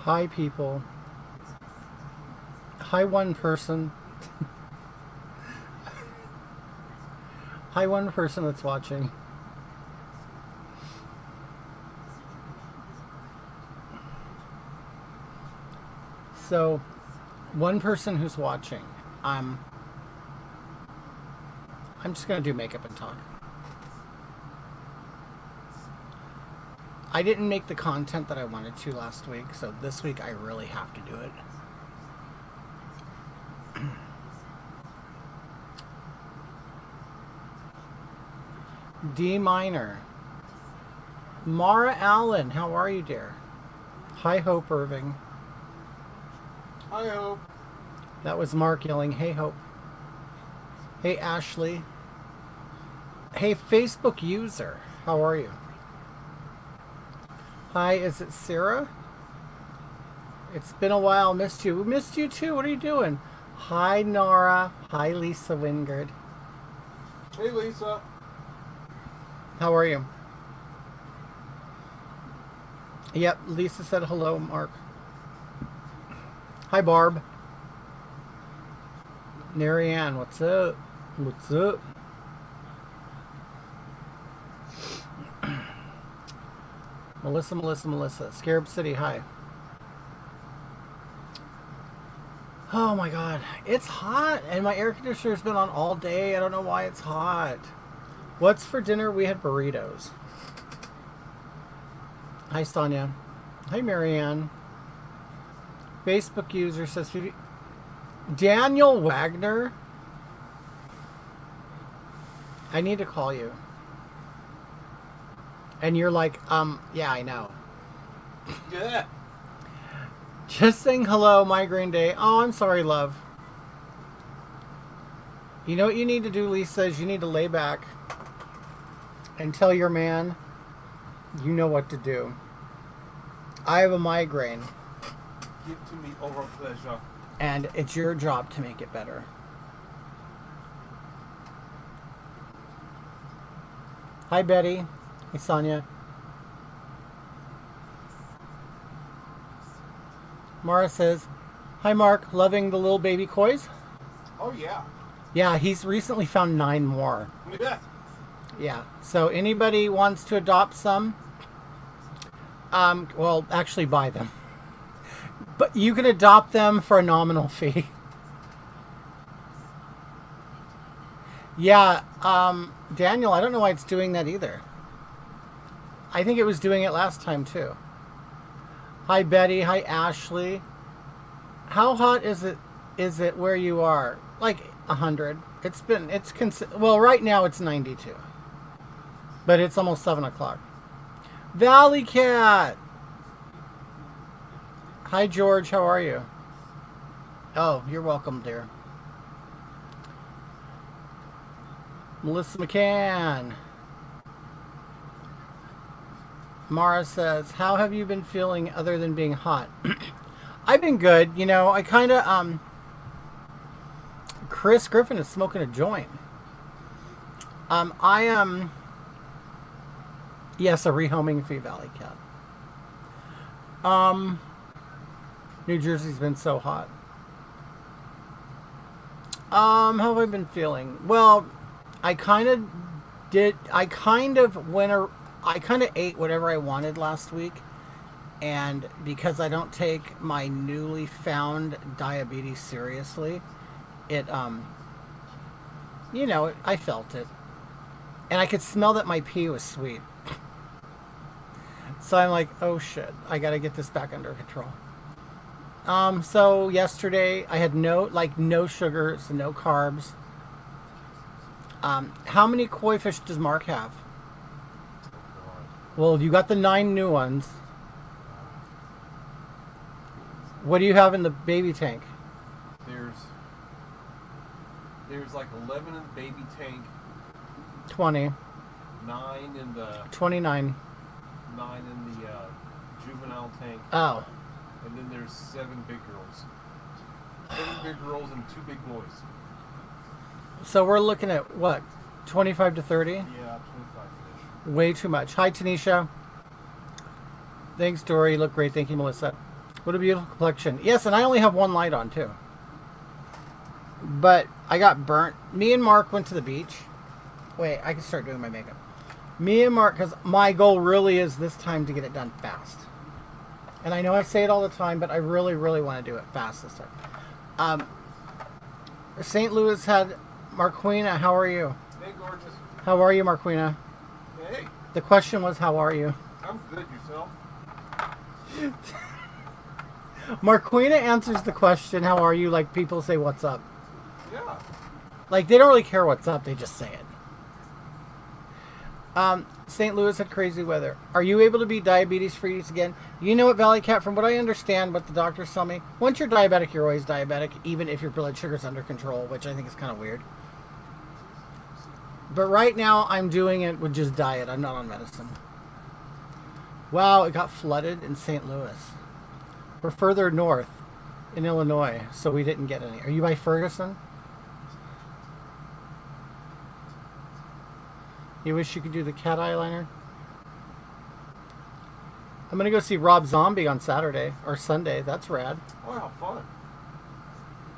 Hi, people. Hi, one person. Hi, one person that's watching. So, one person who's watching. Um, I'm just gonna do makeup and talk. I didn't make the content that I wanted to last week, so this week I really have to do it. D minor. Mara Allen, how are you, dear? Hi, Hope Irving. Hi, Hope. That was Mark yelling, "Hey, Hope." Hey, Ashley. Hey, Facebook user, how are you? Hi, is it Sarah? It's been a while, missed you. We missed you too, what are you doing? Hi, Nora. Hi, Lisa Wingard. Hey, Lisa. How are you? Yep, Lisa said hello, Mark. Hi, Barb. Marianne, what's up? What's up? Melissa. Scarab City, hi. Oh my god, it's hot, and my air conditioner's been on all day. I don't know why it's hot. What's for dinner? We had burritos. Hi, Sonia. Hi, Marianne. Facebook user says Daniel Wagner. I need to call you. And you're like, yeah, I know. Yeah. Just saying hello, migraine day. Oh, I'm sorry, love. You know what you need to do, Lisa, is you need to lay back and tell your man you know what to do. I have a migraine. Give to me over pleasure. And it's your job to make it better. Hi, Betty. Hey, Sonia. Mara says, hi, Mark. Loving the little baby kois? Oh, yeah. Yeah, he's recently found 9 more. Yeah. Yeah. So anybody wants to adopt some, well, actually buy them. But you can adopt them for a nominal fee. Yeah, Daniel, I don't know why it's doing that either. I think it was doing it last time too. Hi, Betty. Hi, Ashley. How hot is it? Is it where you are? Like 100. Well, right now it's 92. But it's almost 7 o'clock. Valley Cat. Hi, George. How are you? Oh, you're welcome, dear. Melissa McCann. Mara says, how have you been feeling other than being hot? I've been good. You know, I kind of, Chris Griffin is smoking a joint. I am, yes, a rehoming fee, Valley Cat. New Jersey's been so hot. How have I been feeling? Well, I kind of ate whatever I wanted last week, and because I don't take my newly found diabetes seriously, it I felt it, and I could smell that my pee was sweet. So I'm like, oh shit, I gotta get this back under control. So yesterday I had no sugars, no carbs. How many koi fish does Mark have? Well, you got the 9 new ones. What do you have in the baby tank? There's like 11 in the baby tank. 20. 9 in the 29. 9 in the juvenile tank. Oh. And then there's 7 big girls. 7 big girls and 2 big boys. So we're looking at what? 25 to 30? Yeah, 25 fish. Way too much. Hi, Tanisha. Thanks, Dory. You look great. Thank you, Melissa. What a beautiful complexion. Yes, and I only have one light on too. But I got burnt. Me and Mark went to the beach. Wait, I can start doing my makeup. Me and Mark, because my goal really is this time to get it done fast. And I know I say it all the time, but I really, really want to do it fast this time. St. Louis had Marquina. How are you? Hey, gorgeous. How are you, Marquina? Hey, The question was, how are you? I'm good. Yourself? Marquina answers the question, how are you, like people say, what's up? Yeah. Like, they don't really care what's up, they just say it. St. Louis had crazy weather. Are you able to be diabetes-free again? You know what, Valley Cat, from what I understand, what the doctors tell me, once you're diabetic, you're always diabetic, even if your blood sugar's under control, which I think is kind of weird. But right now, I'm doing it with just diet. I'm not on medicine. Wow, it got flooded in St. Louis. We're further north in Illinois, so we didn't get any. Are you by Ferguson? You wish you could do the cat eyeliner? I'm going to go see Rob Zombie on Saturday or Sunday. That's rad. Oh, how fun.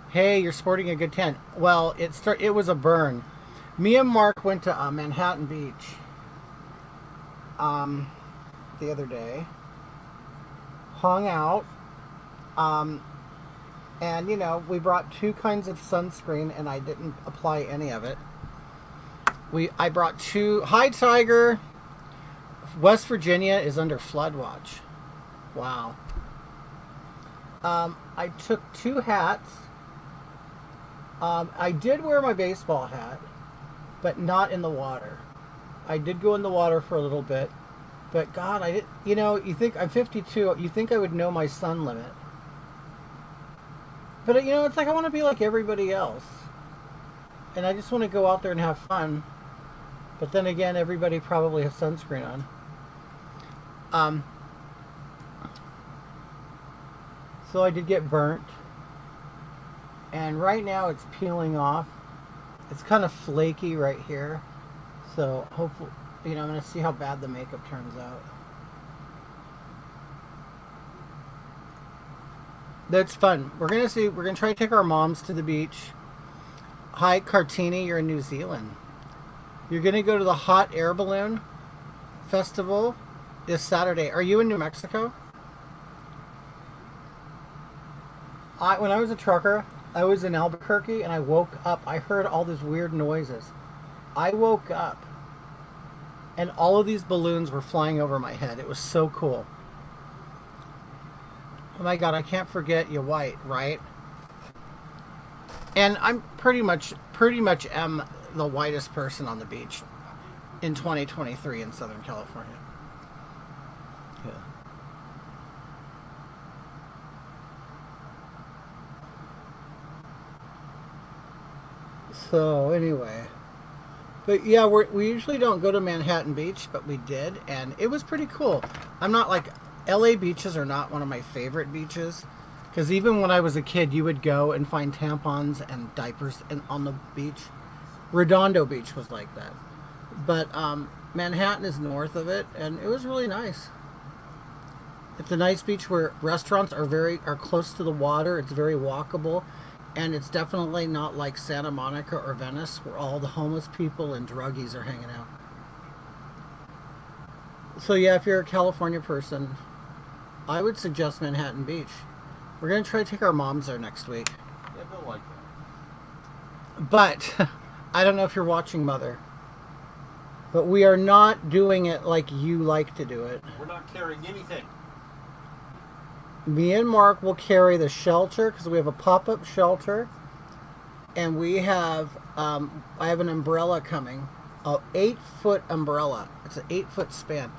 Hey, you're sporting a good tan. Well, it was a burn. Me and Mark went to Manhattan Beach the other day. Hung out. And, you know, we brought 2 kinds of sunscreen, and I didn't apply any of it. I brought 2. Hi, Tiger. West Virginia is under flood watch. Wow. I took 2 hats. I did wear my baseball hat, but not in the water. I did go in the water for a little bit, but God, I did. You know, you think I'm 52. You think I would know my sun limit, but you know, it's like I want to be like everybody else, and I just want to go out there and have fun. But then again, everybody probably has sunscreen on. So I did get burnt. And right now it's peeling off. It's kind of flaky right here. So hopefully, you know, I'm going to see how bad the makeup turns out. That's fun. We're going to try to take our moms to the beach. Hi, Cartini, you're in New Zealand. You're going to go to the Hot Air Balloon Festival this Saturday. Are you in New Mexico? When I was a trucker, I was in Albuquerque and I woke up. I heard all these weird noises. I woke up and all of these balloons were flying over my head. It was so cool. Oh my God, I can't forget you white, right? And I'm pretty much am the whitest person on the beach in 2023 in Southern California. Yeah. So anyway, but yeah, we usually don't go to Manhattan Beach, but we did, and it was pretty cool. I'm not like, LA beaches are not one of my favorite beaches, because even when I was a kid, you would go and find tampons and diapers on the beach. Redondo Beach was like that, but Manhattan is north of it, and it was really nice. It's a nice beach where restaurants are close to the water. It's very walkable. And it's definitely not like Santa Monica or Venice, where all the homeless people and druggies are hanging out. So yeah, if you're a California person, I would suggest Manhattan Beach. We're going to try to take our moms there next week. Yeah, they'll like that. But, I don't know if you're watching, Mother. But we are not doing it like you like to do it. We're not carrying anything. Me and Mark will carry the shelter, because we have a pop-up shelter, and we have I have an umbrella coming, an 8-foot umbrella. It's an 8-foot span.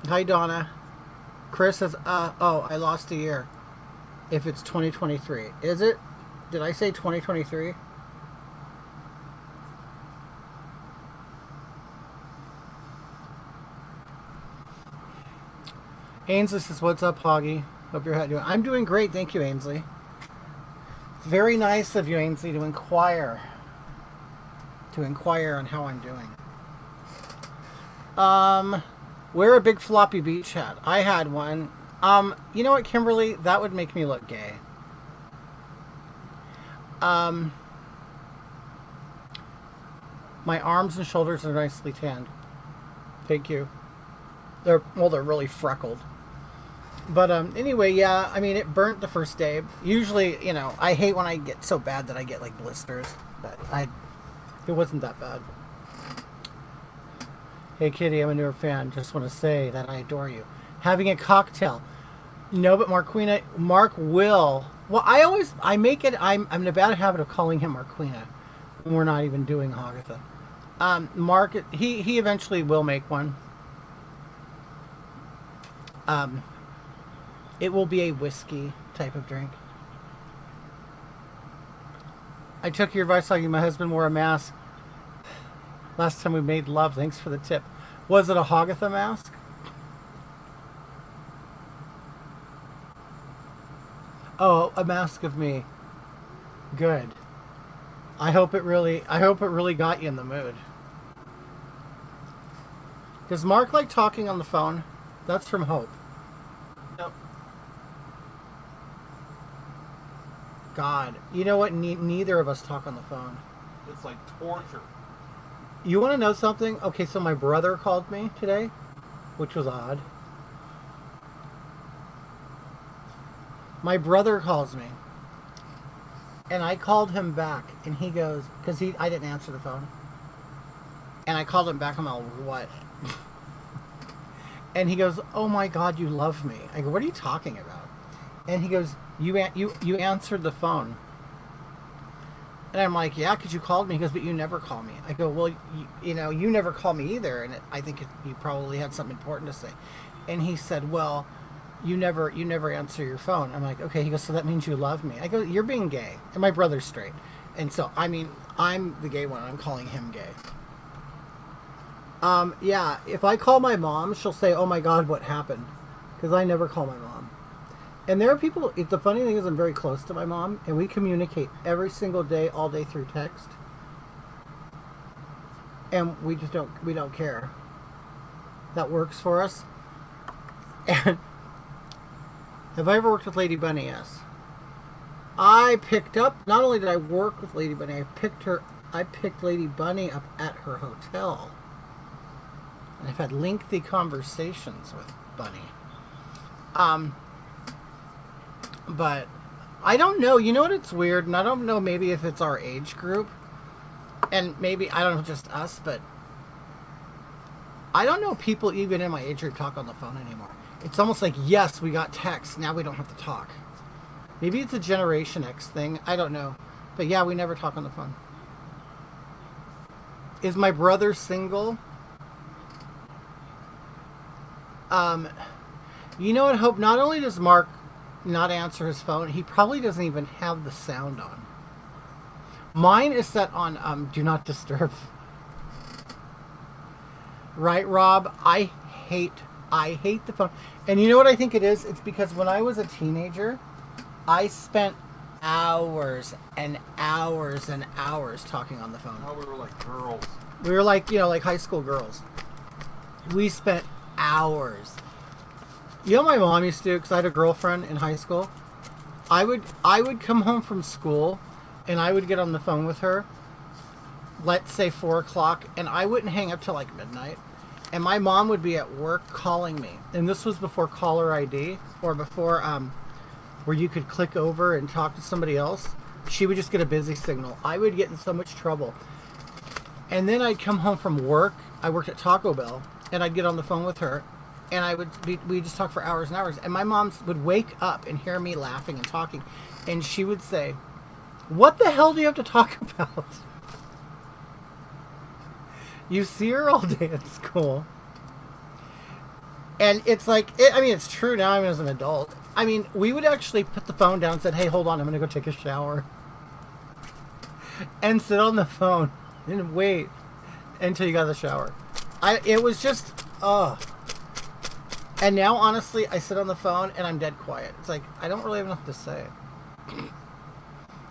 Hi, Donna. Chris says, oh, I lost a year. If it's 2023, is it? Did I say 2023? Ainsley says, what's up, Hoggy? Hope you're doing. I'm doing great, thank you, Ainsley. It's very nice of you, Ainsley, to inquire on how I'm doing. Wear a big floppy beach hat. I had one. You know what, Kimberly? That would make me look gay. Um, my arms and shoulders are nicely tanned. Thank you. They're really freckled. But anyway, yeah, I mean, it burnt the first day. Usually, I hate when I get so bad that I get like blisters, but it wasn't that bad. Hey Kitty, I'm a newer fan. Just want to say that I adore you. Having a cocktail. No, but Mark will. Well, I make it. I'm in a bad habit of calling him Marquina when we're not even doing Hagatha. Mark, he eventually will make one. It will be a whiskey type of drink. I took your advice, talking my husband wore a mask last time we made love. Thanks for the tip. Was it a Hagatha mask? Oh, a mask of me. Good. I hope it really got you in the mood. Does Mark like talking on the phone? That's from Hope. Nope. God, you know what? Neither of us talk on the phone. It's like torture. You want to know something? Okay, so my brother called me today, which was odd. My brother calls me, and I called him back, and he goes, because I didn't answer the phone, and I called him back. I'm all, what? And he goes, oh my God, you love me. I go, what are you talking about? And he goes, you answered the phone. And I'm like, yeah, because you called me. He goes, but you never call me. I go, well, you never call me either. And I think you probably had something important to say. And he said, well, you never answer your phone. I'm like, okay. He goes, so that means you love me. I go, you're being gay. And my brother's straight. And so, I mean, I'm the gay one. I'm calling him gay. Yeah, if I call my mom, she'll say, oh my God, what happened? Because I never call my mom. And there are people, the funny thing is I'm very close to my mom, and we communicate every single day, all day through text. And we don't care. That works for us. And have I ever worked with Lady Bunny? Yes. I picked up, not only did I work with Lady Bunny, I picked Lady Bunny up at her hotel. And I've had lengthy conversations with Bunny. But I don't know. You know what? It's weird, and I don't know maybe if it's our age group. And maybe, I don't know, just us, but I don't know people even in my age group talk on the phone anymore. It's almost like, yes, we got text, now we don't have to talk. Maybe it's a Generation X thing. I don't know. But yeah, we never talk on the phone. Is my brother single? You know what, Hope? Not only does Mark not answer his phone, he probably doesn't even have the sound on. Mine is set on do not disturb. Right, Rob? I hate the phone. And you know what I think it is? It's because when I was a teenager, I spent hours and hours and hours talking on the phone. Oh, we were like girls. We were like, like high school girls. We spent hours. You know what my mom used to do? Because I had a girlfriend in high school. I would come home from school, and I would get on the phone with her. Let's say 4 o'clock, and I wouldn't hang up till like midnight. And my mom would be at work calling me. And this was before caller ID, or before where you could click over and talk to somebody else. She would just get a busy signal. I would get in so much trouble. And then I'd come home from work. I worked at Taco Bell, and I'd get on the phone with her, and we'd just talk for hours and hours. And my mom would wake up and hear me laughing and talking, and she would say, what the hell do you have to talk about? You see her all day at school. And it's like, it's true now, as an adult. We would actually put the phone down and said, hey, hold on, I'm going to go take a shower. And sit on the phone and wait until you got out of the shower. It was just, And now, honestly, I sit on the phone and I'm dead quiet. It's like, I don't really have enough to say.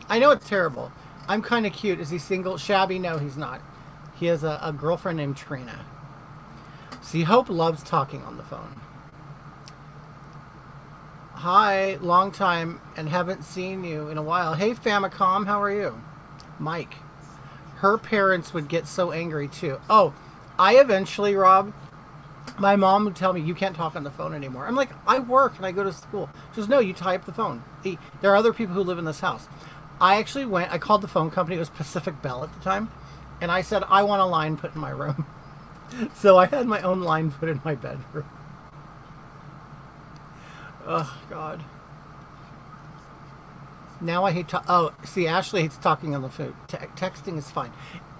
I know it's terrible. I'm kind of cute. Is he single? Shabby? No, he's not. He has a girlfriend named Trina. See, Hope loves talking on the phone. Hi, long time and haven't seen you in a while. Hey, Famicom, how are you? Mike. Her parents would get so angry too. Oh, I eventually, Rob, my mom would tell me, you can't talk on the phone anymore. I'm like, I work and I go to school. She goes, no, you tie up the phone. There are other people who live in this house. I actually I called the phone company. It was Pacific Bell at the time. And I said, I want a line put in my room. So I had my own line put in my bedroom. Oh, God. Now I hate see, Ashley hates talking on the phone. Texting is fine.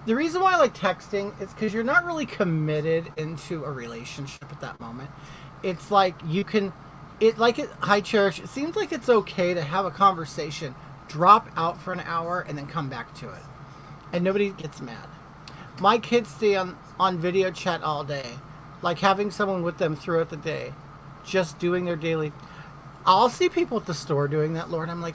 The reason why I like texting is because you're not really committed into a relationship at that moment. It's like you can, hi Cherish, it seems like it's okay to have a conversation, drop out for an hour, and then come back to it. And nobody gets mad. My kids stay on video chat all day, like having someone with them throughout the day, just doing their daily. I'll see people at the store doing that, Lord. I'm like,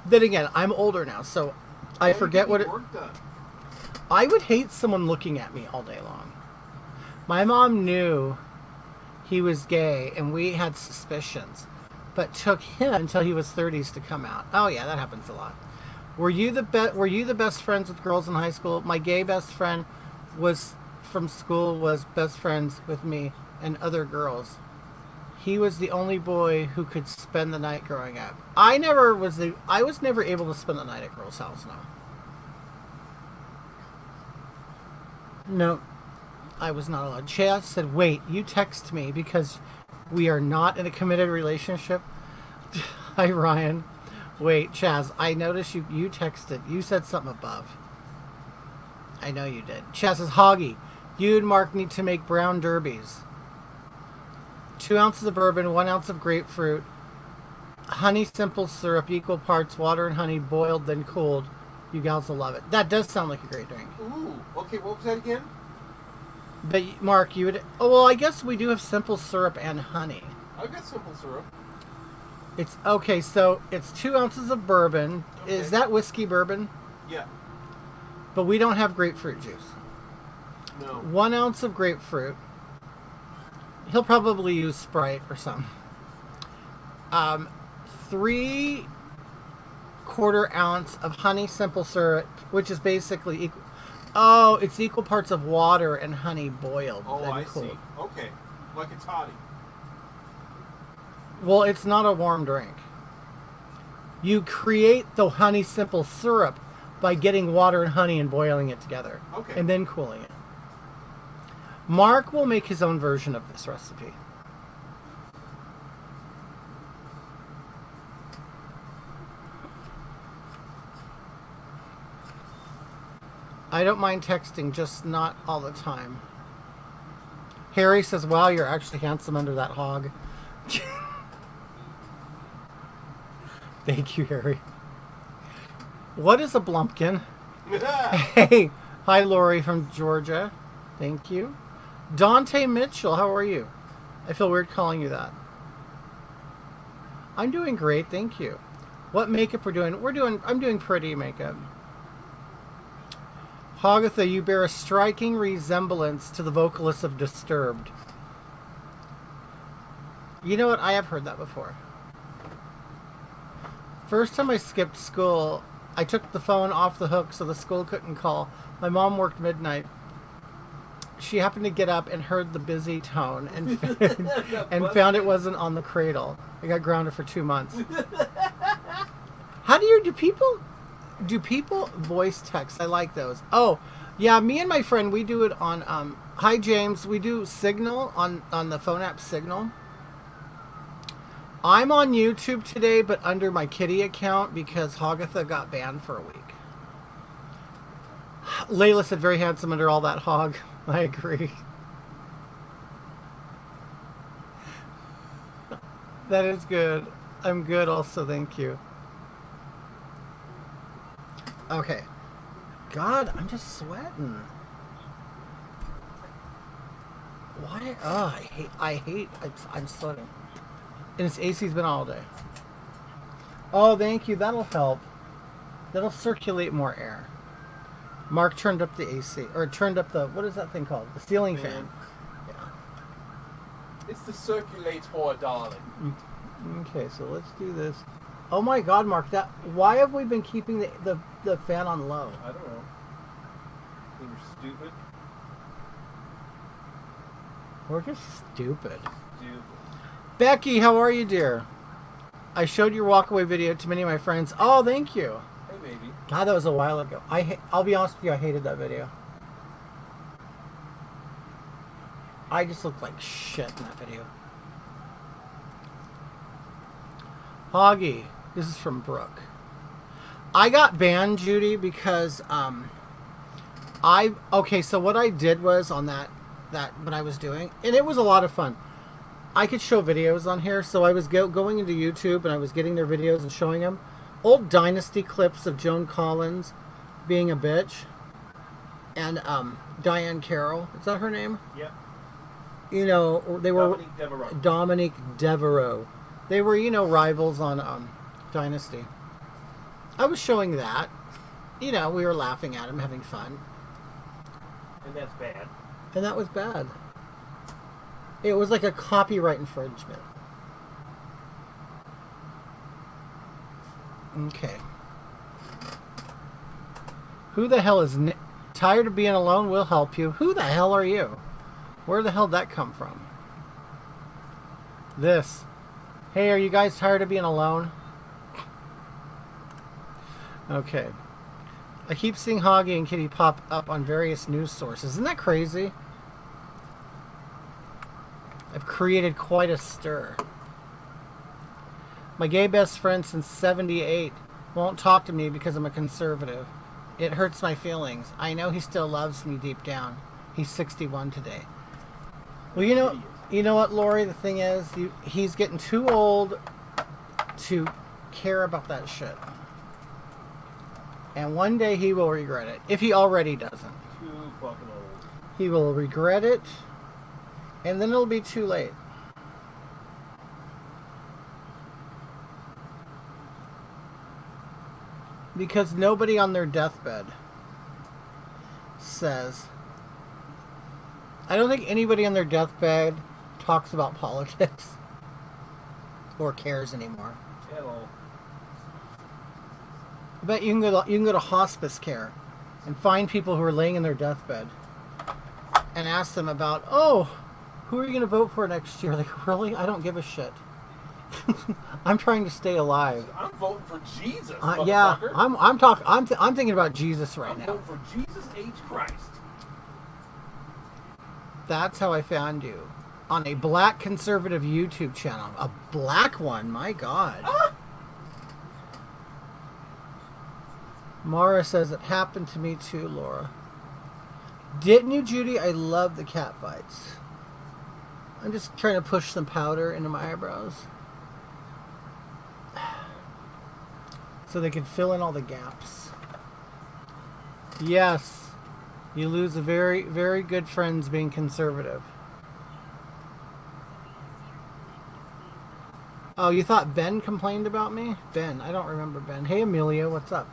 then again, I'm older now, so I forget what it. I would hate someone looking at me all day long. My mom knew he was gay, and we had suspicions, but took him until he was 30s to come out. Oh yeah, that happens a lot. Were you the best friends with girls in high school? My gay best friend was best friends with me and other girls. He was the only boy who could spend the night growing up. I was never able to spend the night at girls' house, no. No, I was not allowed. Chaz said, wait, you text me because we are not in a committed relationship? Hi, Ryan. Wait, Chaz, I noticed you texted. You said something above. I know you did. Chaz says, Hoggy, you and Mark need to make brown derbies. 2 ounces of bourbon, 1 ounce of grapefruit, honey simple syrup, equal parts water and honey, boiled then cooled. You gals will love it. That does sound like a great drink. Ooh, okay, what was that again? But Mark, you would. Oh well, I guess we do have simple syrup and honey. I've got simple syrup. It's okay. So it's 2 ounces of bourbon. Okay. Is that whiskey bourbon? Yeah. But we don't have grapefruit juice. No. 1 ounce of grapefruit. He'll probably use Sprite or something. 3/4 ounce of honey simple syrup, which is basically equal. Oh, it's equal parts of water and honey boiled. Oh, I cooled. see. Okay, like a toddy. Well, it's not a warm drink. You create the honey simple syrup by getting water and honey and boiling it together. Okay. And then cooling it. Mark will make his own version of this recipe. I don't mind texting, just not all the time. Harry says, wow, you're actually handsome under that hog. Thank you, Harry. What is a blumpkin? Hey, hi, Lori from Georgia. Thank you. Dante Mitchell, how are you? I feel weird calling you that. I'm doing great, thank you. What makeup we're doing? I'm doing pretty makeup. Hogatha, you bear a striking resemblance to the vocalist of Disturbed. You know what? I have heard that before. First time I skipped school, I took the phone off the hook so the school couldn't call. My mom worked midnight. She happened to get up and heard the busy tone and and found it wasn't on the cradle. I got grounded for 2 months. How do people voice text? I like those. Oh, yeah, me and my friend, we do it on hi James, we do Signal on the phone app Signal. I'm on YouTube today, but under my Kitty account because Hogatha got banned for a week. Layla said, very handsome under all that hog. I agree. That is good. I'm good also, thank you. Okay. God, I'm just sweating. Why? Oh, I'm sweating. And it's AC's been all day. Oh, thank you. That'll help. That'll circulate more air. Mark turned up the AC, or turned up the, what is that thing called? The ceiling fan. Yeah. It's the circulator, darling. Okay, so let's do this. Oh my God, Mark! Why have we been keeping the fan on low? I don't know. They were stupid. We're just stupid. Stupid. Becky, how are you, dear? I showed your walkaway video to many of my friends. Oh, thank you. Hey, baby. God, that was a while ago. I'll be honest with you, I hated that video. I just looked like shit in that video. Hoggy, this is from Brooke. I got banned, Judy, because okay, so what I did was on that what I was doing, and it was a lot of fun. I could show videos on here, so I was going into YouTube and I was getting their videos and showing them old Dynasty clips of Joan Collins being a bitch, and Diane Carroll. Is that her name? Yep. You know, they were Dominique Devereaux. Dominique Devereaux. They were, you know, rivals on Dynasty. I was showing that. You know, we were laughing at him, having fun. And that's bad. And that was bad. It was like a copyright infringement. Okay. Who the hell is tired of being alone? We'll help you. Who the hell are you? Where the hell did that come from? This. Hey, are you guys tired of being alone? Okay. I keep seeing Hoggy and Kitty pop up on various news sources. Isn't that crazy? I've created quite a stir. My gay best friend since '78 won't talk to me because I'm a conservative. It hurts my feelings. I know he still loves me deep down. He's 61 today. Well, you know what, Lori? The thing is, he's getting too old to care about that shit. And one day he will regret it. If he already doesn't. Too fucking old. He will regret it. And then it'll be too late. Because nobody on their deathbed says... I don't think anybody on their deathbed talks about politics. Or cares anymore. At all. I bet you can go to hospice care and find people who are laying in their deathbed and ask them about, oh, who are you going to vote for next year? Like, really? I don't give a shit. I'm trying to stay alive. I'm voting for Jesus, yeah, motherfucker. I'm thinking about Jesus right I'm now. voting for Jesus H. Christ. That's how I found you. On a black conservative YouTube channel. A black one, my God. Ah! Mara says it happened to me too, Laura. Didn't you, Judy? I love the cat fights. I'm just trying to push some powder into my eyebrows. So they can fill in all the gaps. Yes. You lose a very, very good friends being conservative. Oh, you thought Ben complained about me? Ben, I don't remember Ben. Hey, Amelia, what's up?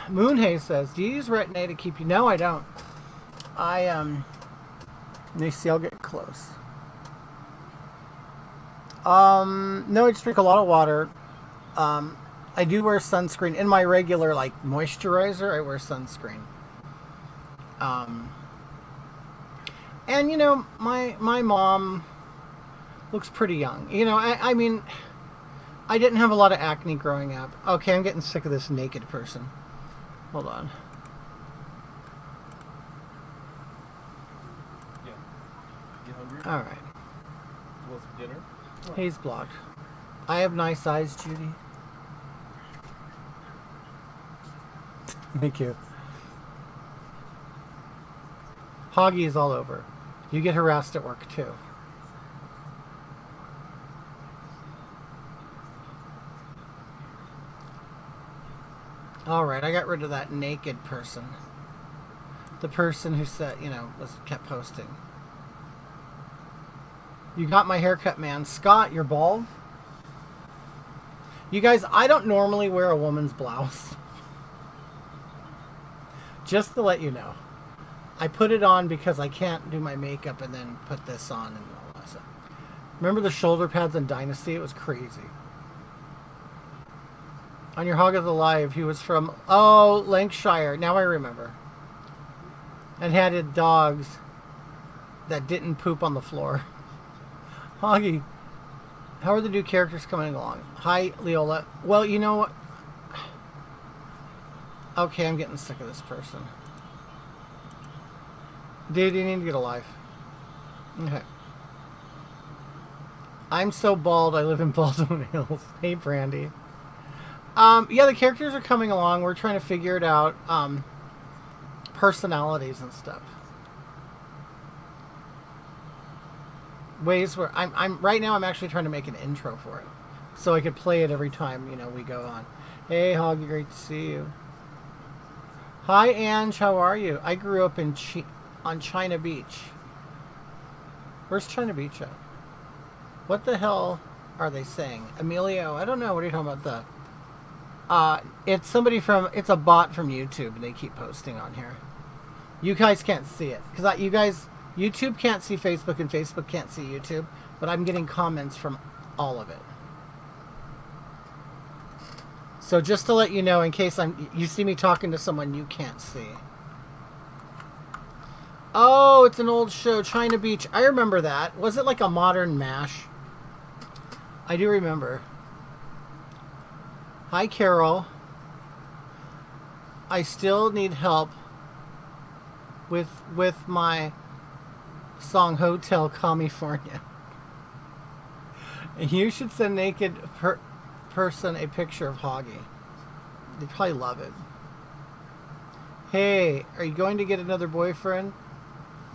Moonhaze says, do you use Retin-A to keep you... No, I don't. Let me see, I'll get close. No, I just drink a lot of water. I do wear sunscreen. In my regular, like, moisturizer, I wear sunscreen. And, you know, my mom looks pretty young. You know, I mean, I didn't have a lot of acne growing up. Okay, I'm getting sick of this naked person. Hold on. Yeah. You hungry? All right. You want some dinner? He's blocked. I have nice eyes, Judy. Thank you. Hoggy is all over. You get harassed at work too. Alright, I got rid of that naked person. The person who said, you know, kept posting. You got my haircut, man. Scott, you're bald? You guys, I don't normally wear a woman's blouse. Just to let you know. I put it on because I can't do my makeup and then put this on and all that stuff. Remember the shoulder pads in Dynasty? It was crazy. On your Hog is Alive, he was from, Lancashire. Now I remember. And had dogs that didn't poop on the floor. Hoggy, how are the new characters coming along? Hi, Leola. Well, you know what? Okay, I'm getting sick of this person. Dude, you need to get a life. Okay. I'm so bald, I live in Baldwin Hills. Hey, Brandy. Yeah, the characters are coming along. We're trying to figure it out. Personalities and stuff. Ways where I'm right now. I'm actually trying to make an intro for it, so I could play it every time we go on. Hey, Hoggy, great to see you. Hi, Ange. How are you? I grew up on China Beach. Where's China Beach at? What the hell are they saying? Emilio, I don't know. What are you talking about? It's it's a bot from YouTube, and they keep posting on here. You guys can't see it because YouTube can't see Facebook and Facebook can't see YouTube, but I'm getting comments from all of it. So just to let you know, in case you see me talking to someone you can't see. Oh, it's an old show, China Beach. I remember that. Was it like a modern MASH? I do remember. Hi, Carol. I still need help with my song Hotel California. You should send naked person a picture of Hoggy. They'd probably love it. Hey, are you going to get another boyfriend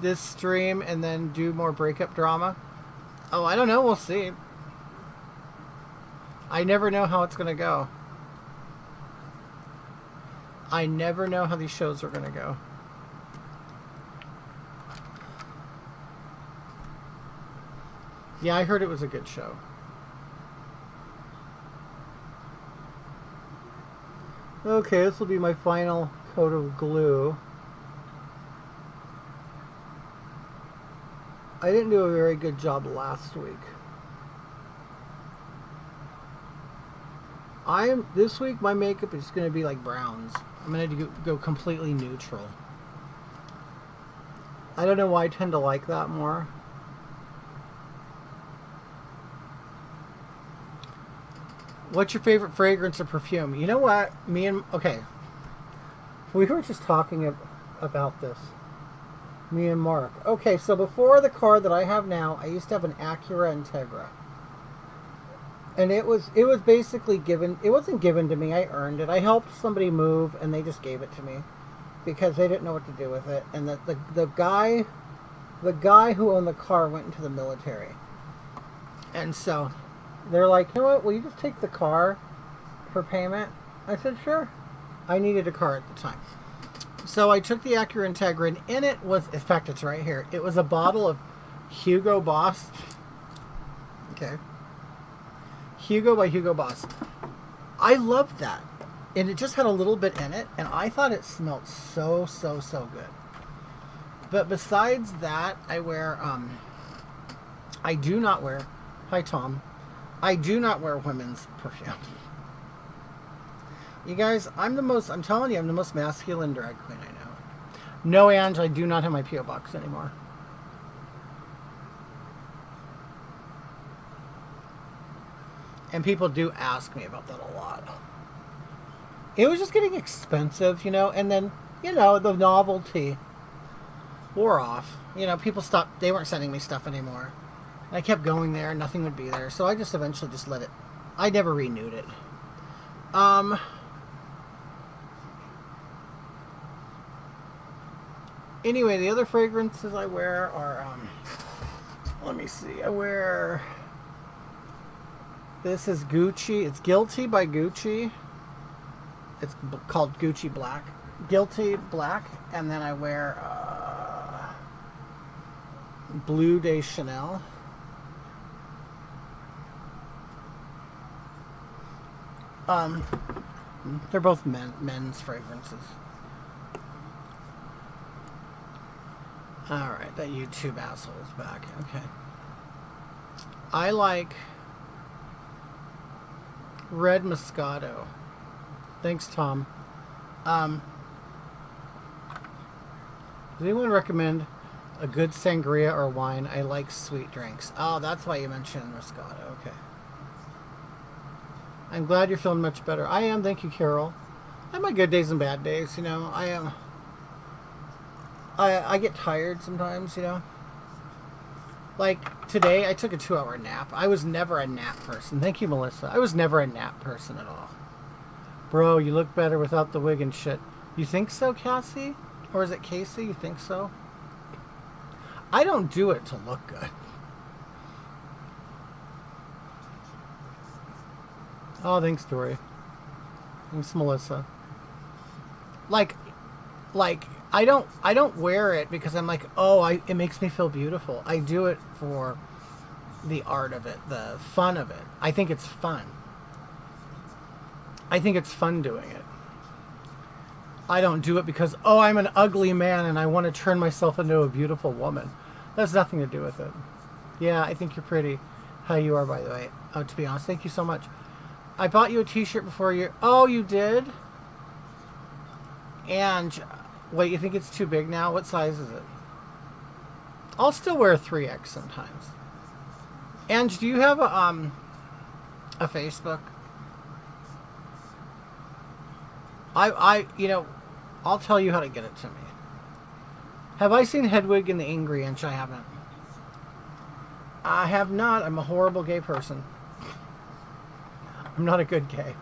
this stream and then do more breakup drama? Oh, I don't know. We'll see. I never know how it's going to go. I never know how these shows are going to go. Yeah, I heard it was a good show. Okay, this will be my final coat of glue. I didn't do a very good job last week. This week my makeup is going to be like browns. I'm going to go completely neutral. I don't know why I tend to like that more. What's your favorite fragrance or perfume? You know what? Okay. We were just talking about this. Me and Mark. Okay, so before the car that I have now, I used to have an Acura Integra. And it was basically given, it wasn't given to me, I earned it. I helped somebody move and they just gave it to me because they didn't know what to do with it. And the guy who owned the car went into the military. And so they're like, you know what, will you just take the car for payment? I said, sure. I needed a car at the time. So I took the Acura Integra, and in it was, in fact, it's right here. It was a bottle of Hugo Boss. Okay. Hugo by Hugo Boss. I loved that. And it just had a little bit in it, and I thought it smelled so, so, so good. But besides that, I do not wear, hi Tom, I do not wear women's perfume. You guys, I'm telling you, I'm the most masculine drag queen I know. No, Ange, I do not have my P.O. box anymore. And people do ask me about that a lot. It was just getting expensive, and then, the novelty wore off. People stopped, they weren't sending me stuff anymore. I kept going there, nothing would be there, so I just eventually just let it. I never renewed it. Anyway, the other fragrances I wear are, let me see, this is Gucci, it's Guilty by Gucci. It's called Gucci Black. Guilty Black, and then I wear, Bleu de Chanel. They're both men's fragrances. Alright, that YouTube asshole's back. Okay. I like Red Moscato. Thanks, Tom. Does anyone recommend a good sangria or wine? I like sweet drinks. Oh, that's why you mentioned Moscato. Okay. I'm glad you're feeling much better. I am. Thank you, Carol. I have my good days and bad days. You know, I am. I get tired sometimes. You know. Like today, I took a 2-hour nap. I was never a nap person. Thank you, Melissa. I was never a nap person at all. Bro, you look better without the wig and shit. You think so, Cassie? Or is it Casey? You think so? I don't do it to look good. Oh, thanks, Dory. Thanks, Melissa. Like, I don't wear it because I'm like, oh, it makes me feel beautiful. I do it for the art of it, the fun of it. I think it's fun. I think it's fun doing it. I don't do it because, oh, I'm an ugly man and I want to turn myself into a beautiful woman. That has nothing to do with it. Yeah, I think you're pretty. How you are, by the way. Oh, to be honest, thank you so much. I bought you a t-shirt before you... Oh, you did? And... Wait, you think it's too big now? What size is it? I'll still wear a 3X sometimes. And do you have a Facebook? You know, I'll tell you how to get it to me. Have I seen Hedwig and the Angry Inch? I haven't. I have not. I'm a horrible gay person. I'm not a good gay.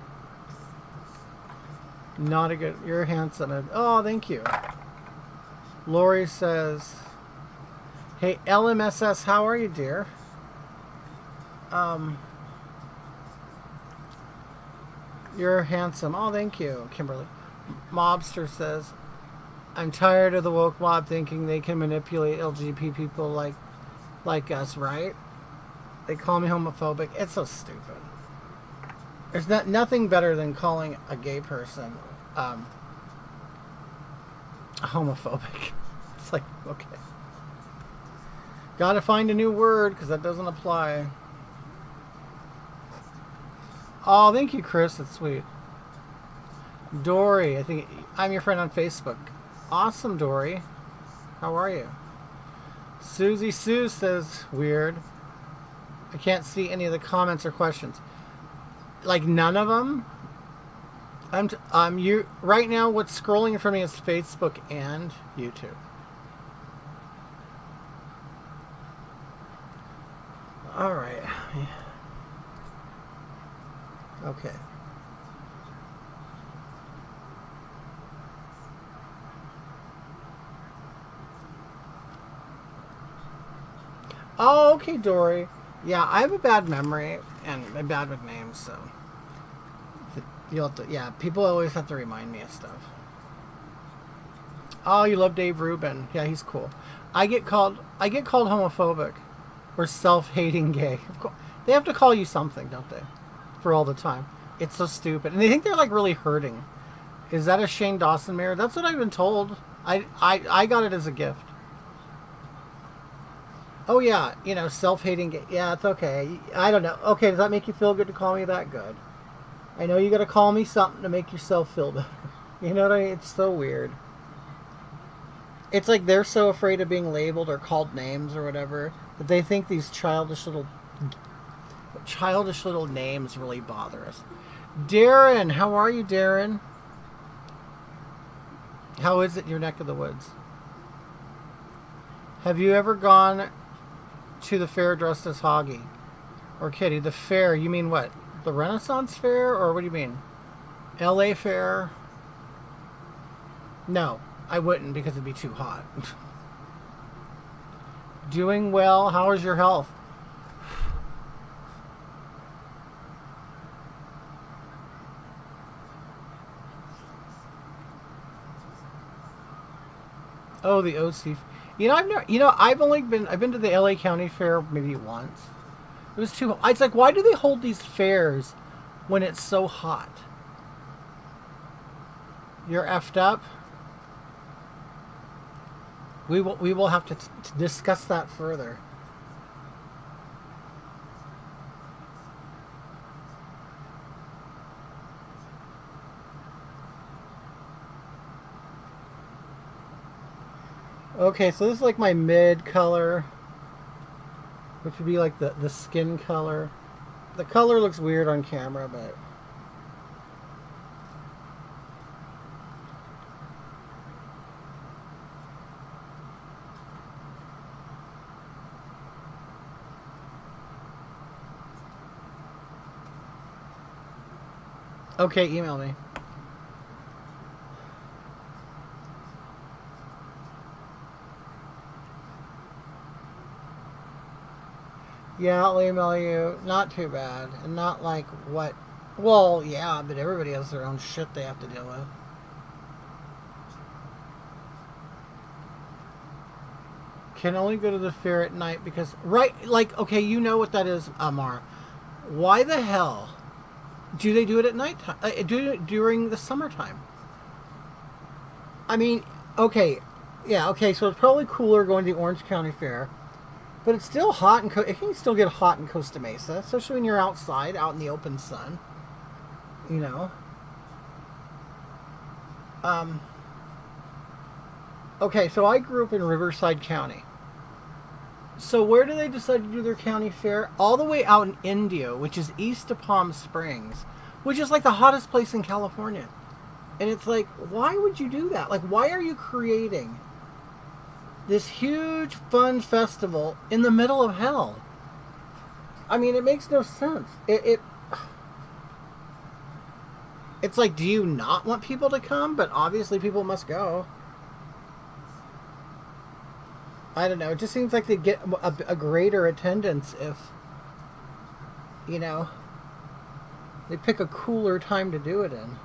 Not a good... You're handsome. Oh, thank you. Lori says... Hey, LMSS, how are you, dear? You're handsome. Oh, thank you, Kimberly. Mobster says... I'm tired of the woke mob thinking they can manipulate LGBT people like us, right? They call me homophobic. It's so stupid. There's nothing better than calling a gay person homophobic. It's like, okay. Gotta find a new word because that doesn't apply. Oh, thank you, Chris. That's sweet. Dory, I think I'm your friend on Facebook. Awesome, Dory. How are you? Susie Sue says, weird. I can't see any of the comments or questions. Like none of them? You right now what's scrolling in front of me is Facebook and YouTube. All right. Okay. Oh, okay, Dory. Yeah, I have a bad memory and I'm bad with names, so you'll have to, yeah, people always have to remind me of stuff. Oh, you love Dave Rubin. Yeah, he's cool. I get called homophobic or self-hating gay. Of course, they have to call you something, don't they? For all the time. It's so stupid. And they think they're like really hurting. Is that a Shane Dawson mirror? That's what I've been told. I got it as a gift. Oh yeah, you know, self-hating gay. Yeah, it's okay. I don't know. Okay, does that make you feel good to call me that? Good. I know you got to call me something to make yourself feel better. You know what I mean? It's so weird. It's like they're so afraid of being labeled or called names or whatever that they think these childish little names really bother us. Darren, how are you, Darren? How is it in your neck of the woods? Have you ever gone to the fair dressed as Hoggy or Kitty? The fair, you mean what? The Renaissance Fair, or what do you mean? LA Fair? No, I wouldn't because it'd be too hot. Doing well. How is your health? Oh, the OC. You know, I've been to the LA County Fair maybe once. It was too. It's like, why do they hold these fairs when it's so hot? You're effed up. We will have to discuss that further. Okay, so this is like my mid color, which would be like the skin color. The color looks weird on camera, but okay, email me. Yeah, I'll email you. Not too bad. And not like what... Well, yeah, but everybody has their own shit they have to deal with. Can only go to the fair at night because... Right, like, okay, you know what that is, Amar. Why the hell do they do it at night time? Do it during the summertime? I mean, okay. Yeah, okay, so it's probably cooler going to the Orange County Fair. But it's still hot, and it can still get hot in Costa Mesa, especially when you're outside, out in the open sun. You know. Okay, so I grew up in Riverside County. So where do they decide to do their county fair? All the way out in Indio, which is east of Palm Springs, which is like the hottest place in California. And it's like, why would you do that? Like, why are you creating this huge fun festival in the middle of hell? I mean, it makes no sense. It's like, do you not want people to come? But obviously people must go. I don't know. It just seems like they get a greater attendance if, you know, they pick a cooler time to do it in.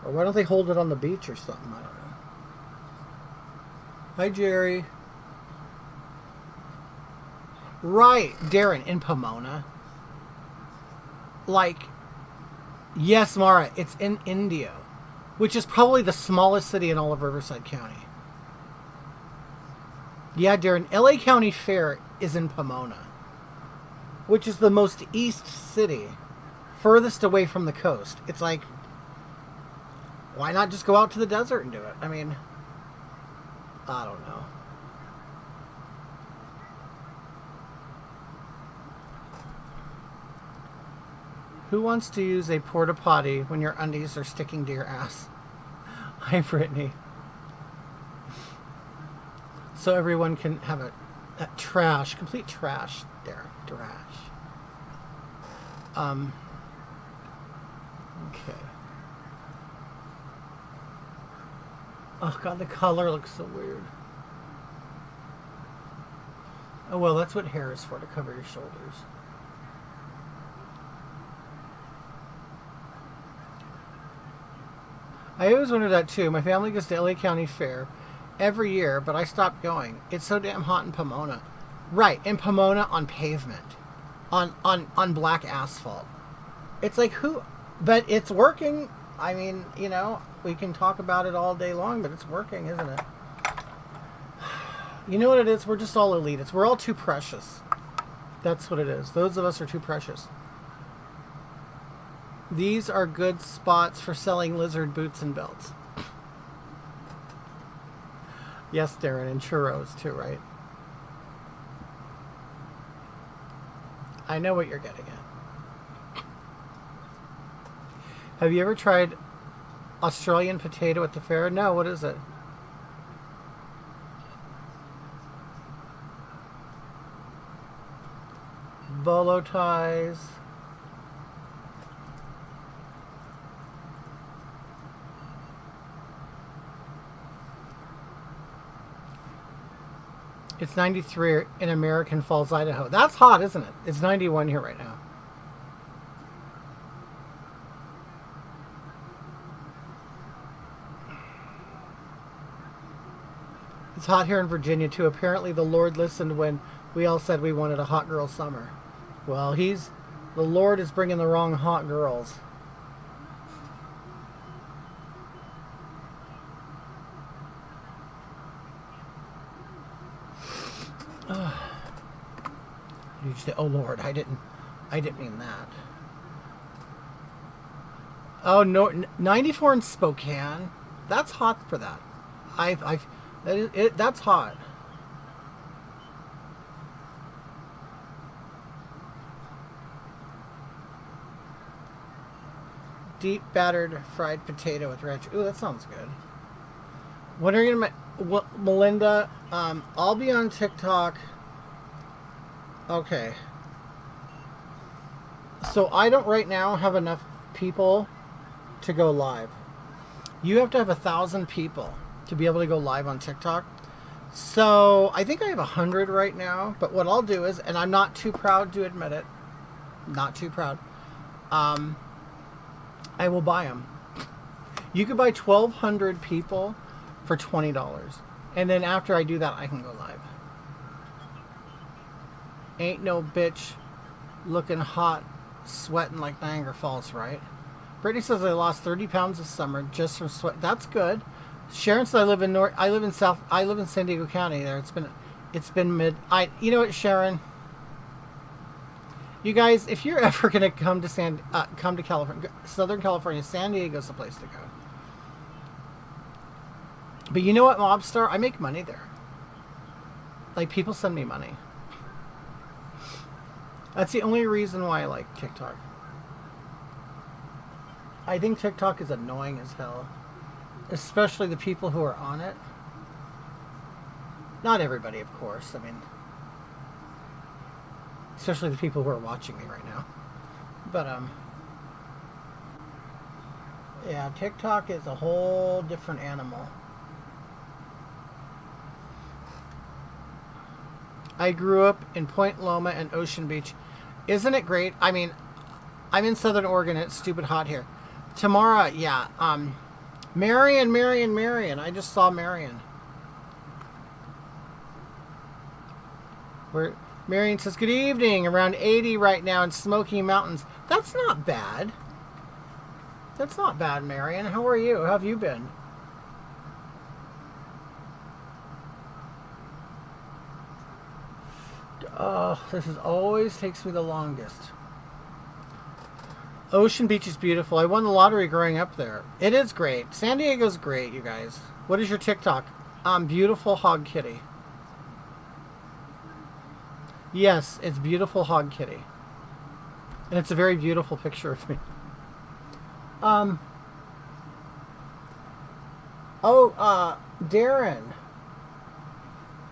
Or why don't they hold it on the beach or something? I don't know. Hi, Jerry. Right, Darren, in Pomona. Like, yes, Mara, it's in Indio, which is probably the smallest city in all of Riverside County. Yeah, Darren, LA County Fair is in Pomona, which is the most east city, furthest away from the coast. It's like, why not just go out to the desert and do it? I mean, I don't know. Who wants to use a porta potty when your undies are sticking to your ass? Hi, Brittany. So everyone can have that trash, complete trash there. Trash. Okay. Oh god, the color looks so weird. Oh well, that's what hair is for, to cover your shoulders. I always wondered that too. My family goes to LA County Fair every year, but I stopped going. It's so damn hot in Pomona. Right, in Pomona on pavement. On black asphalt. It's like who... But it's working. I mean, you know, we can talk about it all day long, but it's working, isn't it? You know what it is? We're just all elitists. We're all too precious. That's what it is. Those of us are too precious. These are good spots for selling lizard boots and belts. Yes, Darren, and churros too, right? I know what you're getting at. Have you ever tried Australian potato at the fair? No, what is it? Bolo ties. It's 93 in American Falls, Idaho. That's hot, isn't it? It's 91 here right now. It's hot here in Virginia, too. Apparently the Lord listened when we all said we wanted a hot girl summer. Well, the Lord is bringing the wrong hot girls. You say, oh Lord, I didn't mean that. Oh no, 94 in Spokane. That's hot for that. That's hot. Deep battered fried potato with ranch. Ooh, that sounds good. When are you gonna Melinda? I'll be on TikTok. Okay. So I don't right now have enough people to go live. You have to have 1,000 people to be able to go live on TikTok. So I think I have 100 right now. But what I'll do is, and I'm not too proud to admit it, not too proud. I will buy them. You could buy 1,200 people for $20, and then after I do that, I can go live. Ain't no bitch looking hot, sweating like Niagara Falls, right? Brittany says I lost 30 pounds this summer just from sweat. That's good. Sharon says I live in San Diego County. There, it's been mid. You know what, Sharon? You guys, if you're ever gonna come to California, Southern California, San Diego's the place to go. But you know what, Mobstar? I make money there. Like, people send me money. That's the only reason why I like TikTok. I think TikTok is annoying as hell. Especially the people who are on it. Not everybody, of course. I mean, especially the people who are watching me right now. But, yeah, TikTok is a whole different animal. I grew up in Point Loma and Ocean Beach. Isn't it great? I mean, I'm in Southern Oregon. It's stupid hot here. Tamara, yeah. Marion. I just saw Marion. Marion says, good evening. Around 80 right now in Smoky Mountains. That's not bad. That's not bad, Marion. How are you? How have you been? Oh, this always takes me the longest. Ocean Beach is beautiful. I won the lottery growing up there. It is great. San Diego's great, you guys. What is your TikTok? Beautiful Hog Kitty. Yes, it's Beautiful Hog Kitty. And it's a very beautiful picture of me. Darren.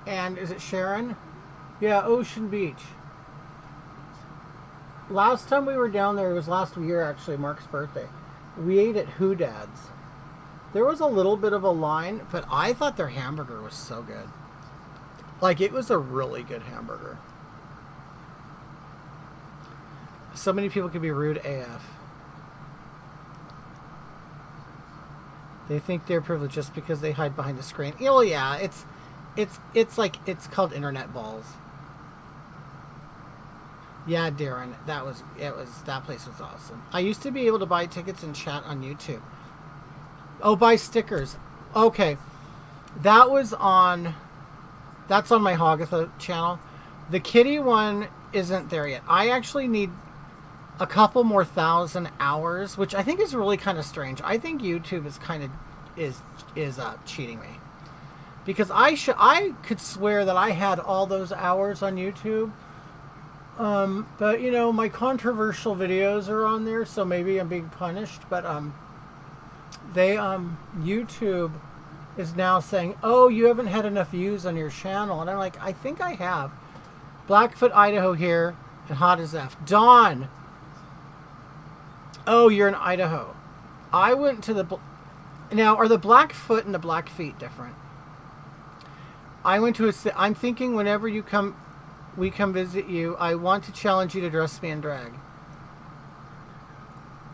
And is it Sharon? Yeah, Ocean Beach. Last time we were down there, it was last year actually, Mark's birthday. We ate at Hoodad's. There was a little bit of a line, but I thought their hamburger was so good. Like, it was a really good hamburger. So many people can be rude AF. They think they're privileged just because they hide behind the screen. Oh yeah, it's like, it's called internet balls. Yeah, Darren, that place was awesome. I used to be able to buy tickets and chat on YouTube. Oh, buy stickers. Okay. That's on my Hogatha channel. The kitty one isn't there yet. I actually need a couple more 1,000 hours, which I think is really kind of strange. I think YouTube is kind of is cheating me. Because I could swear that I had all those hours on YouTube. But you know, my controversial videos are on there, so maybe I'm being punished, but YouTube is now saying, oh, you haven't had enough views on your channel. And I'm like, I think I have. Blackfoot, Idaho here, and hot as F. Dawn. Oh, you're in Idaho. I went to now, are the Blackfoot and the Blackfeet different? I'm thinking whenever we come visit you, I want to challenge you to dress me in drag.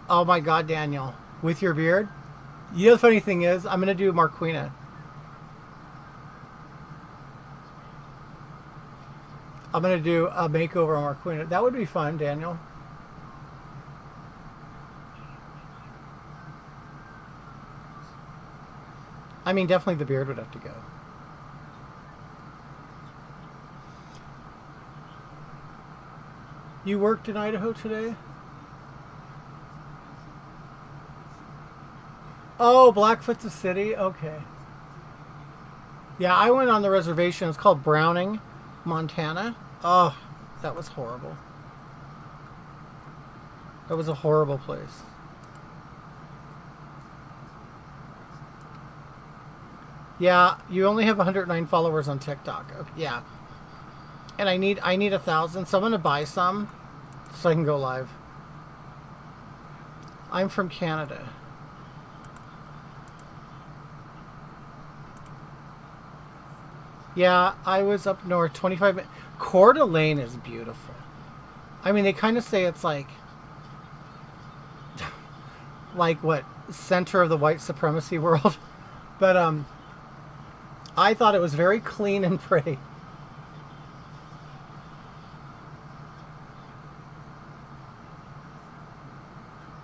Oh my God, Daniel. With your beard? You know the funny thing is, I'm going to do Marquina. I'm going to do a makeover on Marquina. That would be fun, Daniel. I mean, definitely the beard would have to go. You worked in Idaho today? Oh, Blackfoot's a city? Okay. Yeah, I went on the reservation. It's called Browning, Montana. Oh, that was horrible. That was a horrible place. Yeah, you only have 109 followers on TikTok. Okay, yeah. And I need 1,000, so I'm gonna buy some so I can go live. I'm from Canada. Yeah, I was up north 25 minutes. Coeur d'Alene is beautiful. I mean, they kind of say it's like what, center of the white supremacy world. But I thought it was very clean and pretty.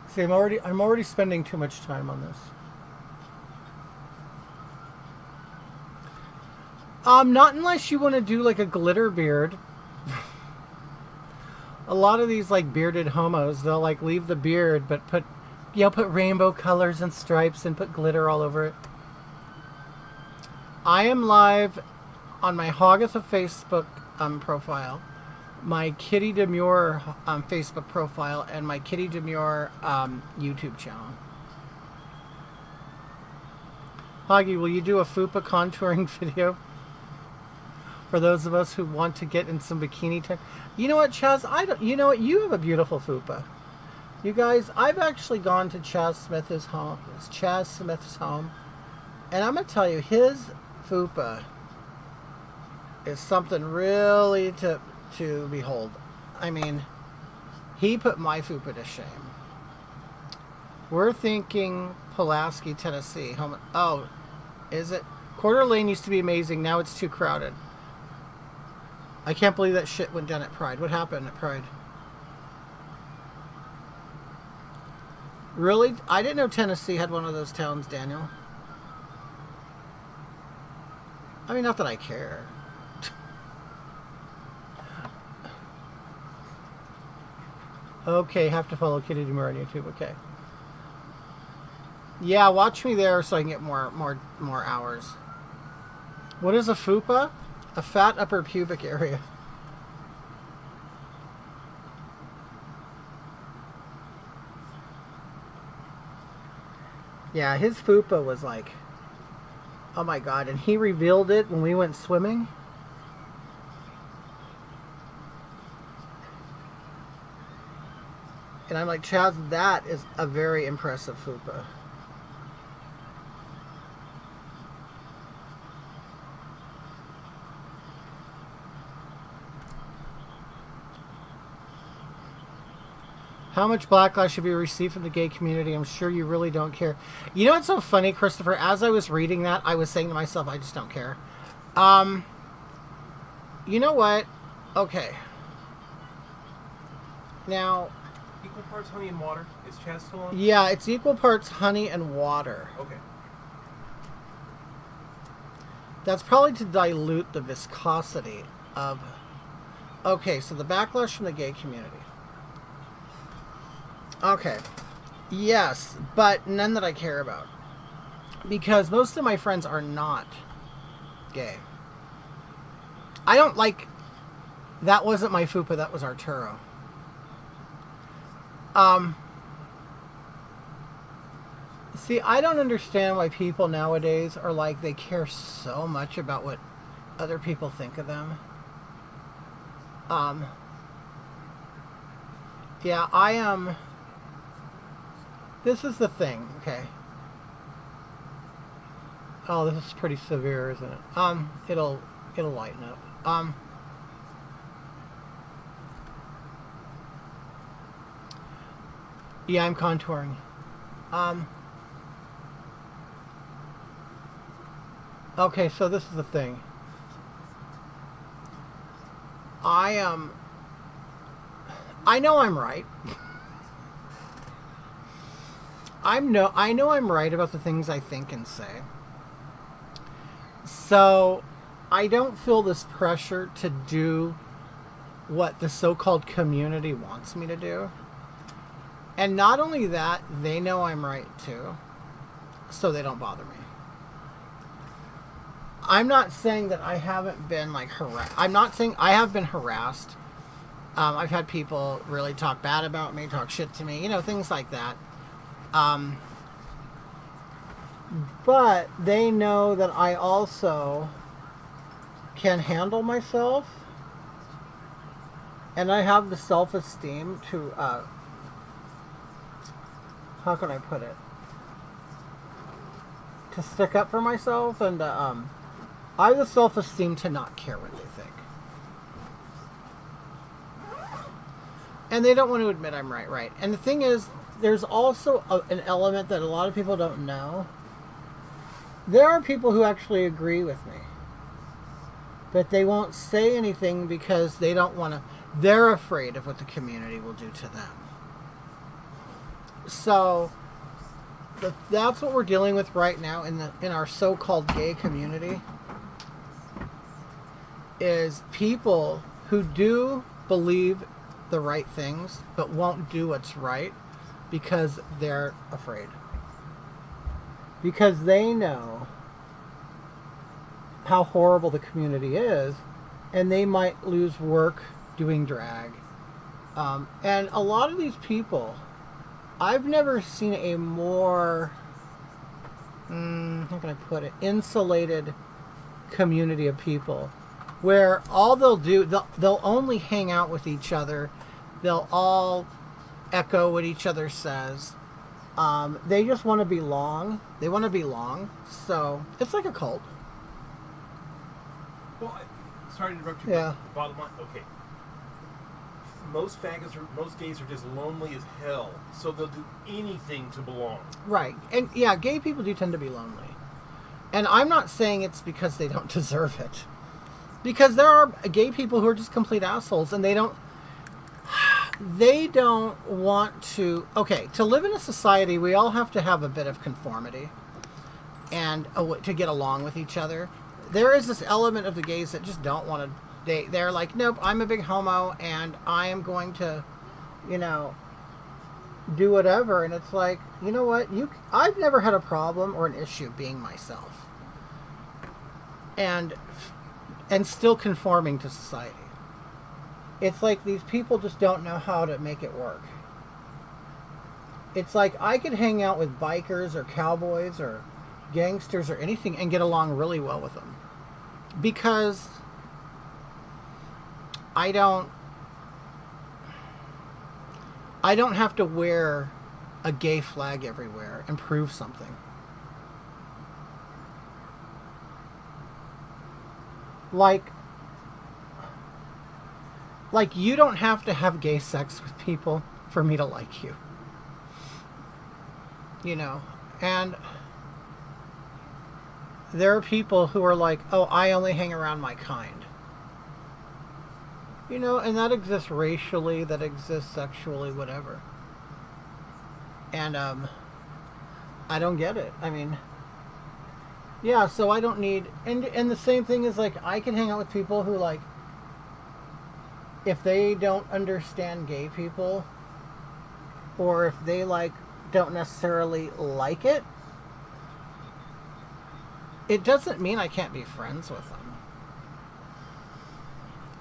See, I'm already spending too much time on this. Not unless you want to do like a glitter beard. A lot of these like bearded homos, they'll like leave the beard but put rainbow colors and stripes and put glitter all over it. I am live on my Hogatha Facebook profile, my Kitty Demure Facebook profile, and my Kitty Demure YouTube channel. Hoggy, will you do a fupa contouring video? For those of us who want to get in some bikini time. You know what, Chaz? You know what? You have a beautiful fupa. You guys, I've actually gone to Chaz Smith's home. It's Chaz Smith's home. And I'm going to tell you, his fupa is something really to behold. I mean, he put my fupa to shame. We're thinking Pulaski, Tennessee. Home. Oh, is it? Coeur d'Alene used to be amazing. Now it's too crowded. I can't believe that shit went down at Pride. What happened at Pride? Really? I didn't know Tennessee had one of those towns, Daniel. I mean, not that I care. Okay, have to follow Kitty Demure on YouTube. Okay. Yeah, watch me there so I can get more hours. What is a fupa? A fat upper pubic area. Yeah, his fupa was like, oh my god, and he revealed it when we went swimming. And I'm like, Chaz, that is a very impressive fupa. How much backlash have you received from the gay community? I'm sure you really don't care. You know what's so funny, Christopher? As I was reading that, I was saying to myself, I just don't care. You know what? Okay. Now... Equal parts honey and water? Is Chaz still on? Yeah, it's equal parts honey and water. Okay. That's probably to dilute the viscosity of... Okay, so the backlash from the gay community. Okay. Yes, but none that I care about. Because most of my friends are not gay. I don't like... That wasn't my fupa, that was Arturo. See, I don't understand why people nowadays are like, they care so much about what other people think of them. Yeah, I am... This is the thing, okay. Oh, this is pretty severe, isn't it? It'll lighten up. Yeah, I'm contouring. Okay, so this is the thing. I know I'm right. I know I'm right about the things I think and say. So I don't feel this pressure to do what the so-called community wants me to do. And not only that, they know I'm right too, so they don't bother me. I'm not saying that I haven't been like harassed. I'm not saying I have been harassed. I've had people really talk bad about me, talk shit to me, things like that. But they know that I also can handle myself, and I have the self-esteem to, how can I put it? To stick up for myself, and I have the self-esteem to not care what they think. And they don't want to admit I'm right. And the thing is, there's also an element that a lot of people don't know. There are people who actually agree with me, but they won't say anything because they don't want to. They're afraid of what the community will do to them. So that's what we're dealing with right now in our so-called gay community, is people who do believe the right things but won't do what's right because they're afraid. Because they know how horrible the community is, and they might lose work doing drag. And a lot of these people, I've never seen a more, how can I put it, insulated community of people, where all they'll do, they'll only hang out with each other. They'll all echo what each other says. They just want to belong. They want to belong. So it's like a cult. Well, sorry to interrupt you. Yeah. But bottom line, okay. Most gays are just lonely as hell, so they'll do anything to belong. Right. And yeah, gay people do tend to be lonely. And I'm not saying it's because they don't deserve it. Because there are gay people who are just complete assholes, and they don't want to. Okay, to live in a society, we all have to have a bit of conformity and to get along with each other. There is this element of the gays that just don't want to. They're like, nope, I'm a big homo, and I am going to, do whatever. And it's like, you know what? I've never had a problem or an issue being myself, and still conforming to society. It's like these people just don't know how to make it work. It's like I could hang out with bikers or cowboys or gangsters or anything and get along really well with them. Because I don't have to wear a gay flag everywhere and prove something. Like you don't have to have gay sex with people for me to like you. And there are people who are like, oh, I only hang around my kind. And that exists racially, that exists sexually, whatever. And I don't get it. I mean, yeah, so I don't need, and the same thing is like, I can hang out with people who like, if they don't understand gay people, or if they like don't necessarily like it, it doesn't mean I can't be friends with them.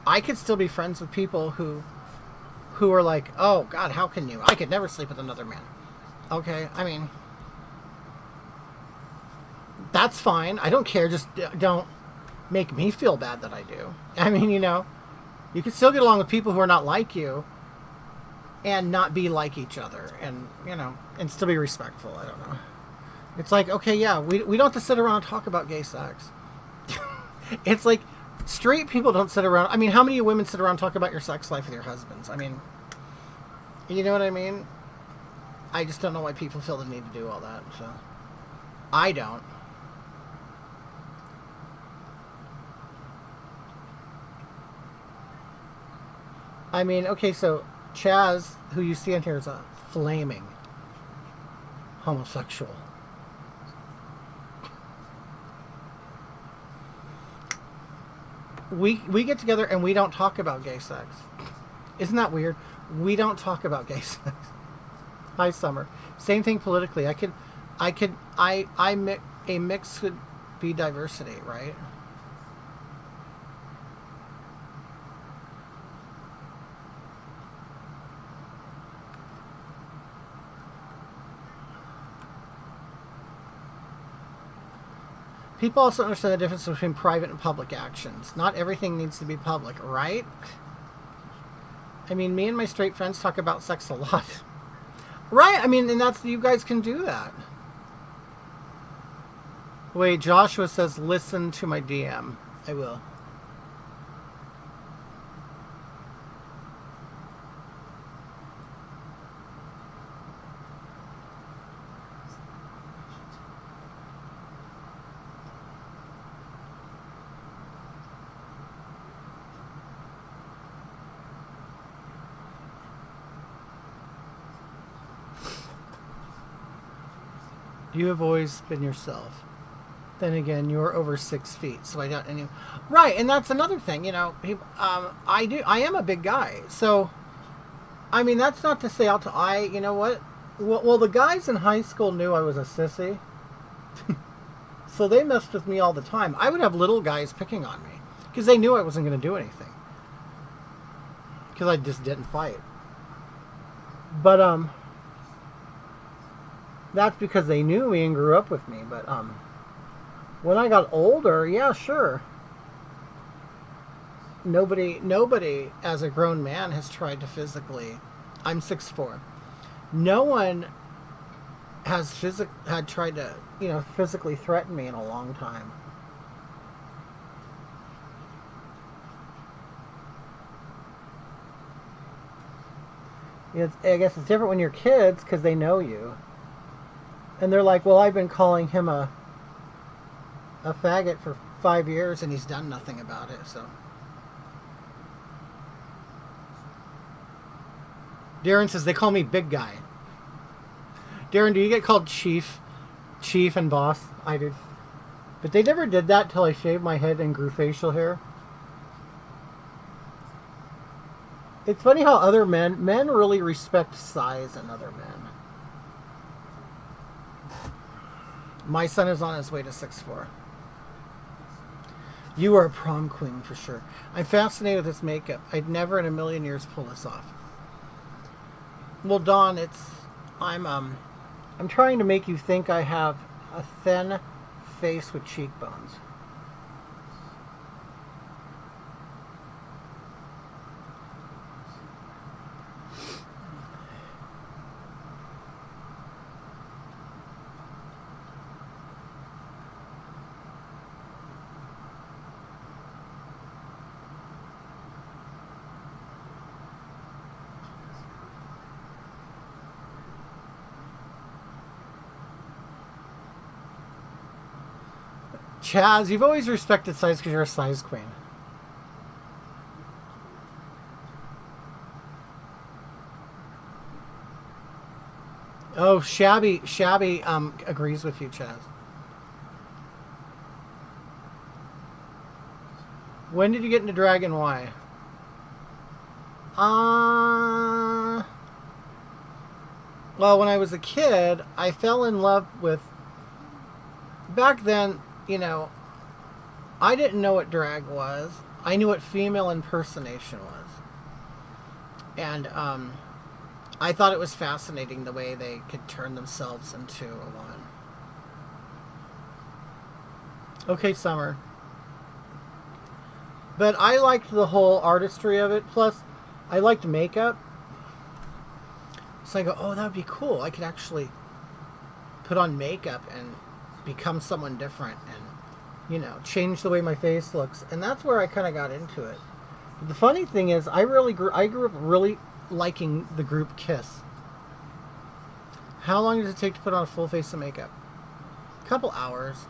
I could still be friends with people who are like, oh God, how can you? I could never sleep with another man. Okay, I mean, that's fine. I don't care. Just don't make me feel bad that I do. I mean, you can still get along with people who are not like you and not be like each other, and, and still be respectful. I don't know. It's like, okay, yeah, we don't have to sit around and talk about gay sex. It's like, straight people don't sit around. I mean, how many women sit around and talk about your sex life with your husbands? I mean, you know what I mean? I just don't know why people feel the need to do all that. So I don't. I mean, okay, so Chaz, who you see in here, is a flaming homosexual. We get together and we don't talk about gay sex. Isn't that weird? We don't talk about gay sex. Hi, Summer. Same thing politically. A mix could be diversity, right? People also understand the difference between private and public actions. Not everything needs to be public, right? I mean, me and my straight friends talk about sex a lot. Right? I mean, and that's, you guys can do that. Wait, Joshua says, listen to my DM. I will. You have always been yourself. Then again, you're over 6 feet, so I don't. Right, and that's another thing. You know, I am a big guy, so. I mean, that's not to say out to You know what? Well, the guys in high school knew I was a sissy, so they messed with me all the time. I would have little guys picking on me because they knew I wasn't going to do anything because I just didn't fight. But that's because they knew me and grew up with me. But when I got older, yeah, sure. Nobody as a grown man has tried to physically. I'm 6'4". No one has had tried to, physically threaten me in a long time. I guess it's different when you're kids because they know you. And they're like, well, I've been calling him a faggot for 5 years and he's done nothing about it, so. Darren says, they call me big guy. Darren, do you get called chief and boss? I did. But they never did that till I shaved my head and grew facial hair. It's funny how other men really respect size in other men. My son is on his way to 6'4". You are a prom queen for sure. I'm fascinated with this makeup. I'd never in a million years pull this off. Well, Dawn, I'm trying to make you think I have a thin face with cheekbones. Chaz, you've always respected size because you're a size queen. Oh, Shabby agrees with you, Chaz. When did you get into drag and why? Well, when I was a kid, I fell in love with. Back then, I didn't know what drag was. I knew what female impersonation was. And I thought it was fascinating the way they could turn themselves into a woman. Okay, Summer. But I liked the whole artistry of it. Plus, I liked makeup. So I go, oh, that would be cool. I could actually put on makeup and become someone different and, change the way my face looks. And that's where I kind of got into it. But the funny thing is, I grew up really liking the group Kiss. How long does it take to put on a full face of makeup? A couple hours.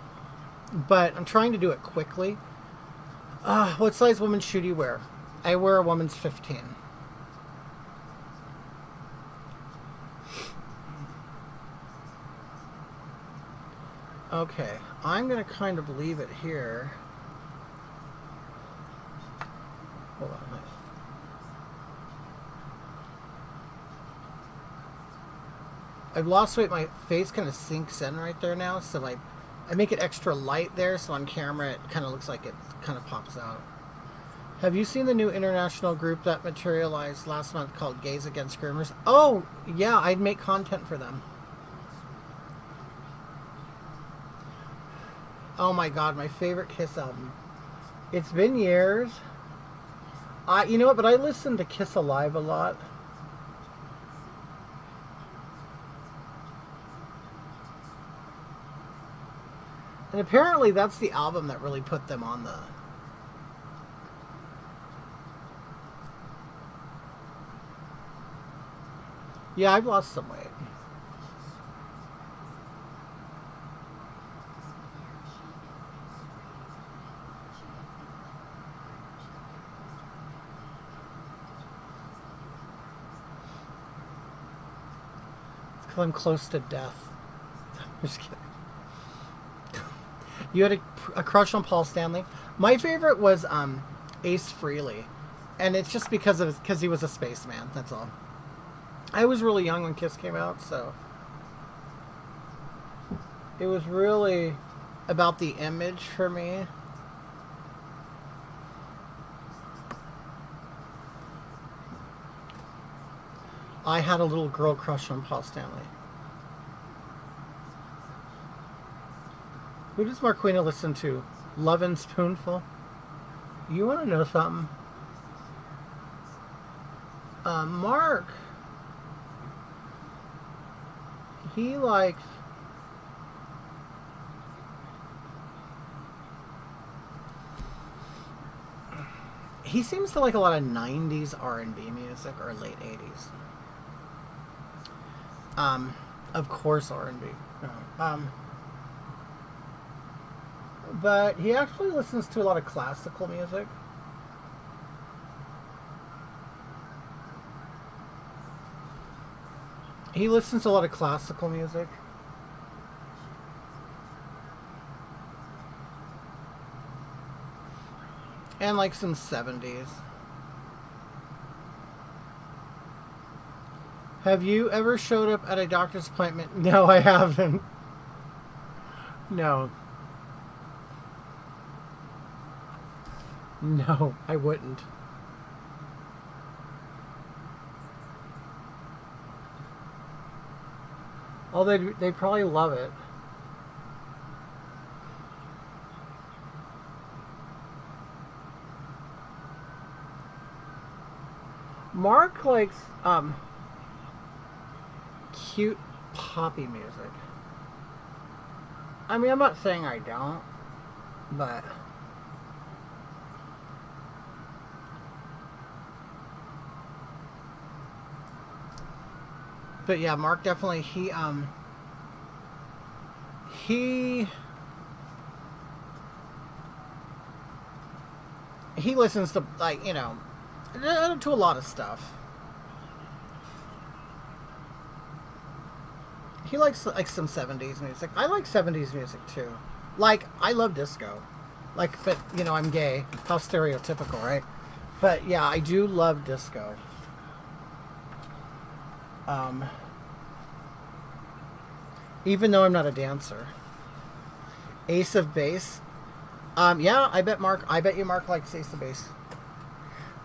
But I'm trying to do it quickly. What size woman's shoe do you wear? I wear a woman's 15. Okay, I'm going to kind of leave it here. Hold on. I've lost weight. My face kind of sinks in right there now, so I make it extra light there, so on camera it kind of looks like it kind of pops out. Have you seen the new international group that materialized last month called Gays Against Groomers? Oh, yeah, I'd make content for them. Oh my god, my favorite Kiss album. It's been years. You know what, but I listen to Kiss Alive a lot. And apparently that's the album that really put them on the... Yeah, I've lost some weight. It's because I'm close to death. I'm just kidding. You had a crush on Paul Stanley? My favorite was Ace Frehley. And it's just because he was a spaceman, that's all. I was really young when Kiss came out, so it was really about the image for me. I had a little girl crush on Paul Stanley. Who does Marquina listen to? Love and Spoonful? You want to know something? Mark. He likes... He seems to like a lot of 90s R&B music or late 80s. Of course R&B. But he actually listens to a lot of classical music. He listens to a lot of classical music. And like some 70s. Have you ever showed up at a doctor's appointment? No, I haven't. No. No, I wouldn't. Oh, they'd probably love it. Mark likes cute poppy music. I mean, I'm not saying I don't, but yeah, Mark definitely he listens to, like, you know, to a lot of stuff. He likes like some 70s music. I like 70s music too. Like, I love disco. Like, but you know, I'm gay. How stereotypical, right? But yeah, I do love disco. Even though I'm not a dancer. Ace of Base. Yeah, I bet you Mark likes Ace of Base.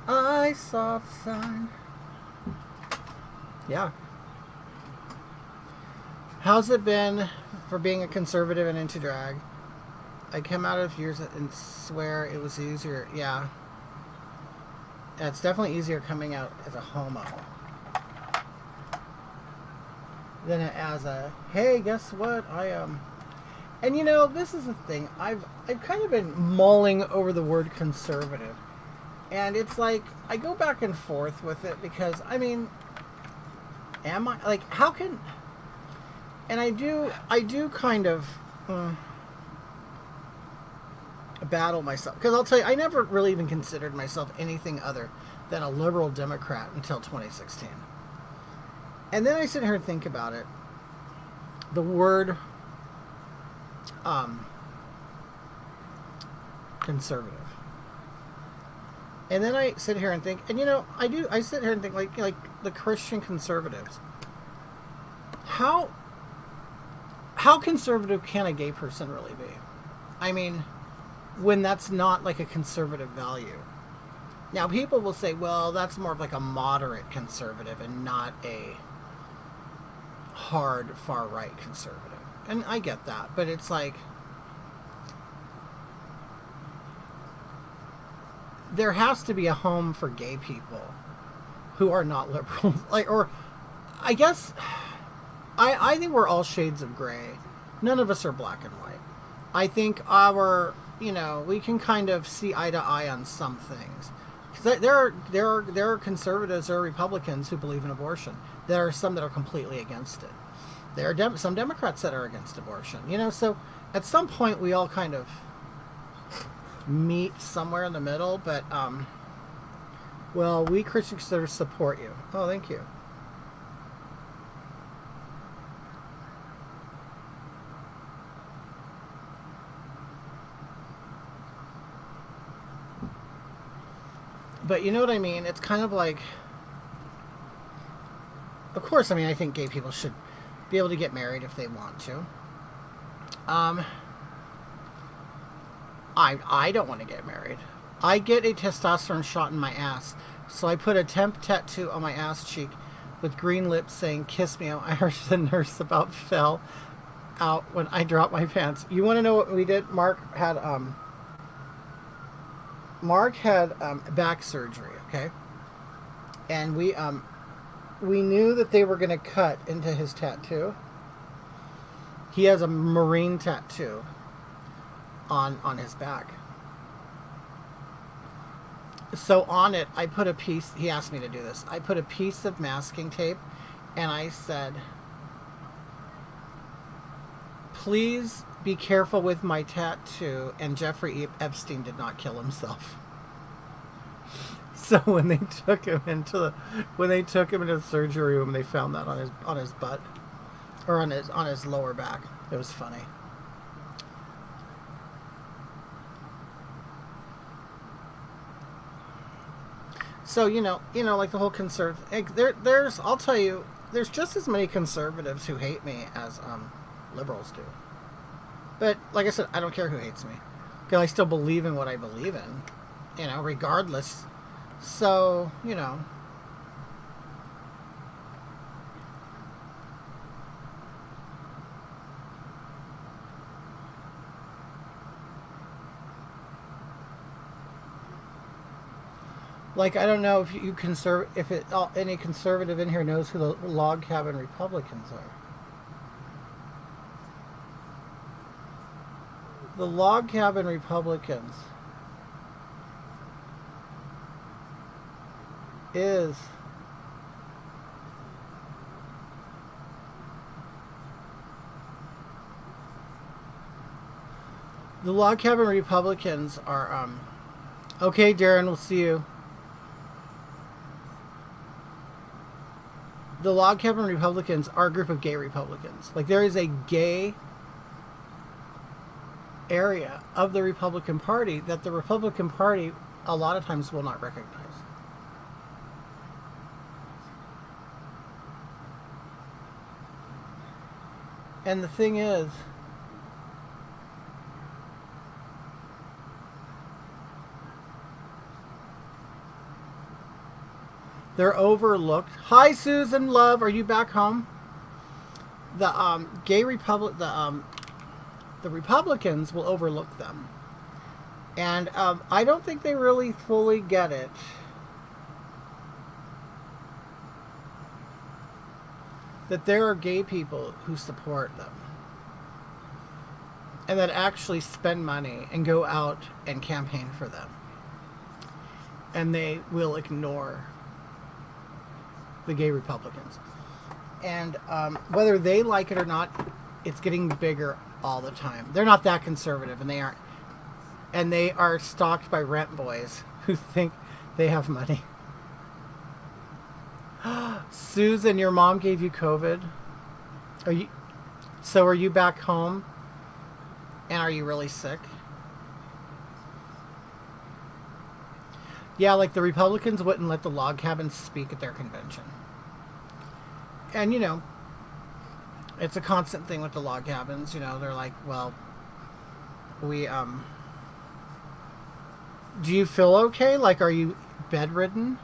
I saw the sign. Yeah. How's it been for being a conservative and into drag? I came out of years and swear it was easier. Yeah. It's definitely easier coming out as a homo than as a, hey, guess what? And you know, this is the thing. I've kind of been mulling over the word conservative. And it's like, I go back and forth with it because, I mean, am I, like, how can, and I do kind of battle myself. Because I'll tell you, I never really even considered myself anything other than a liberal Democrat until 2016. And then I sit here and think about it. The word conservative. And then I sit here and think, and you know, I sit here and think like the Christian conservatives. how conservative can a gay person really be? I mean, when that's not like a conservative value. Now, people will say, well, that's more of like a moderate conservative and not a hard far-right conservative. And I get that, but it's like, there has to be a home for gay people who are not liberals. Like, or I guess I think we're all shades of gray. None of us are black and white. I think we can kind of see eye to eye on some things. Because there are conservatives, there are Republicans who believe in abortion. There are some that are completely against it. There are some Democrats that are against abortion. So at some point we all kind of meet somewhere in the middle. But well, we Christian conservatives support you. Oh, thank you. But you know what I mean? It's kind of like, of course, I mean, I think gay people should be able to get married if they want to. I don't want to get married. I get a testosterone shot in my ass, so I put a temp tattoo on my ass cheek with green lips saying, "Kiss me." I heard the nurse about fell out when I dropped my pants. You want to know what we did? Mark had back surgery, okay? And we knew that they were going to cut into his tattoo. He has a Marine tattoo on his back. So on it, I put a piece, he asked me to do this. I put a piece of masking tape and I said, "Please be careful with my tattoo, and Jeffrey Epstein did not kill himself." So when they took him into the surgery room, they found that on his butt, or on his lower back. It was funny. So like the whole there's I'll tell you, there's just as many conservatives who hate me as liberals do. But like I said, I don't care who hates me, because I still believe in what I believe in, regardless. So, like, I don't know if any conservative in here knows who the Log Cabin Republicans are. The Log Cabin Republicans is the Log Cabin Republicans are okay, Darren, we'll see you. The Log Cabin Republicans are a group of gay Republicans. Like, there is a gay area of the Republican Party that the Republican Party a lot of times will not recognize. And the thing is, they're overlooked. Hi, Susan Love. Are you back home? The the Republicans will overlook them. And I don't think they really fully get it. That there are gay people who support them. And that actually spend money and go out and campaign for them. And they will ignore the gay Republicans. And whether they like it or not, it's getting bigger all the time. They're not that conservative, and they aren't. And they are stalked by rent boys who think they have money. Susan, your mom gave you COVID? Are you back home? And are you really sick? Yeah, like the Republicans wouldn't let the Log Cabins speak at their convention. And It's a constant thing with the log cabins. You know, they're like, well, we do you feel okay? Like, are you bedridden?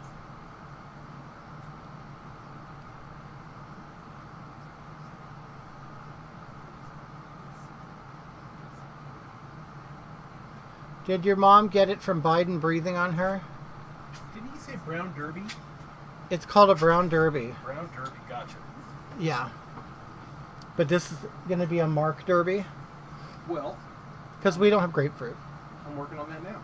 Did your mom get it from Biden breathing on her? Didn't he say brown derby? It's called a brown derby. Brown derby, gotcha. Yeah. But this is going to be a Mark derby Well, because we don't have grapefruit. I'm working on that now.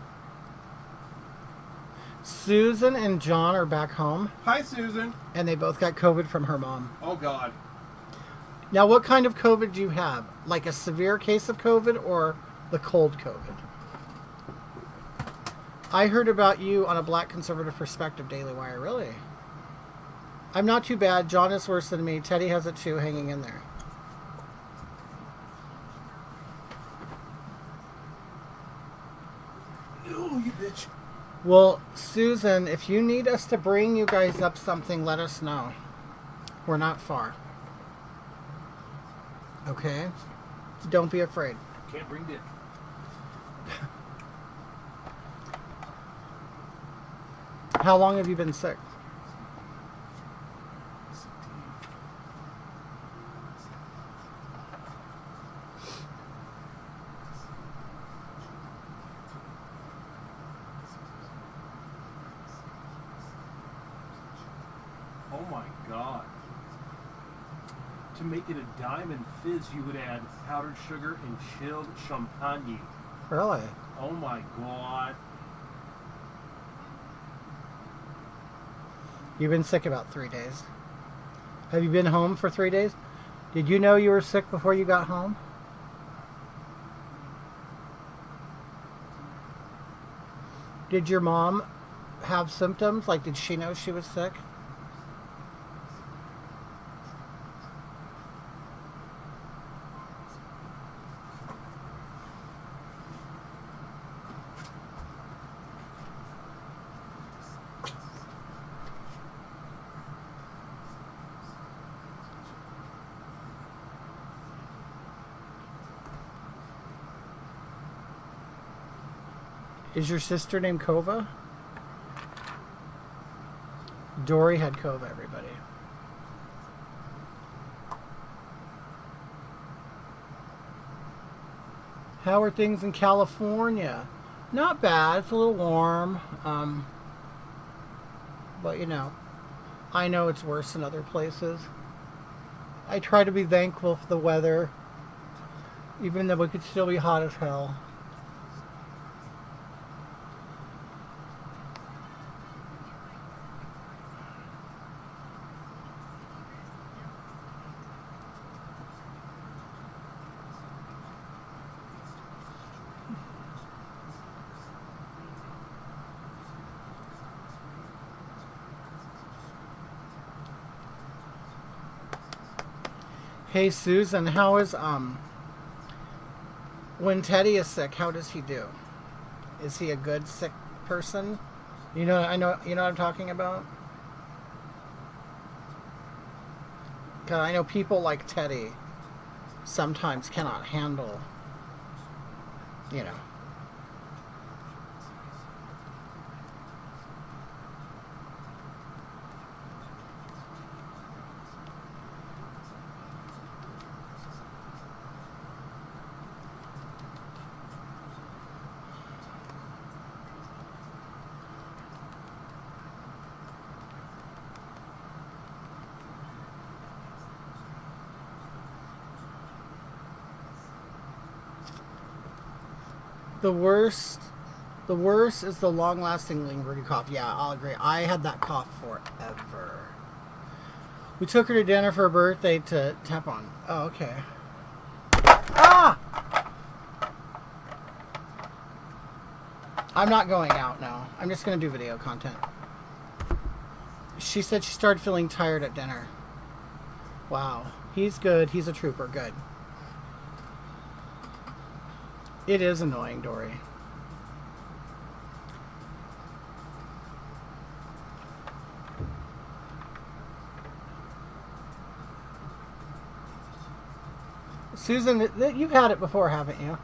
Susan and John are back home, Hi, Susan. and they both got COVID from her mom. Oh, God. Now, what kind of COVID do you have? Like a severe case of COVID or the cold COVID? I heard about you on a Black Conservative Perspective Daily Wire. Really? I'm not too bad. John is worse than me. Teddy has it too, hanging in there. No, you bitch. Well, Susan, if you need us to bring you guys up something, let us know. We're not far. Okay? Don't be afraid. Can't bring dick. How long have you been sick? Oh my God. To make it a diamond fizz, you would add powdered sugar and chilled champagne. Really? Oh my God. You've been sick about 3 days. Have you been home for 3 days? Did you know you were sick before you got home? Did your mom have symptoms? Like, did she know she was sick? Is your sister named Kova? Dory had Kova, everybody. How are things in California? Not bad. It's a little warm. But, you know, I know it's worse in other places. I try to be thankful for the weather, even though it could still be hot as hell. Hey Susan, how is when Teddy is sick, how does he do? Is he a good sick person? You know what I'm talking about? 'Cause I know people like Teddy sometimes cannot handle, you know. The worst is the long-lasting lingering cough. Yeah, I'll agree. I had that cough forever. We took her to dinner for her birthday to tap on. Oh, okay. Ah! I'm not going out now. I'm just going to do video content. She said she started feeling tired at dinner. Wow. He's good. He's a trooper. Good. It is annoying, Dory. Susan, you've had it before, haven't you?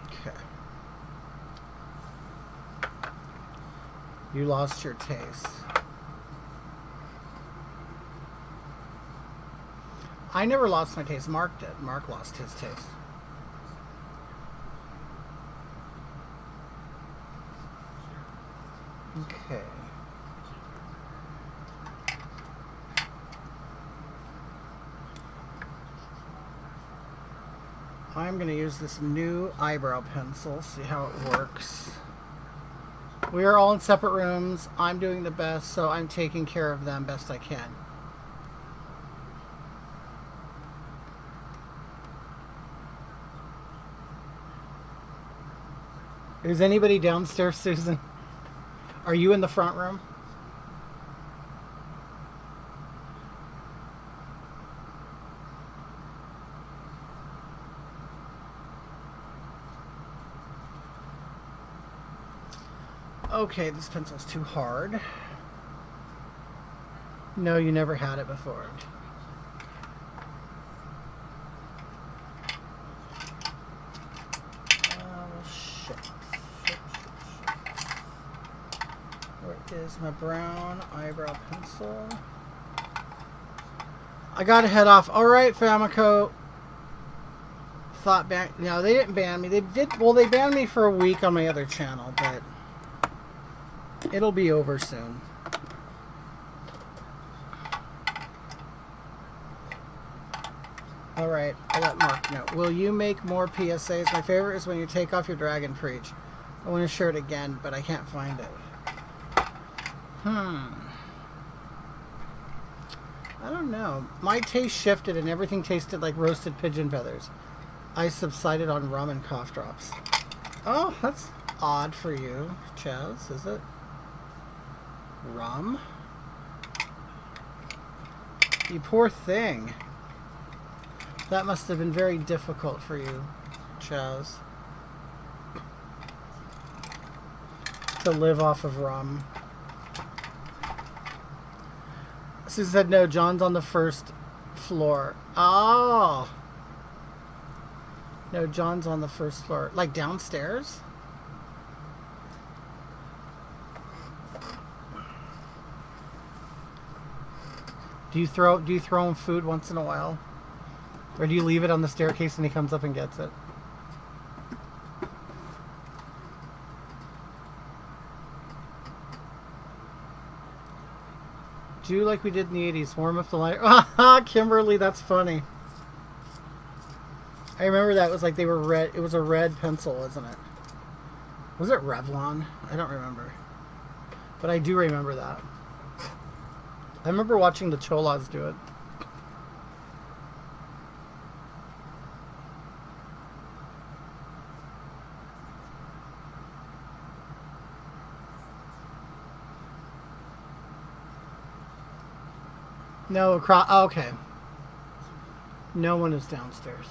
Okay. You lost your taste. I never lost my taste. Mark did. Mark lost his taste. Okay. I'm going to use this new eyebrow pencil, see how it works. We are all in separate rooms. I'm doing the best, so I'm taking care of them best I can. Is anybody downstairs, Susan? Are you in the front room? Okay, this pencil's too hard. No, you never had it before. Where is my brown eyebrow pencil? I gotta head off. Alright, Famiko. Thought ban. No, they didn't ban me. They did. Well, they banned me for a week on my other channel, but it'll be over soon. Alright, I'll let Mark know. Will you make more PSAs? My favorite is when you take off your Dragon Preach. I want to share it again, but I can't find it. I don't know. My taste shifted and everything tasted like roasted pigeon feathers. I subsided on rum and cough drops. Oh, that's odd for you, Chaz, is it? Rum? You poor thing. That must have been very difficult for you, Chaz. To live off of rum. Susan said no, John's on the first floor. Oh! No, John's on the first floor. Like downstairs? Do you throw him food once in a while? Or do you leave it on the staircase and he comes up and gets it? Do like we did in the 80s. Warm up the light. Ah, Kimberly, that's funny. I remember that. It was like they were red. It was a red pencil, wasn't it? Was it Revlon? I don't remember. But I do remember that. I remember watching the Cholas do it. No, across. Oh, okay. No one is downstairs.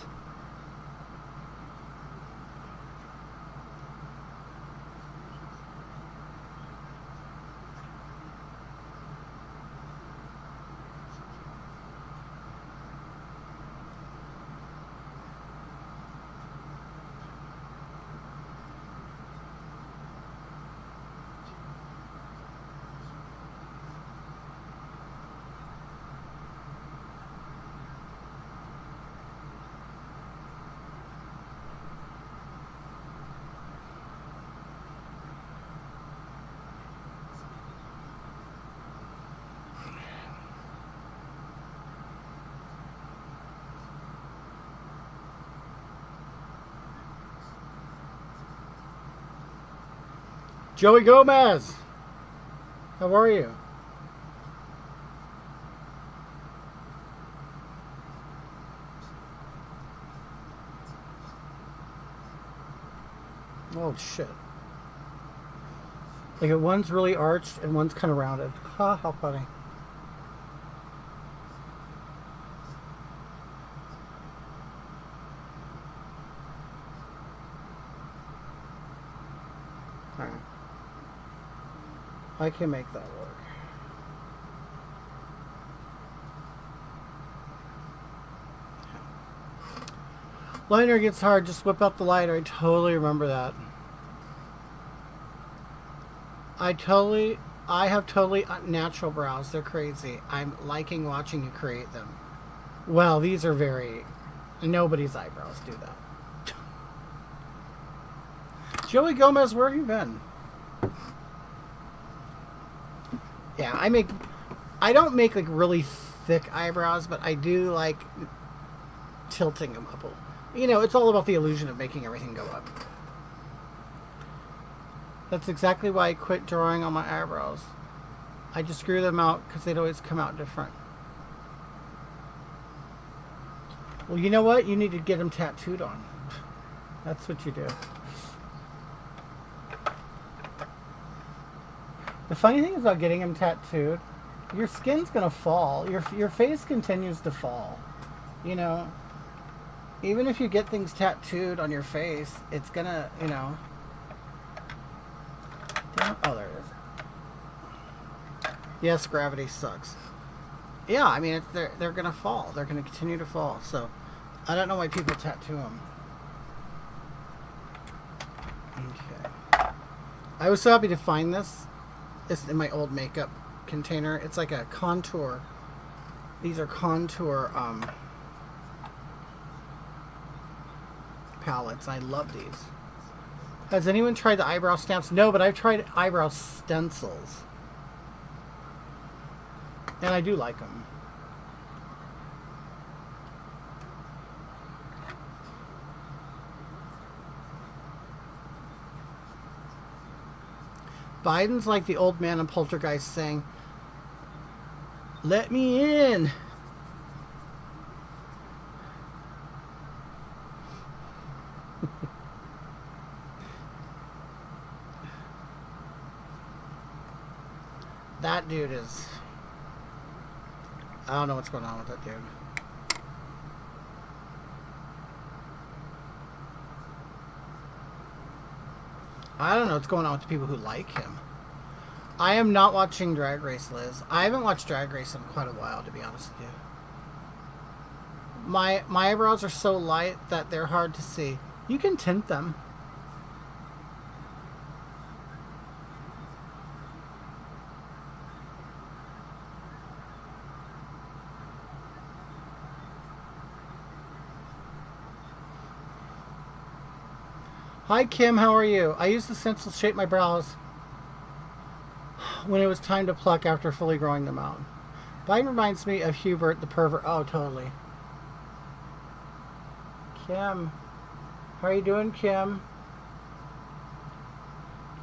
Joey Gomez, how are you? Oh shit. Like one's really arched and one's kind of rounded. Ha, how funny. Alright. I can make that work. Liner gets hard, just whip out the lighter. I totally remember that. I have totally natural brows. They're crazy. I'm liking watching you create them. Well, these are very... Nobody's eyebrows do that. Joey Gomez, where have you been? Yeah, I don't make like really thick eyebrows, but I do like tilting them up. You know, it's all about the illusion of making everything go up. That's exactly why I quit drawing on my eyebrows. I just grew them out because they'd always come out different. Well, you know what? You need to get them tattooed on. That's what you do. The funny thing is about getting them tattooed, your skin's going to fall. Your face continues to fall. You know, even if you get things tattooed on your face, it's going to, you know... Oh, there it is. Yes, gravity sucks. Yeah, I mean, they're going to fall. They're going to continue to fall. So, I don't know why people tattoo them. Okay. I was so happy to find this. It's in my old makeup container. It's like a contour. These are contour palettes. I love these. Has anyone tried the eyebrow stamps? No, but I've tried eyebrow stencils. And I do like them. Biden's like the old man in Poltergeist saying, "Let me in." That dude is... I don't know what's going on with that dude. I don't know what's going on with the people who like him. I am not watching Drag Race, Liz. I haven't watched Drag Race in quite a while, to be honest with you. My eyebrows are so light that they're hard to see. You can tint them. Hi Kim, how are you? I used the stencil to shape my brows when it was time to pluck after fully growing them out. Biden reminds me of Hubert the pervert. Oh, totally. Kim, how are you doing, Kim?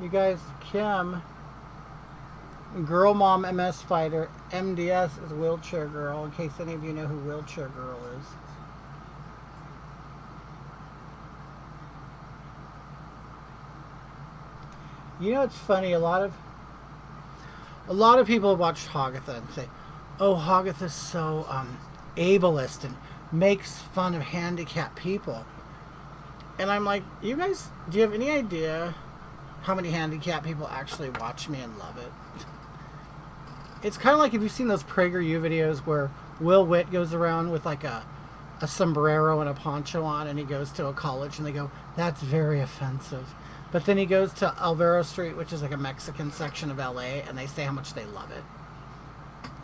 You guys, Kim, Girl Mom MS Fighter, MDS is Wheelchair Girl, in case any of you know who Wheelchair Girl is. You know, it's funny. A lot of people have watched Hagatha and say, "Oh, Hagatha's so ableist and makes fun of handicapped people." And I'm like, you guys, do you have any idea how many handicapped people actually watch me and love it? It's kind of like if you've seen those PragerU videos where Will Witt goes around with like a sombrero and a poncho on, and he goes to a college and they go, "That's very offensive." But then he goes to Alvaro Street, which is like a Mexican section of LA, and they say how much they love it.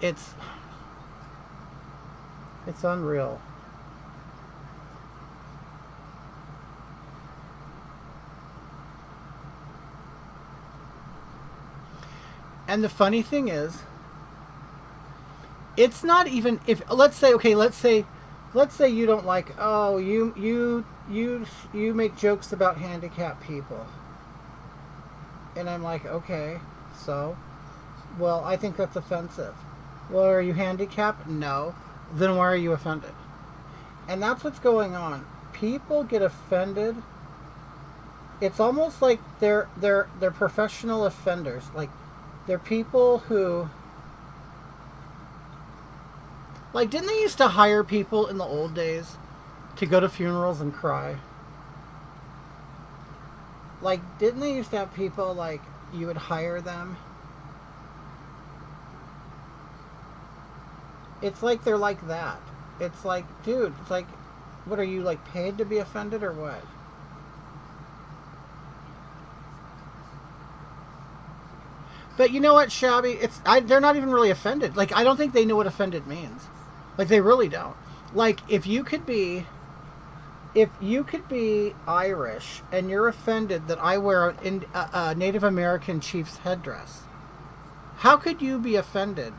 It's unreal. And the funny thing is, it's not even if let's say you don't like, oh, you make jokes about handicapped people. And I'm like, okay, so, well, I think that's offensive. Well, are you handicapped? No. Then why are you offended? And that's what's going on. People get offended. It's almost like they're professional offenders. Like, they're people who, like, didn't they used to hire people in the old days to go to funerals and cry? Like, didn't they used to have people, like, you would hire them? It's like they're like that. It's like, dude, it's like, what are you, like, paid to be offended or what? But you know what, Shabby? They're not even really offended. Like, I don't think they know what offended means. Like, they really don't. Like, if you could be Irish and you're offended that I wear a Native American chief's headdress, how could you be offended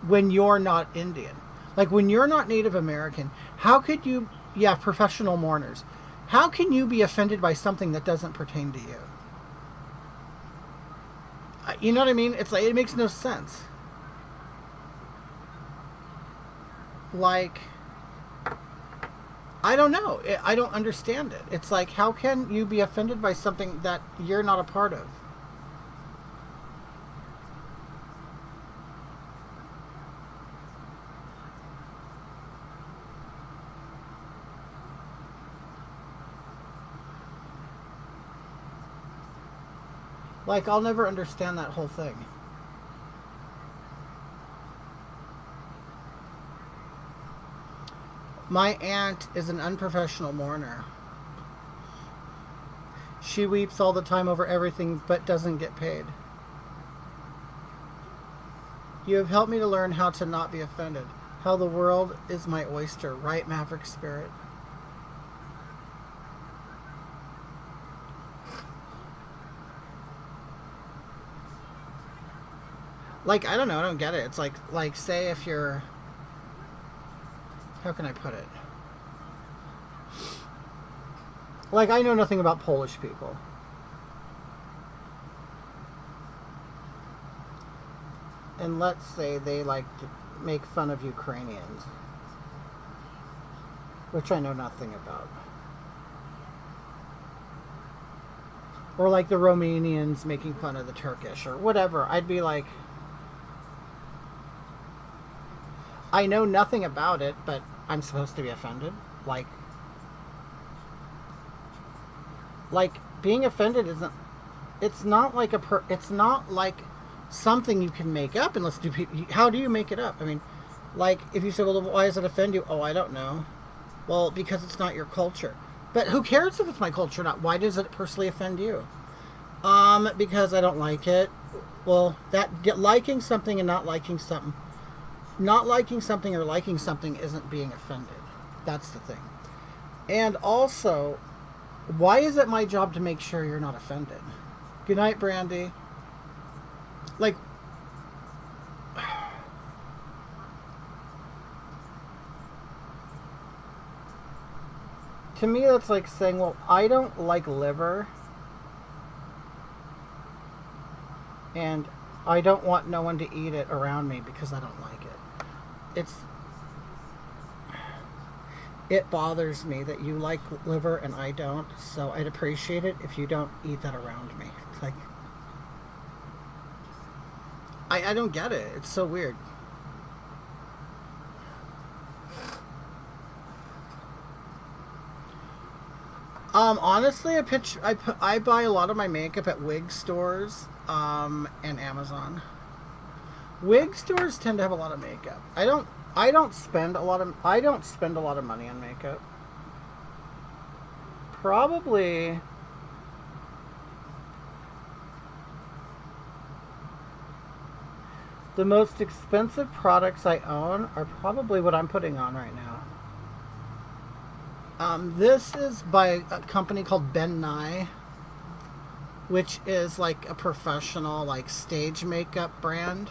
when you're not Indian? Like, when you're not Native American, how could you, yeah, professional mourners, how can you be offended by something that doesn't pertain to you? You know what I mean? It's like, it makes no sense. Like, I don't know. I don't understand it. It's like, how can you be offended by something that you're not a part of? Like, I'll never understand that whole thing. My aunt is an unprofessional mourner. She weeps all the time over everything but doesn't get paid. You have helped me to learn how to not be offended. How the world is my oyster, right, Maverick Spirit? Like, I don't know, I don't get it. It's like say if you're, how can I put it? Like, I know nothing about Polish people. And let's say they like to make fun of Ukrainians, which I know nothing about. Or like the Romanians making fun of the Turkish or whatever. I'd be like, I know nothing about it, but I'm supposed to be offended. Like being offended isn't. It's not like it's not like something you can make up unless do people. How do you make it up? I mean, like if you say, "Well, why does it offend you?" Oh, I don't know. Well, because it's not your culture. But who cares if it's my culture or not? Why does it personally offend you? Because I don't like it. Well, liking something and not liking something. Not liking something or liking something isn't being offended. That's the thing. And also, why is it my job to make sure you're not offended? Good night, Brandy. Like, to me, that's like saying, well, I don't like liver, and I don't want no one to eat it around me because I don't like it. It bothers me that you like liver and I don't, so I'd appreciate it if you don't eat that around me. It's like, I don't get it. It's so weird. Honestly, I buy a lot of my makeup at wig stores, and Amazon. Wig stores tend to have a lot of makeup. I don't spend a lot of money on makeup. Probably the most expensive products I own are probably what I'm putting on right now. This is by a company called Ben Nye, which is like a professional like stage makeup brand.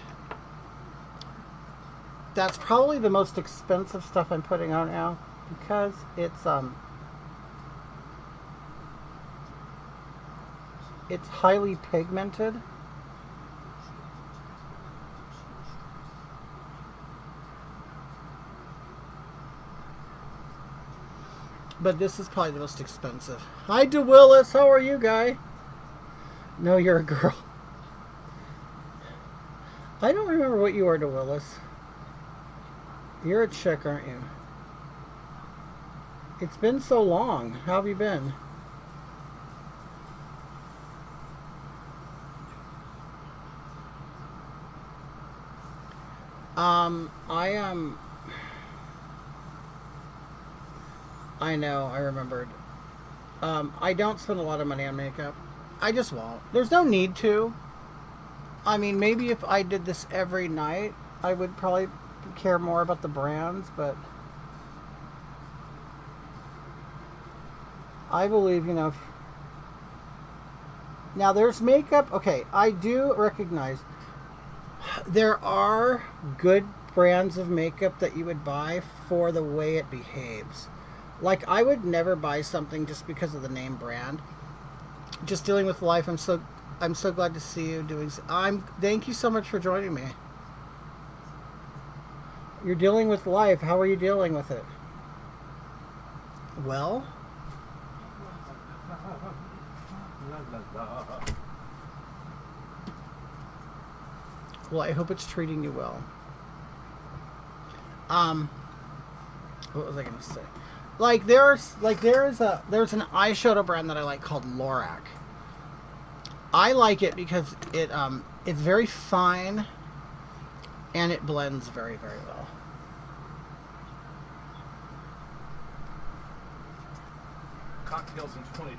That's probably the most expensive stuff I'm putting on now because it's highly pigmented. But this is probably the most expensive. Hi, DeWillis. How are you, guy? No, you're a girl. I don't remember what you are, DeWillis. You're a chick, aren't you? It's been so long. How have you been? I am. I know. I remembered. I don't spend a lot of money on makeup. I just won't. There's no need to. I mean, maybe if I did this every night, I would probably care more about the brands, but I believe, now there's makeup. Okay, I do recognize there are good brands of makeup that you would buy for the way it behaves. Like, I would never buy something just because of the name brand. Just dealing with life. I'm so glad to see you doing. Thank you so much for joining me. You're dealing with life. How are you dealing with it? Well, I hope it's treating you well. What was I going to say? There's an eyeshadow brand that I like called Lorac. I like it because it's very fine and it blends very, very well. Cocktails and $20.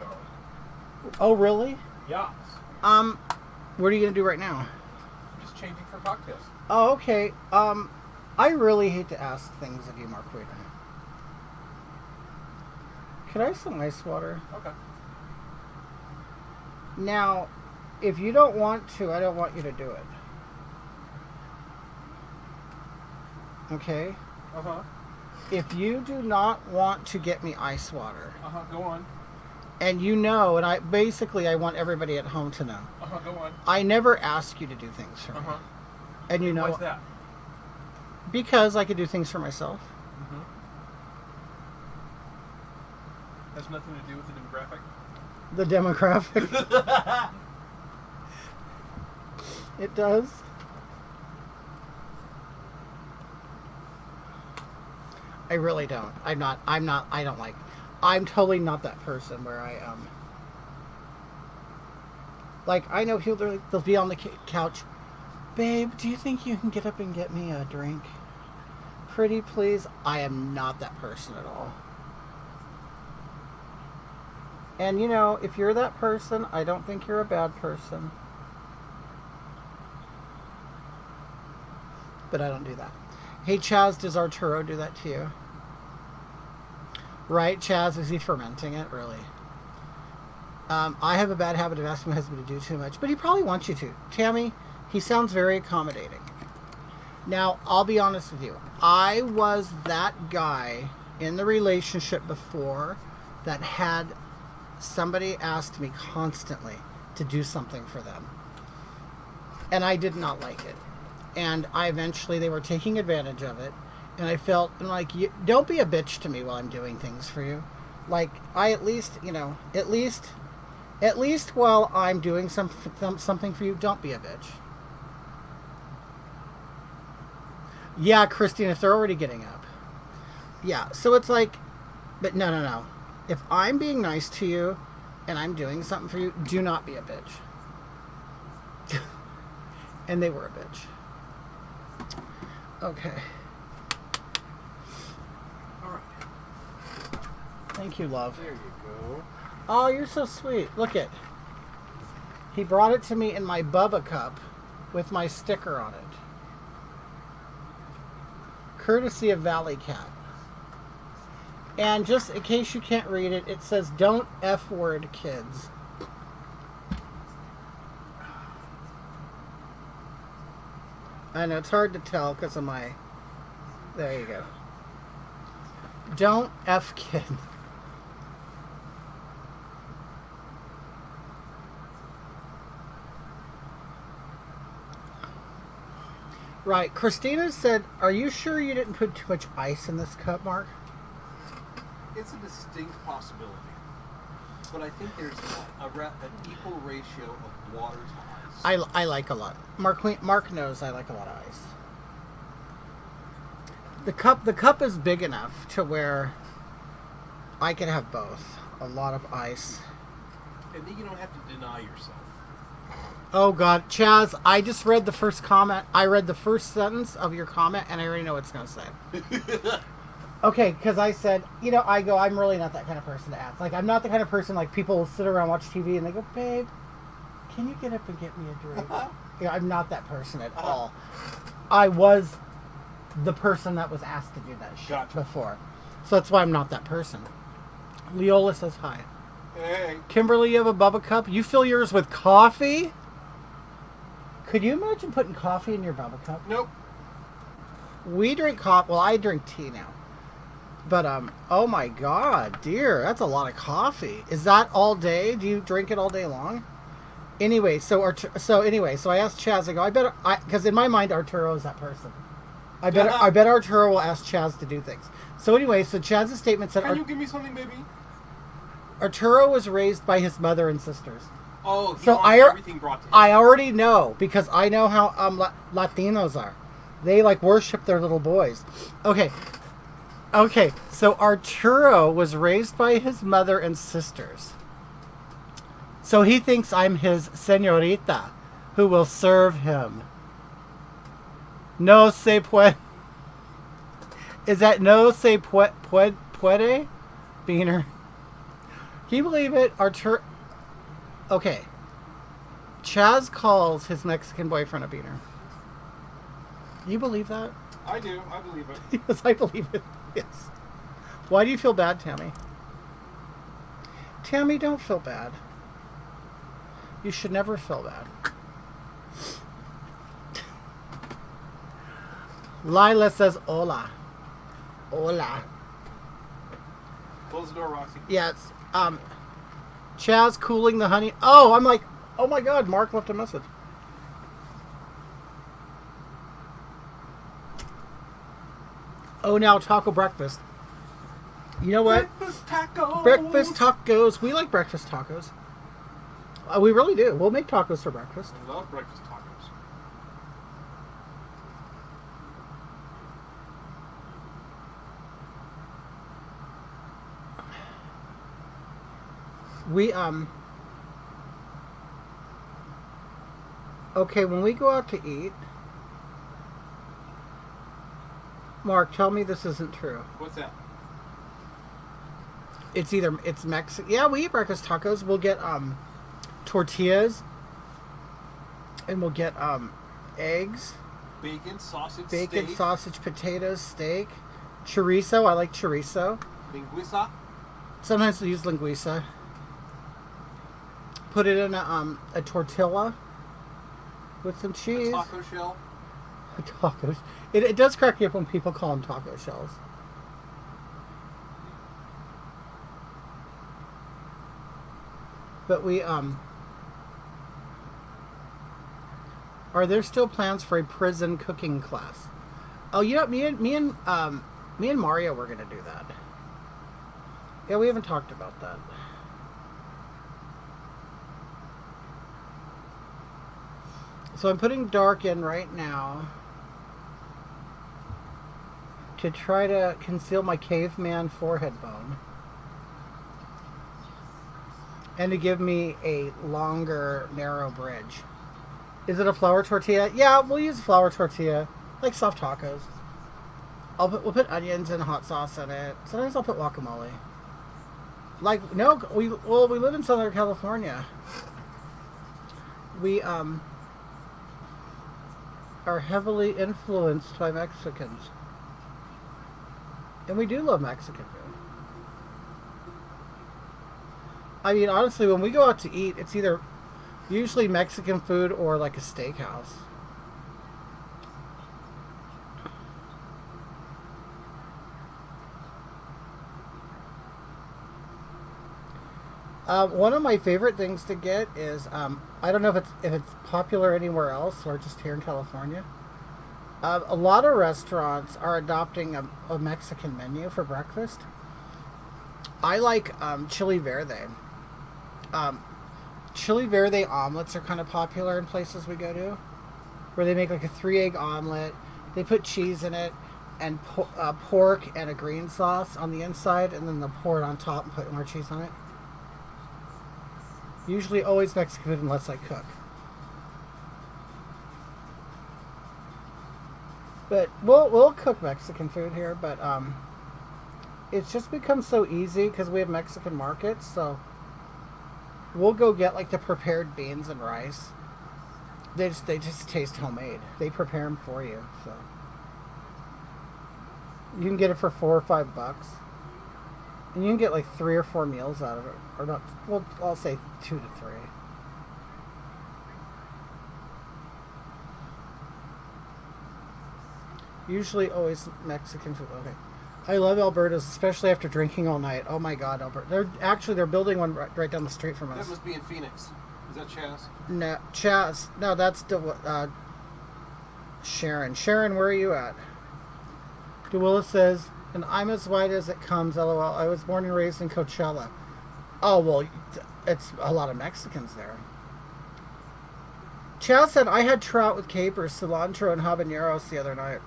Oh, really? Yes. What are you gonna do right now? I'm just changing for cocktails. Oh, okay. I really hate to ask things of you, Marquita. Could I have some ice water? Okay. Now, if you don't want to, I don't want you to do it. Okay? Uh-huh. If you do not want to get me ice water, Uh-huh. Go on. and and I want everybody at home to know, Uh-huh. Go on. I never ask you to do things for me. Uh-huh. And you know, Why's that? because I could do things for myself. Mm-hmm. Has nothing to do with the demographic? The demographic. It does. I really don't. I'm totally not that person where I know people, they'll be on the couch. Babe, do you think you can get up and get me a drink? Pretty please. I am not that person at all. And if you're that person, I don't think you're a bad person. But I don't do that. Hey Chaz, does Arturo do that to you? Right, Chaz? Is he fermenting it? Really? I have a bad habit of asking my husband to do too much, but he probably wants you to. Tammy, he sounds very accommodating. Now, I'll be honest with you. I was that guy in the relationship before that had somebody asked me constantly to do something for them. And I did not like it. And they were taking advantage of it. And I felt like, don't be a bitch to me while I'm doing things for you. Like, at least while I'm doing something for you, don't be a bitch. Yeah, Christine, if they're already getting up. Yeah, so it's like, but no. If I'm being nice to you and I'm doing something for you, do not be a bitch. And they were a bitch. Okay. All right. Thank you, love. There you go. Oh, you're so sweet. Look it. He brought it to me in my Bubba cup with my sticker on it. Courtesy of Valley Cat. And just in case you can't read it, it says, "Don't F word kids." I know, it's hard to tell because of my... There you go. Don't F kid. Right, Christina said, "Are you sure you didn't put too much ice in this cup, Mark?" It's a distinct possibility. But I think there's an equal ratio of water to ice. I like a lot. Mark knows I like a lot of ice. The cup is big enough to where I can have both. A lot of ice. And then you don't have to deny yourself. Oh God, Chaz! I just read the first comment. I read the first sentence of your comment, and I already know what it's going to say. Okay, because I said, I'm really not that kind of person to ask. Like, I'm not the kind of person like people will sit around watch TV and they go, "Babe, can you get up and get me a drink?" I'm not that person at all. I was the person that was asked to do that shit Gotcha. before, so that's why I'm not that person. Leola says hi. Hey. Kimberly, you have a Bubba cup. You fill yours with coffee. Could you imagine putting coffee in your Bubba cup? Nope. We drink coffee. Well, I drink tea now. But, oh my God, dear, that's a lot of coffee. Is that all day? Do you drink it all day long? Anyway, so I asked Chaz, I go, because in my mind, Arturo is that person. I bet Arturo will ask Chaz to do things. So anyway, so Chaz's statement said, Can you give me something, baby? Arturo was raised by his mother and sisters. Oh, he So wants everything brought to him. I already know, because I know how Latinos are. They like worship their little boys. Okay, so Arturo was raised by his mother and sisters. So he thinks I'm his señorita who will serve him. No se puede. Is that no se puede? Beaner. Can you believe it? Arturo. Okay. Chaz calls his Mexican boyfriend a beaner. You believe that? I do. I believe it. Yes, I believe it. Yes. Why do you feel bad, Tammy? Tammy, don't feel bad. You should never feel bad. Lila says hola. Hola. Close the door, Roxy. Yes. Chaz cooling the honey. Oh, I'm like, oh my God, Mark left a message. Oh, now taco breakfast. You know what? Breakfast tacos. Breakfast tacos. We like breakfast tacos. We really do. We'll make tacos for breakfast. I love breakfast tacos. We okay, when we go out to eat, Mark, tell me this isn't true. What's that? It's Mexican. Yeah, we eat breakfast tacos. We'll get tortillas, and we'll get eggs, Bacon, sausage, bacon, steak, sausage, potatoes, steak, chorizo. I like chorizo. linguiça. Sometimes we use linguiça. Put it in a tortilla with some cheese. A taco shell. Tacos. It does crack me up when people call them taco shells. But we are there still plans for a prison cooking class? Oh, me and Mario were gonna do that. Yeah, we haven't talked about that. So I'm putting dark in right now to try to conceal my caveman forehead bone. And to give me a longer, narrow bridge. Is it a flour tortilla? Yeah, we'll use flour tortilla. Like soft tacos. We'll put onions and hot sauce in it. Sometimes I'll put guacamole. Like, no, we live in Southern California. We, are heavily influenced by Mexicans. And we do love Mexican food. I mean, honestly, when we go out to eat, it's either usually Mexican food or like a steakhouse. One of my favorite things to get is I don't know if it's popular anywhere else or just here in California. A lot of restaurants are adopting a Mexican menu for breakfast. I like chili verde. Chili verde omelets are kind of popular in places we go to, where they make like a 3-egg omelet. They put cheese in it and pork and a green sauce on the inside, and then they'll pour it on top and put more cheese on it. Usually always Mexican food unless I cook. But we'll cook Mexican food here, but it's just become so easy because we have Mexican markets, so we'll go get like the prepared beans and rice. They just taste homemade. They prepare them for you, so you can get it for $4 or $5, and you can get like 3 or 4 meals out of it, or not. Well, I'll say 2 to 3. Usually, always Mexican food. Okay. I love Alberta's, especially after drinking all night. Oh my God, Alberta! They're building one right down the street from us. That must be in Phoenix. Is that Chaz? No, Chaz. No, that's Sharon. Sharon, where are you at? DeWillis says, and I'm as white as it comes. LOL. I was born and raised in Coachella. Oh well, it's a lot of Mexicans there. Chaz said I had trout with capers, cilantro, and habaneros the other night.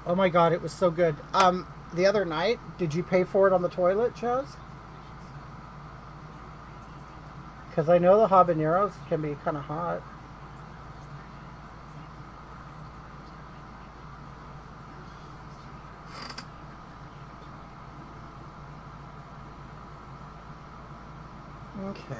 Oh my God, it was so good. The other night, did you pay for it on the toilet, Chaz? Because I know the habaneros can be kind of hot. Okay.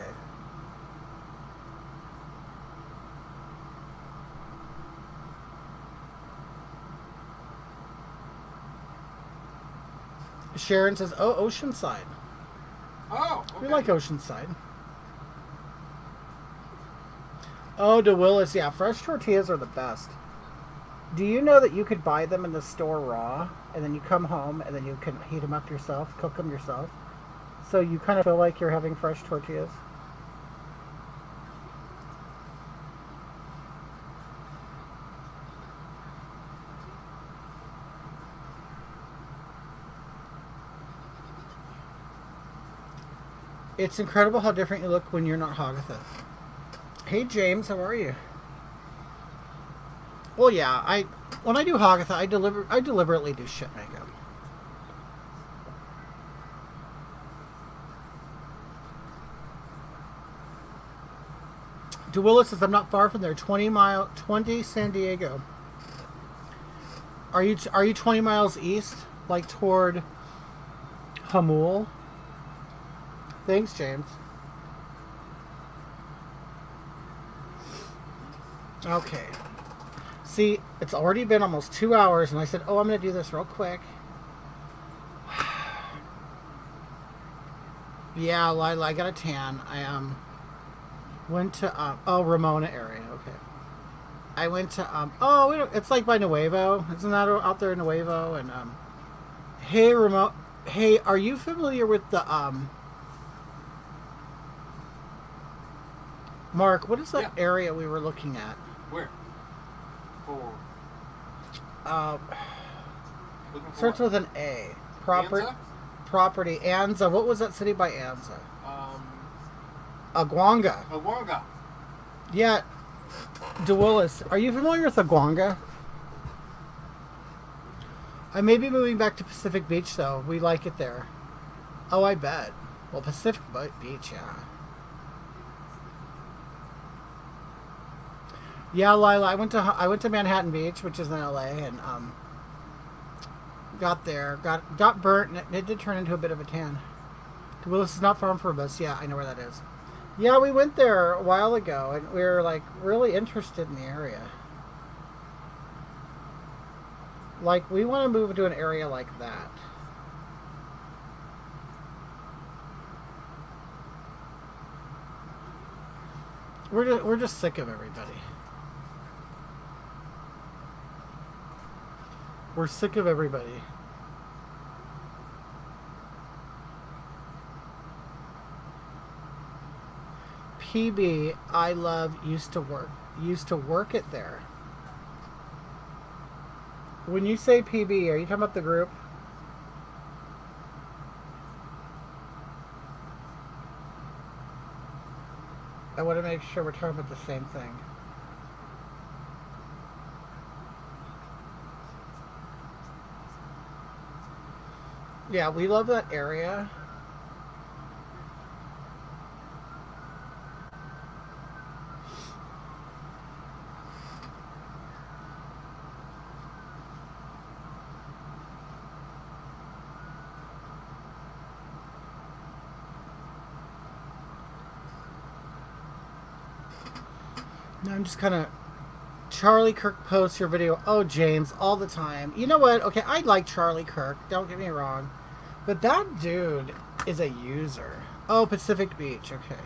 Sharon says, "Oh, Oceanside. Oh, okay. We like Oceanside." Oh, DeWillis, yeah, fresh tortillas are the best. Do you know that you could buy them in the store raw, and then you come home, and then you can heat them up yourself, cook them yourself? So you kind of feel like you're having fresh tortillas? It's incredible how different you look when you're not Hagatha. Hey James, how are you? Well, yeah, when I do Hagatha, I deliberately do shit makeup. DeWillis says I'm not far from there. 20 San Diego. Are you 20 miles east, like toward Hamul? Thanks, James. Okay. See, it's already been almost 2 hours, and I said, "Oh, I'm going to do this real quick." Yeah, Lila, I got a tan. I went to Ramona area. Okay. I went to it's like by Nuevo. Isn't that out there in Nuevo? And hey, hey, are you familiar with the Mark, what is that area we were looking at? Where? For looking for starts what? with an A. Anza? Property. Anza. What was that city by Anza? Aguanga. Aguanga. Yeah. DeWillis, are you familiar with Aguanga? I may be moving back to Pacific Beach, though. We like it there. Oh, I bet. Well, Pacific Beach, yeah. Yeah, Lila, I went to Manhattan Beach, which is in LA, and got there, got burnt, and it did turn into a bit of a tan. DeWillis is not far from us. Yeah, I know where that is. Yeah, we went there a while ago, and we were like really interested in the area. Like, we want to move to an area like that. We're just sick of everybody. We're sick of everybody. PB, I love used to work it there. When you say PB, are you talking about the group? I want to make sure we're talking about the same thing. Yeah, we love that area. I'm just kind of... Charlie Kirk posts your video. Oh, James, all the time. You know what? Okay, I like Charlie Kirk. Don't get me wrong. But that dude is a user. Oh, Pacific Beach. Okay.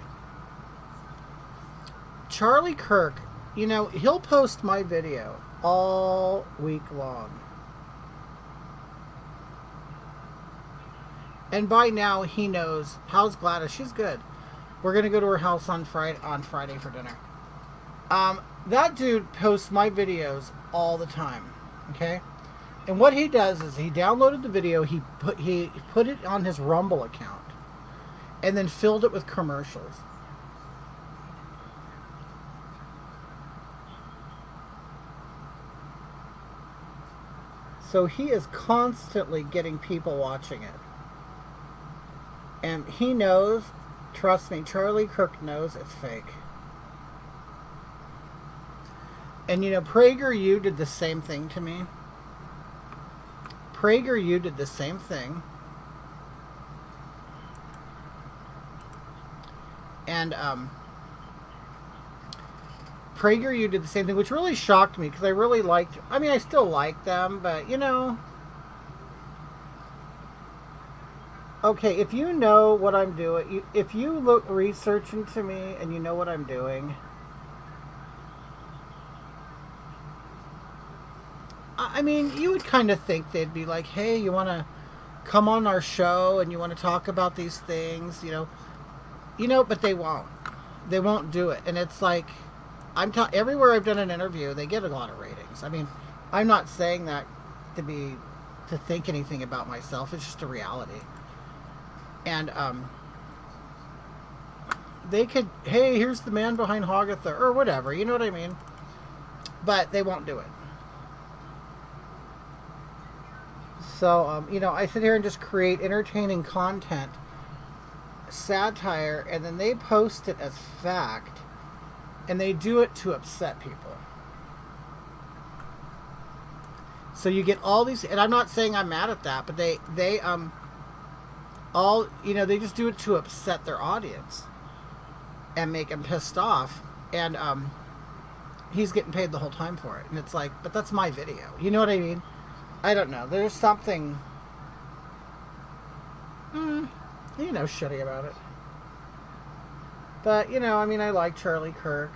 Charlie Kirk, you know, he'll post my video all week long. And by now, he knows. How's Gladys? She's good. We're going to go to her house on Friday for dinner. That dude posts my videos all the time. Okay? And what he does is he downloaded the video, he put it on his Rumble account, and then filled it with commercials. So he is constantly getting people watching it. And he knows, trust me, Charlie Kirk knows it's fake. And you know, PragerU did the same thing to me. PragerU did the same thing. And PragerU did the same thing, which really shocked me because I really liked... I mean, I still like them, but you know... Okay, if you know what I'm doing, if you look research into me and you know what I'm doing... I mean, you would kind of think they'd be like, hey, you want to come on our show and you want to talk about these things, you know, but they won't. They won't do it. And it's like, everywhere I've done an interview, they get a lot of ratings. I mean, I'm not saying that to think anything about myself. It's just a reality. And, they could, hey, here's the man behind Hogatha, or whatever, you know what I mean? But they won't do it. So, you know, I sit here and just create entertaining content, satire, and then they post it as fact, and they do it to upset people. So you get all these, and I'm not saying I'm mad at that, but they just do it to upset their audience and make them pissed off, and he's getting paid the whole time for it, and it's like, but that's my video, you know what I mean? I don't know. There's something, shitty about it. But, you know, I mean, I like Charlie Kirk.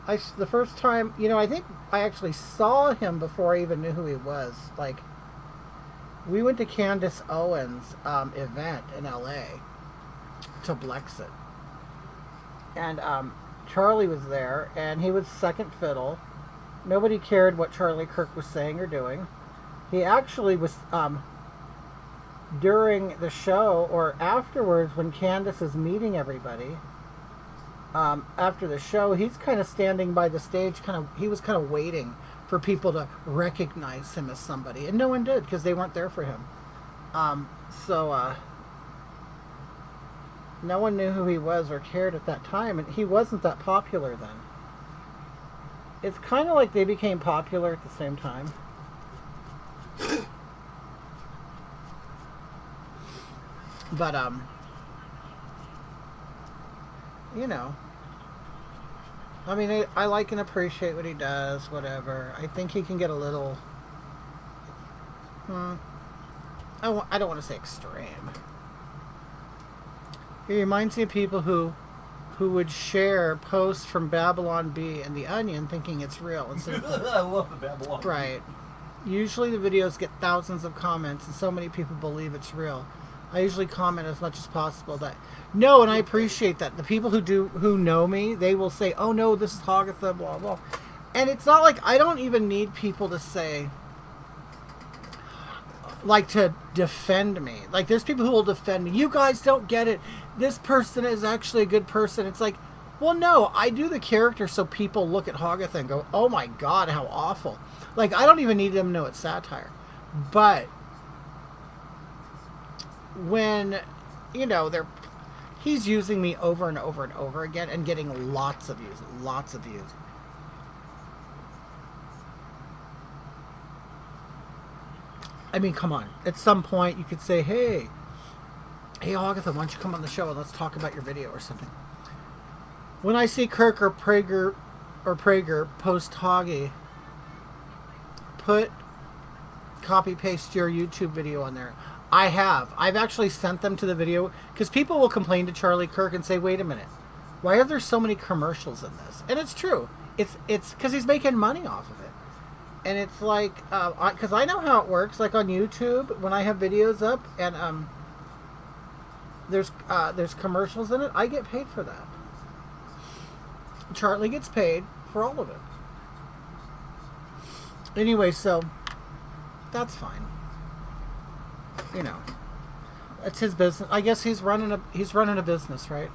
The first time, you know, I think I actually saw him before I even knew who he was. Like, we went to Candace Owens' event in LA to Blexit. And Charlie was there, and he was second fiddle. Nobody cared what Charlie Kirk was saying or doing. He actually was, during the show or afterwards when Candace is meeting everybody, after the show, he's kind of standing by the stage, he was kind of waiting for people to recognize him as somebody. And no one did because they weren't there for him. No one knew who he was or cared at that time, and he wasn't that popular then. It's kind of like they became popular at the same time. But, you know. I mean, I like and appreciate what he does, whatever. I think he can get a little... I don't want to say extreme. He reminds me of people who would share posts from Babylon Bee and The Onion thinking it's real. Instead of, I love the Babylon. Right. Usually the videos get thousands of comments and so many people believe it's real. I usually comment as much as possible that, no, and I appreciate that. The people who know me, they will say, oh no, this is Hogatha, blah, blah. And it's not like, I don't even need people to say, like, to defend me. Like, there's people who will defend me. You guys don't get it. This person is actually a good person. It's like, well, no, I do the character so people look at Hogatha and go, oh my God, how awful. Like, I don't even need them to know it's satire. But when, you know, he's using me over and over and over again and getting lots of views. I mean, come on. At some point, you could say, hey, Hogatha, why don't you come on the show and let's talk about your video or something. When I see Kirk or Prager post Hoggy, copy paste your YouTube video on there. I have. I've actually sent them to the video because people will complain to Charlie Kirk and say, "Wait a minute, why are there so many commercials in this?" And it's true. It's because he's making money off of it. And it's like, because I know how it works. Like on YouTube, when I have videos up and there's commercials in it, I get paid for that. Charlie gets paid for all of it. Anyway, so that's fine. You know, it's his business. I guess he's running a business, right?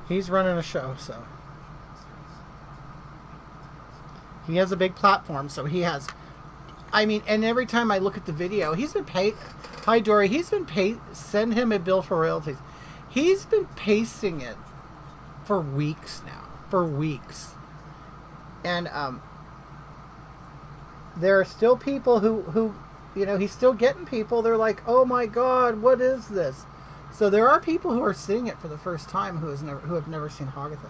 He's running a show, so he has a big platform. So he has. I mean, and every time I look at the video, he's been paid. Hi, Dory. He's been paid. Send him a bill for royalties. He's been pasting it for weeks now. For weeks. And there are still people who you know, he's still getting people. They're like, "Oh my God, what is this?" So there are people who are seeing it for the first time who have never seen Hagatha.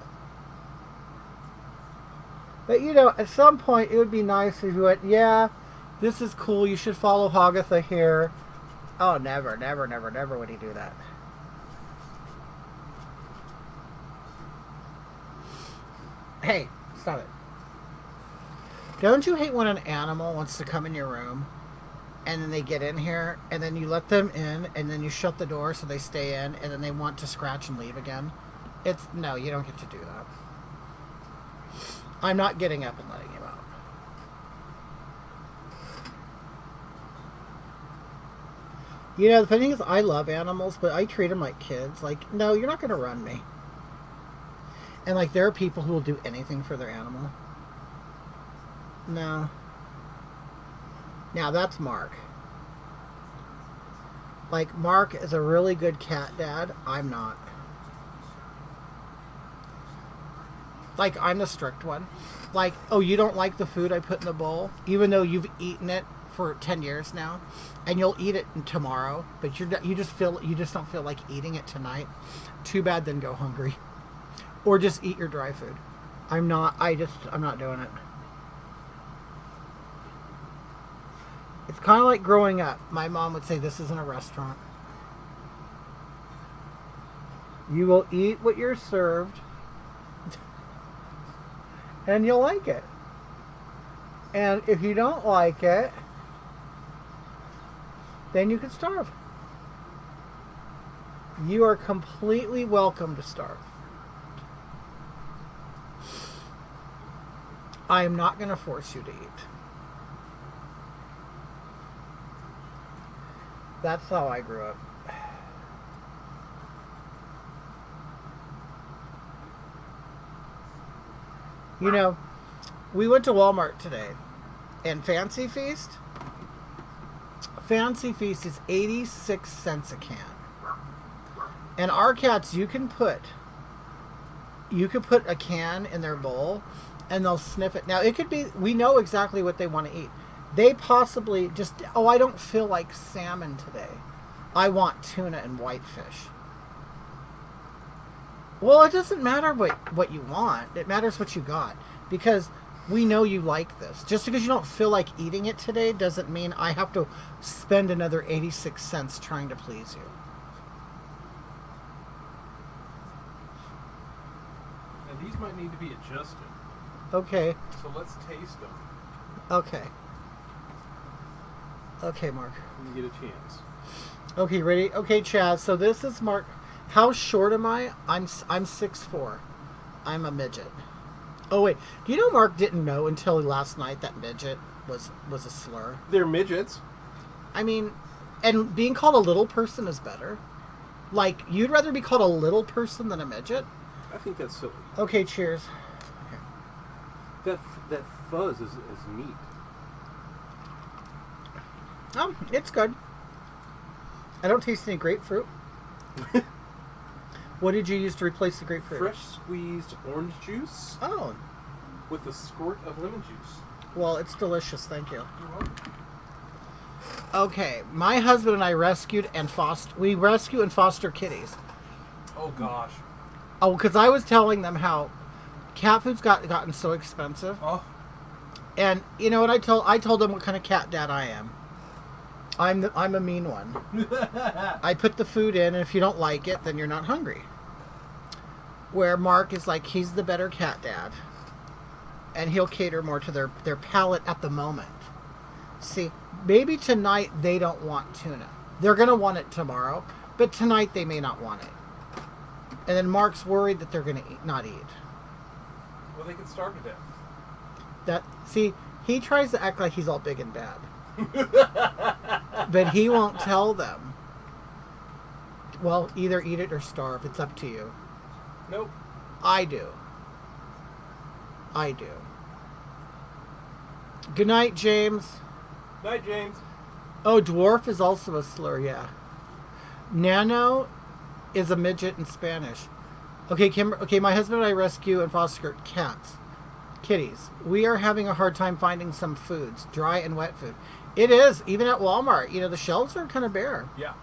But you know, at some point it would be nice if you went, "Yeah, this is cool. You should follow Hagatha here." Oh, never would he do that. Hey, stop it. Don't you hate when an animal wants to come in your room and then they get in here and then you let them in and then you shut the door so they stay in and then they want to scratch and leave again? No, you don't get to do that. I'm not getting up and letting you out. You know, the funny thing is I love animals, but I treat them like kids. Like, no, you're not going to run me. And like, there are people who will do anything for their animal. No. Now that's Mark. Like, Mark is a really good cat dad. I'm not. Like, I'm the strict one. Like, oh, you don't like the food I put in the bowl? Even though you've eaten it for 10 years now. And you'll eat it tomorrow. But you just don't feel like eating it tonight. Too bad, then go hungry. Or just eat your dry food. I'm not doing it. It's kind of like growing up. My mom would say, "This isn't a restaurant. You will eat what you're served, and you'll like it. And if you don't like it, then you can starve. You are completely welcome to starve. I am not going to force you to eat." That's how I grew up. You know, we went to Walmart today, and Fancy Feast is 86 cents a can. And our cats, you could put a can in their bowl, and they'll sniff it. Now, it could be, we know exactly what they want to eat. They possibly just, "Oh, I don't feel like salmon today. I want tuna and whitefish." Well, it doesn't matter what you want. It matters what you got. Because we know you like this. Just because you don't feel like eating it today doesn't mean I have to spend another 86 cents trying to please you. And these might need to be adjusted. Okay. So let's taste them. Okay. Okay, Mark. When you get a chance. Okay, ready? Okay, Chaz. So this is Mark. How short am I? I'm 6'4". I'm a midget. Oh wait, do you know Mark didn't know until last night that midget was a slur? They're midgets. I mean, and being called a little person is better. Like, you'd rather be called a little person than a midget? I think that's silly. Okay, cheers. That fuzz is neat. Oh, it's good. I don't taste any grapefruit. What did you use to replace the grapefruit? Fresh squeezed orange juice Oh, with a squirt of lemon juice. well, it's delicious. Thank you. You're welcome. Okay, my husband and I rescue and foster kitties. Oh gosh. Oh, because I was telling them how cat food's gotten so expensive. Oh, And you know what I told them what kind of cat dad I am. I'm a mean one. I put the food in, and if you don't like it, then you're not hungry. Where Mark is like, he's the better cat dad. And he'll cater more to their palate at the moment. See, maybe tonight they don't want tuna. They're going to want it tomorrow, but tonight they may not want it. And then Mark's worried that they're going to not eat. Well, they can starve to death. See, he tries to act like he's all big and bad. But he won't tell them. Well, either eat it or starve. It's up to you. Nope. I do. Good night, James. Night, James. Oh, dwarf is also a slur, yeah. Nano is a midget in Spanish. Okay, okay, my husband and I rescue and foster cats. Kitties. We are having a hard time finding some foods, dry and wet food. It is, even at Walmart. You know, the shelves are kind of bare. Yeah.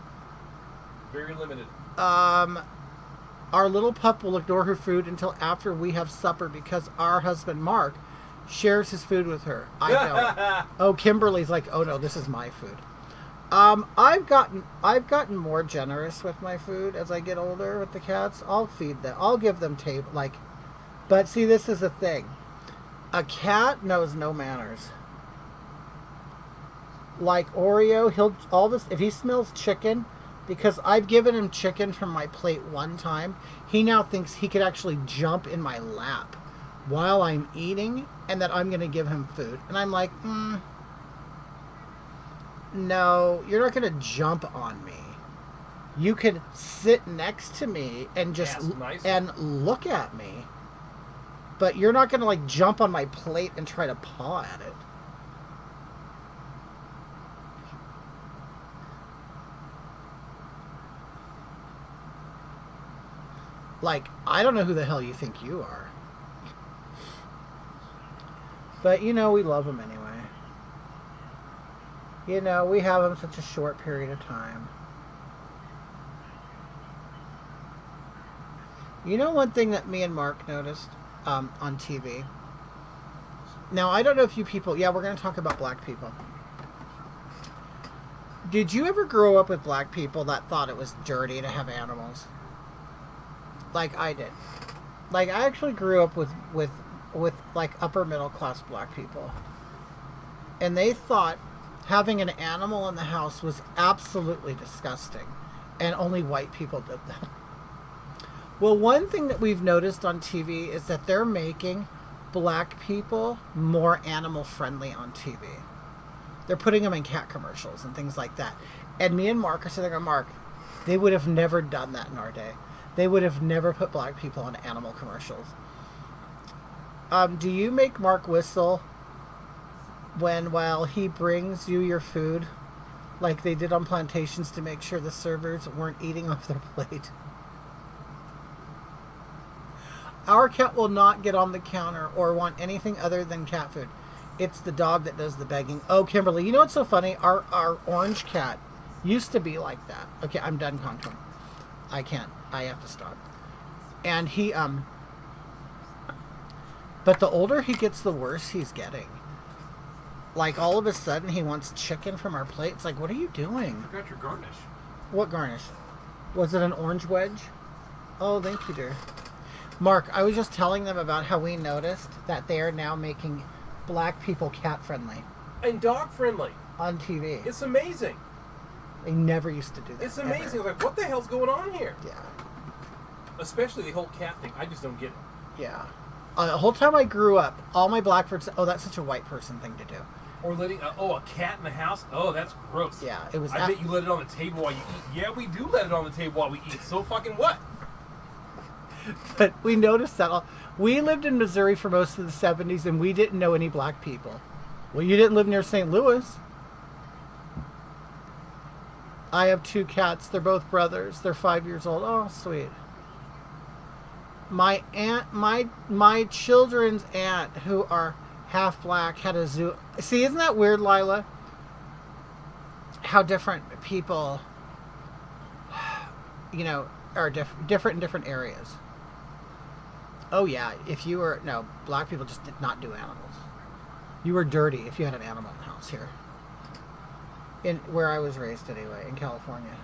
Very limited. Our little pup will ignore her food until after we have supper because our husband, Mark, shares his food with her. I don't. Oh, Kimberly's like, oh no, this is my food. I've gotten more generous with my food as I get older with the cats. I'll feed them. I'll give them but see, this is the thing. A cat knows no manners. Like Oreo, if he smells chicken, because I've given him chicken from my plate one time, he now thinks he could actually jump in my lap while I'm eating and that I'm going to give him food. And I'm like, no, you're not going to jump on me. You could sit next to me and just and look at me. But you're not going to like jump on my plate and try to paw at it. Like, I don't know who the hell you think you are. But, you know, we love them anyway. You know, we have them such a short period of time. You know one thing that me and Mark noticed on TV? Now, I don't know if you people... Yeah, we're going to talk about black people. Did you ever grow up with black people that thought it was dirty to have animals? Like I did. Like I actually grew up with like upper middle class black people. And they thought having an animal in the house was absolutely disgusting. And only white people did that. Well, one thing that we've noticed on TV is that they're making black people more animal friendly on TV. They're putting them in cat commercials and things like that. And me and Mark are sitting there, Mark, they would have never done that in our day. They would have never put black people on animal commercials. Do you make Mark whistle while he brings you your food, like they did on plantations to make sure the servers weren't eating off their plate? Our cat will not get on the counter or want anything other than cat food. It's the dog that does the begging. Oh, Kimberly, you know what's so funny? Our orange cat used to be like that. Okay, I'm done conquering. I can't. I have to stop. And he, but the older he gets, the worse he's getting. Like, all of a sudden, he wants chicken from our plate. It's like, what are you doing? I got your garnish. What garnish? Was it an orange wedge? Oh, thank you, dear. Mark, I was just telling them about how we noticed that they are now making black people cat-friendly. And dog-friendly. On TV. It's amazing. They never used to do that. It's amazing. Ever. Like, what the hell's going on here? Yeah. Especially the whole cat thing. I just don't get it. Yeah. The whole time I grew up, all my Blackford said, oh, that's such a white person thing to do. Or letting, a cat in the house? Oh, that's gross. Yeah, it was... I bet you let it on the table while you eat. Yeah, we do let it on the table while we eat. So fucking what? But we noticed that. We lived in Missouri for most of the 70s, and we didn't know any black people. Well, you didn't live near St. Louis. I have 2 cats. They're both brothers. They're 5 years old. Oh, sweet. My aunt, my children's aunt, who are half black, had a zoo. See, isn't that weird, Lila? How different people, you know, are different in different areas. Oh yeah, if you were no black people just did not do animals. You were dirty if you had an animal in the house here. In where I was raised anyway, in California.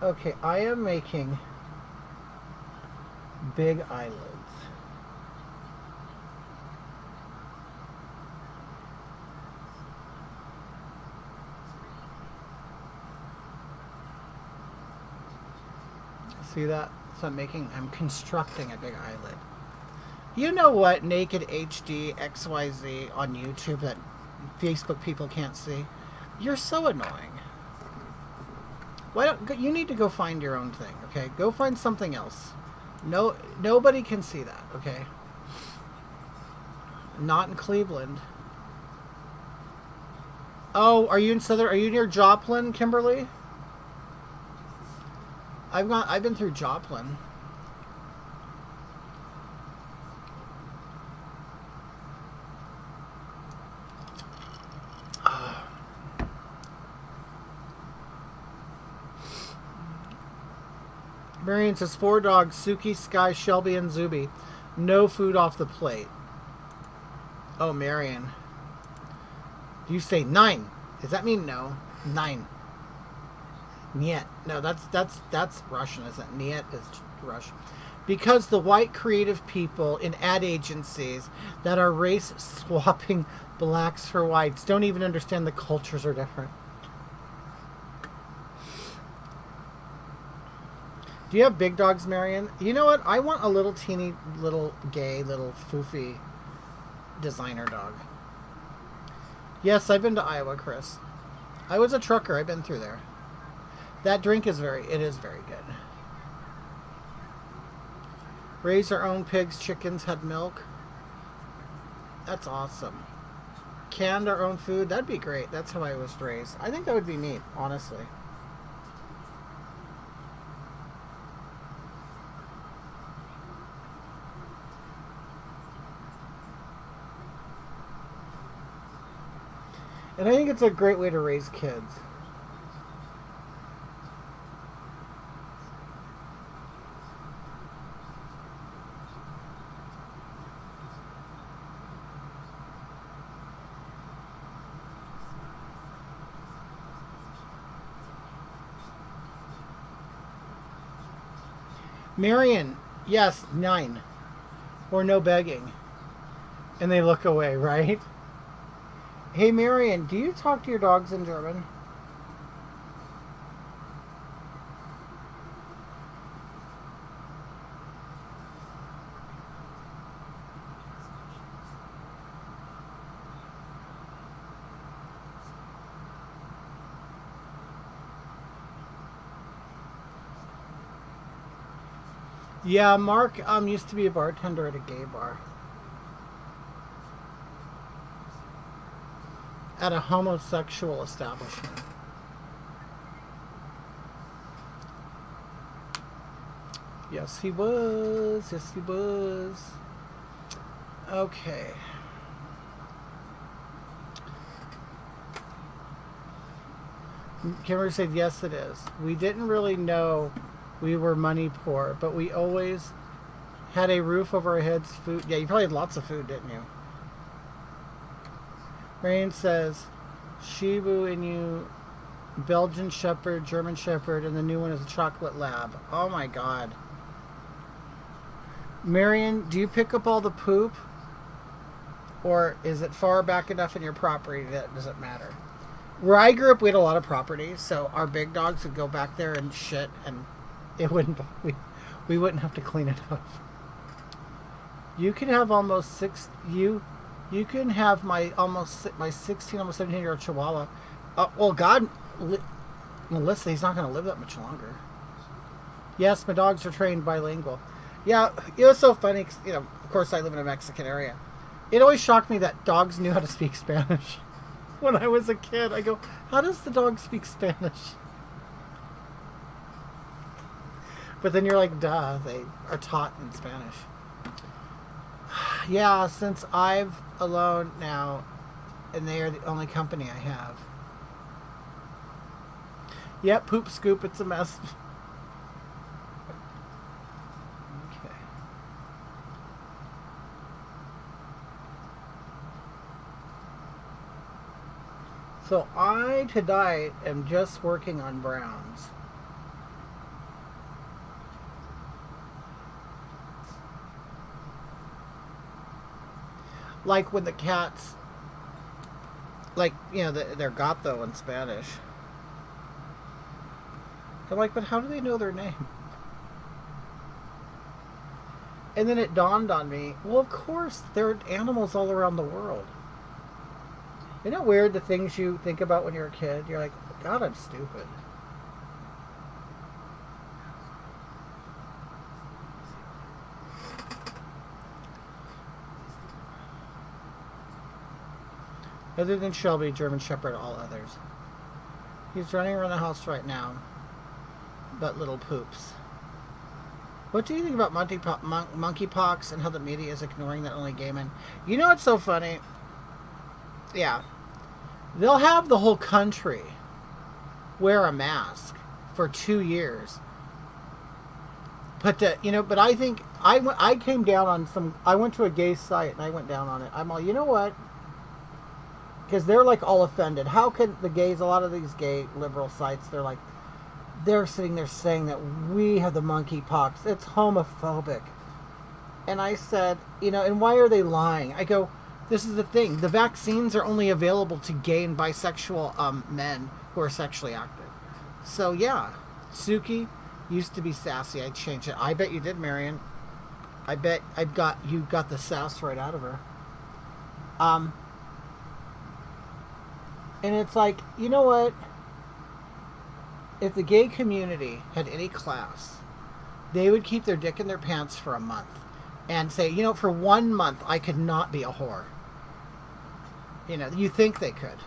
Okay, I am making big eyelids. See that? So I'm constructing a big eyelid. You know what? Naked HD XYZ on YouTube that Facebook people can't see. You're so annoying. Why don't you need to go find your own thing? Okay, go find something else. No, nobody can see that. Okay. Not in Cleveland. Oh, are you in Southern? Are you near Joplin, Kimberly? I've been through Joplin. Marion says 4 dogs, Suki, Sky, Shelby, and Zuby. No food off the plate. Oh, Marion. Do you say 9? Does that mean no? 9. Niet. No, that's Russian, isn't it? Niet is Russian. Because the white creative people in ad agencies that are race swapping blacks for whites don't even understand the cultures are different. Do you have big dogs, Marion? You know what? I want a little teeny, little gay, little foofy designer dog. Yes, I've been to Iowa, Chris. I was a trucker. I've been through there. That drink is very good. Raise our own pigs, chickens, had milk. That's awesome. Canned our own food. That'd be great. That's how I was raised. I think that would be neat, honestly. And I think it's a great way to raise kids. Marion, yes, 9. Or no begging. And they look away, right? Hey, Marion, do you talk to your dogs in German? Yeah, Mark used to be a bartender at a gay bar. At a homosexual establishment. Yes, he was. Yes, he was. Okay. Kimberly said, yes, it is. We didn't really know we were money poor, but we always had a roof over our heads, food. Yeah, you probably had lots of food, didn't you? Rain says, Shibu Inu, Belgian Shepherd, German Shepherd, and the new one is a chocolate lab. Oh my god. Marion, do you pick up all the poop? Or is it far back enough in your property that it doesn't matter? Where I grew up, we had a lot of property, so our big dogs would go back there and shit, and it wouldn't, we wouldn't have to clean it up. You can have almost 6, you can have my 16, almost 17-year-old Chihuahua. Well, God, Melissa, he's not going to live that much longer. Yes, my dogs are trained bilingual. Yeah, it was so funny, 'cause, you know, of course I live in a Mexican area. It always shocked me that dogs knew how to speak Spanish. When I was a kid, I go, how does the dog speak Spanish? But then you're like, duh, they are taught in Spanish. Yeah, since I've alone now, and they are the only company I have. Yep, poop scoop, it's a mess. Okay. So I tonight am just working on browns. Like when the cats, like, you know, they're gato in Spanish. They're like, but how do they know their name? And then it dawned on me, well, of course, there are animals all around the world. Isn't it weird the things you think about when you're a kid? You're like, God, I'm stupid. Other than Shelby, German Shepherd, all others. He's running around the house right now, but little poops. What do you think about monkeypox and how the media is ignoring that only gay men? You know what's so funny? Yeah. They'll have the whole country wear a mask for 2 years. But, but I think, I came down on some, I went to a gay site and I went down on it. I'm all, you know what? Because they're like all offended. How can the gays, a lot of these gay liberal sites, they're sitting there saying that we have the monkeypox. It's homophobic. And I said, and why are they lying? I go, this is the thing. The vaccines are only available to gay and bisexual men who are sexually active. So yeah, Suki used to be sassy. I changed it. I bet you did, Marion. I bet you got the sass right out of her. And it's like, you know what? If the gay community had any class, they would keep their dick in their pants for a month and say, for 1 month, I could not be a whore. You think they could.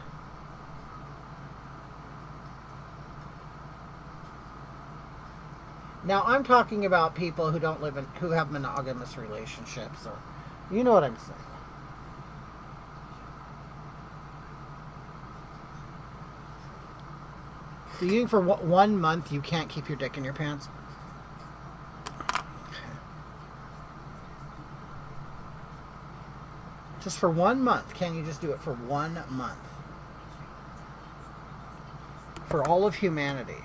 Now, I'm talking about people who don't live who have monogamous relationships, or, you know what I'm saying. So you think for 1 month you can't keep your dick in your pants? Just for 1 month. Can you just do it for 1 month? For all of humanity.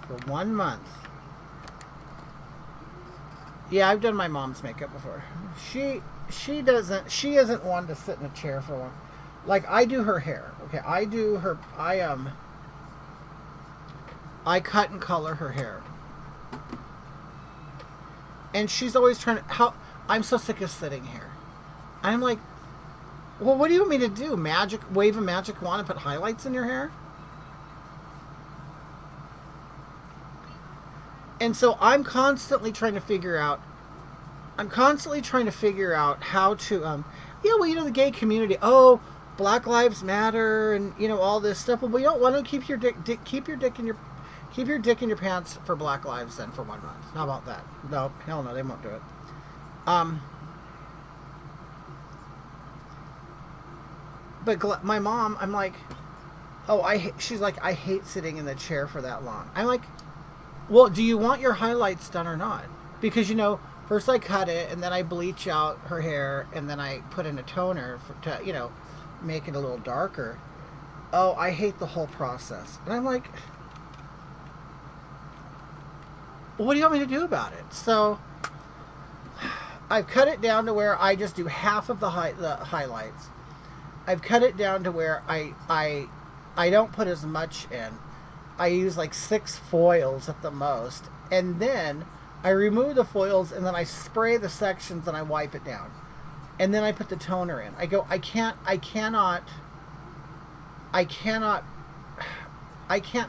For 1 month. Yeah, I've done my mom's makeup before. She isn't one to sit in a chair for one. Like, I do her hair. Okay, I cut and color her hair. And she's always trying to... I'm so sick of sitting here. I'm like, well, what do you want me to do? Wave a magic wand and put highlights in your hair? And so I'm constantly trying to figure out how to... the gay community. Oh, Black Lives Matter and, all this stuff. Well, you don't want to keep your dick in your pants for Black Lives then for 1 month. How about that? No, hell no, they won't do it. But my mom, I'm like, she's like, I hate sitting in the chair for that long. I'm like, well, do you want your highlights done or not? Because, first I cut it and then I bleach out her hair and then I put in a toner to, make it a little darker. Oh, I hate the whole process. And I'm like... well, what do you want me to do about it? So I've cut it down to where I just do half of the highlights. I've cut it down to where I don't put as much in. I use like 6 foils at the most. And then I remove the foils and then I spray the sections and I wipe it down. And then I put the toner in. I go, I can't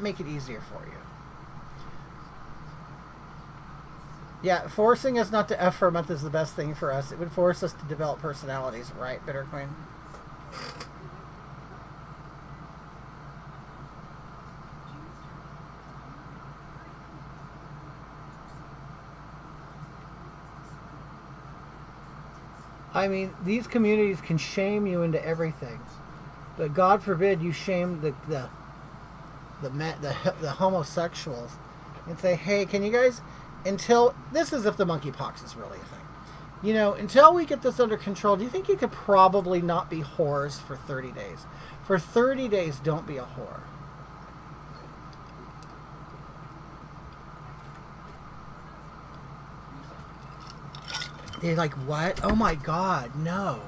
make it easier for you. Yeah, forcing us not to F for a month is the best thing for us. It would force us to develop personalities, right, Bitter Queen? I mean, these communities can shame you into everything, but God forbid you shame the homosexuals and say, hey, can you guys, until this is if the monkeypox is really a thing, you know, until we get this under control, do you think you could probably not be whores for 30 days? For 30 days, don't be a whore. You're like, what? Oh my God, no.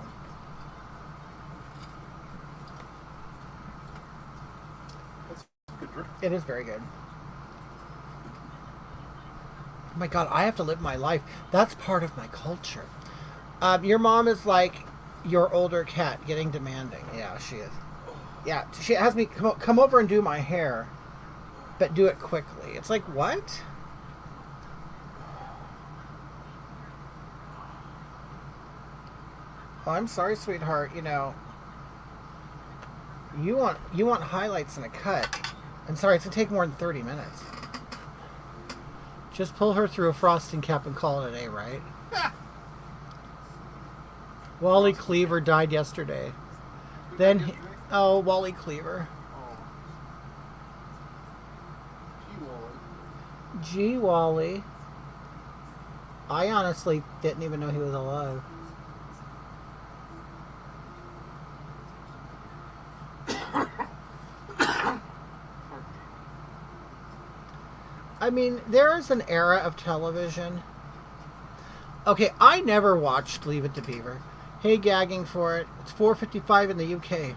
That's good drink. It is very good. Oh my God, I have to live my life. That's part of my culture. Your mom is like your older cat, getting demanding. Yeah, she is. Yeah, she has me come over and do my hair, but do it quickly. It's like, what? Oh, I'm sorry, sweetheart. You know, you want highlights in a cut. I'm sorry, it's gonna take more than 30 minutes. Just pull her through a frosting cap and call it a day, right? Wally Cleaver died yesterday. Then, oh, Wally Cleaver. Gee, Wally. I honestly didn't even know he was alive. I mean, there is an era of television. Okay, I never watched Leave It to Beaver. Hey, gagging for it. It's 4:55 in the UK.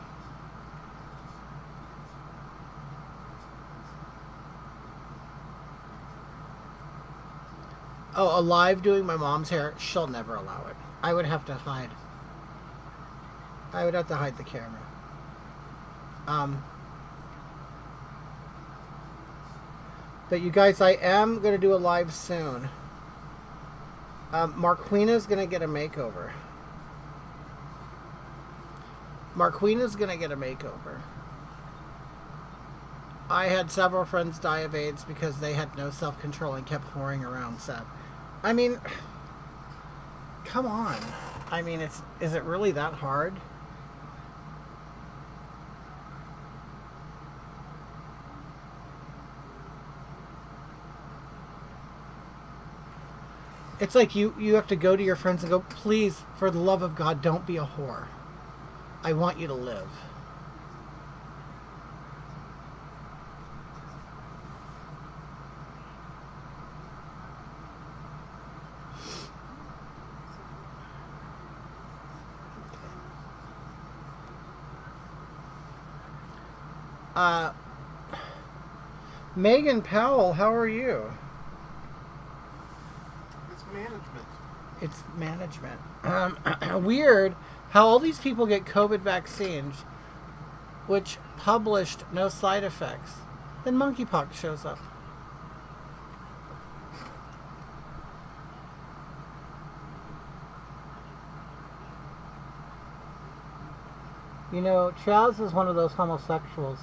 Oh, alive doing my mom's hair? She'll never allow it. I would have to hide. I would have to hide the camera. But you guys, I am going to do a live soon. Marquina's going to get a makeover. Marquina's going to get a makeover. I had several friends die of AIDS because they had no self-control and kept whoring around Seth. I mean, come on. I mean, is it really that hard? It's like you have to go to your friends and go, please, for the love of God, don't be a whore. I want you to live. Megan Powell, how are you? Management. It's management. Weird how all these people get COVID vaccines, which published no side effects. Then monkeypox shows up. You know, Chaz is one of those homosexuals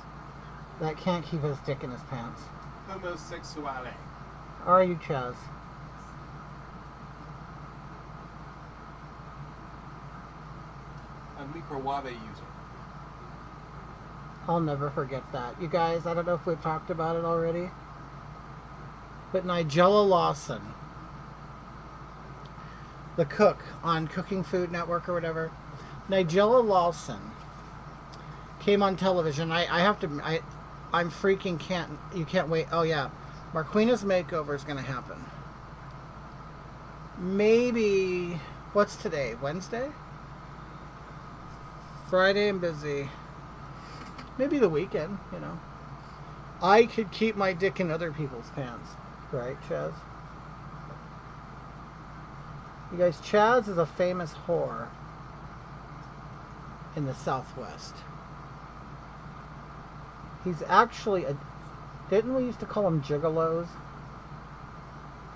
that can't keep his dick in his pants. Homosexuale. Are you, Chaz? A microwave user. I'll never forget that. You guys, I don't know if we've talked about it already, but Nigella Lawson, the cook on Cooking Food Network or whatever, Nigella Lawson came on television. I'm freaking you can't wait. Oh yeah, Marquina's makeover is going to happen. Maybe, what's today? Wednesday? Friday I'm busy. Maybe the weekend, you know. I could keep my dick in other people's pants. Right, Chaz? You guys, Chaz is a famous whore in the Southwest. He's actually a... Didn't we used to call him gigolos?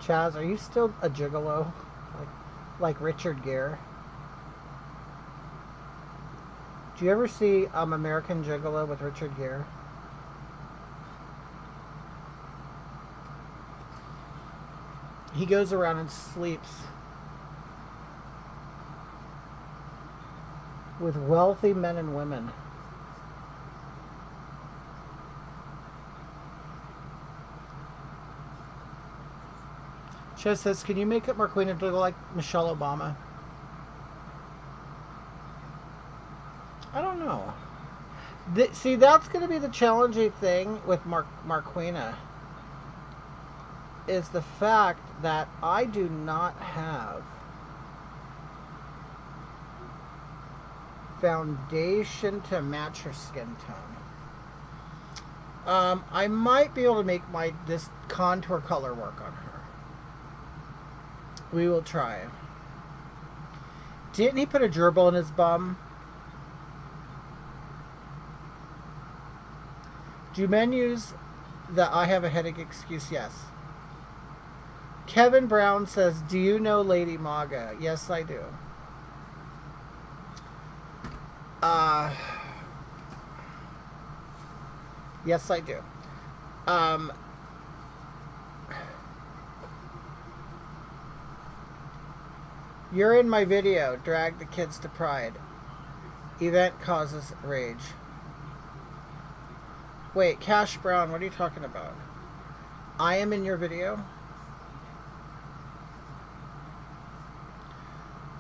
Chaz, are you still a gigolo? Like Richard Gere? Do you ever see American Gigolo with Richard Gere? He goes around and sleeps with wealthy men and women. Ches says, can you make up Marquina to look like Michelle Obama? I don't know. See, that's going to be the challenging thing with Marquina, is the fact that I do not have foundation to match her skin tone. I might be able to make this contour color work on her. We will try. Didn't he put a gerbil in his bum? Do men use the I have a headache excuse? Yes. Kevin Brown says, do you know Lady Maga? Yes, I do. Yes, I do. You're in my video. Drag the kids to Pride. Event causes rage. Wait, Cash Brown, what are you talking about? I am in your video?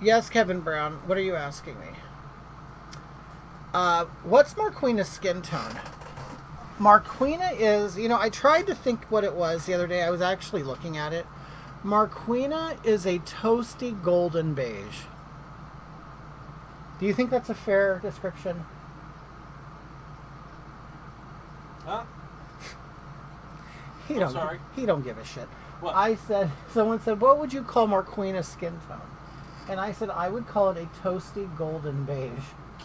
Yes, Kevin Brown. What are you asking me? What's Marquina's skin tone? Marquina is, I tried to think what it was the other day. I was actually looking at it. Marquina is a toasty golden beige. Do you think that's a fair description? Huh? He don't give a shit. What? Someone said, what would you call Marquina's skin tone? And I said, I would call it a toasty golden beige.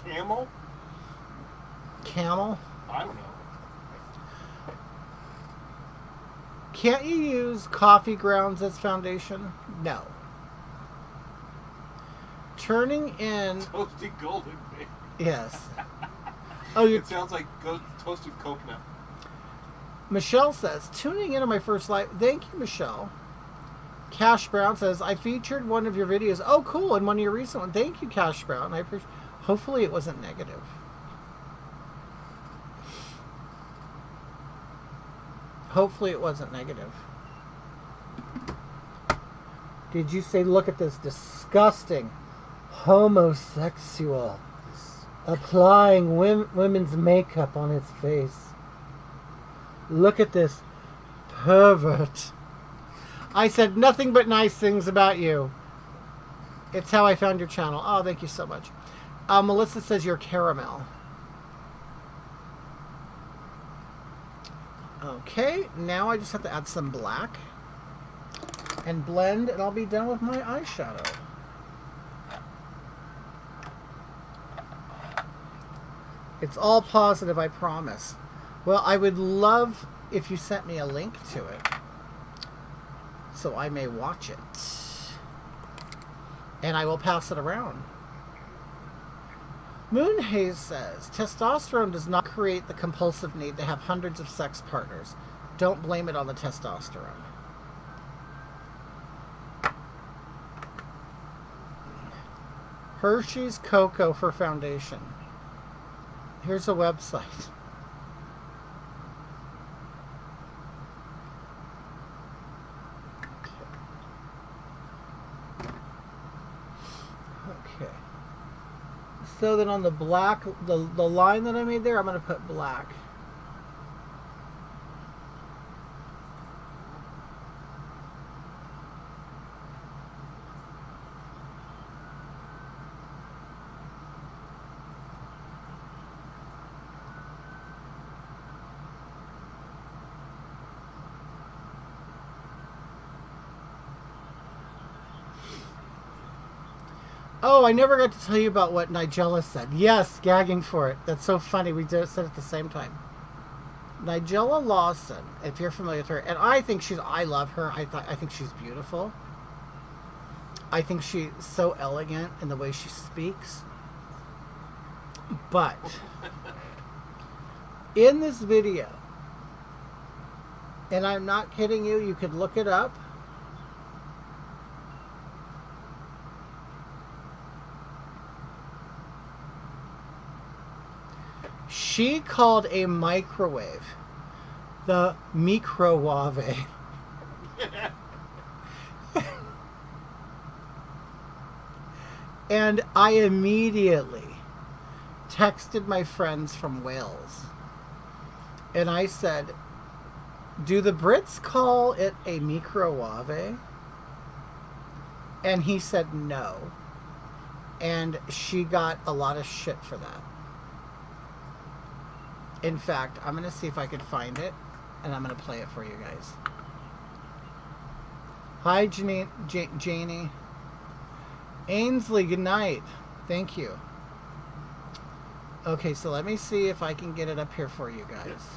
Camel? Camel? I don't know. Can't you use coffee grounds as foundation? No. Turning in... Toasted golden beige. Yes. Oh, It sounds like toasted coconut. Michelle says, tuning into my first live. Thank you, Michelle. Cash Brown says, I featured one of your videos. Oh, cool. And one of your recent ones. Thank you, Cash Brown. I appreciate. Hopefully it wasn't negative. Hopefully it wasn't negative. Did you say, look at this disgusting homosexual applying women's makeup on his face? Look at this pervert. I said nothing but nice things about you. It's how I found your channel. Oh, thank you so much. Melissa says you're caramel. Okay, now I just have to add some black and blend, and I'll be done with my eyeshadow. It's all positive, I promise. Well, I would love if you sent me a link to it so I may watch it. And I will pass it around. Moonhaze says, testosterone does not create the compulsive need to have hundreds of sex partners. Don't blame it on the testosterone. Hershey's Cocoa for foundation. Here's a website. Okay. So then on the black, the line that I made there, I'm going to put black. Oh, I never got to tell you about what Nigella said. Yes, gagging for it. That's so funny. We said it at the same time. Nigella Lawson, if you're familiar with her, and I love her. I think she's beautiful. I think she's so elegant in the way she speaks. But in this video, and I'm not kidding you, you could look it up. She called a microwave the microwave. And I immediately texted my friends from Wales. And I said, do the Brits call it a microwave? And he said no. And she got a lot of shit for that. In fact, I'm going to see if I can find it, and I'm going to play it for you guys. Hi, Janie. Ainsley, good night. Thank you. Okay, so let me see if I can get it up here for you guys.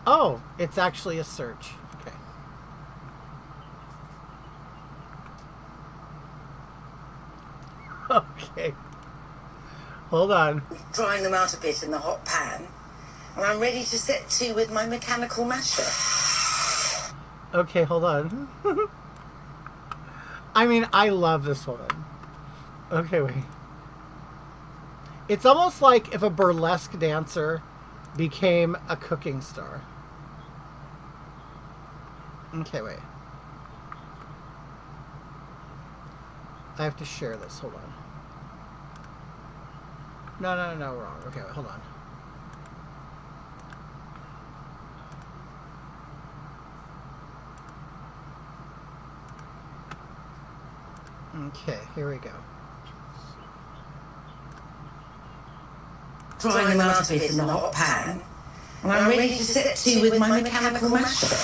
Oh, it's actually a search. Okay. Okay. Hold on. Drying them out a bit in the hot pan, and I'm ready to set to with my mechanical masher. Okay, hold on. I mean, I love this woman. Okay, wait. It's almost like if a burlesque dancer became a cooking star. Okay, wait. I have to share this. Hold on. No, wrong. Okay, wait, hold on. Okay, here we go. Drying them out a bit in the hot pan, and I'm ready to set to with my mechanical masher.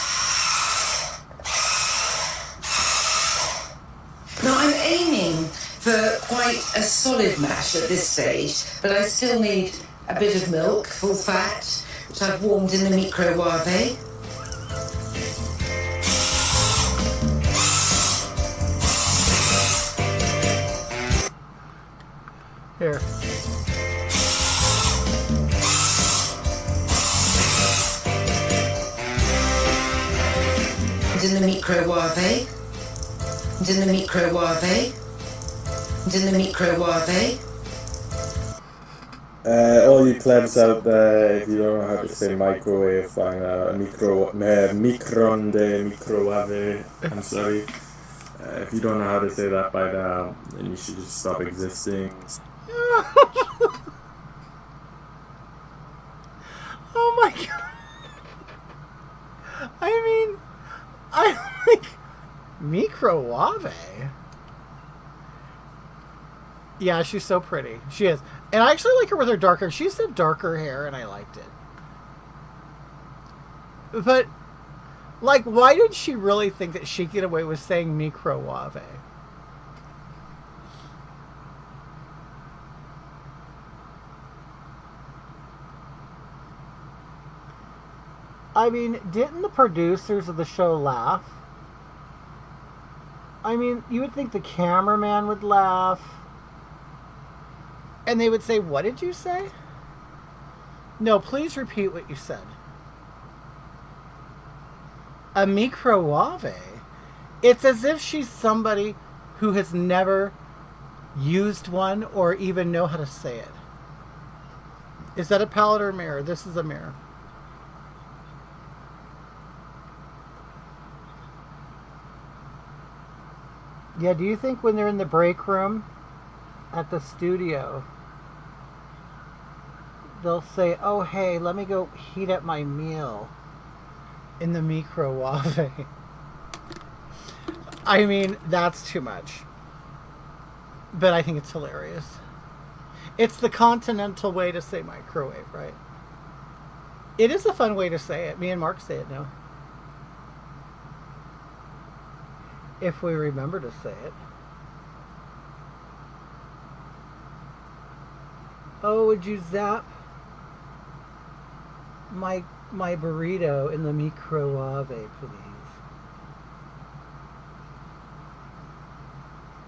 Now I'm aiming for quite a solid mash at this stage, but I still need a bit of milk, full fat, which I've warmed in the microwave. Here. And in the microwave. And in the microwave. And in the microwave. All you plebs out there, if you don't know how to say microwave, microonde, microwave, I'm sorry. If you don't know how to say that by now, then you should just stop existing. Oh my god. I mean, I like microwave. Yeah, she's so pretty. She is. And I actually like her with her darker. She used to have darker hair, and I liked it. But, like, why did she really think that she could get away with saying microwave? I mean, didn't the producers of the show laugh? I mean, you would think the cameraman would laugh. And they would say, what did you say? No, please repeat what you said. A microwave? It's as if she's somebody who has never used one or even know how to say it. Is that a palette or a mirror? This is a mirror. Yeah, do you think when they're in the break room at the studio, they'll say, oh, hey, let me go heat up my meal in the microwave? I mean, that's too much. But I think it's hilarious. It's the continental way to say microwave, right? It is a fun way to say it. Me and Mark say it now. If we remember to say it. Oh, would you zap my burrito in the microwave, please?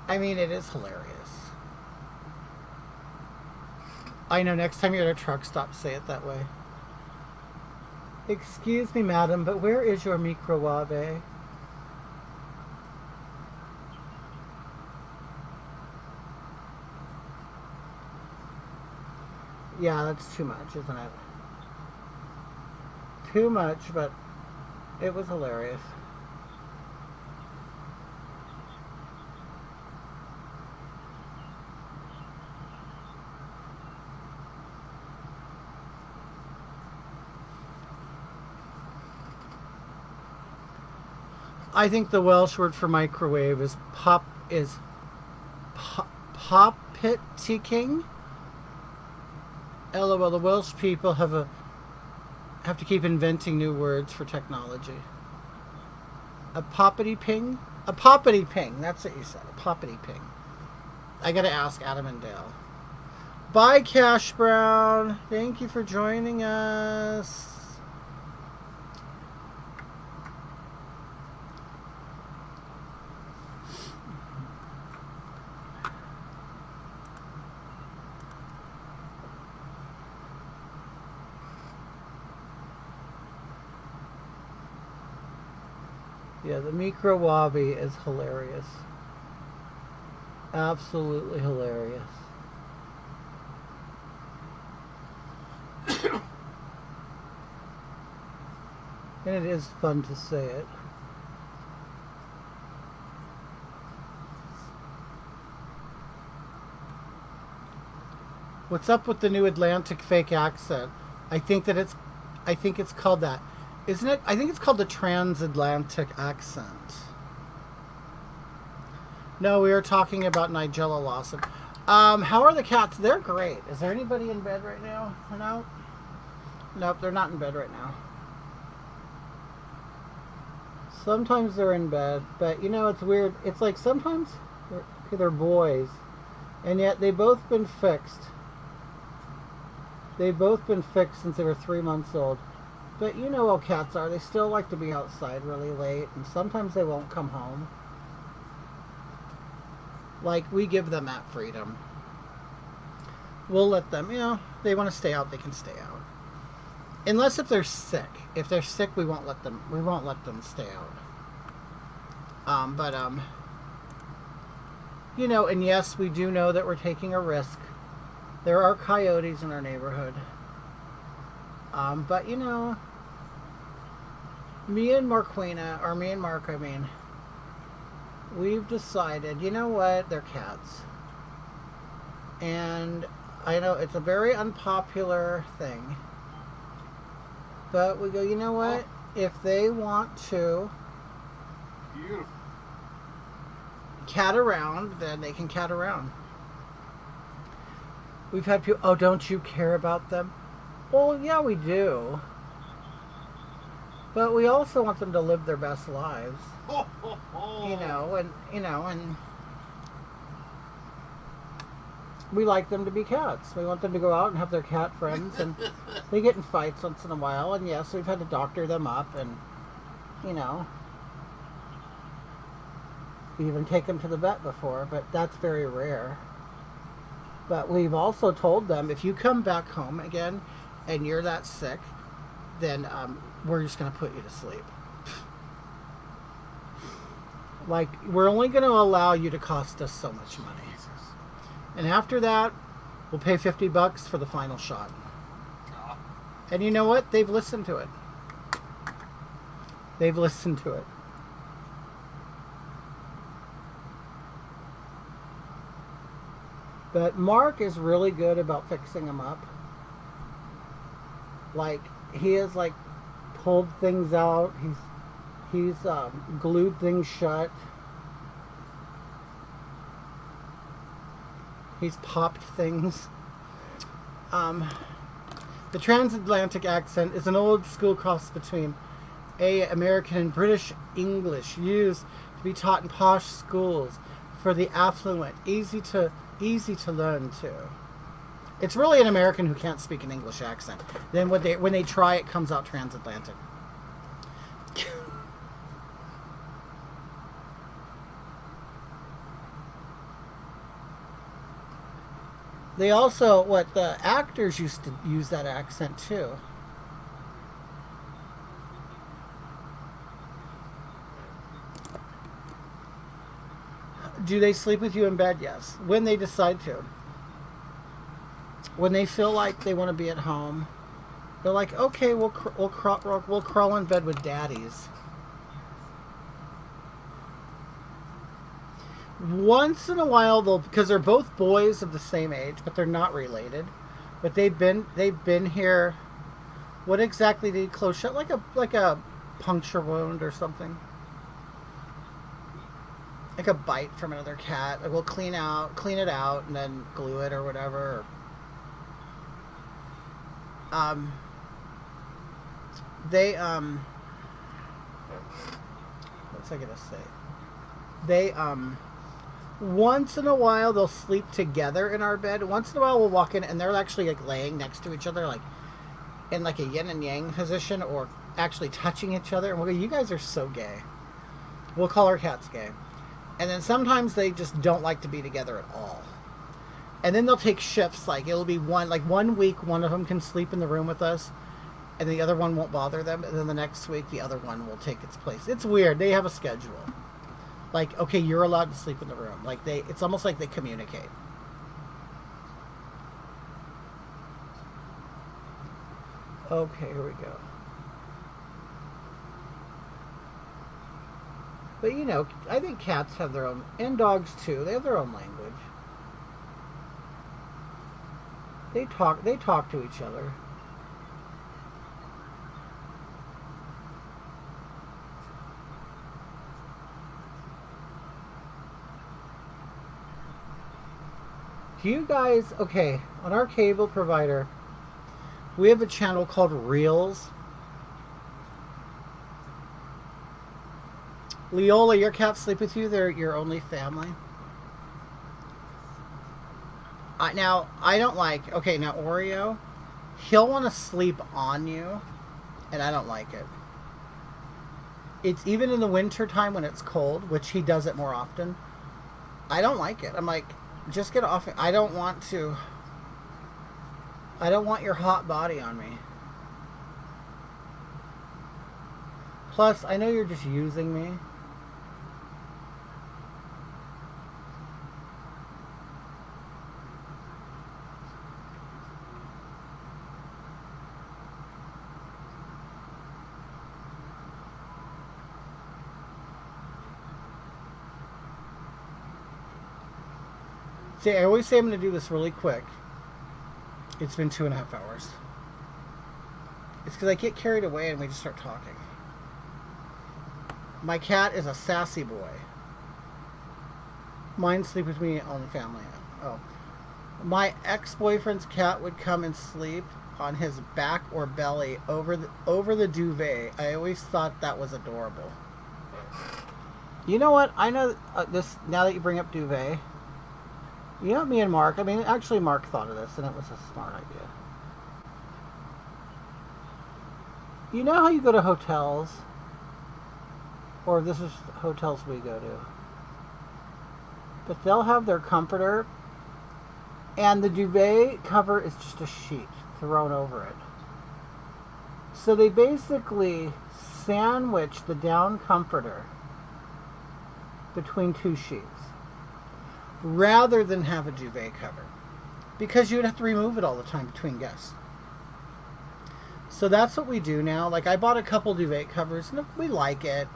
I mean, it is hilarious. I know, next time you're at a truck stop, say it that way. Excuse me, madam, but where is your microwave? Yeah, that's too much, isn't it? Too much, but it was hilarious. I think the Welsh word for microwave is poppity. LOL, the Welsh people have to keep inventing new words for technology. A poppity ping? A poppity ping. That's what you said. A poppity ping. I gotta ask Adam and Dale. Bye, Cash Brown. Thank you for joining us. Yeah, the microwave is hilarious. Absolutely hilarious. And it is fun to say it. What's up with the new Atlantic fake accent? I think it's called that. Isn't it? I think it's called the transatlantic accent. No, we were talking about Nigella Lawson. How are the cats? They're great. Is there anybody in bed right now? No? Nope, they're not in bed right now. Sometimes they're in bed, but you know, it's weird. It's like sometimes they're boys, and yet they've both been fixed. They've both been fixed since they were 3 months old. But you know how cats are. They still like to be outside really late, and sometimes they won't come home. Like, we give them that freedom. We'll let them, you know, they want to stay out, they can stay out. Unless if they're sick. If they're sick, we won't let them stay out. You know, and yes, we do know that we're taking a risk. There are coyotes in our neighborhood. But you know, me and Mark, I mean, we've decided, you know what, they're cats. And I know it's a very unpopular thing. But we go, you know what, if they want to Beautiful. cat around, then they can cat around. We've had people, oh, don't you care about them? Well, yeah, we do. But we also want them to live their best lives. You know, and we like them to be cats. We want them to go out and have their cat friends, and they get in fights once in a while, and yes, we've had to doctor them up, and, you know, we even take them to the vet before, but that's very rare. But we've also told them, if you come back home again and you're that sick, then we're just going to put you to sleep. Like, we're only going to allow you to cost us so much money. And after that, we'll pay $50 for the final shot. And you know what? They've listened to it. They've listened to it. But Mark is really good about fixing them up. Like, he has, like, pulled things out. He's glued things shut. He's popped things. The transatlantic accent is an old school cross between American and British English, used to be taught in posh schools for the affluent, easy to learn too. It's really an American who can't speak an English accent. Then when they try, it comes out transatlantic. They also, the actors used to use that accent too. Do they sleep with you in bed? Yes. When they decide to. when they feel like they want to be at home, they're like, okay, we'll crawl in bed with daddies. Once in a while, they'll, because they're both boys of the same age, but they're not related. But they've been here. What exactly did he close shut? Like a puncture wound or something. Like a bite from another cat. Like we'll clean it out, and then glue it or whatever. They what's I gonna say? They once in a while they'll sleep together in our bed. Once in a while we'll walk in and they're actually like laying next to each other, like in like a yin and yang position, or actually touching each other. And we'll go, you guys are so gay. We'll call our cats gay. And then sometimes they just don't like to be together at all. And then they'll take shifts. Like it'll be one week one of them can sleep in the room with us, and the other one won't bother them. And then the next week the other one will take its place. It's weird. They have a schedule. Like, okay, you're allowed to sleep in the room. Like it's almost like they communicate. Okay, here we go. But you know, I think cats have their own, and dogs too. They have their own language. They talk to each other. Do you guys, okay, on our cable provider, we have a channel called Reels. Leola, your cats sleep with you? They're your only family? Now, I don't like... Okay, now Oreo, he'll want to sleep on you, and I don't like it. It's even in the winter time when it's cold, which he does it more often. I don't like it. I'm like, just get off. I don't want to... I don't want your hot body on me. Plus, I know you're just using me. See, I always say I'm going to do this really quick. It's been 2.5 hours. It's because I get carried away and we just start talking. My cat is a sassy boy. Mine sleep with me on the family. Oh. My ex-boyfriend's cat would come and sleep on his back or belly over the duvet. I always thought that was adorable. You know what? I know this now that you bring up duvet. You know, me and Mark, I mean, actually Mark thought of this, and it was a smart idea. You know how you go to hotels? Or this is hotels we go to. But they'll have their comforter, and the duvet cover is just a sheet thrown over it. So they basically sandwich the down comforter between two sheets, rather than have a duvet cover, because you would have to remove it all the time between guests. So that's what we do now. Like, I bought a couple duvet covers, and we like it,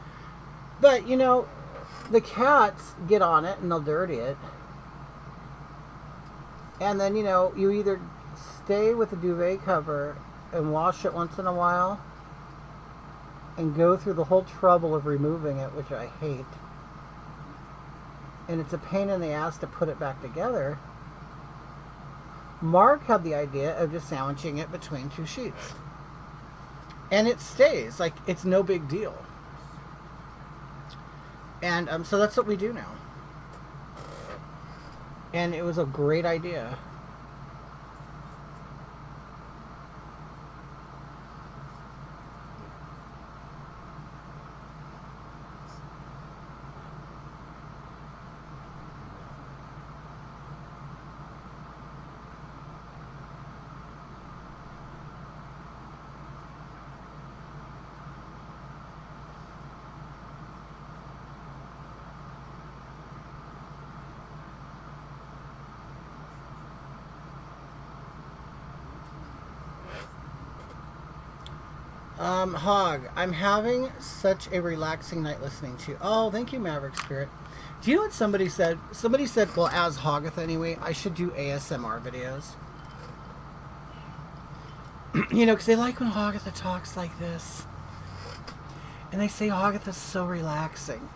but you know, the cats get on it and they'll dirty it, and then, you know, you either stay with the duvet cover and wash it once in a while and go through the whole trouble of removing it, which I hate. And it's a pain in the ass to put it back together. Mark had the idea of just sandwiching it between two sheets. And it stays. Like, it's no big deal. And so that's what we do now. And it was a great idea. Hog, I'm having such a relaxing night listening to you. Oh, thank you, Maverick Spirit. Do you know what somebody said? Somebody said, well, as Hoggith anyway, I should do ASMR videos. You know, because they like when Hoggith talks like this. And they say Hoggith is so relaxing.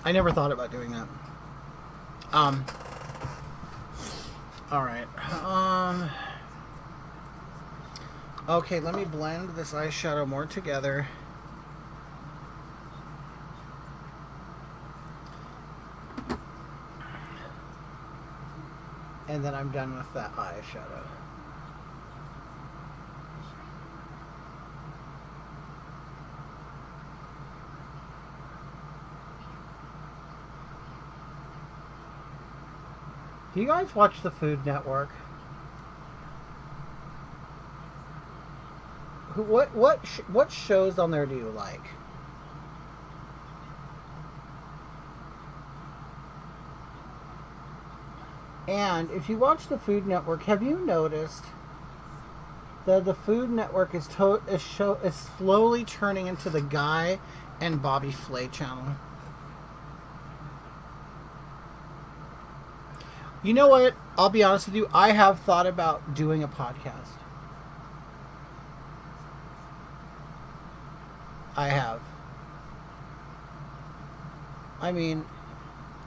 I never thought about doing that. Alright. Okay, let me blend this eyeshadow more together. And then I'm done with that eyeshadow. Do you guys watch the Food Network? What shows on there do you like? And if you watch the Food Network, have you noticed that the Food Network is slowly turning into the Guy and Bobby Flay channel? You know what? I'll be honest with you. I have thought about doing a podcast. I have. I mean,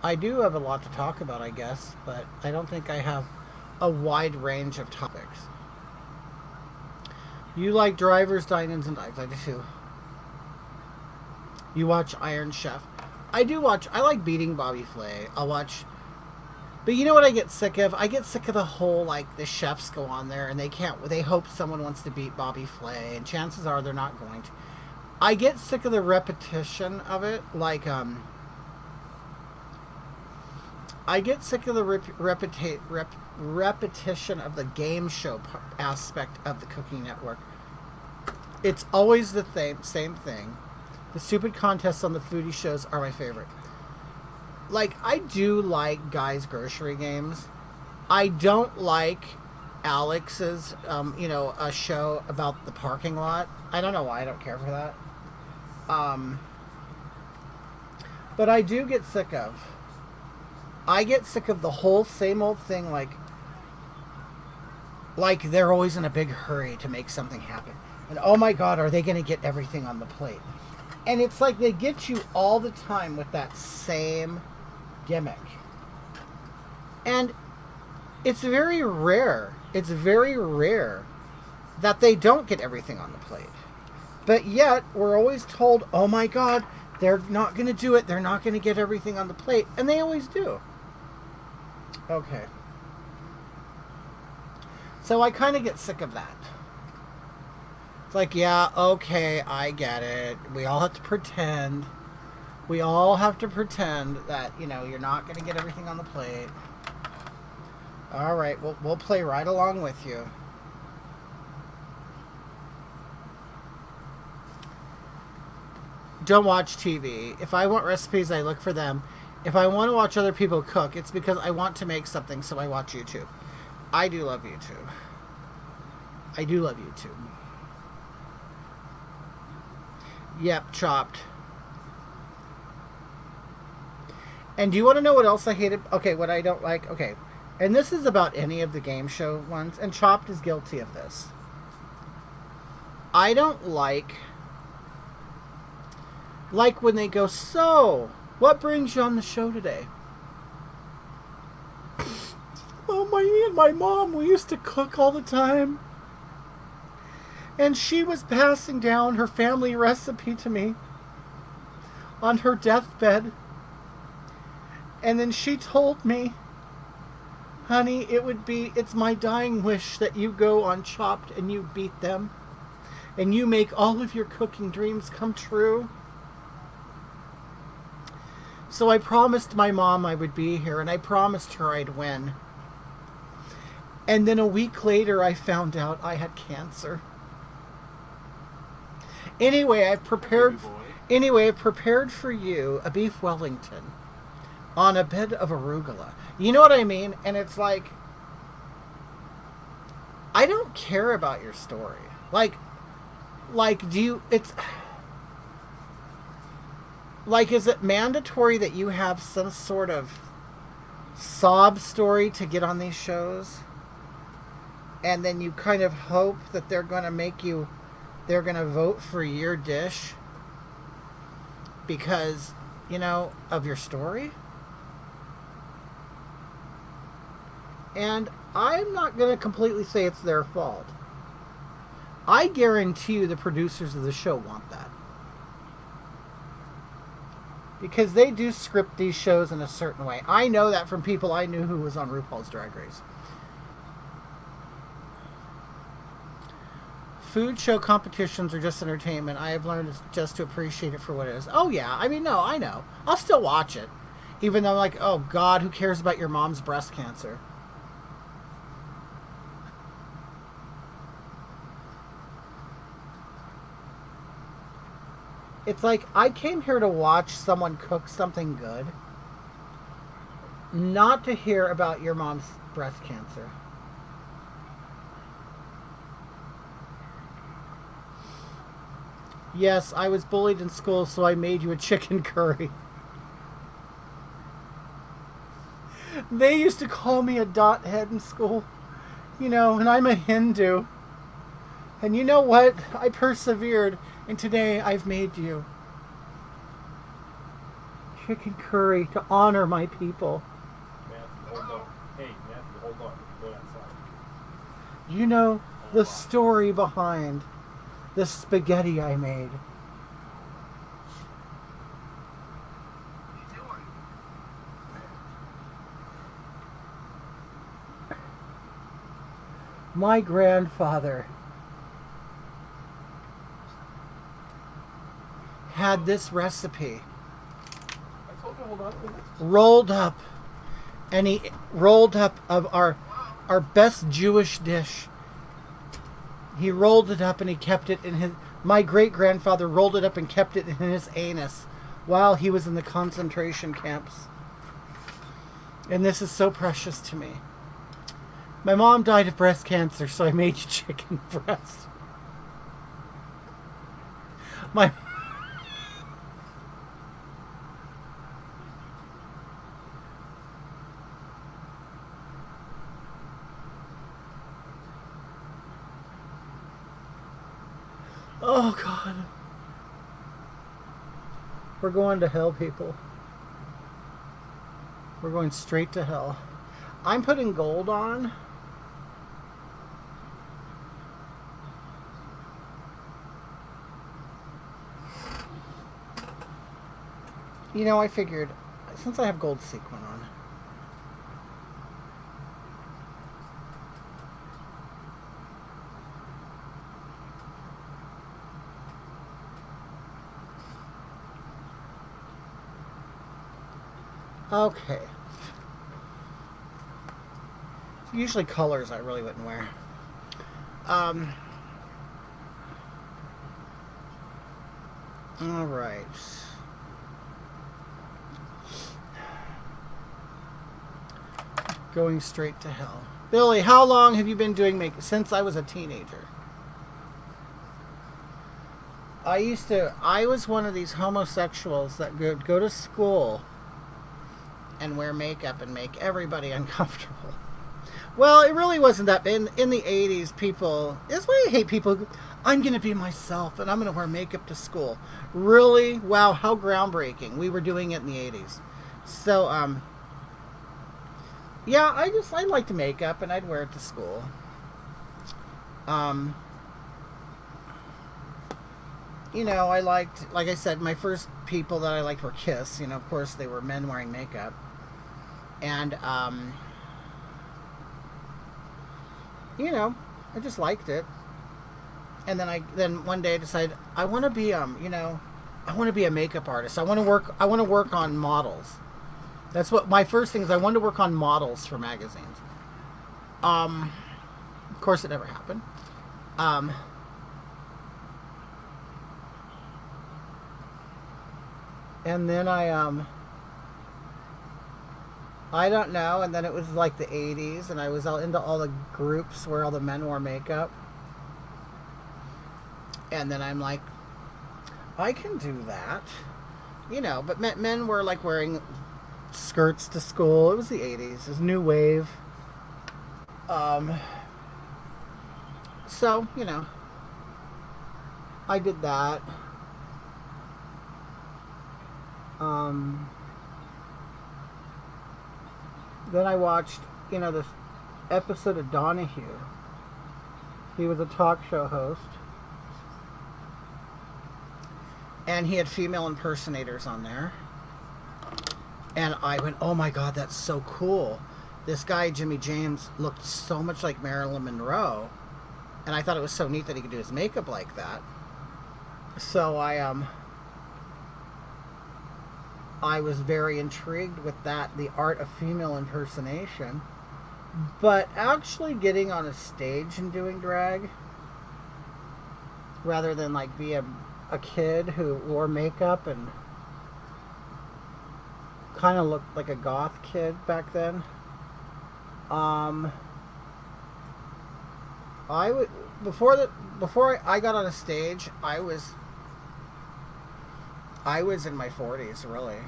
I do have a lot to talk about, I guess, but I don't think I have a wide range of topics. You like Drivers, Dine-Ins, and Dives. I do too. You watch Iron Chef. I do watch. I like Beating Bobby Flay. I'll watch. But you know what I get sick of? I get sick of the whole, like, the chefs go on there and they hope someone wants to beat Bobby Flay, and chances are they're not going to. I get sick of the repetition of it. Like, I get sick of the repetition of the game show aspect of the Cooking Network. It's always the same thing. The stupid contests on the foodie shows are my favorite. Like, I do like Guy's Grocery Games. I don't like Alex's, a show about the parking lot. I don't know why I don't care for that. But I do get sick of. I get sick of the whole same old thing, like they're always in a big hurry to make something happen. And oh my God, are they going to get everything on the plate? And it's like they get you all the time with that same gimmick. And it's very rare. It's very rare that they don't get everything on the plate. But yet, we're always told, oh my God, they're not going to do it. They're not going to get everything on the plate. And they always do. Okay. So I kind of get sick of that. It's like, yeah, okay, I get it. We all have to pretend. We all have to pretend that, you're not going to get everything on the plate. All right, we'll play right along with you. Don't watch TV. If I want recipes, I look for them. If I want to watch other people cook, it's because I want to make something, so I watch YouTube. I do love YouTube. I do love YouTube. Yep, Chopped. And do you want to know what else I hated? Okay, what I don't like? Okay. And this is about any of the game show ones, and Chopped is guilty of this. I don't like when they go, so, what brings you on the show today? Oh, me and my mom, we used to cook all the time. And she was passing down her family recipe to me on her deathbed. And then she told me, honey, it's my dying wish that you go on Chopped and you beat them. And you make all of your cooking dreams come true. So I promised my mom I would be here, and I promised her I'd win. And then a week later, I found out I had cancer. Anyway, I've prepared for you a beef Wellington. on a bed of arugula. You know what I mean? And it's like, I don't care about your story. Like, do you, it's, like, is it mandatory that you have some sort of sob story to get on these shows? And then you kind of hope that they're going to vote for your dish because, of your story? And I'm not going to completely say it's their fault. I guarantee you the producers of the show want that. Because they do script these shows in a certain way. I know that from people I knew who was on RuPaul's Drag Race. Food show competitions are just entertainment. I have learned just to appreciate it for what it is. Oh yeah, I mean, no, I know. I'll still watch it. Even though I'm like, oh God, who cares about your mom's breast cancer? It's like, I came here to watch someone cook something good, not to hear about your mom's breast cancer. Yes, I was bullied in school, so I made you a chicken curry. They used to call me a dot head in school, and I'm a Hindu. And you know what? I persevered, and today I've made you chicken curry to honor my people. Matthew, hold on. Hey, Matthew, hold on. Go outside. You know the story behind the spaghetti I made. My grandfather had this recipe I told you hold on. rolled up, and he rolled up of our best Jewish dish. He rolled it up and he kept it in his... My great-grandfather rolled it up and kept it in his anus while he was in the concentration camps. And this is so precious to me. My mom died of breast cancer, so I made you chicken breast. My... Oh, God. We're going to hell, people. We're going straight to hell. I'm putting gold on. I figured, since I have gold sequin on, okay. Usually colors I really wouldn't wear. All right. Going straight to hell. Billy, how long have you been doing makeup? Since I was a teenager. I was one of these homosexuals that would go to school and wear makeup and make everybody uncomfortable. Well, it really wasn't that bad. In the 80s, people... That's why I hate people. I'm going to be myself, and I'm going to wear makeup to school. Really? Wow, how groundbreaking. We were doing it in the 80s. So, yeah, I liked makeup, and I'd wear it to school. I liked... Like I said, my first people that I liked were Kiss. Of course, they were men wearing makeup. And, I just liked it. And then one day I decided I want to be I want to be a makeup artist. I want to work on models. That's what my first thing is. I wanted to work on models for magazines. Of course it never happened. And then I don't know. And then it was like the 80s, and I was all into all the groups where all the men wore makeup. And then I'm like, I can do that. You know, but men were like wearing skirts to school. It was the 80s. It was new wave. So, you know, I did that. Then I watched, you know, this episode of Donahue. He was a talk show host. And he had female impersonators on there. And I went, oh my God, that's so cool. This guy, Jimmy James, looked so much like Marilyn Monroe. And I thought it was so neat that he could do his makeup like that. So I was very intrigued with that, the art of female impersonation. But actually getting on a stage and doing drag, rather than like be a kid who wore makeup and kind of looked like a goth kid back then. Before I got on a stage, I was in my 40s, really.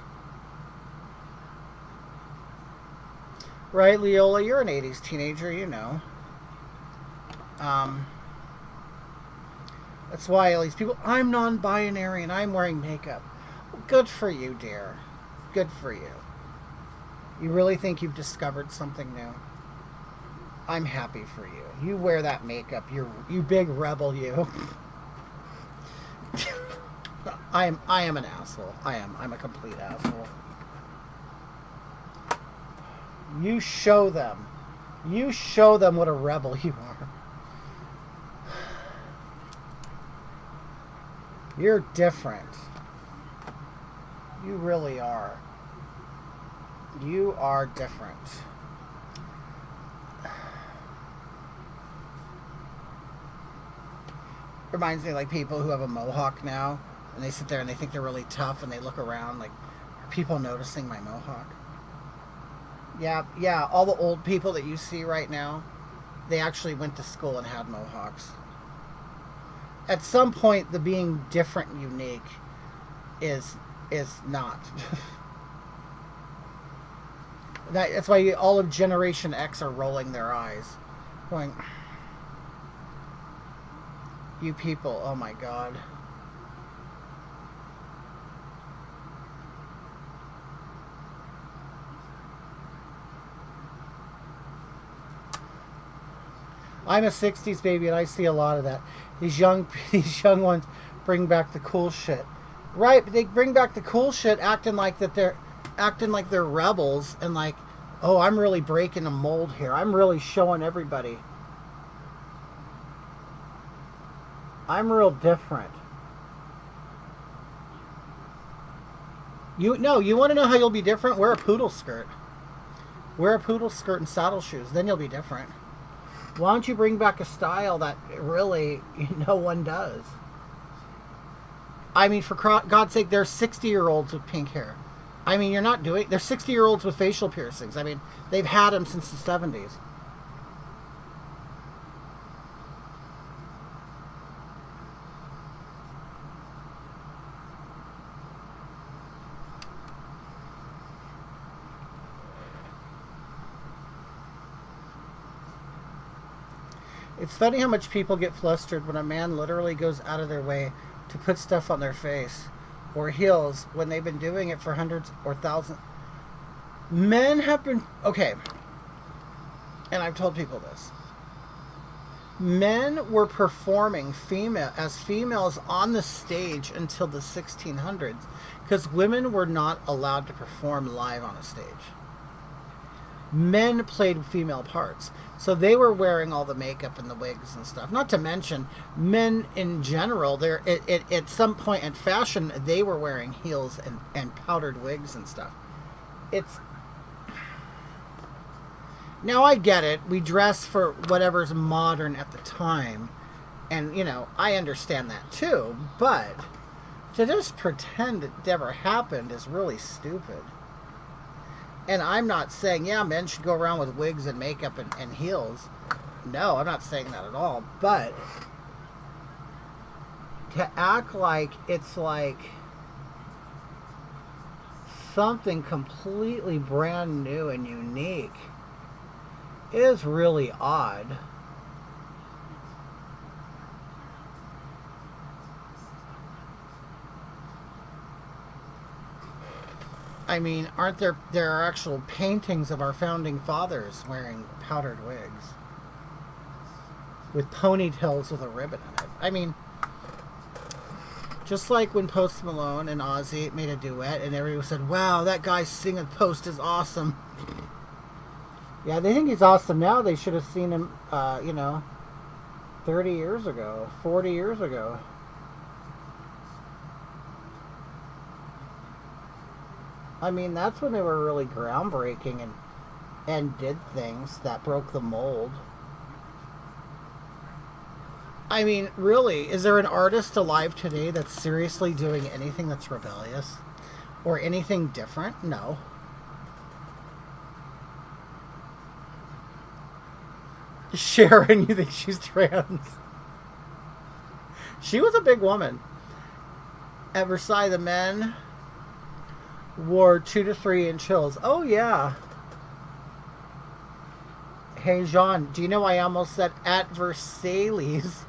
Right, Leola, you're an 80s teenager, you know. That's why all these people, I'm non-binary and I'm wearing makeup. Well, good for you, dear. Good for you. You really think you've discovered something new? I'm happy for you. You wear that makeup, you big rebel, you. I am an asshole. I'm a complete asshole. You show them. You show them what a rebel you are. You're different. You really are. You are different. Reminds me of like people who have a mohawk now, and they sit there and they think they're really tough, and they look around like, are people noticing my mohawk? Yeah, all the old people that you see right now, they actually went to school and had mohawks. At some point, the being different and unique is not. That's why all of Generation X are rolling their eyes, going, you people, oh my God. I'm a 60s baby, and I see a lot of that. These young ones bring back the cool shit. Right, but they bring back the cool shit acting like they're rebels and like, oh, I'm really breaking a mold here. I'm really showing everybody. I'm real different. You want to know how you'll be different? Wear a poodle skirt. Wear a poodle skirt and saddle shoes. Then you'll be different. Why don't you bring back a style that really no one does? I mean, for God's sake, there's 60-year-olds with pink hair. I mean, there's 60-year-olds with facial piercings. I mean, they've had them since the 70s. It's funny how much people get flustered when a man literally goes out of their way to put stuff on their face or heels when they've been doing it for hundreds or thousands. Men have been, okay, and I've told people this. Men were performing as females on the stage until the 1600s because women were not allowed to perform live on a stage. Men played female parts. So they were wearing all the makeup and the wigs and stuff. Not to mention, men in general, at some point in fashion, they were wearing heels and powdered wigs and stuff. Now I get it. We dress for whatever's modern at the time. And, I understand that too. But to just pretend it never happened is really stupid. And I'm not saying, yeah, men should go around with wigs and makeup and heels. No, I'm not saying that at all. But to act like it's like something completely brand new and unique is really odd. I mean, aren't there are actual paintings of our founding fathers wearing powdered wigs with ponytails with a ribbon in it? I mean, just like when Post Malone and Ozzy made a duet and everyone said, wow, that guy singing Post is awesome. Yeah, they think he's awesome now. They should have seen him, 30 years ago, 40 years ago. I mean, that's when they were really groundbreaking and did things that broke the mold. I mean, really, is there an artist alive today that's seriously doing anything that's rebellious? Or anything different? No. Sharon, you think she's trans? She was a big woman. At Versailles, the men wore 2 to 3 inch heels. Oh, yeah. Hey, Jean, do you know I almost said at Versailles?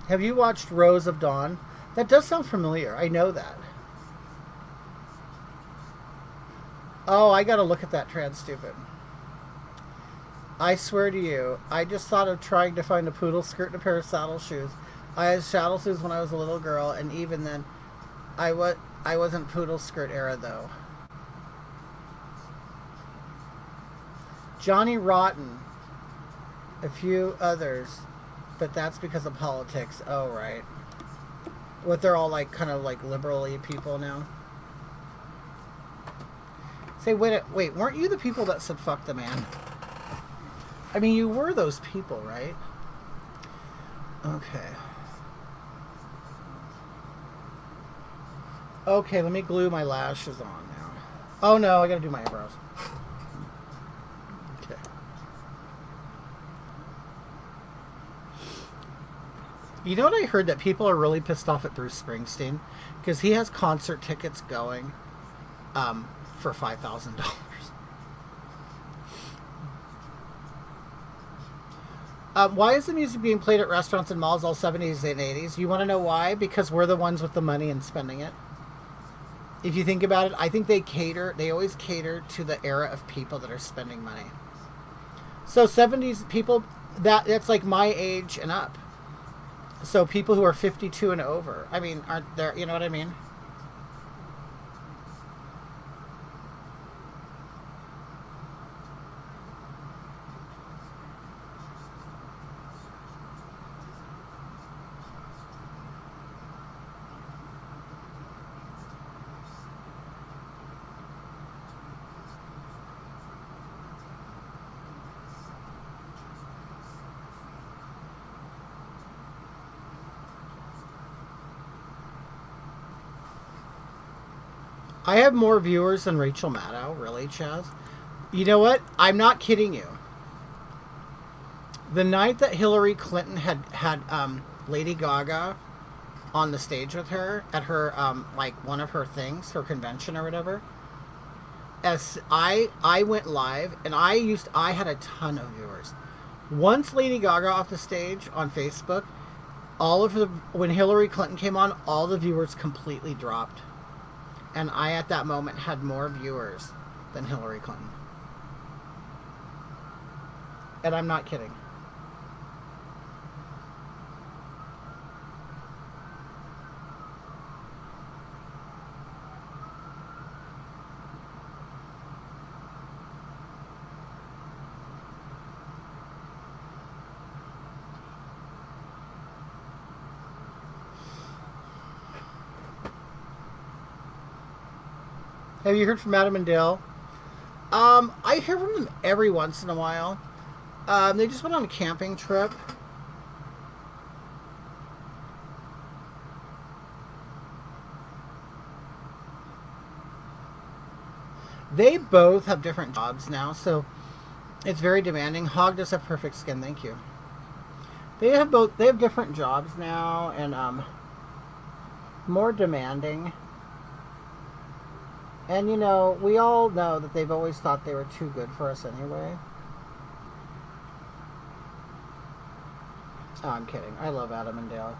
Have you watched Rose of Dawn? That does sound familiar. I know that. Oh, I gotta look at that, Trans Stupid. I swear to you, I just thought of trying to find a poodle skirt and a pair of saddle shoes. I had saddle shoes when I was a little girl, and even then, I wasn't poodle skirt era, though. Johnny Rotten. A few others. But that's because of politics. Oh, right. What, they're all like kind of like liberal-y people now? Say, wait, weren't you the people that said fuck the man? I mean, you were those people, right? Okay. Okay, let me glue my lashes on now. Oh no, I gotta do my eyebrows. Okay. You know what I heard? That people are really pissed off at Bruce Springsteen because he has concert tickets going for $5,000. Why is the music being played at restaurants and malls all 70s and 80s? You want to know why? Because we're the ones with the money and spending it. If you think about it, I think they always cater to the era of people that are spending money. So 70s people, that's like my age and up. So people who are 52 and over, I mean, aren't there, you know what I mean? I have more viewers than Rachel Maddow, really, Chaz. You know what? I'm not kidding you. The night that Hillary Clinton had Lady Gaga on the stage with her at her like one of her things, her convention or whatever, as I went live and I had a ton of viewers. Once Lady Gaga off the stage on Facebook, when Hillary Clinton came on, all the viewers completely dropped. And I, at that moment, had more viewers than Hillary Clinton. And I'm not kidding. Have you heard from Adam and Dale? I hear from them every once in a while. They just went on a camping trip. They both have different jobs now, so it's very demanding. Hog does have perfect skin, thank you. They have different jobs now, and more demanding. And you know, we all know that they've always thought they were too good for us anyway. Oh, I'm kidding. I love Adam and Dale.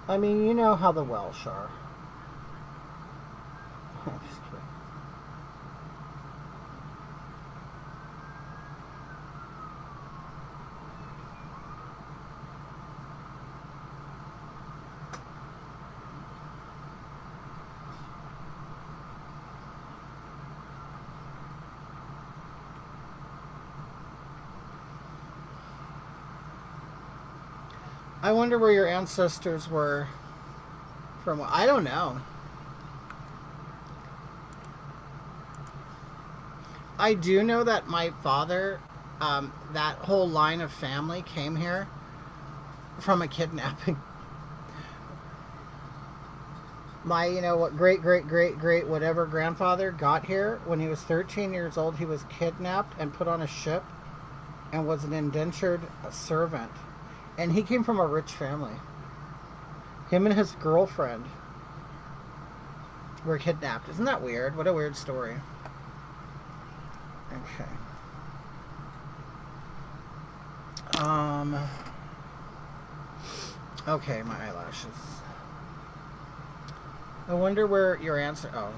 I mean, you know how the Welsh are. I'm just kidding. I wonder where your ancestors were from. I don't know. I do know that my father, that whole line of family came here from a kidnapping. My, you know, what great whatever grandfather got here when he was 13 years old. He was kidnapped and put on a ship and was an indentured servant. And he came from a rich family. Him and his girlfriend were kidnapped. Isn't that weird? What a weird story. Okay. Okay, my eyelashes. I wonder where your answer... Oh.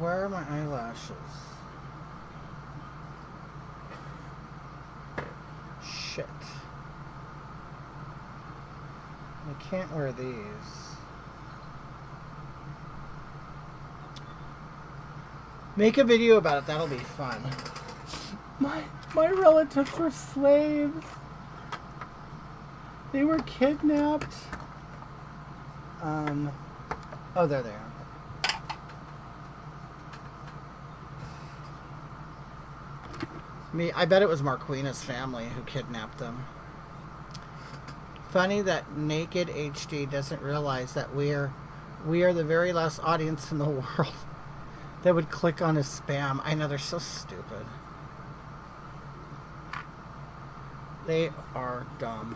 Where are my eyelashes? Shit. I can't wear these. Make a video about it, that'll be fun. My relatives were slaves. They were kidnapped. Oh, there they are. I bet it was Marquina's family who kidnapped them. Funny that Naked HD doesn't realize that we are the very last audience in the world that would click on his spam. I know, they're so stupid. They are dumb.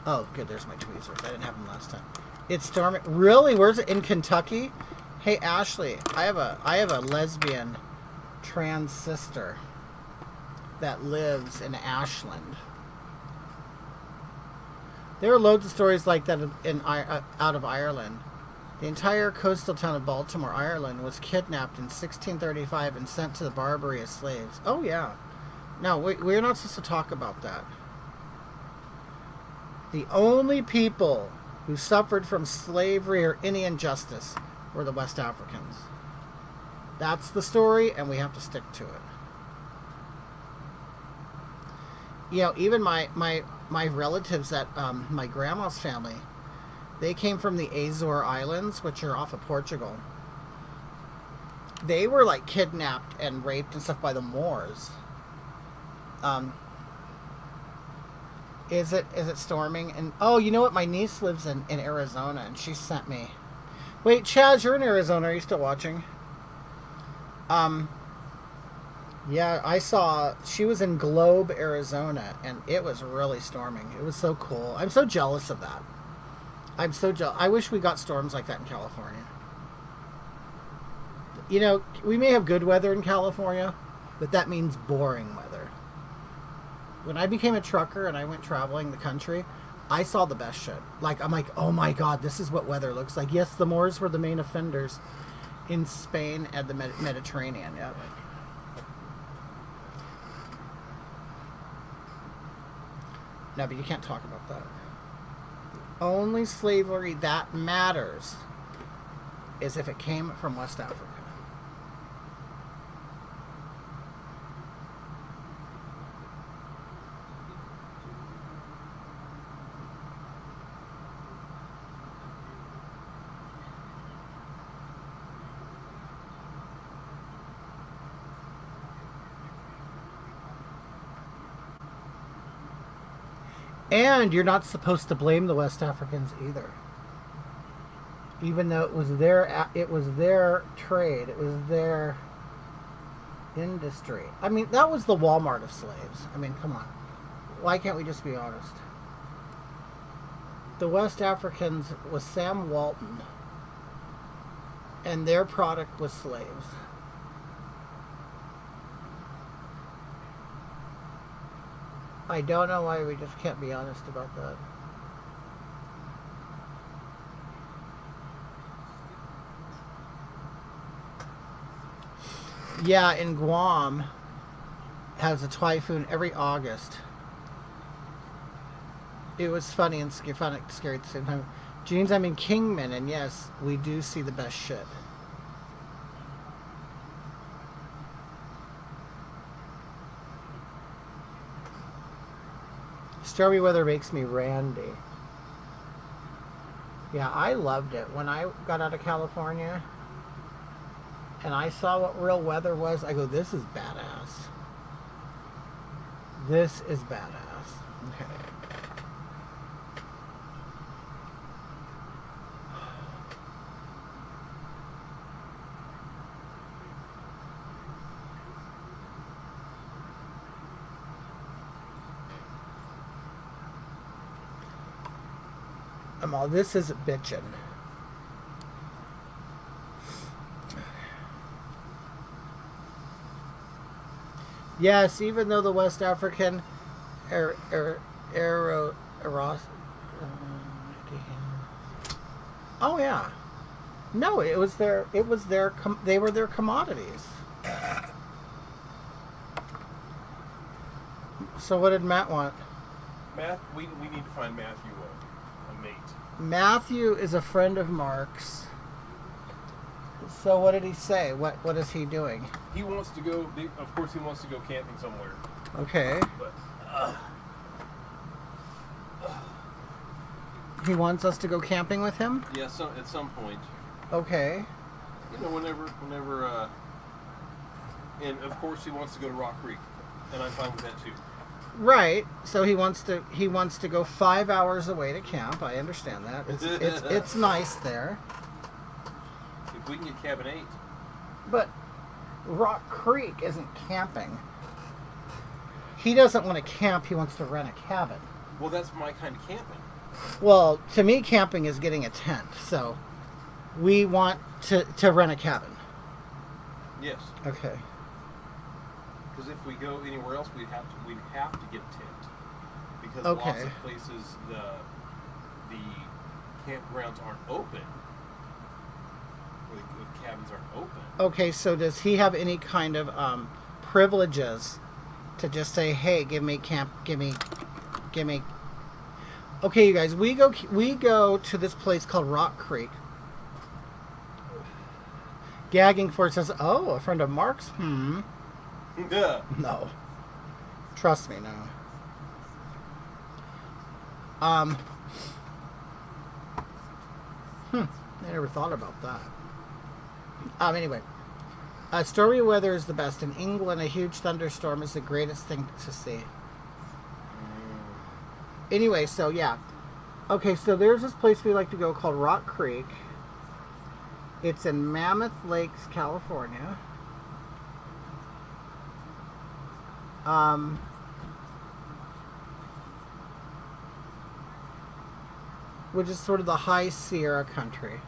Oh, good, there's my tweezers. I didn't have them last time. It's storming. Really? Where's it? In Kentucky? Hey, Ashley, I have a lesbian trans sister that lives in Ashland. There are loads of stories like that out of Ireland. The entire coastal town of Baltimore, Ireland, was kidnapped in 1635 and sent to the Barbary as slaves. Oh yeah. No, we're not supposed to talk about that. The only people who suffered from slavery or any injustice were the West Africans. That's the story, and we have to stick to it. You know, even my relatives at my grandma's family, they came from the Azore Islands, which are off of Portugal. They were like kidnapped and raped and stuff by the Moors. Is it storming? And oh, you know what? My niece lives in Arizona, and she sent me. Wait, Chaz, you're in Arizona. Are you still watching? Yeah, I saw she was in Globe, Arizona, and it was really storming. It was so cool. I'm so jealous of that. I'm so jealous. I wish we got storms like that in California. You know, we may have good weather in California, but that means boring weather. When I became a trucker and I went traveling the country, I saw the best shit. Like, I'm like, oh my God, this is what weather looks like. Yes, the Moors were the main offenders in Spain and the Mediterranean. Yeah. No, but you can't talk about that. The only slavery that matters is if it came from West Africa. And you're not supposed to blame the West Africans either. Even though it was their trade, it was their industry. I mean, that was the Walmart of slaves. I mean, come on. Why can't we just be honest? The West Africans was Sam Walton, and their product was slaves. I don't know why we just can't be honest about that. Yeah, in Guam has a typhoon every August. It was funny and scary at the same time. Jeans, I'm in Kingman, and yes, we do see the best shit. Stormy weather makes me randy. Yeah, I loved it. When I got out of California and I saw what real weather was, I go, this is badass. This is badass. Okay. All this is bitchin'. Yes, even though the West African oh yeah, no, they were their commodities. So what did Matt want? We need to find Matthew a mate. Matthew is a friend of Mark's. So what did he say? What is he doing? He wants to go. Of course, he wants to go camping somewhere. Okay. But He wants us to go camping with him? Yeah, so at some point. Okay. You know, whenever, and of course he wants to go to Rock Creek, and I'm fine with that too. Right. So he wants to go 5 hours away to camp. I understand that. It's nice there. If we can get cabin 8. But Rock Creek isn't camping. He doesn't want to camp. He wants to rent a cabin. Well, that's my kind of camping. Well, to me, camping is getting a tent. So we want to rent a cabin. Yes. Okay. Because if we go anywhere else, we'd have to get a tent. Because Okay. lots of places the campgrounds aren't open. Or the cabins aren't open. Okay, so does he have any kind of privileges to just say, "Hey, give me." Okay, you guys, we go to this place called Rock Creek. Gagging for it says, "Oh, a friend of Mark's." Yeah. No. Trust me, no. I never thought about that. Anyway. Stormy weather is the best. In England, a huge thunderstorm is the greatest thing to see. Anyway, so yeah. Okay, so there's this place we like to go called Rock Creek. It's in Mammoth Lakes, California. Which is sort of the high Sierra country.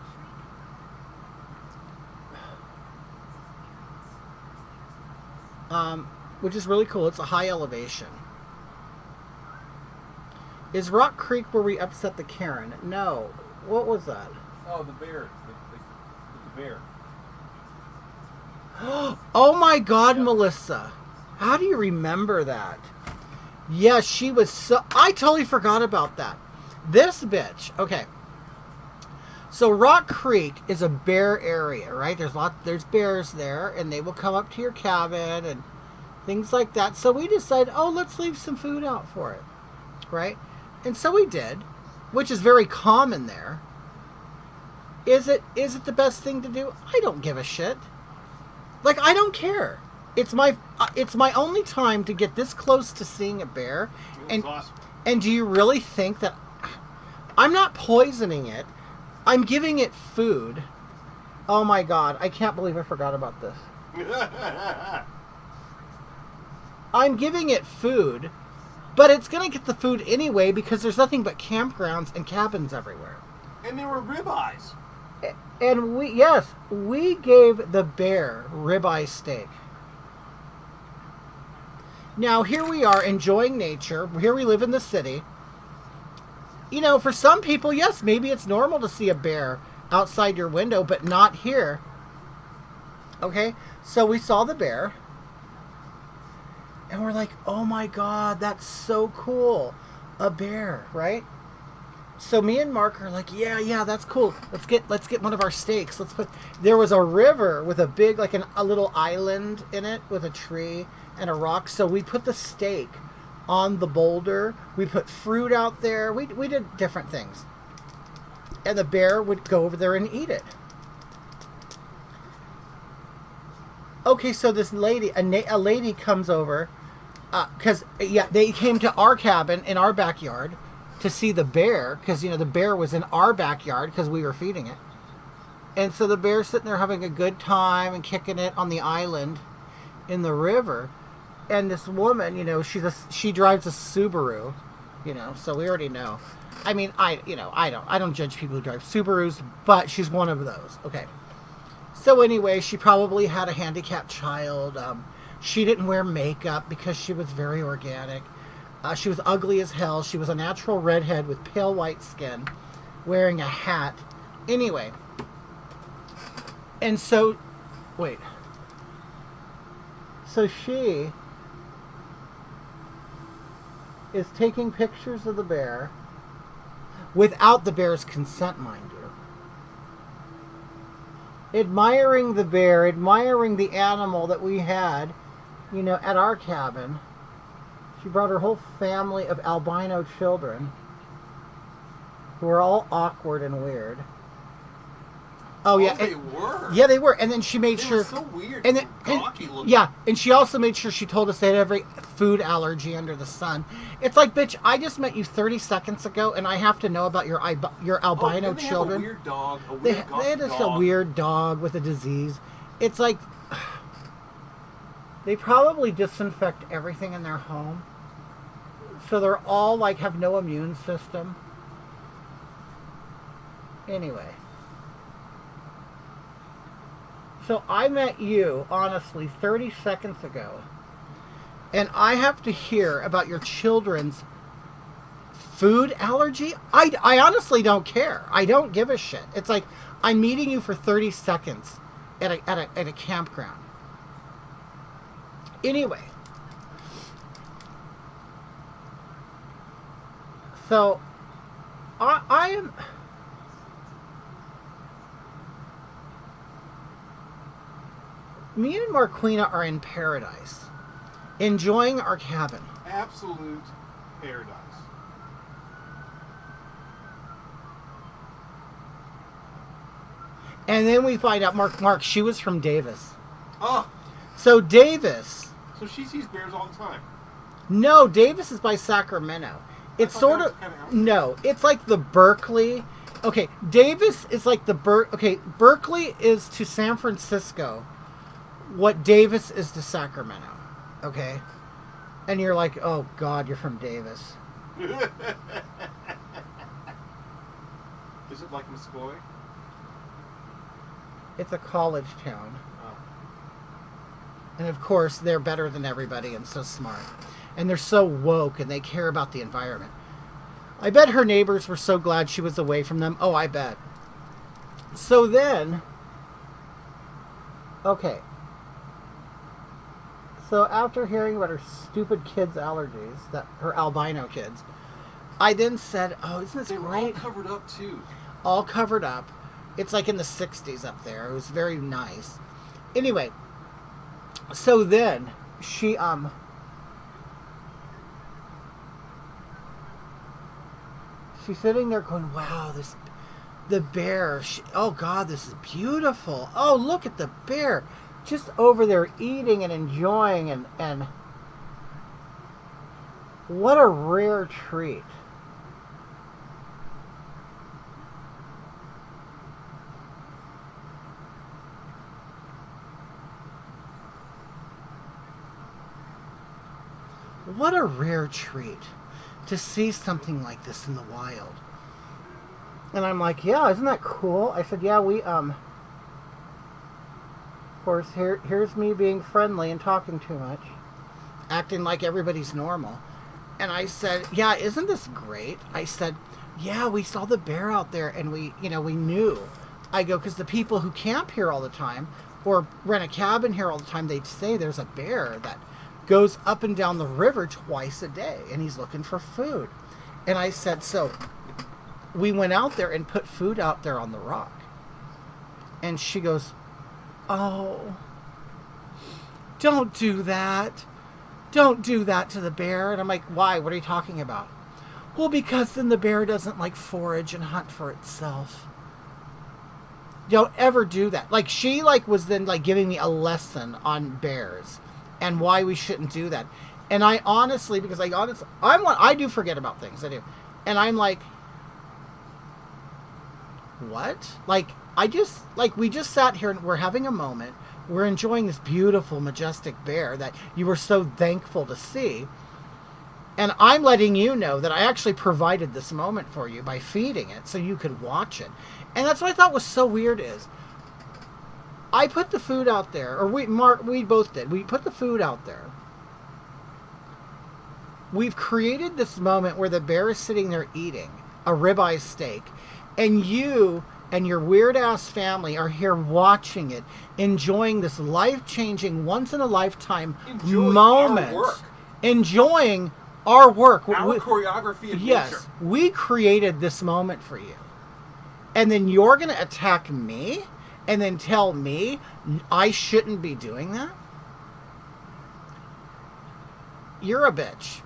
Which is really cool. It's a high elevation. Is Rock Creek where we upset the Karen? No. What was that? Oh, the bear. The bear. Oh my God, Melissa. How do you remember that? Yeah, she was so... I totally forgot about that. This bitch. Okay. So Rock Creek is a bear area, right? There's bears there, and they will come up to your cabin and things like that. So we decided, oh, let's leave some food out for it, right? And so we did, which is very common there. Is it the best thing to do? I don't give a shit. Like, I don't care. It's my only time to get this close to seeing a bear. It was awesome. And do you really think that I'm not poisoning it? I'm giving it food. Oh my God, I can't believe I forgot about this. I'm giving it food, but it's going to get the food anyway because there's nothing but campgrounds and cabins everywhere. And there were ribeyes. And we gave the bear ribeye steak. Now, here we are enjoying nature. Here we live in the city. You know, for some people, yes, maybe it's normal to see a bear outside your window, but not here. Okay? So we saw the bear. And we're like, oh my God, that's so cool. A bear, right? So me and Mark are like, yeah, that's cool. Let's get one of our steaks. There was a river with a big, like a little island in it with a tree and a rock. So we put the steak on the boulder. We put fruit out there. We did different things. And the bear would go over there and eat it. Okay, so this lady, a lady comes over, because they came to our cabin in our backyard to see the bear, because the bear was in our backyard because we were feeding it. And so the bear's sitting there having a good time and kicking it on the island in the river. And this woman, she drives a Subaru, so we already know. I mean, I don't judge people who drive Subarus, but she's one of those. Okay. So anyway, she probably had a handicapped child. She didn't wear makeup because she was very organic. She was ugly as hell. She was a natural redhead with pale white skin, wearing a hat. Anyway. And so, wait. So she is taking pictures of the bear without the bear's consent, mind you. Admiring the bear, admiring the animal that we had, at our cabin. She brought her whole family of albino children who are all awkward and weird. Oh yeah, they were. Yeah, they were. And then she made They sure. were so weird. And then, gawky looking. yeah, and she also made sure she told us they had every food allergy under the sun. It's like, bitch, I just met you 30 seconds ago, and I have to know about your albino and they children. Have a weird dog. They had just a weird dog with a disease. It's like they probably disinfect everything in their home, so they're all like have no immune system. Anyway. So I met you, honestly, 30 seconds ago. And I have to hear about your children's food allergy? I honestly don't care. I don't give a shit. It's like I'm meeting you for 30 seconds at a campground. Anyway. So I am... Me and Marquina are in paradise, enjoying our cabin. Absolute paradise. And then we find out, Mark, she was from Davis. Oh, So Davis, so she sees bears all the time. no, Davis is by Sacramento. It's thought sort that of, was kinda out. no, it's like the Berkeley. Okay, Davis is like the Berkeley is to San Francisco what Davis is to Sacramento. Okay? And you're like, oh God, you're from Davis. Is it like Muscoy? It's a college town. Oh. And of course, they're better than everybody and so smart. And they're so woke and they care about the environment. I bet her neighbors were so glad she was away from them. Oh, I bet. So then, okay. So after hearing about her stupid kids' allergies, that her albino kids, I then said, "Oh, isn't this They were all great? covered up too. All covered up. It's like in the 60s up there. It was very nice." Anyway, so then she's sitting there going, "Wow, the bear. Oh God, this is beautiful. Oh, look at the bear, just over there eating and enjoying, and what a rare treat." What a rare treat to see something like this in the wild. And I'm like, "Yeah, isn't that cool?" I said, "Yeah, we, of course, here's me being friendly and talking too much, acting like everybody's normal." And I said, "Yeah, isn't this great?" I said, "Yeah, we saw the bear out there, and we knew." I go, "Because the people who camp here all the time, or rent a cabin here all the time, they'd say there's a bear that goes up and down the river twice a day, and he's looking for food." And I said, "So we went out there and put food out there on the rock." And she goes, "Oh, don't do that. Don't do that to the bear." And I'm like, "Why? What are you talking about?" "Well, because then the bear doesn't like forage and hunt for itself. Don't ever do that." Like, she was then giving me a lesson on bears and why we shouldn't do that. And I honestly, because I do forget about things. I do. And I'm like, "What?" We just sat here and we're having a moment. We're enjoying this beautiful, majestic bear that you were so thankful to see. And I'm letting you know that I actually provided this moment for you by feeding it so you could watch it. And that's what I thought was so weird is, I put the food out there, or we both did. We put the food out there. We've created this moment where the bear is sitting there eating a ribeye steak, and you and your weird-ass family are here watching it, enjoying this life-changing, once-in-a-lifetime moment. Our work. Enjoying our work. Our choreography of Yes, nature. we created this moment for you. And then you're going to attack me and then tell me I shouldn't be doing that? You're a bitch.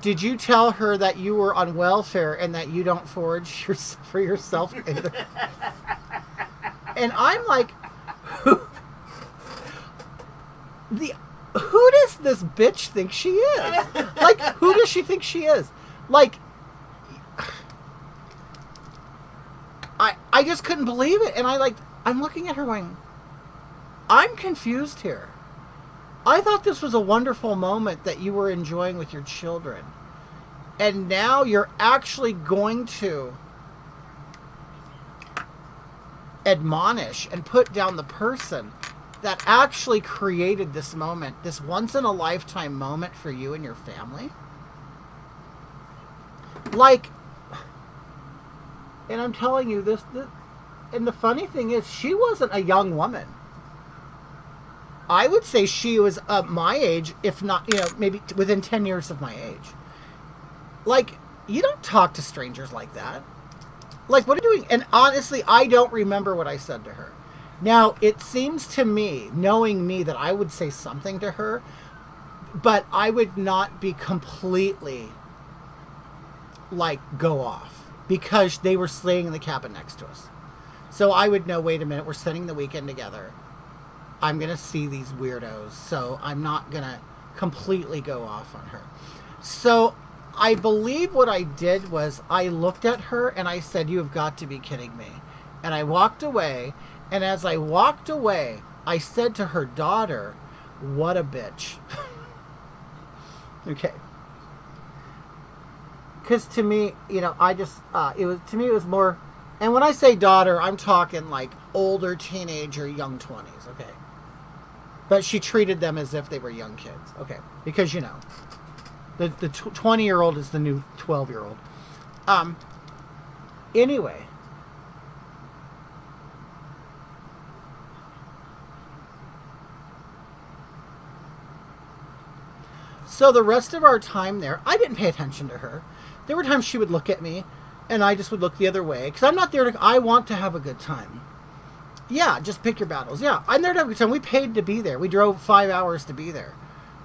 Did you tell her that you were on welfare and that you don't forage for yourself? And I'm like, who does this bitch think she is? Who does she think she is? I just couldn't believe it. And I'm looking at her going, I'm confused here. I thought this was a wonderful moment that you were enjoying with your children. And now you're actually going to admonish and put down the person that actually created this moment, this once-in-a-lifetime moment for you and your family. And I'm telling you this, and the funny thing is, she wasn't a young woman. I would say she was my age, if not, maybe within 10 years of my age. You don't talk to strangers like that. What are you doing? And honestly, I don't remember what I said to her. Now, it seems to me, knowing me, that I would say something to her, but I would not be completely, go off. Because they were staying in the cabin next to us. So I would know, wait a minute, we're spending the weekend together. I'm going to see these weirdos. So I'm not going to completely go off on her. So I believe what I did was I looked at her and I said, "You have got to be kidding me." And I walked away. And as I walked away, I said to her daughter, "What a bitch." Okay. Because to me, it was more, and when I say daughter, I'm talking older teenager, young 20s, okay? But she treated them as if they were young kids, okay? Because, the 20-year-old is the new 12-year-old. Anyway. So the rest of our time there, I didn't pay attention to her. There were times she would look at me, and I just would look the other way. Because I'm not there to... I want to have a good time. Yeah, just pick your battles. Yeah, I'm there to have a good time. We paid to be there. We drove 5 hours to be there.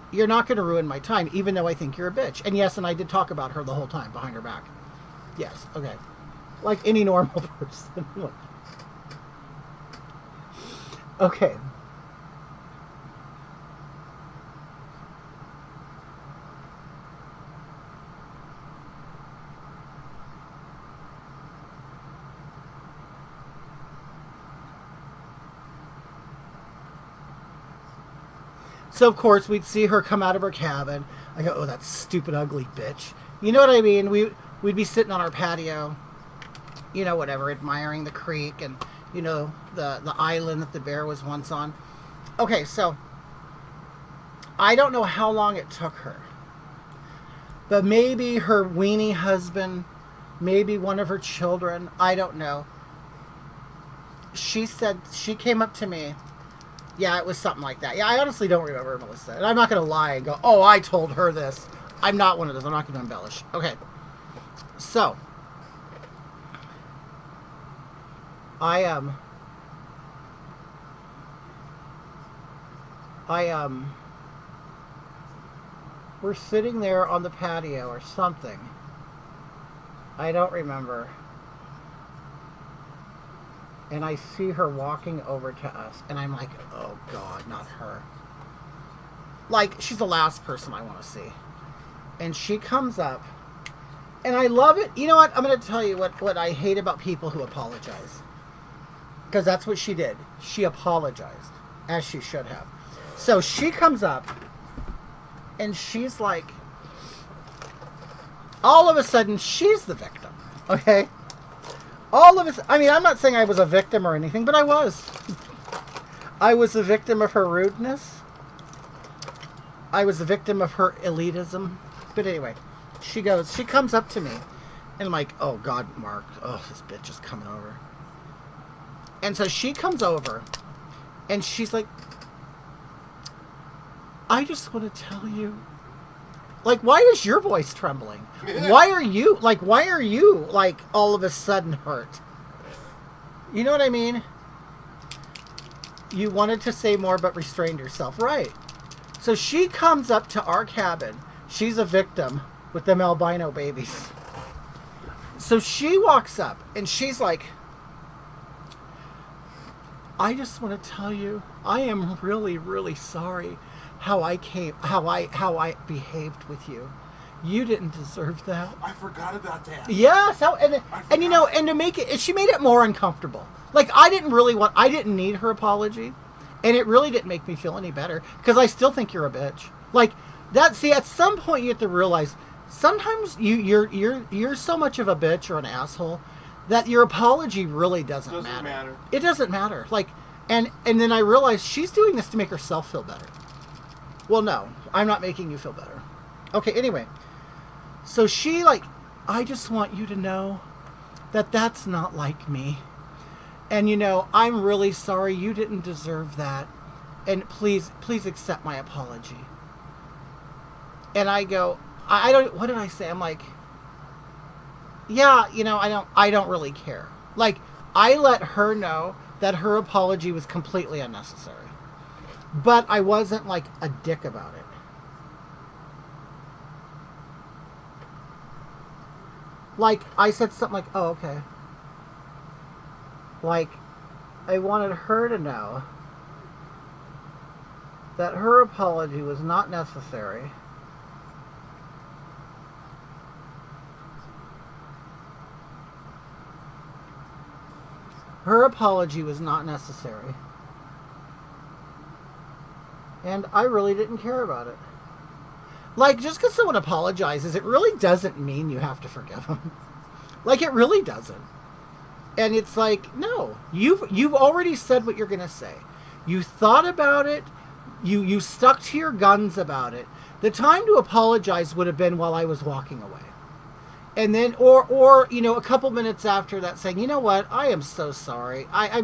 You're not going to ruin my time, even though I think you're a bitch. And yes, and I did talk about her the whole time, behind her back. Yes, okay. Like any normal person. Okay. So, of course, we'd see her come out of her cabin. I go, oh, that stupid, ugly bitch. You know what I mean? We'd be sitting on our patio, you know, whatever, admiring the creek and, you know, the island that the bear was once on. Okay, so, I don't know how long it took her. But maybe her weenie husband, maybe one of her children, I don't know. She said, she came up to me. Yeah, it was something like that. Yeah, I honestly don't remember, Melissa. And I'm not going to lie and go, oh, I told her this. I'm not one of those. I'm not going to embellish. Okay. So. We're sitting there on the patio or something. I don't remember. And I see her walking over to us. And I'm like, oh, God, not her. Like, she's the last person I want to see. And she comes up. And I love it. You know what? I'm going to tell you what I hate about people who apologize. Because that's what she did. She apologized. As she should have. So she comes up. And she's like... All of a sudden, she's the victim. Okay? All of us, I mean, I'm not saying I was a victim or anything, but I was. I was a victim of her rudeness. I was a victim of her elitism. But anyway, she comes up to me, and I'm like, oh, God, Mark, oh, this bitch is coming over. And so she comes over, and she's like, I just want to tell you, like, why is your voice trembling? Why are you, like, all of a sudden hurt? You know what I mean? You wanted to say more, but restrained yourself. Right. So she comes up to our cabin. She's a victim with them albino babies. So she walks up, and she's like, I just want to tell you, I am really, really sorry how I behaved with you. You didn't deserve that. I forgot about that. Yeah, so and you know, and to make it, she made it more uncomfortable. Like I didn't need her apology, and it really didn't make me feel any better because I still think you're a bitch. Like that. See, at some point you have to realize sometimes you're so much of a bitch or an asshole that your apology really doesn't matter. It doesn't matter. Like, and then I realized she's doing this to make herself feel better. Well, no, I'm not making you feel better. Okay, anyway. So she, like, I just want you to know that that's not like me. And, you know, I'm really sorry. You didn't deserve that. And please accept my apology. And I go, I don't, what did I say? I'm like, yeah, you know, I don't really care. Like, I let her know that her apology was completely unnecessary. But I wasn't, like, a dick about it. Like, I said something like, oh, okay. Like, I wanted her to know that her apology was not necessary. Her apology was not necessary. And I really didn't care about it. Like, just because someone apologizes, it really doesn't mean you have to forgive them. Like, it really doesn't. And it's like, no. You've already said what you're going to say. You thought about it. You stuck to your guns about it. The time to apologize would have been while I was walking away. And then, or you know, a couple minutes after that saying, you know what, I am so sorry. I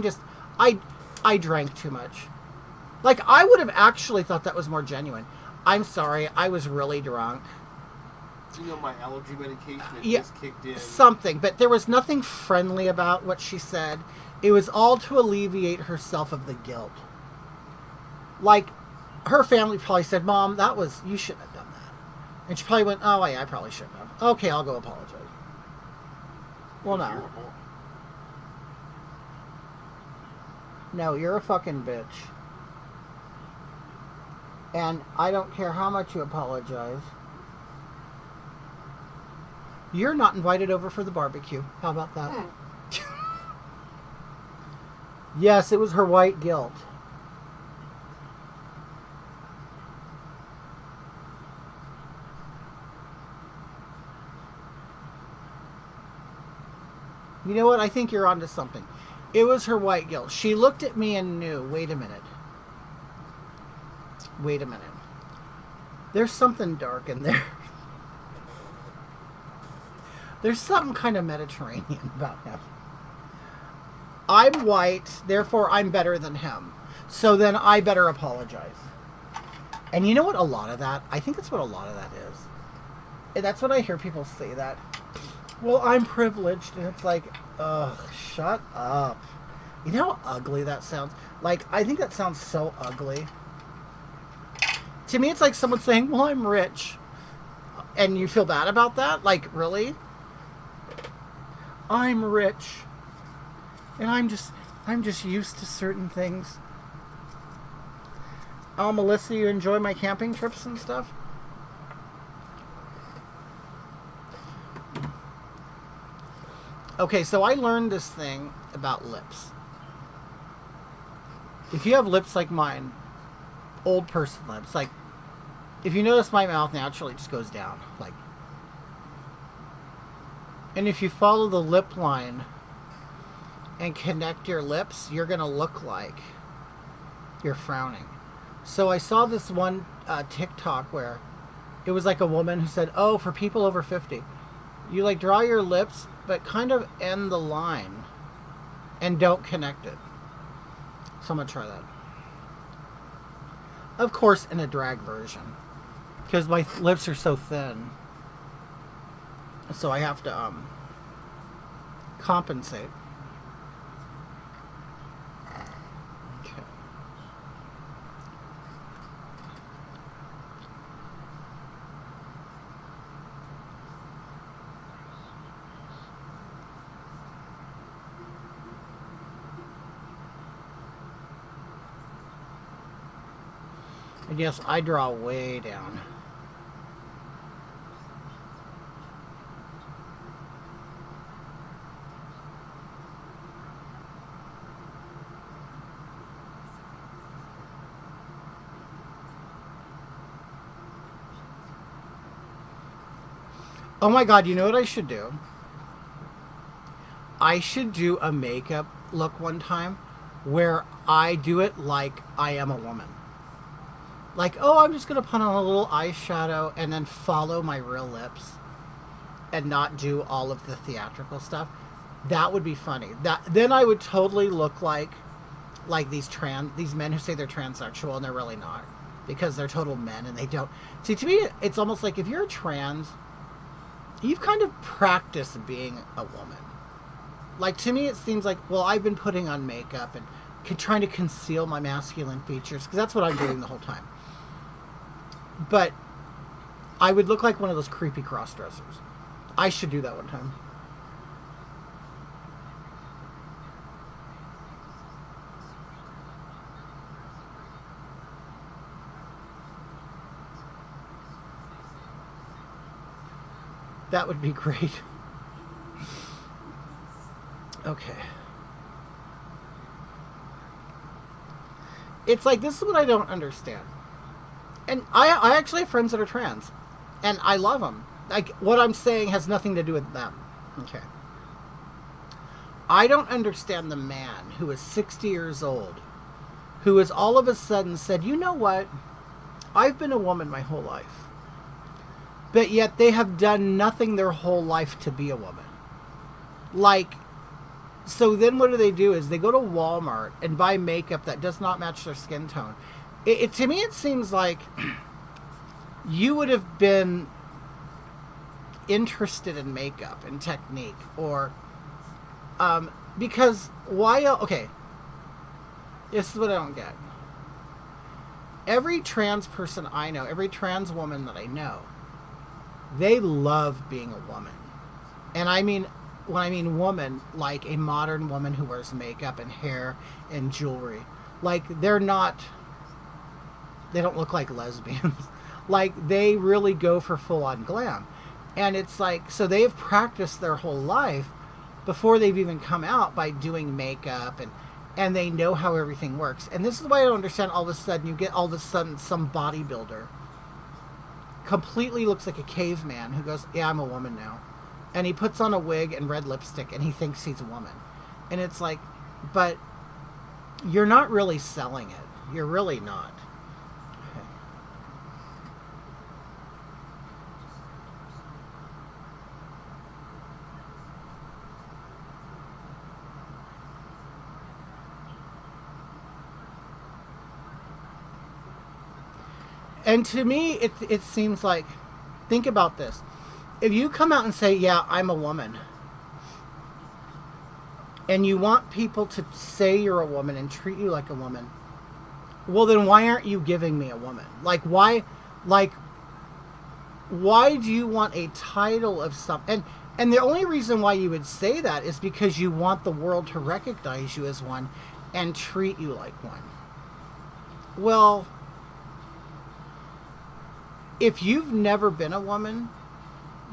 drank too much. Like, I would have actually thought that was more genuine. I'm sorry, I was really drunk. You know, my allergy medication had Yeah, just kicked in. something, but there was nothing friendly about what she said. It was all to alleviate herself of the guilt. Like, her family probably said, Mom, you shouldn't have done that. And she probably went, oh, yeah, I probably shouldn't have. Okay, I'll go apologize. Well, You no. were wrong. No, you're a fucking bitch. And I don't care how much you apologize. You're not invited over for the barbecue. How about that? Yes, it was her white guilt. You know what? I think you're onto something. It was her white guilt. She looked at me and knew, wait a minute. Wait a minute. There's something dark in there. There's something kind of Mediterranean about him. I'm white, therefore I'm better than him. So then I better apologize. And you know what a lot of that, I think that's what a lot of that is. And that's what I hear people say that. Well, I'm privileged. And it's like, ugh, shut up. You know how ugly that sounds? Like, I think that sounds so ugly. To me, it's like someone saying, well, I'm rich. And you feel bad about that? Like, really? I'm rich. And I'm just used to certain things. Oh, Melissa, you enjoy my camping trips and stuff? Okay, so I learned this thing about lips. If you have lips like mine, old person lips, like, if you notice my mouth naturally just goes down, like. And if you follow the lip line and connect your lips, you're going to look like you're frowning. So I saw this one TikTok where it was like a woman who said, oh, for people over 50, you like draw your lips, but kind of end the line and don't connect it. So I'm going to try that. Of course, in a drag version, because my lips are so thin. So I have to compensate. Okay. And yes, I draw way down. Oh my god, you know what I should do? I should do a makeup look one time where I do it like I am a woman. Like, oh, I'm just going to put on a little eyeshadow and then follow my real lips and not do all of the theatrical stuff. That would be funny. Then I would totally look like these men who say they're transsexual and they're really not, because they're total men and they don't. See, to me, it's almost like if you're trans, you've kind of practiced being a woman. Like, to me, it seems like, well, I've been putting on makeup and trying to conceal my masculine features, because that's what I'm doing the whole time. But I would look like one of those creepy cross-dressers. I should do that one time. That would be great. Okay. It's like, this is what I don't understand. And I actually have friends that are trans. And I love them. Like, what I'm saying has nothing to do with them. Okay. I don't understand the man who is 60 years old, who has all of a sudden said, you know what? I've been a woman my whole life. But yet they have done nothing their whole life to be a woman. Like, so then what do? Is they go to Walmart and buy makeup that does not match their skin tone. To me, it seems like you would have been interested in makeup and technique, or because why? Okay, this is what I don't get. Every trans person I know, every trans woman that I know, they love being a woman. And I mean, when I mean woman, like a modern woman who wears makeup and hair and jewelry. Like, they don't look like lesbians. Like, they really go for full-on glam. And it's like, so they've practiced their whole life before they've even come out by doing makeup, and they know how everything works. And this is why I don't understand, all of a sudden you get all of a sudden some bodybuilder completely looks like a caveman who goes, yeah, I'm a woman now. And he puts on a wig and red lipstick and he thinks he's a woman. And it's like, but you're not really selling it. You're really not. Okay. And to me, it seems like, think about this. If you come out and say, yeah, I'm a woman, and you want people to say you're a woman and treat you like a woman, well, then why aren't you giving me a woman? Why do you want a title of something? And the only reason why you would say that is because you want the world to recognize you as one and treat you like one. Well, if you've never been a woman,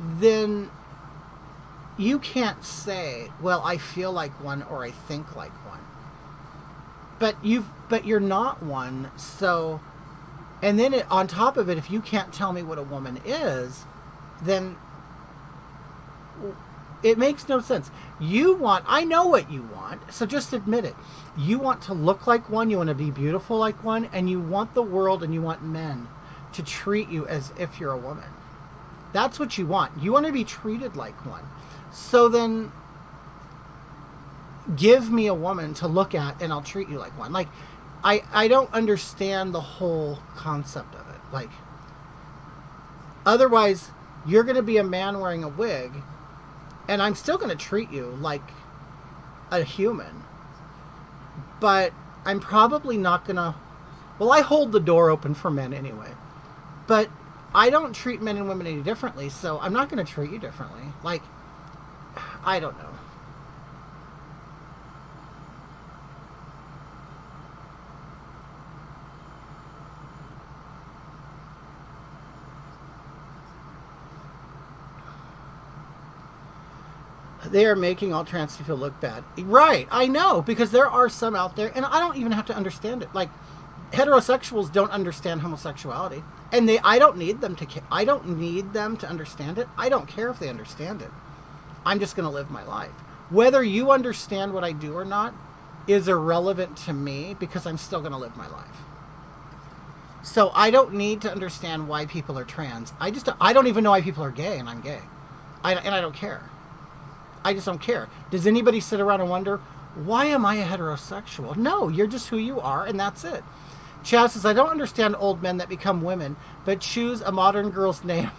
then you can't say, well, I feel like one or I think like one. But you're not one. So, and then on top of it, if you can't tell me what a woman is, then it makes no sense. I know what you want, so just admit it. You want to look like one, you want to be beautiful like one, and you want the world and you want men to treat you as if you're a woman. That's what you want. You want to be treated like one. So then give me a woman to look at and I'll treat you like one. Like, I don't understand the whole concept of it. Like, otherwise you're going to be a man wearing a wig and I'm still going to treat you like a human. But I'm probably not going to, well, I hold the door open for men anyway. But I don't treat men and women any differently, so I'm not going to treat you differently. Like, I don't know. They are making all trans people look bad. Right, I know, because there are some out there, and I don't even have to understand it. Like, heterosexuals don't understand homosexuality, and I don't need them to. I don't need them to understand it. I don't care if they understand it. I'm just going to live my life. Whether you understand what I do or not is irrelevant to me, because I'm still going to live my life. So I don't need to understand why people are trans. I don't even know why people are gay, and I'm gay, and I don't care. I just don't care. Does anybody sit around and wonder, why am I a heterosexual? No, you're just who you are, and that's it. Chaz says, I don't understand old men that become women, but choose a modern girl's name.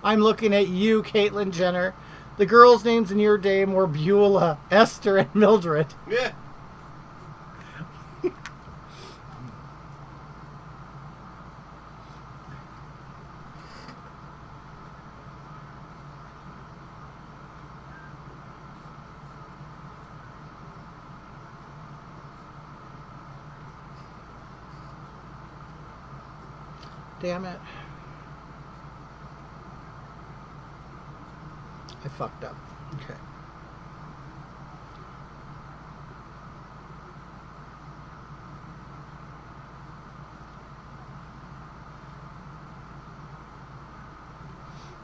I'm looking at you, Caitlyn Jenner. The girls' names in your day were Beulah, Esther, and Mildred. Yeah. Damn it. I fucked up. Okay.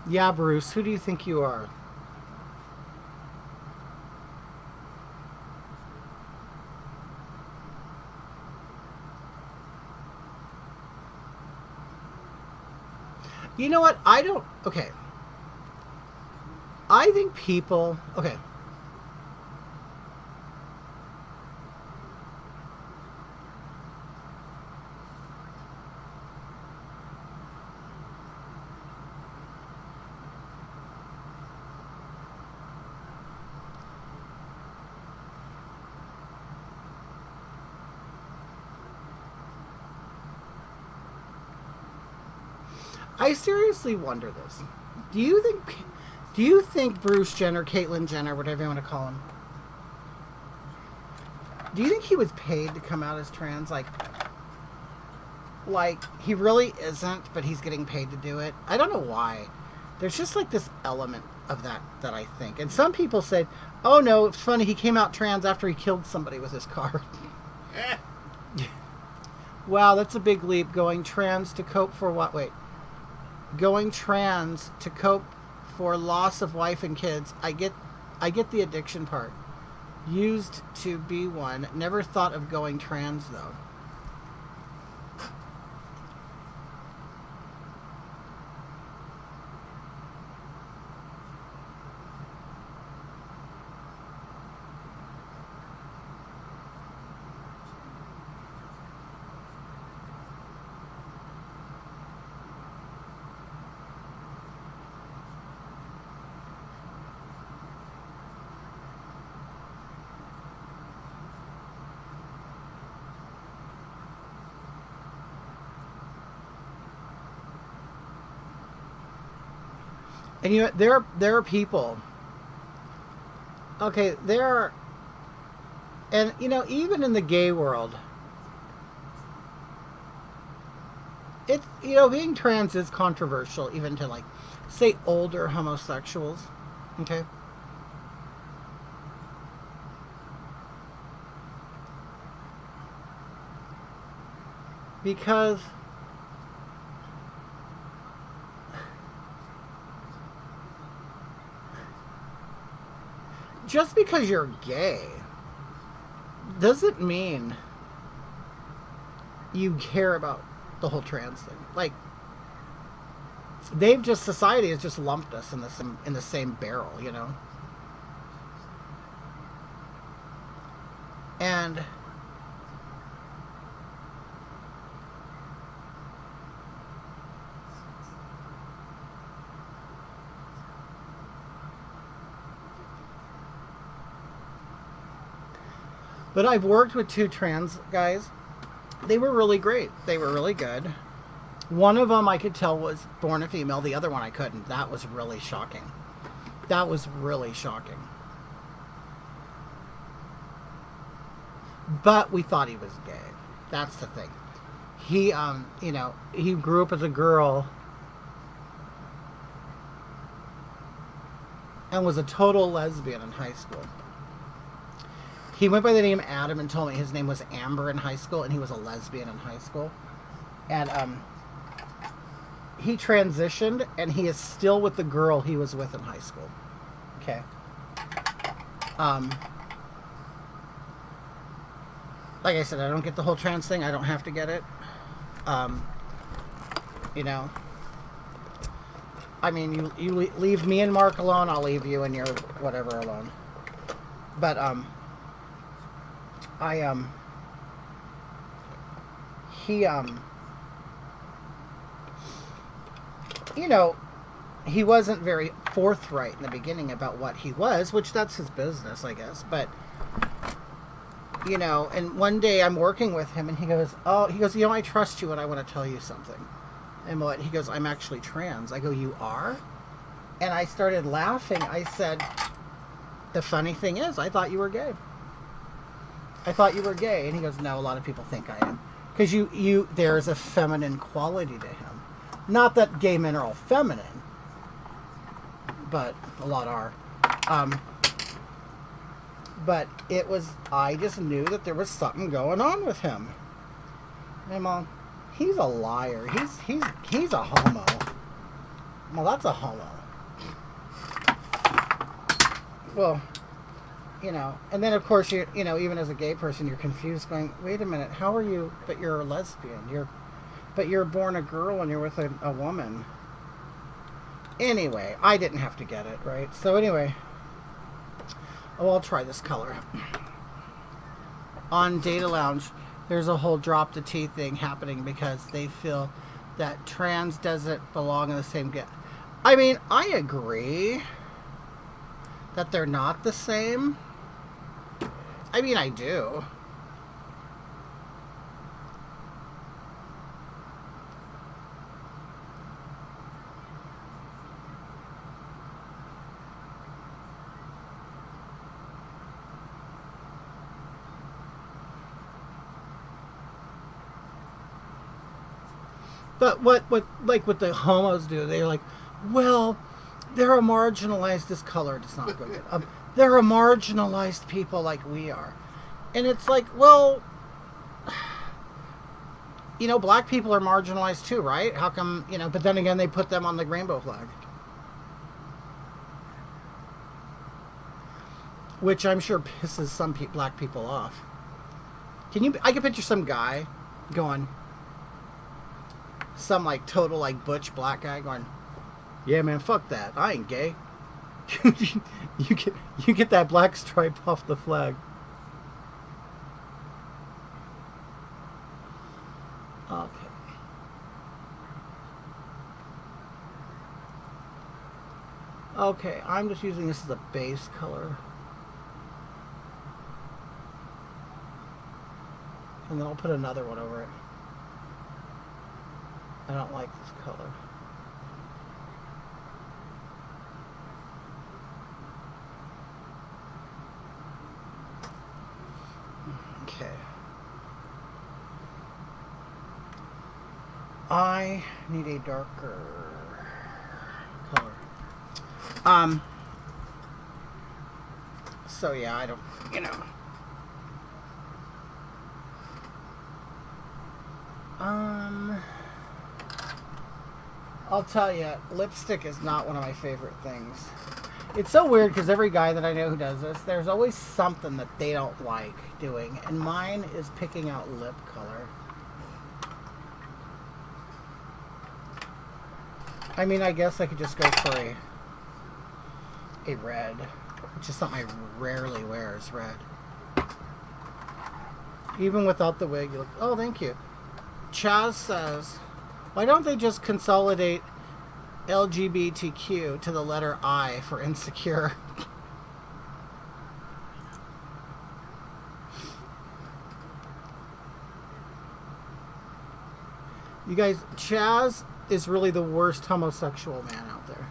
Yeah, Bruce, who do you think you are? You know what? Okay. I think people, okay. I seriously wonder this. Do you think Bruce Jenner, Caitlyn Jenner, whatever you want to call him, do you think he was paid to come out as trans? Like he really isn't, but he's getting paid to do it. I don't know why. There's just like this element of that I think. And some people say, oh no, it's funny, he came out trans after he killed somebody with his car. Wow, that's a big leap. Going trans to cope for what? Wait. Going trans to cope for loss of wife and kids. I get the addiction part. Used to be one. Never thought of going trans though. And there are people. Okay, and even in the gay world, it's being trans is controversial, even to like say older homosexuals. Okay. Because just because you're gay doesn't mean you care about the whole trans thing. Like, society has just lumped us in the same barrel, And but I've worked with 2 trans guys. They were really great. They were really good. One of them I could tell was born a female. The other one I couldn't. That was really shocking. But we thought he was gay. That's the thing. He, he grew up as a girl and was a total lesbian in high school. He went by the name Adam and told me his name was Amber in high school, and he was a lesbian in high school. And he transitioned, and he is still with the girl he was with in high school. Okay. Like I said, I don't get the whole trans thing. I don't have to get it. I mean, you leave me and Mark alone, I'll leave you and your whatever alone. But he wasn't very forthright in the beginning about what he was, which that's his business, I guess. But, and one day I'm working with him and he goes, I trust you and I want to tell you something. And he goes, I'm actually trans. I go, you are? And I started laughing. I said, the funny thing is, I thought you were gay. And he goes, no, a lot of people think I am. Because there's a feminine quality to him. Not that gay men are all feminine, but a lot are. But I just knew that there was something going on with him. And Mom, he's a liar. He's a homo. Well, that's a homo. Well, and then of course even as a gay person, you're confused, going, wait a minute, how are you? But you're a lesbian. But you're born a girl and you're with a woman. Anyway, I didn't have to get it, right? So anyway, I'll try this color. On Data Lounge, there's a whole drop the T thing happening because they feel that trans doesn't belong in the same I mean, I agree that they're not the same. I mean, I do. But what the homos do, they're like, well, they're a marginalized. This color does not go good. They're a marginalized people like we are, and it's like, well, black people are marginalized too, right? How come, But then again, they put them on the rainbow flag, which I'm sure pisses some black people off. I can picture some guy going, some like total like butch black guy going, yeah man, fuck that, I ain't gay. you get that black stripe off the flag. Okay, I'm just using this as a base color. And then I'll put another one over it. I don't like this color. Okay. I need a darker color. So yeah, I don't, I'll tell you, lipstick is not one of my favorite things. It's so weird because every guy that I know who does this, there's always something that they don't like doing, and mine is picking out lip color. I mean, I guess I could just go for a red, which is something I rarely wear, is red. Even without the wig, you look... Oh, thank you. Chaz says, why don't they just consolidate LGBTQ to the letter I for insecure? You guys, Chaz is really the worst homosexual man out there.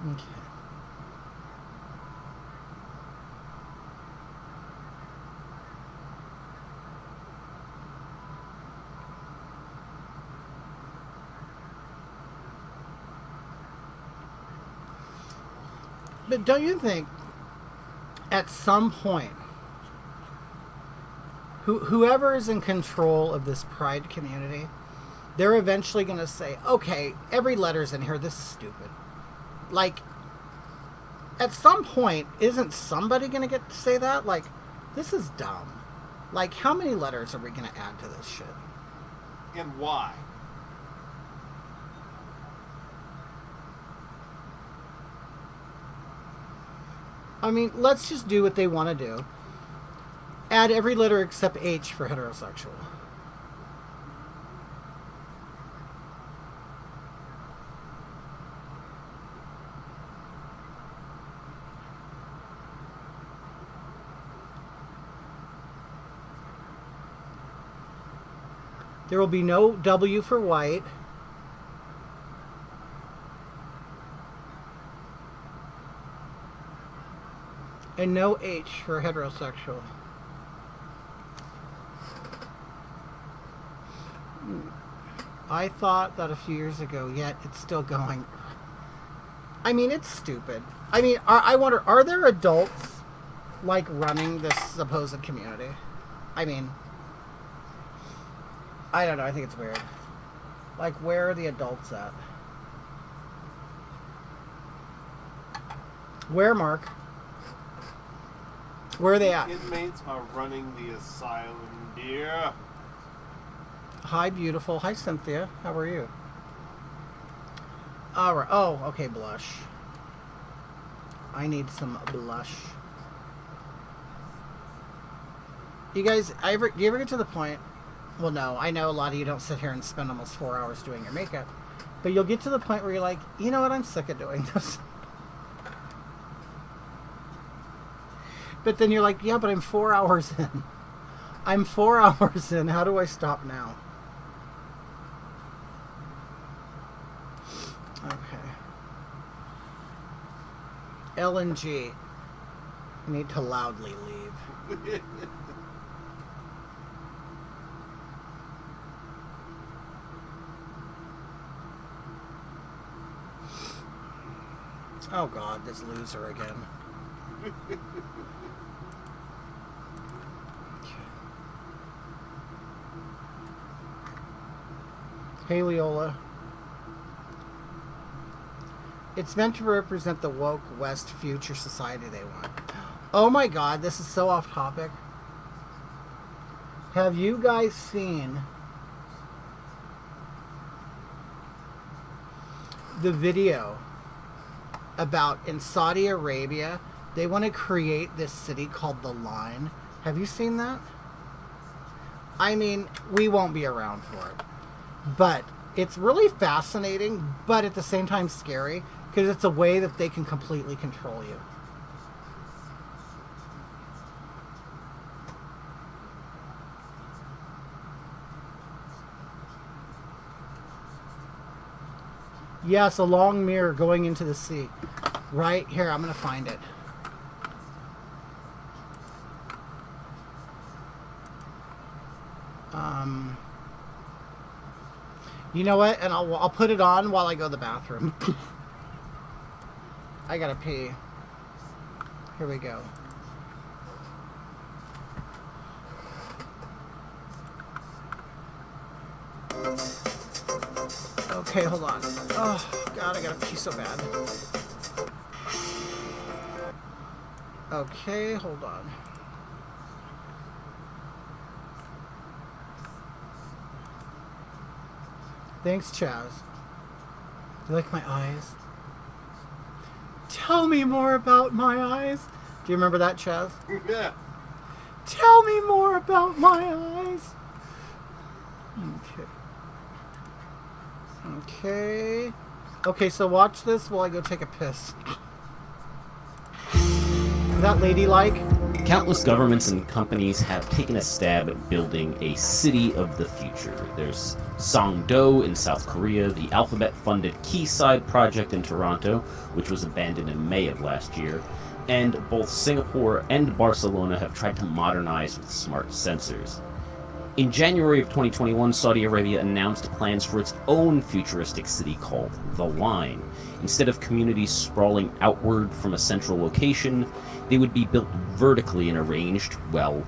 Okay. But don't you think at some point whoever is in control of this pride community, they're eventually going to say, okay, every letter's in here, this is stupid. Like, at some point, isn't somebody going to get to say that? Like, this is dumb. Like, how many letters are we going to add to this shit? And why? I mean, let's just do what they want to do. Add every letter except H for heterosexual. There will be no W for white. And no H for heterosexual. I thought that a few years ago, yet it's still going. I mean, it's stupid. I mean, I wonder, are there adults, like, running this supposed community? I mean, I don't know, I think it's weird. Like, where are the adults at? Where, Mark? Where are they at? Inmates are running the asylum, dear. Hi, beautiful. Hi, Cynthia. How are you? All right. Oh, okay, blush. I need some blush. You guys, do you ever get to the point? Well, no. I know a lot of you don't sit here and spend almost 4 hours doing your makeup. But you'll get to the point where you're like, you know what? I'm sick of doing this. But then you're like, yeah, but I'm 4 hours in. I'm 4 hours in. How do I stop now? LNG. I need to loudly leave. Oh God, this loser again. Hey, Leola. It's meant to represent the woke West future society they want. Oh my God, this is so off topic. Have you guys seen the video about in Saudi Arabia, they want to create this city called The Line? Have you seen that? I mean, we won't be around for it. But it's really fascinating, but at the same time scary, because it's a way that they can completely control you. Yes, a long mirror going into the sea. Right here, I'm going to find it. You know what? And I'll put it on while I go to the bathroom. I gotta pee. Here we go. Okay, hold on. Oh, God, I gotta pee so bad. Okay, hold on. Thanks, Chaz. You like my eyes? Tell me more about my eyes. Do you remember that, Chaz? Yeah. Tell me more about my eyes. Okay. Okay, so watch this while I go take a piss. Is that ladylike? Countless governments and companies have taken a stab at building a city of the future. There's Songdo in South Korea, the Alphabet-funded Quayside project in Toronto, which was abandoned in May of last year, and both Singapore and Barcelona have tried to modernize with smart sensors. In January of 2021, Saudi Arabia announced plans for its own futuristic city called The Line. Instead of communities sprawling outward from a central location, they would be built vertically and arranged, well,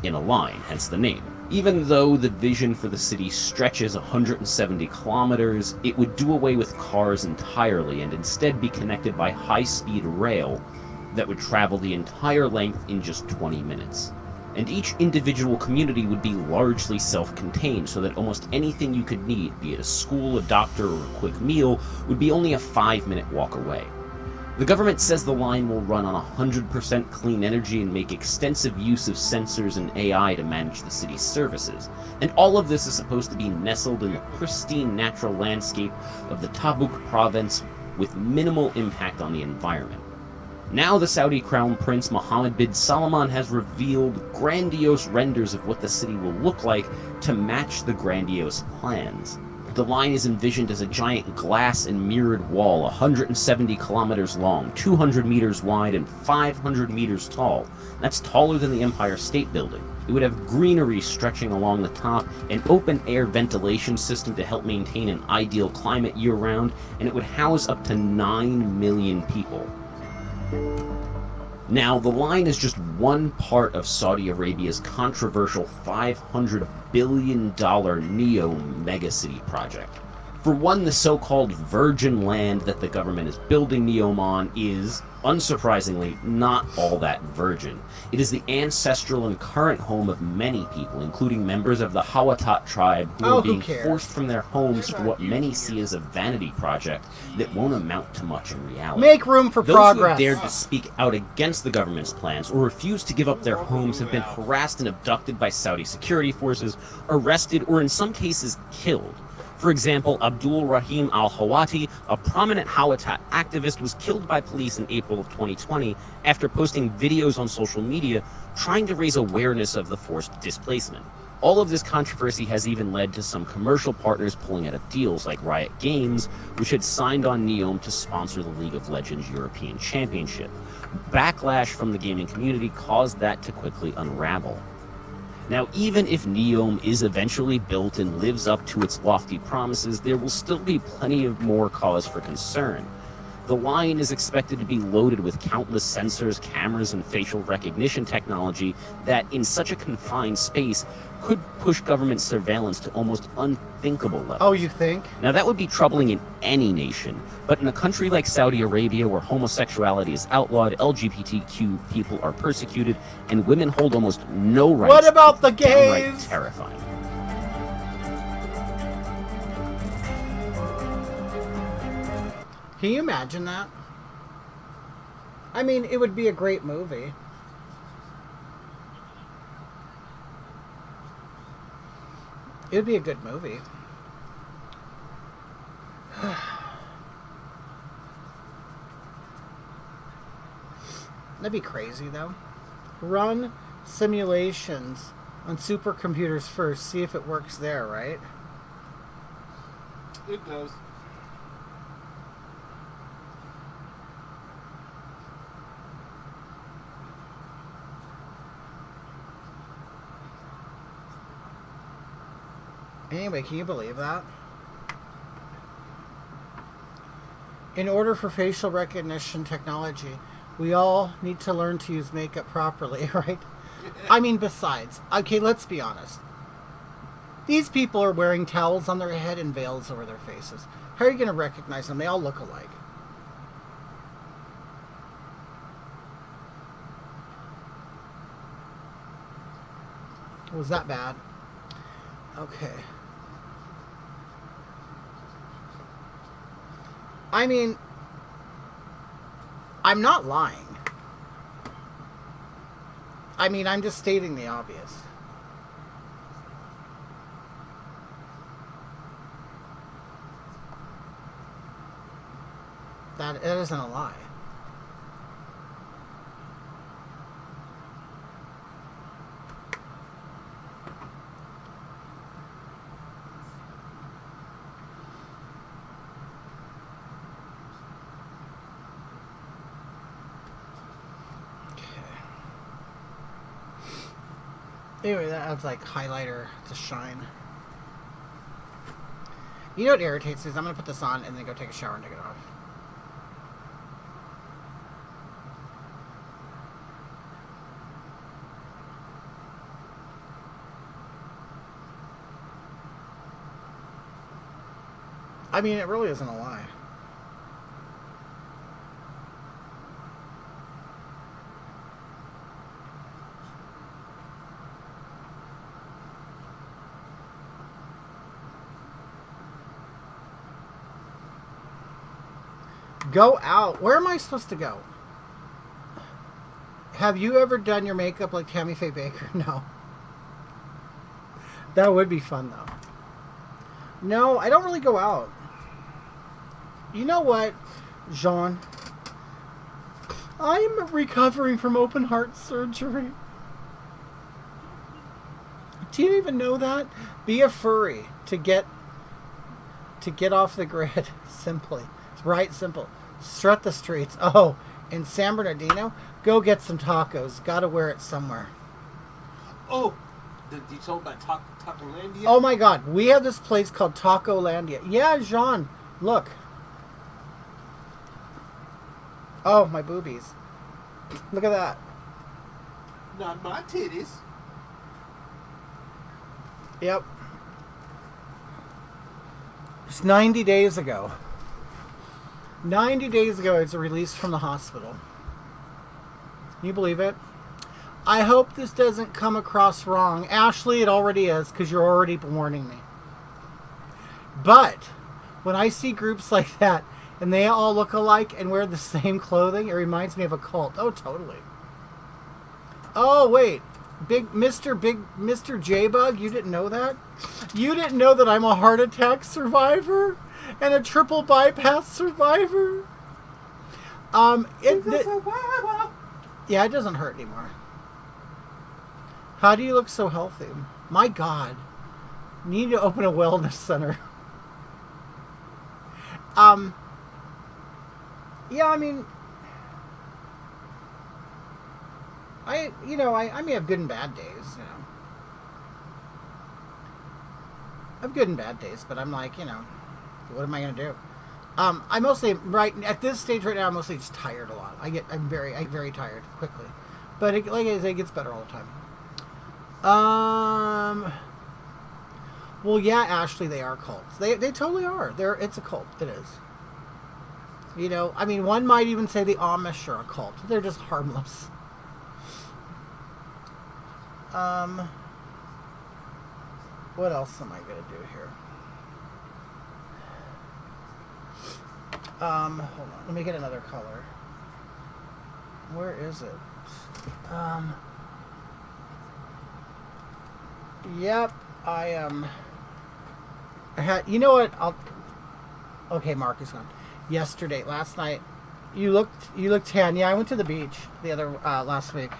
in a line, hence the name. Even though the vision for the city stretches 170 kilometers, it would do away with cars entirely and instead be connected by high-speed rail that would travel the entire length in just 20 minutes. And each individual community would be largely self-contained, so that almost anything you could need, be it a school, a doctor, or a quick meal, would be only a 5-minute walk away. The government says the line will run on 100% clean energy and make extensive use of sensors and AI to manage the city's services. And all of this is supposed to be nestled in the pristine natural landscape of the Tabuk province with minimal impact on the environment. Now the Saudi Crown Prince Mohammed bin Salman has revealed grandiose renders of what the city will look like to match the grandiose plans. The line is envisioned as a giant glass and mirrored wall, 170 kilometers long, 200 meters wide, and 500 meters tall. That's taller than the Empire State Building. It would have greenery stretching along the top, an open-air ventilation system to help maintain an ideal climate year-round, and it would house up to 9 million people. Now, the line is just one part of Saudi Arabia's controversial $500 billion NEO megacity project. For one, the so-called virgin land that the government is building NEOM on is, unsurprisingly, not all that virgin. It is the ancestral and current home of many people, including members of the Hawatat tribe who are being forced from their homes for what many see as a vanity project that won't amount to much in reality. Make room for Those progress. who have dared to speak out against the government's plans or refuse to give up their homes have been harassed and abducted by Saudi security forces, arrested, or in some cases killed. For example, Abdul Rahim al-Hawati, a prominent Hawatat activist, was killed by police in April of 2020 after posting videos on social media trying to raise awareness of the forced displacement. All of this controversy has even led to some commercial partners pulling out of deals, like Riot Games, which had signed on Neom to sponsor the League of Legends European Championship. Backlash from the gaming community caused that to quickly unravel. Now, even if Neom is eventually built and lives up to its lofty promises, there will still be plenty of more cause for concern. The line is expected to be loaded with countless sensors, cameras, and facial recognition technology that, in such a confined space, could push government surveillance to almost unthinkable levels. Oh, you think? Now, that would be troubling in any nation, but in a country like Saudi Arabia, where homosexuality is outlawed, LGBTQ people are persecuted, and women hold almost no rights, What about the it's downright gays? terrifying. Can you imagine that? I mean, it would be a great movie. It would be a good movie. That'd be crazy, though. Run simulations on supercomputers first. See if it works there, right? It does. Anyway, can you believe that? In order for facial recognition technology, we all need to learn to use makeup properly, right? I mean, besides, okay, let's be honest. These people are wearing towels on their head and veils over their faces. How are you going to recognize them? They all look alike. Was that bad? Okay. I mean, I'm not lying. I mean, I'm just stating the obvious. That isn't a lie. Anyway, that adds like highlighter to shine. You know what irritates me is I'm going to put this on and then go take a shower and take it off. I mean, it really isn't a lie. Go out. Where am I supposed to go? Have you ever done your makeup like Tammy Faye Baker? No. That would be fun, though. No, I don't really go out. You know what, Jean? I'm recovering from open heart surgery. Do you even know that? Be a furry to get off the grid. Simply. It's right simple. Strut the streets. Oh, in San Bernardino, go get some tacos. Gotta wear it somewhere. Oh, did you tell about Tacolandia? Oh my god, we have this place called Tacolandia. Yeah, Jean, look. Oh, my boobies. Look at that. Not my titties. Yep. Just 90 days ago. 90 days ago, I was released from the hospital. Can you believe it? I hope this doesn't come across wrong. Ashley, it already is, because you're already warning me. But, when I see groups like that, and they all look alike and wear the same clothing, it reminds me of a cult. Oh, totally. Oh, wait. Mr. J-Bug, you didn't know that? You didn't know that I'm a heart attack survivor? And a triple bypass survivor? Yeah, it doesn't hurt anymore. How do you look so healthy? My God. Need to open a wellness center. Yeah, I mean, I may have good and bad days, I have good and bad days, but I'm like, what am I going to do? I mostly, right at this stage right now, I'm mostly just tired a lot. I'm very tired quickly. But like I say, it gets better all the time. Well, yeah, Ashley, they are cults. They totally are. It's a cult. It is. I mean, one might even say the Amish are a cult. They're just harmless. What else am I going to do here? Hold on. Let me get another color. Where is it? Yep, I had. You know what? Okay, Mark is gone. Last night, you looked tan. Yeah, I went to the beach last week.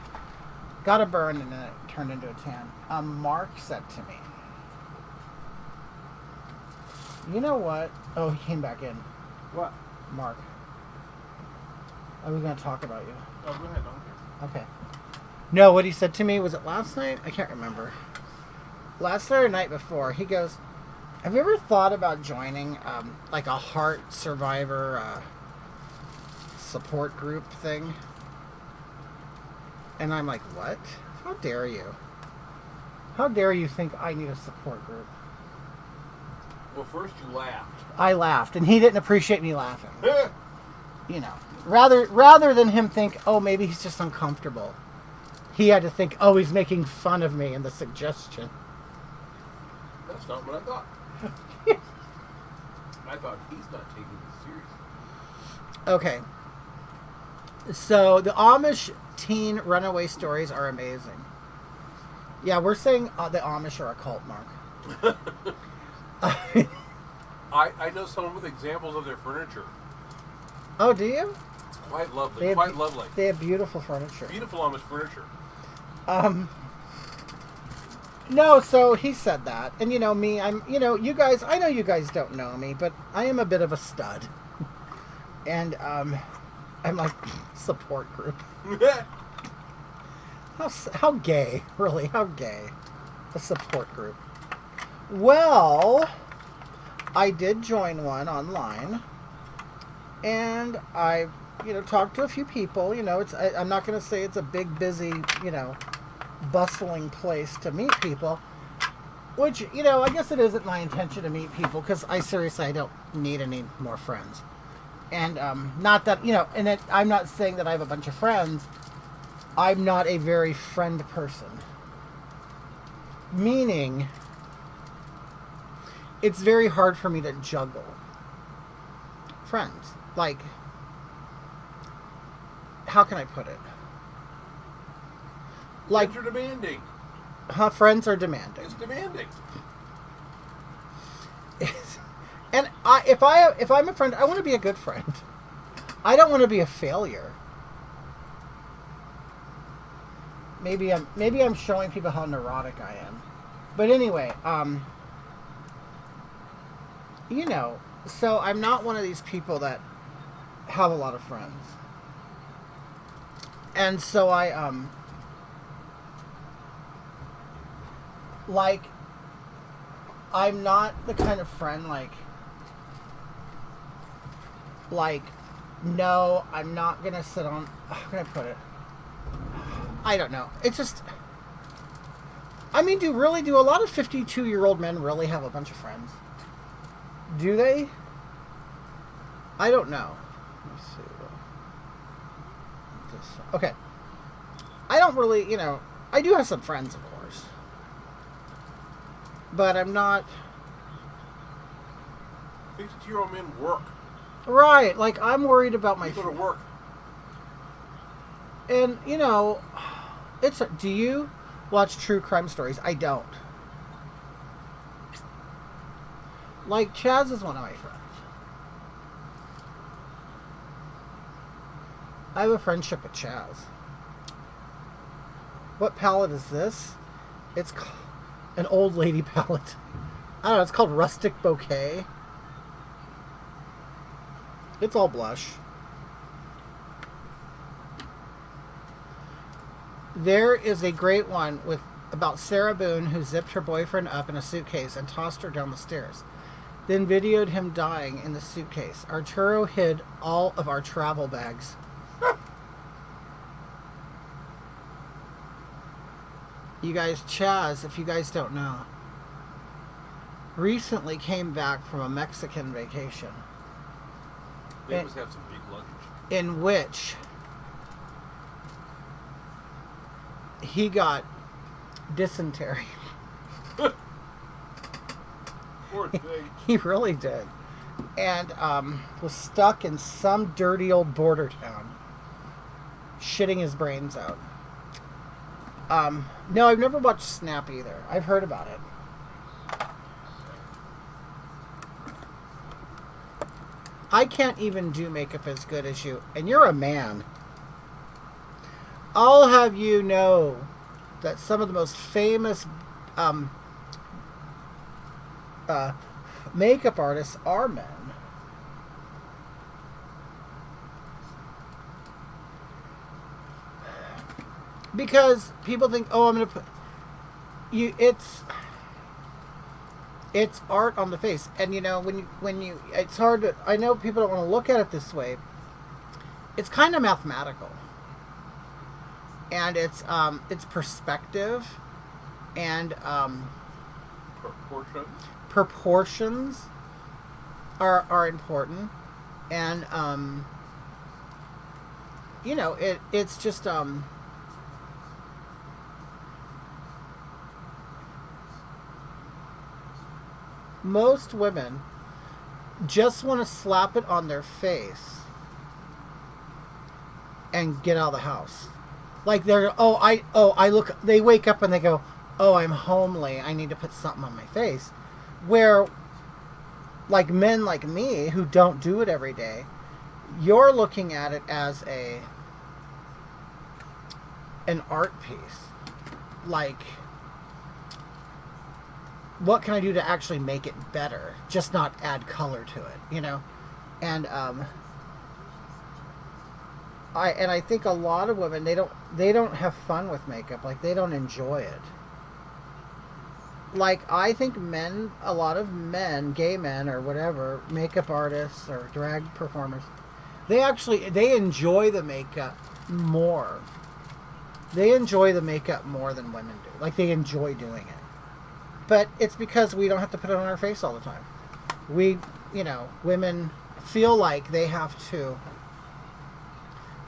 Got a burn and then it turned into a tan. Mark said to me, "You know what?" Oh, he came back in. What? Mark. I was going to talk about you. Oh, go ahead. I don't care. Okay. No, what he said to me, was it last night? I can't remember. Last night or night before, he goes, have you ever thought about joining like a heart survivor support group thing? And I'm like, what? How dare you? How dare you think I need a support group? Well, first you laughed. I laughed, and he didn't appreciate me laughing. Rather than him think, oh, maybe he's just uncomfortable, he had to think, oh, he's making fun of me in the suggestion. That's not what I thought. I thought he's not taking this seriously. Okay. So the Amish teen runaway stories are amazing. Yeah, we're saying the Amish are a cult, Mark. I know someone with examples of their furniture. Oh, do you? It's quite lovely. They have Quite lovely. They have beautiful furniture. Beautiful Amish furniture. No, so he said that. And me, I'm, you guys, I know you guys don't know me, but I am a bit of a stud. And, I'm like, support group. How gay, really, how gay. A support group. Well, I did join one online. And I, talked to a few people. I'm not going to say it's a big, busy, bustling place to meet people, which, I guess it isn't my intention to meet people, because I don't need any more friends. And not that, and I'm not saying that I have a bunch of friends. I'm not a very friend person. Meaning, it's very hard for me to juggle friends. Like, how can I put it? Like, Friends are demanding. Friends are demanding. It's demanding. And if I'm a friend, I want to be a good friend. I don't want to be a failure. Maybe I'm showing people how neurotic I am. But anyway, so I'm not one of these people that have a lot of friends. And so I'm not the kind of friend no, I'm not going to sit on, how can I put it? I don't know. It's just, I mean, do a lot of 52-year-old men really have a bunch of friends? Do they? I don't know. Let's see. Okay. I don't really, I do have some friends, of course. But I'm not... 52-year-old men work. Right, like, I'm worried about my... They go to work. And, do you watch true crime stories? I don't. Like, Chaz is one of my friends. I have a friendship with Chaz. What palette is this? It's An old lady palette. I don't know, it's called Rustic Bouquet. It's all blush. There is a great one with about Sarah Boone who zipped her boyfriend up in a suitcase and tossed her down the stairs. Then videoed him dying in the suitcase. Arturo hid all of our travel bags. You guys, Chaz, if you guys don't know, recently came back from a Mexican vacation. They must have some big luggage. In which he got dysentery. Poor thing. He really did. And was stuck in some dirty old border town, shitting his brains out. No, I've never watched Snap either. I've heard about it. I can't even do makeup as good as you, and you're a man. I'll have you know that some of the most famous makeup artists are men. Because people think, oh, I'm going to put you. It's art on the face, and you know when you it's hard to. I know people don't want to look at it this way. It's kind of mathematical, and it's perspective, and proportions are important, and you know it's just most women just want to slap it on their face and get out of the house. Like they're I look, they wake up and they go, oh, I'm homely, I need to put something on my face. Where like men like me who don't do it every day, you're looking at it as an art piece. Like, what can I do to actually make it better? Just not add color to it, you know? And I think a lot of women, they don't have fun with makeup. Like, they don't enjoy it. Like, I think men, a lot of men, gay men or whatever, makeup artists or drag performers, they enjoy the makeup more. They enjoy the makeup more than women do. Like, they enjoy doing it. But it's because we don't have to put it on our face all the time. We, you know, women feel like they have to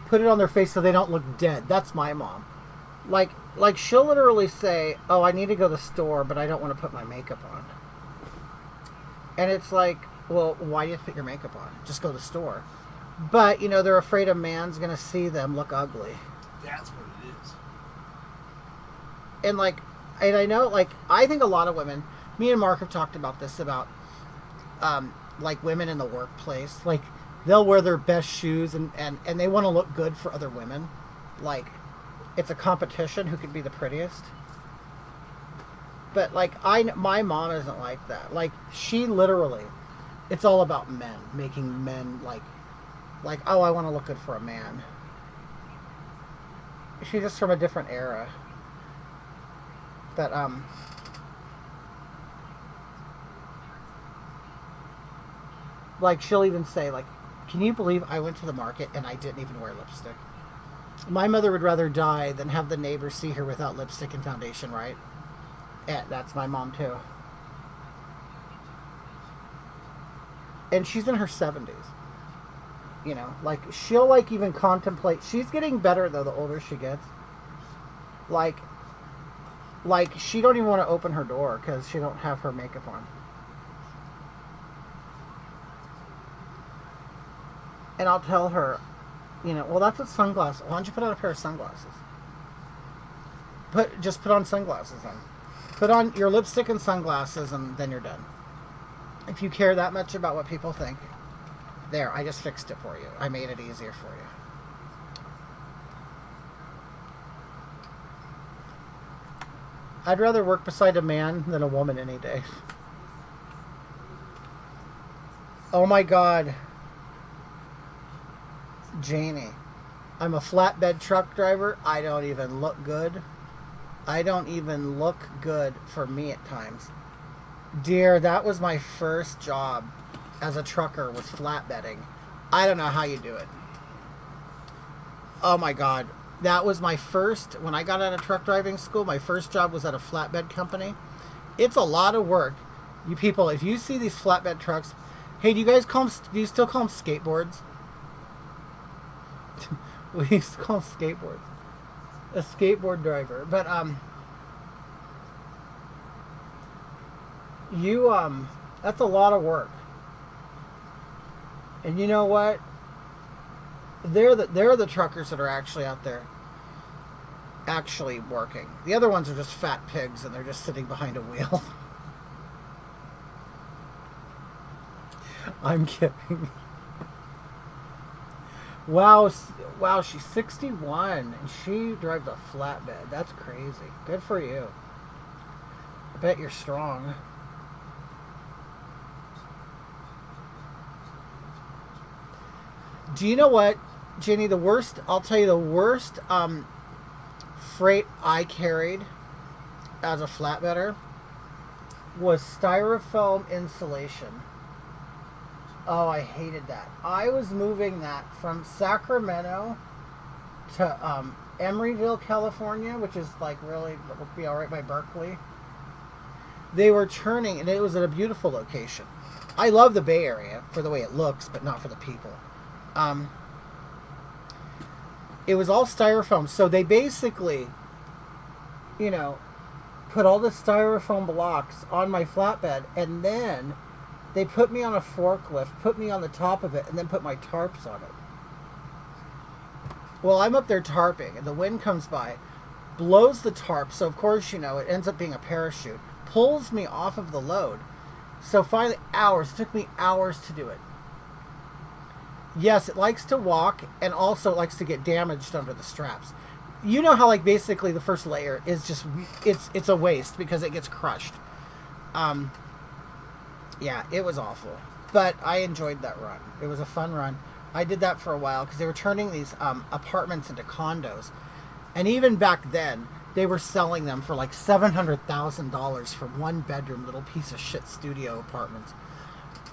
put it on their face so they don't look dead. That's my mom. Like she'll literally say, oh, I need to go to the store, but I don't want to put my makeup on. And it's like, well, why do you put your makeup on? Just go to the store. But, you know, they're afraid a man's going to see them look ugly. That's what it is. And like, and I know, like, I think a lot of women, me and Mark have talked about this, about, like, women in the workplace. Like, they'll wear their best shoes and they want to look good for other women. Like, it's a competition who can be the prettiest. But, like, my mom isn't like that. Like, she literally, it's all about men, making men, like, oh, I want to look good for a man. She's just from a different era. But, like, she'll even say, like, can you believe I went to the market and I didn't even wear lipstick? My mother would rather die than have the neighbors see her without lipstick and foundation, right? And that's my mom, too. And she's in her 70s. You know, like, she'll, like, even contemplate. She's getting better, though, the older she gets. Like, she don't even want to open her door because she don't have her makeup on. And I'll tell her, you know, well, that's what sunglasses. Why don't you put on a pair of sunglasses? Just put on sunglasses then. Put on your lipstick and sunglasses, and then you're done. If you care that much about what people think, there, I just fixed it for you. I made it easier for you. I'd rather work beside a man than a woman any day. Oh my God. Janie, I'm a flatbed truck driver. I don't even look good. I don't even look good for me at times. Dear, that was my first job as a trucker, was flatbedding. I don't know how you do it. Oh my God. That was my first, when I got out of truck driving school, my first job was at a flatbed company. It's a lot of work. You people, if you see these flatbed trucks, hey, do you guys call them, do you still call them skateboards? We used to call them skateboards. A skateboard driver. But, that's a lot of work. And you know what? They're the truckers that are actually out there actually working. The other ones are just fat pigs and they're just sitting behind a wheel. I'm kidding. Wow, she's 61 and she drives a flatbed. That's crazy. Good for you. I bet you're strong. Do you know what, Jenny, I'll tell you the worst freight I carried as a flatbedder was styrofoam insulation. Oh, I hated that. I was moving that from Sacramento to Emeryville, California, which is like really, would be all right by Berkeley. They were turning, and it was at a beautiful location. I love the Bay Area for the way it looks, but not for the people. It was all styrofoam, so they basically, put all the styrofoam blocks on my flatbed, and then they put me on a forklift, put me on the top of it, and then put my tarps on it. Well, I'm up there tarping, and the wind comes by, blows the tarp, so of course, it ends up being a parachute, pulls me off of the load. So finally, it took me hours to do it. Yes, it likes to walk, and also it likes to get damaged under the straps. You know how, basically the first layer is just, it's a waste because it gets crushed. Yeah, it was awful. But I enjoyed that run. It was a fun run. I did that for a while because they were turning these apartments into condos. And even back then, they were selling them for like $700,000 for one bedroom little piece of shit studio apartments.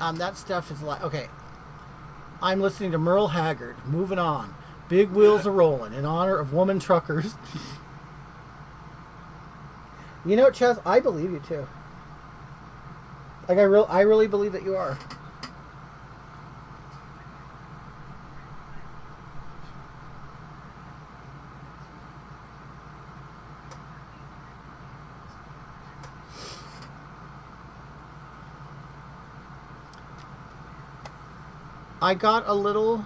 That stuff is like, okay. I'm listening to Merle Haggard, Moving On. Big wheels are rolling in honor of woman truckers. You know what, Chaz? I believe you too. Like I really believe that you are. I got a little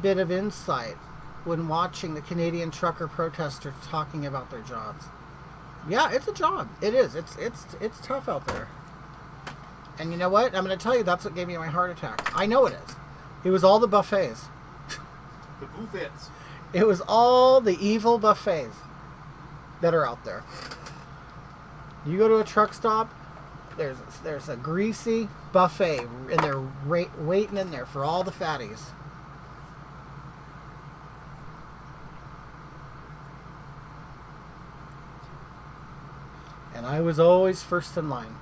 bit of insight when watching the Canadian trucker protesters talking about their jobs. Yeah, it's a job. It is. It's tough out there. And you know what? I'm going to tell you, that's what gave me my heart attack. I know it is. It was all the buffets. The buffets. It was all the evil buffets that are out there. You go to a truck stop, there's a greasy buffet, and they're waiting in there for all the fatties. And I was always first in line.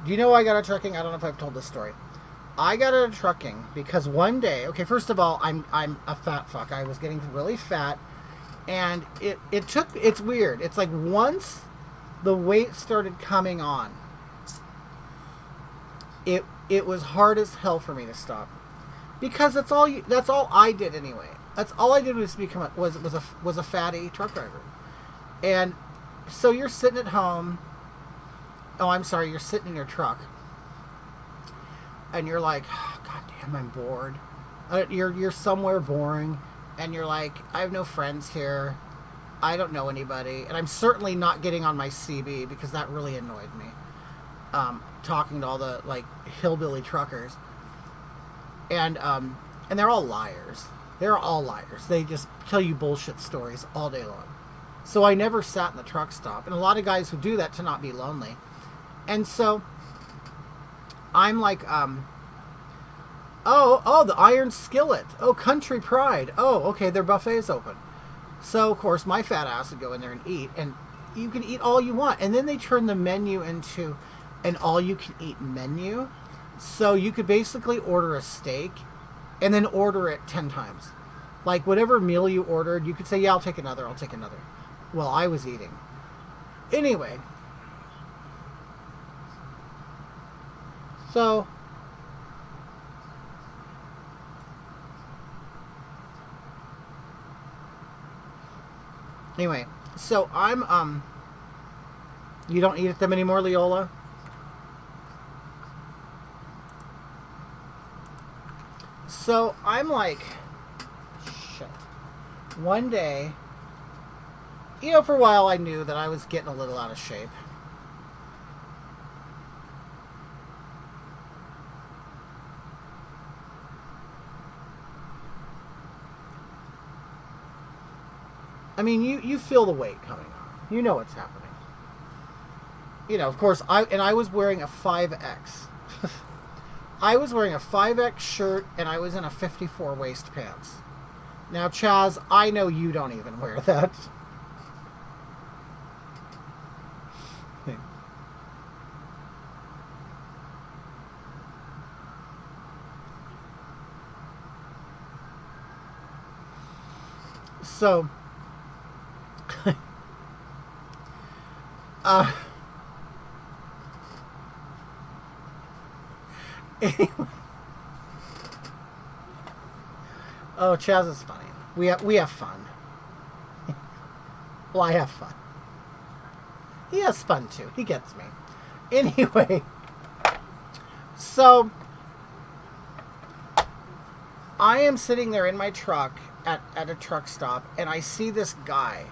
Do you know I got out of trucking? I don't know if I've told this story. I got out of trucking because one day, okay, first of all, I'm a fat fuck. I was getting really fat, and it's weird. It's like once the weight started coming on, it was hard as hell for me to stop, because that's all I did anyway. That's all I did was was a fatty truck driver. And so you're sitting at home. Oh, I'm sorry. You're sitting in your truck, and you're like, oh, God damn, I'm bored. You're somewhere boring, and you're like, I have no friends here. I don't know anybody, and I'm certainly not getting on my CB because that really annoyed me. Talking to all the hillbilly truckers, and they're all liars. They're all liars. They just tell you bullshit stories all day long. So I never sat in the truck stop. And a lot of guys would do that to not be lonely. And so I'm like, oh, the Iron Skillet. Oh, Country Pride. Oh, okay, their buffet's open. So, of course, my fat ass would go in there and eat. And you can eat all you want. And then they turn the menu into an all-you-can-eat menu. So you could basically order a steak and then order it 10 times. Like, whatever meal you ordered, you could say, yeah, I'll take another. Well, I was eating. Anyway. So I'm you don't eat at them anymore, Leola? So I'm like, shit. One day, for a while I knew that I was getting a little out of shape. I mean, you feel the weight coming on. You know what's happening. Of course, I was wearing a 5X. I was wearing a 5X shirt, and I was in a 54 waist pants. Now, Chaz, I know you don't even wear that. So, anyway. Oh, Chaz is funny. We have fun. Well, I have fun. He has fun too. He gets me. Anyway, so I am sitting there in my truck at a truck stop, and I see this guy,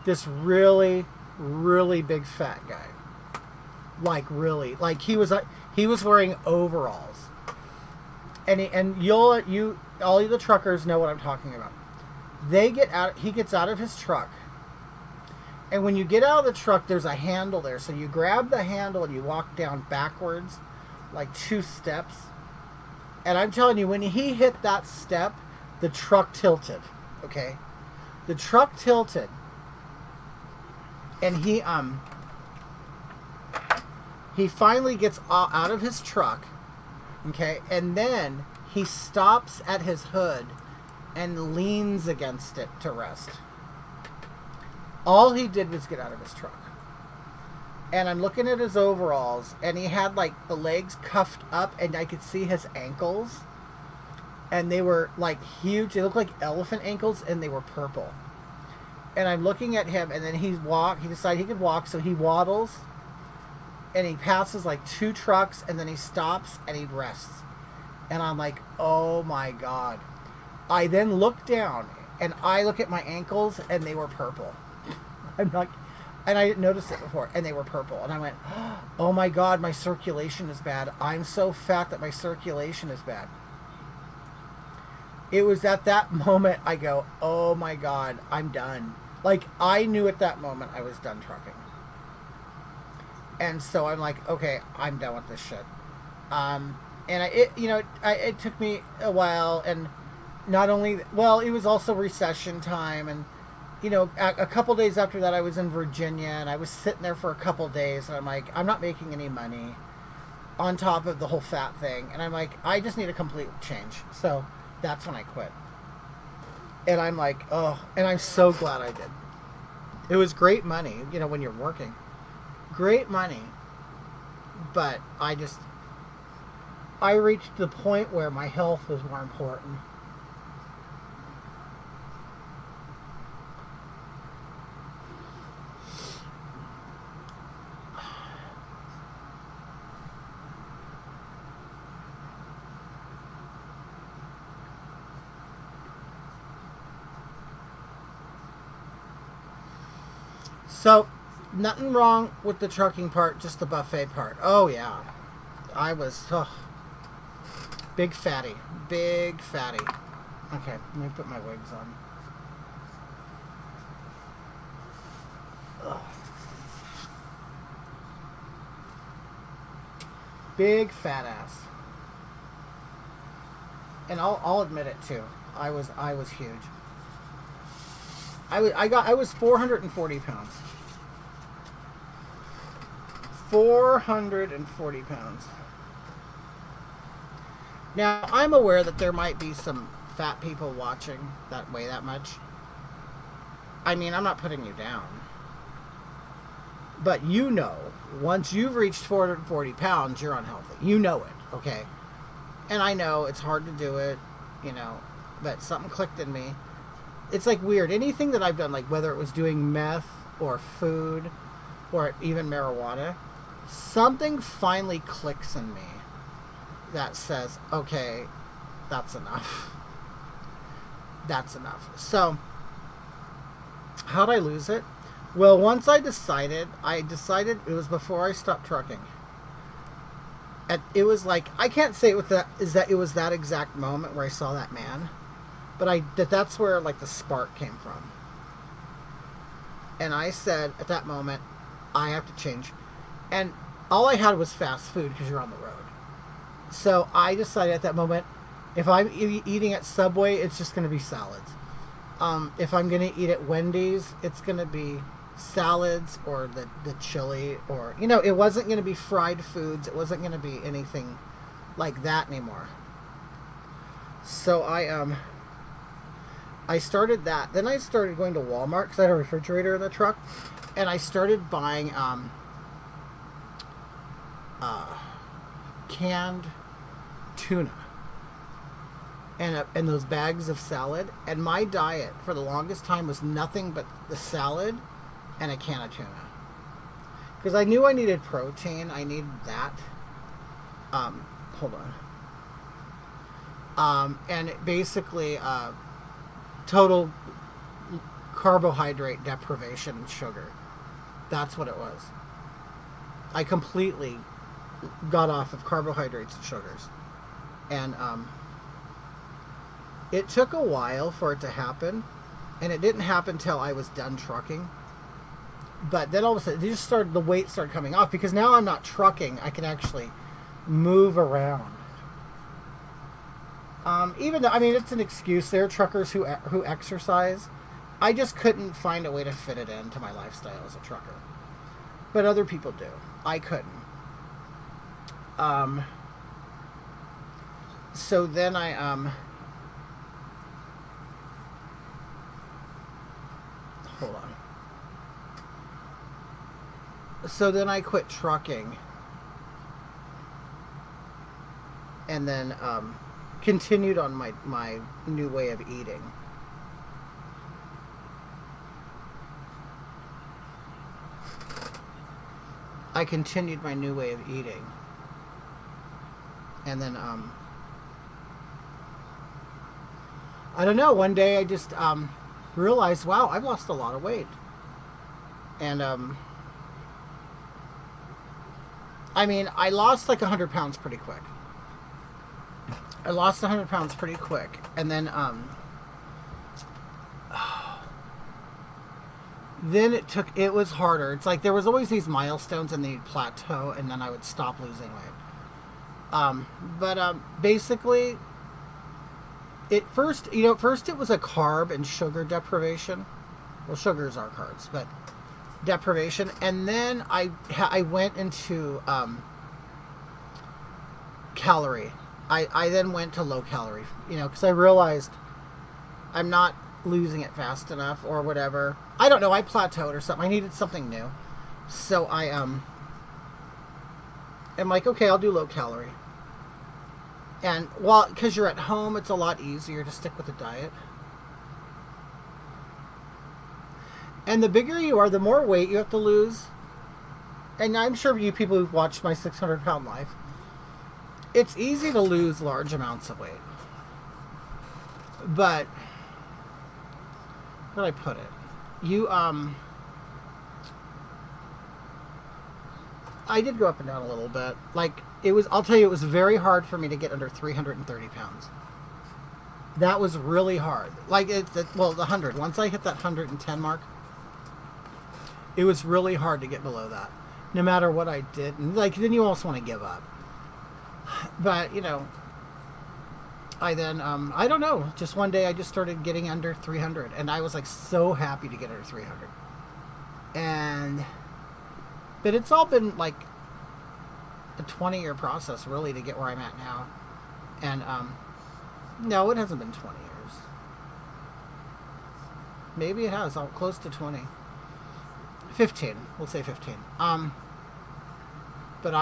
this really, really big fat guy. Like really, like he was wearing overalls, and all of the truckers know what I'm talking about. He gets out of his truck, and when you get out of the truck, there's a handle there. So you grab the handle and you walk down backwards, like 2 steps. And I'm telling you, when he hit that step, the truck tilted. Okay, the truck tilted, and he finally gets out of his truck, okay, and then he stops at his hood and leans against it to rest. All he did was get out of his truck. And I'm looking at his overalls, and he had like the legs cuffed up, and I could see his ankles, and they were like huge. They looked like elephant ankles, and they were purple. And I'm looking at him, and then he decided he could walk, so he waddles, and he passes like 2 trucks, and then he stops and he rests. And I'm like, oh my God. I then look down, and I look at my ankles, and they were purple. I'm like, and I didn't notice it before, and they were purple. And I went, oh my God, my circulation is bad. I'm so fat that my circulation is bad. It was at that moment I go, oh my God, I'm done. Like, I knew at that moment I was done trucking. And so I'm like, okay, I'm done with this shit. And it took me a while, and not only, well, it was also recession time, and a couple days after that I was in Virginia, and I was sitting there for a couple days, and I'm like, I'm not making any money on top of the whole fat thing, and I'm like, I just need a complete change. So that's when I quit. And I'm like, oh, and I'm so glad I did. It was great money, when you're working. Great money. But I reached the point where my health was more important. So, nothing wrong with the trucking part, just the buffet part. Oh, yeah. I was, big fatty. Big fatty. Okay, let me put my wigs on. Ugh. Big fat ass. And I'll admit it too. I was huge. I was 440 pounds. 440 pounds. Now, I'm aware that there might be some fat people watching that weigh that much. I mean, I'm not putting you down. But you know, once you've reached 440 pounds, you're unhealthy. You know it, okay? And I know it's hard to do it, you know, but something clicked in me. It's like weird. Anything that I've done, like whether it was doing meth or food or even marijuana, something finally clicks in me that says, okay, that's enough. That's enough. So, how'd I lose it? Well, once I decided it was before I stopped trucking. It was like, I can't say it was that exact moment where I saw that man, but that's where like the spark came from. And I said at that moment, I have to change. And all I had was fast food because you're on the road. So I decided at that moment, if I'm eating at Subway, it's just going to be salads. If I'm going to eat at Wendy's, it's going to be salads or the chili, or, you know, it wasn't going to be fried foods. It wasn't going to be anything like that anymore. So I started that. Then I started going to Walmart because I had a refrigerator in the truck, and I started buying canned tuna and those bags of salad. And my diet for the longest time was nothing but the salad and a can of tuna, because I knew I needed protein. I needed that. Hold on. And it basically total carbohydrate deprivation and sugar. That's what it was. I completely got off of carbohydrates and sugars. And it took a while for it to happen, and it didn't happen till I was done trucking. But then all of a sudden, the weight started coming off, because now I'm not trucking. I can actually move around. Even though, I mean, it's an excuse. There are truckers who exercise. I just couldn't find a way to fit it into my lifestyle as a trucker. But other people do. I couldn't. So then I hold on. So then I quit trucking, and then continued on my new way of eating. I continued my new way of eating. And then, I don't know, one day I just realized, wow, I've lost a lot of weight. And, I mean, I lost like 100 pounds pretty quick. And then, then it was harder. It's like there was always these milestones, and they'd plateau, and then I would stop losing weight. Basically, first it was a carb and sugar deprivation. Well, sugars are carbs, but deprivation. And then I went into calorie. I then went to low calorie, because I realized I'm not losing it fast enough or whatever. I don't know. I plateaued or something. I needed something new. So I am like, okay, I'll do low calorie. And because you're at home, it's a lot easier to stick with the diet. And the bigger you are, the more weight you have to lose. And I'm sure you people who've watched my 600-pound life, it's easy to lose large amounts of weight. But how do I put it? I did go up and down a little bit. I'll tell you, it was very hard for me to get under 330 pounds. That was really hard. Like, the 100. Once I hit that 110 mark, it was really hard to get below that. No matter what I did. And, like, then you almost want to give up. But, you know, I then, I don't know. Just one day I just started getting under 300. And I was, like, so happy to get under 300. But it's all been, like, a 20-year process, really, to get where I'm at now. And, no, it hasn't been 20 years. Maybe it has. Close to 20. 15. We'll say 15. But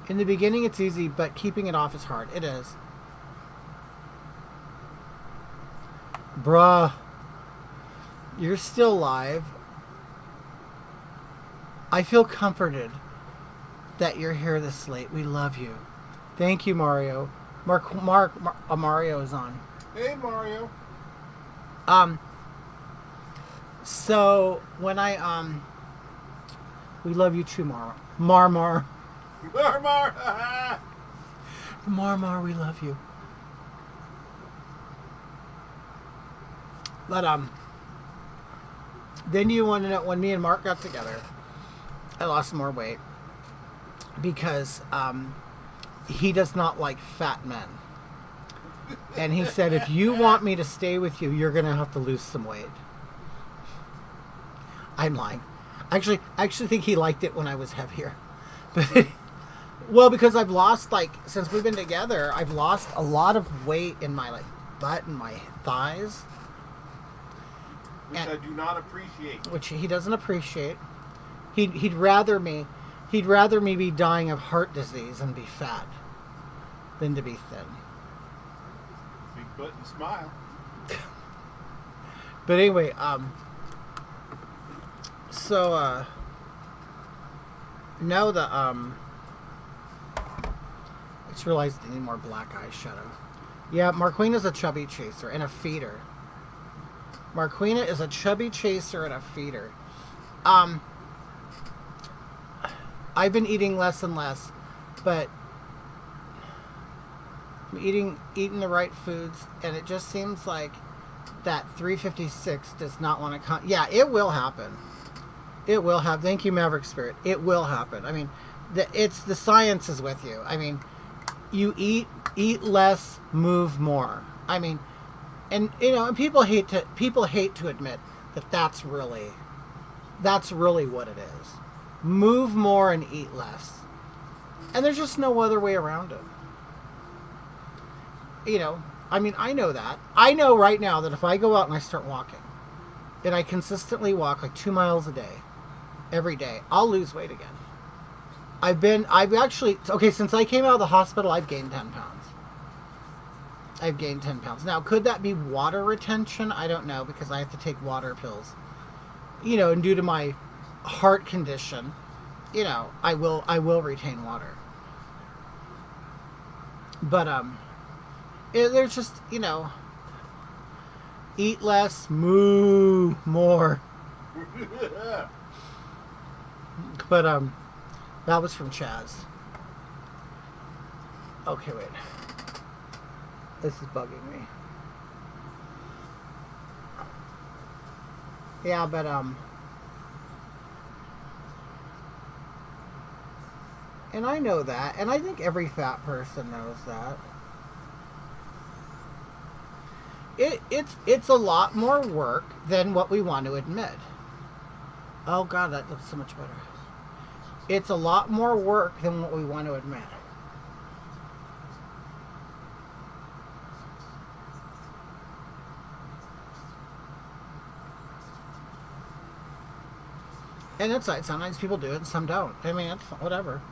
in the beginning it's easy, but keeping it off is hard. It is. Bruh. You're still live. I feel comforted that you're here this late. We love you. Thank you, Mario. Mario is on. Hey, Mario. So when we love you too, Marmar. Marmar, we love you. But then you want to know, when me and Mark got together, I lost more weight because he does not like fat men. And he said, if you want me to stay with you, you're going to have to lose some weight. I'm lying. I actually think he liked it when I was heavier. But, well, because I've lost, like, since we've been together, I've lost a lot of weight in my, like, butt and my thighs. Which I do not appreciate. Which he doesn't appreciate. He'd rather me be dying of heart disease and be fat than to be thin. Big butt and smile. But anyway, so now the I just realized I need more black eyeshadow. Yeah, Marquina's a chubby chaser and a feeder. Marquina is a chubby chaser and a feeder. I've been eating less and less, but I'm eating the right foods, and it just seems like that 356 does not want to come. Yeah, it will happen. It will happen. Thank you, Maverick Spirit. It will happen. I mean, the science is with you. I mean, you eat less, move more. I mean, and you know, and people hate to admit that that's really what it is. Move more and eat less. And there's just no other way around it. You know, I mean, I know that. I know right now that if I go out and I start walking, and I consistently walk like 2 miles a day, every day, I'll lose weight again. Since I came out of the hospital, I've gained 10 pounds. I've gained 10 pounds. Now, could that be water retention? I don't know, because I have to take water pills. You know, and due to my heart condition, you know, I will retain water. But there's just, you know, eat less, move more. But that was from Chaz. Okay, wait. This is bugging me. Yeah, but and I know that, and I think every fat person knows that. It's a lot more work than what we want to admit. Oh God, that looks so much better. It's a lot more work than what we want to admit. And it's like, sometimes people do it and some don't. I mean, it's whatever.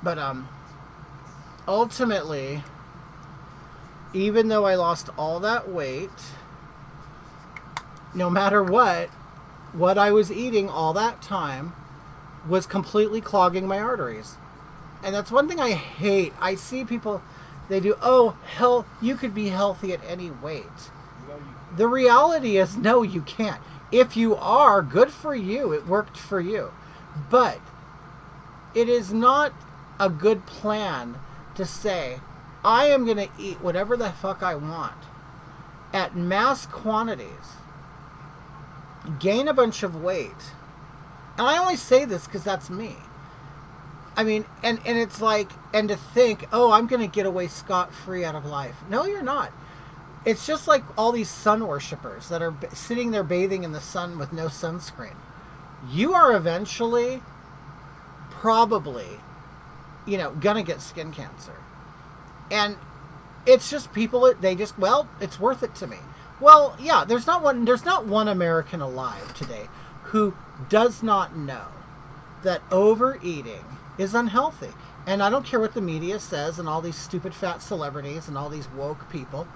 But ultimately, even though I lost all that weight, no matter what I was eating all that time was completely clogging my arteries. And that's one thing I hate. I see people, they do, oh, hell, you could be healthy at any weight. The reality is, no, you can't. If you are, good for you. It worked for you. But it is not a good plan to say, I am going to eat whatever the fuck I want at mass quantities, gain a bunch of weight. And I only say this because that's me. I mean, and it's like, and to think, oh, I'm going to get away scot-free out of life. No, you're not. It's just like all these sun worshippers that are sitting there bathing in the sun with no sunscreen. You are eventually, probably, going to get skin cancer. And it's just people, they just, well, it's worth it to me. Well, yeah, there's not one American alive today who does not know that overeating is unhealthy. And I don't care what the media says and all these stupid fat celebrities and all these woke people.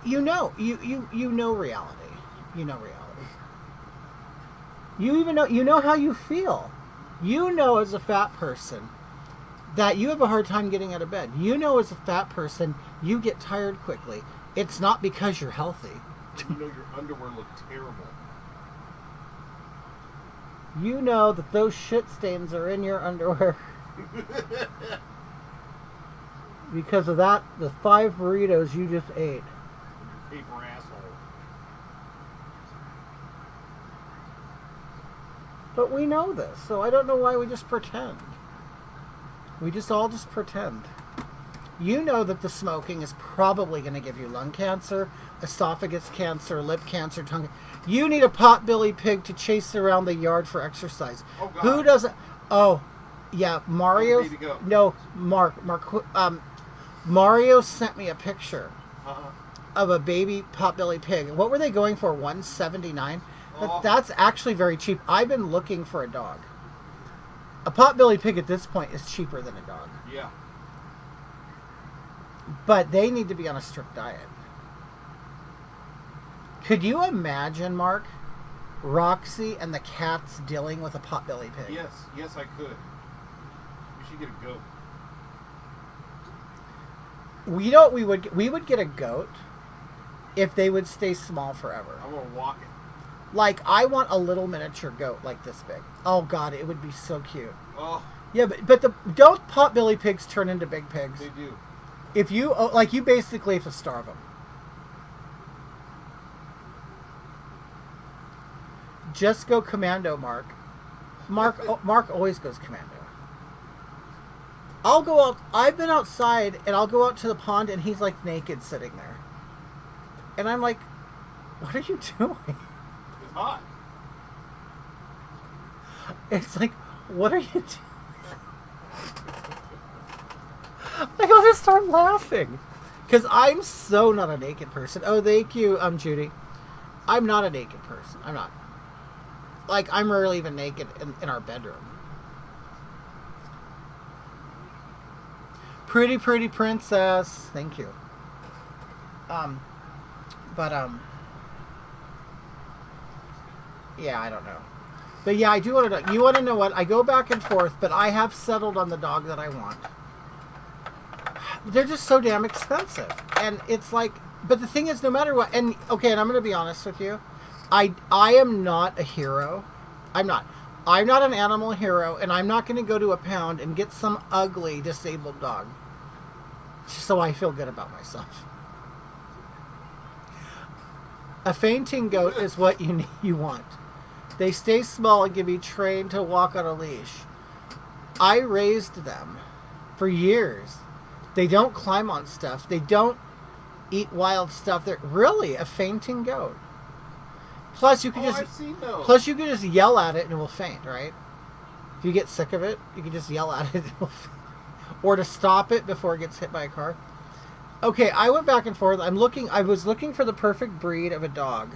You know reality. You know reality. You even know how you feel. You know as a fat person that you have a hard time getting out of bed. You know as a fat person you get tired quickly. It's not because you're healthy. You know your underwear look terrible. You know that those shit stains are in your underwear. Because of that, the 5 burritos you just ate. Paper asshole. But we know this, so I don't know why we just pretend. We just all pretend. You know that the smoking is probably going to give you lung cancer, esophagus cancer, lip cancer, tongue. You need a potbelly pig to chase around the yard for exercise. Oh, God. Who doesn't? Oh, yeah, Mario. Baby goat. No, Mario sent me a picture of a baby potbelly pig. What were they going for? $179. Oh. That's actually very cheap. I've been looking for a dog. A potbelly pig at this point is cheaper than a dog. Yeah. But they need to be on a strict diet. Could you imagine, Mark, Roxy and the cats dealing with a potbelly pig? Yes, I could. We should get a goat. We know what we would get a goat if they would stay small forever. I'm gonna walk it. Like, I want a little miniature goat like this big. Oh God, it would be so cute. Oh, Yeah, but don't potbelly pigs turn into big pigs? they do. If you you basically have to starve them. Just go commando, Mark. Mark always goes commando. I'll go out. I've been outside, and I'll go out to the pond, and he's like naked sitting there, and I'm like, "What are you doing?" It's hot. It's like, "What are you doing?" I gotta start laughing because I'm so not a naked person. Oh, thank you, Judy. I'm not a naked person. I'm not. Like, I'm rarely even naked in our bedroom. Pretty princess. Thank you. Yeah, I don't know. But yeah, I do want to know. You want to know what? I go back and forth, but I have settled on the dog that I want. They're just so damn expensive. And it's like, but the thing is, no matter what, and okay, and I'm going to be honest with you, I am not a hero. I'm not an animal hero, and I'm not going to go to a pound and get some ugly disabled dog so I feel good about myself. A fainting goat is what you want. They stay small and can be trained to walk on a leash. I raised them for years. They don't climb on stuff. They don't eat wild stuff. They're really a fainting goat. Plus, you can I've seen those. Plus, you can just yell at it and it will faint, right? If you get sick of it, you can just yell at it. Or to stop it before it gets hit by a car. Okay, I went back and forth. I was looking for the perfect breed of a dog.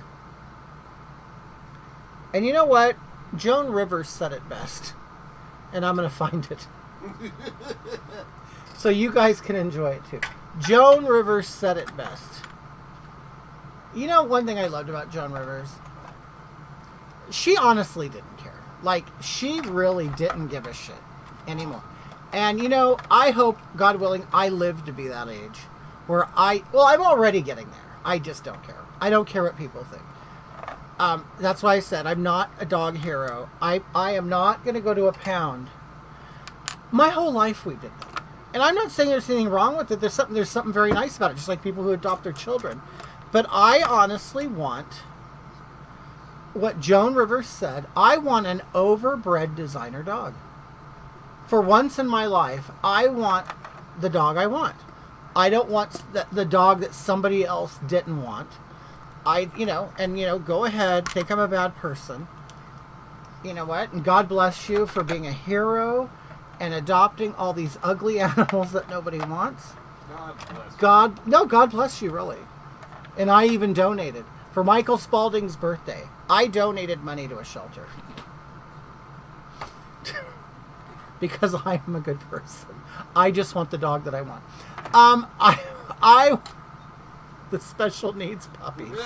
And you know what? Joan Rivers said it best. And I'm going to find it. So you guys can enjoy it too. Joan Rivers said it best. You know one thing I loved about Joan Rivers? She honestly didn't care. Like, she really didn't give a shit anymore. And, you know, I hope, God willing, I live to be that age. Where I'm already getting there. I just don't care. I don't care what people think. That's why I said I'm not a dog hero. I am not going to go to a pound. My whole life we did that. And I'm not saying there's anything wrong with it. There's something very nice about it, just like people who adopt their children. But I honestly want what Joan Rivers said. I want an overbred designer dog. For once in my life, I want the dog I want. I don't want the dog that somebody else didn't want. Go ahead, think I'm a bad person. You know what? And God bless you for being a hero and adopting all these ugly animals that nobody wants. God bless you, really. And I even donated. For Michael Spaulding's birthday, I donated money to a shelter. Because I'm a good person. I just want the dog that I want. The special needs puppies.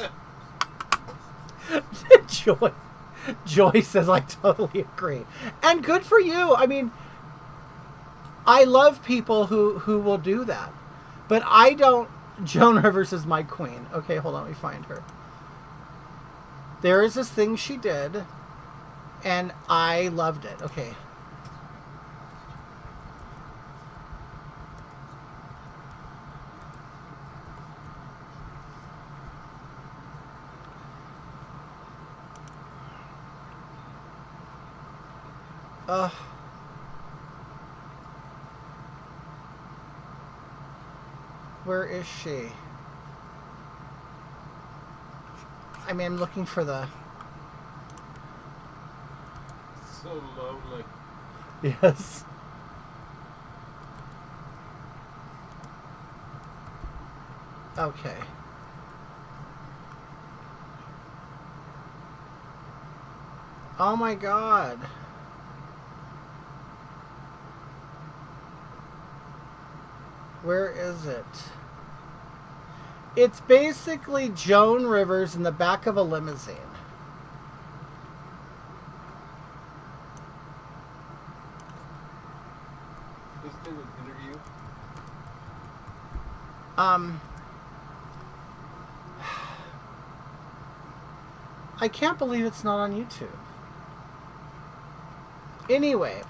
Joy says, I totally agree. And good for you. I mean, I love people who will do that. But I don't. Joan Rivers is my queen. Okay, hold on, let me find her. There is this thing she did, and I loved it. Okay. Where is she? I mean, I'm looking for the... So lonely. Yes. Okay. Oh my God. Where is it? It's basically Joan Rivers in the back of a limousine. This thing an interview? I can't believe it's not on YouTube. Anyway.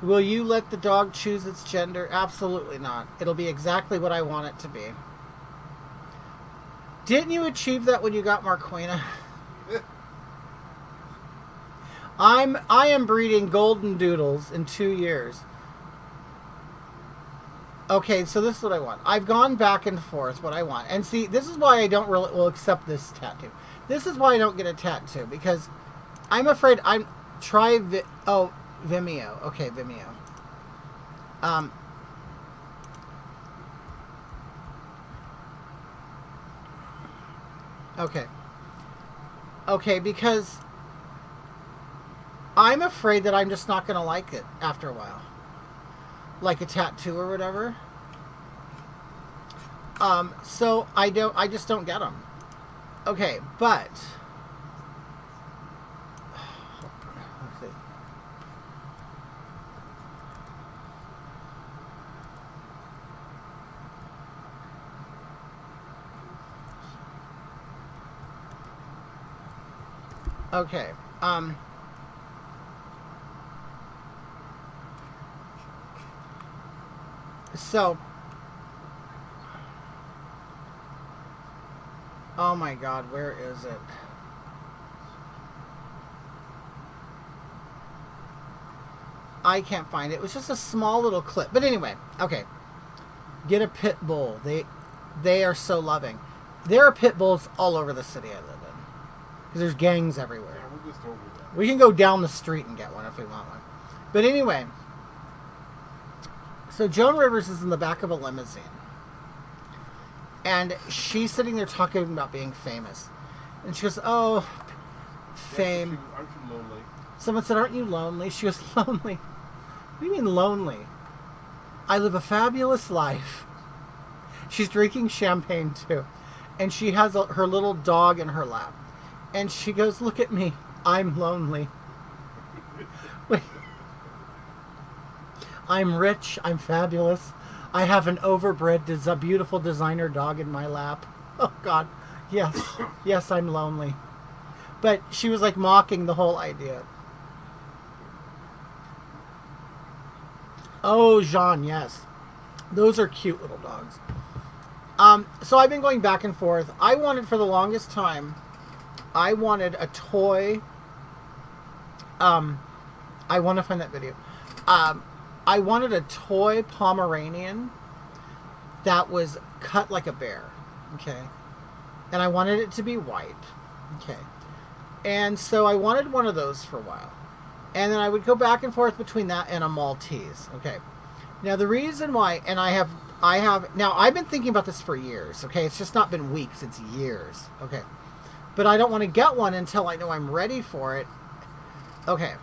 Will you let the dog choose its gender? Absolutely not. It'll be exactly what I want it to be. Didn't you achieve that when you got Marquina? I am breeding golden doodles in 2 years. Okay, so this is what I want. I've gone back and forth what I want. And see, this is why I don't really will accept this tattoo. This is why I don't get a tattoo, because I'm afraid Vimeo. Okay, Vimeo. Okay. Okay, because I'm afraid that I'm just not going to like it after a while. Like a tattoo or whatever. So I just don't get them. Okay, but... Let's see. Okay, so, oh my God, where is it? I can't find it. It was just a small little clip. But anyway, okay. Get a pit bull. They are so loving. There are pit bulls all over the city I live in. Because there's gangs everywhere. Yeah, we're just over that. We can go down the street and get one if we want one. But anyway, so Joan Rivers is in the back of a limousine. And she's sitting there talking about being famous. And she goes, oh, fame. Aren't you lonely? Someone said, aren't you lonely? She goes, lonely? What do you mean lonely? I live a fabulous life. She's drinking champagne too. And she has her little dog in her lap. And she goes, look at me. I'm lonely. Wait. I'm rich. I'm fabulous. I have an overbred, a beautiful designer dog in my lap. Oh, God. Yes. Yes, I'm lonely. But she was like mocking the whole idea. Oh, Jean, yes. Those are cute little dogs. So I've been going back and forth. I wanted, for the longest time, I wanted a toy. I want to find that video. I wanted a toy Pomeranian that was cut like a bear. Okay. And I wanted it to be white. Okay. And so I wanted one of those for a while. And then I would go back and forth between that and a Maltese. Okay. Now the reason why, and I have, now I've been thinking about this for years. Okay. It's just not been weeks, it's years. Okay. But I don't want to get one until I know I'm ready for it. Okay.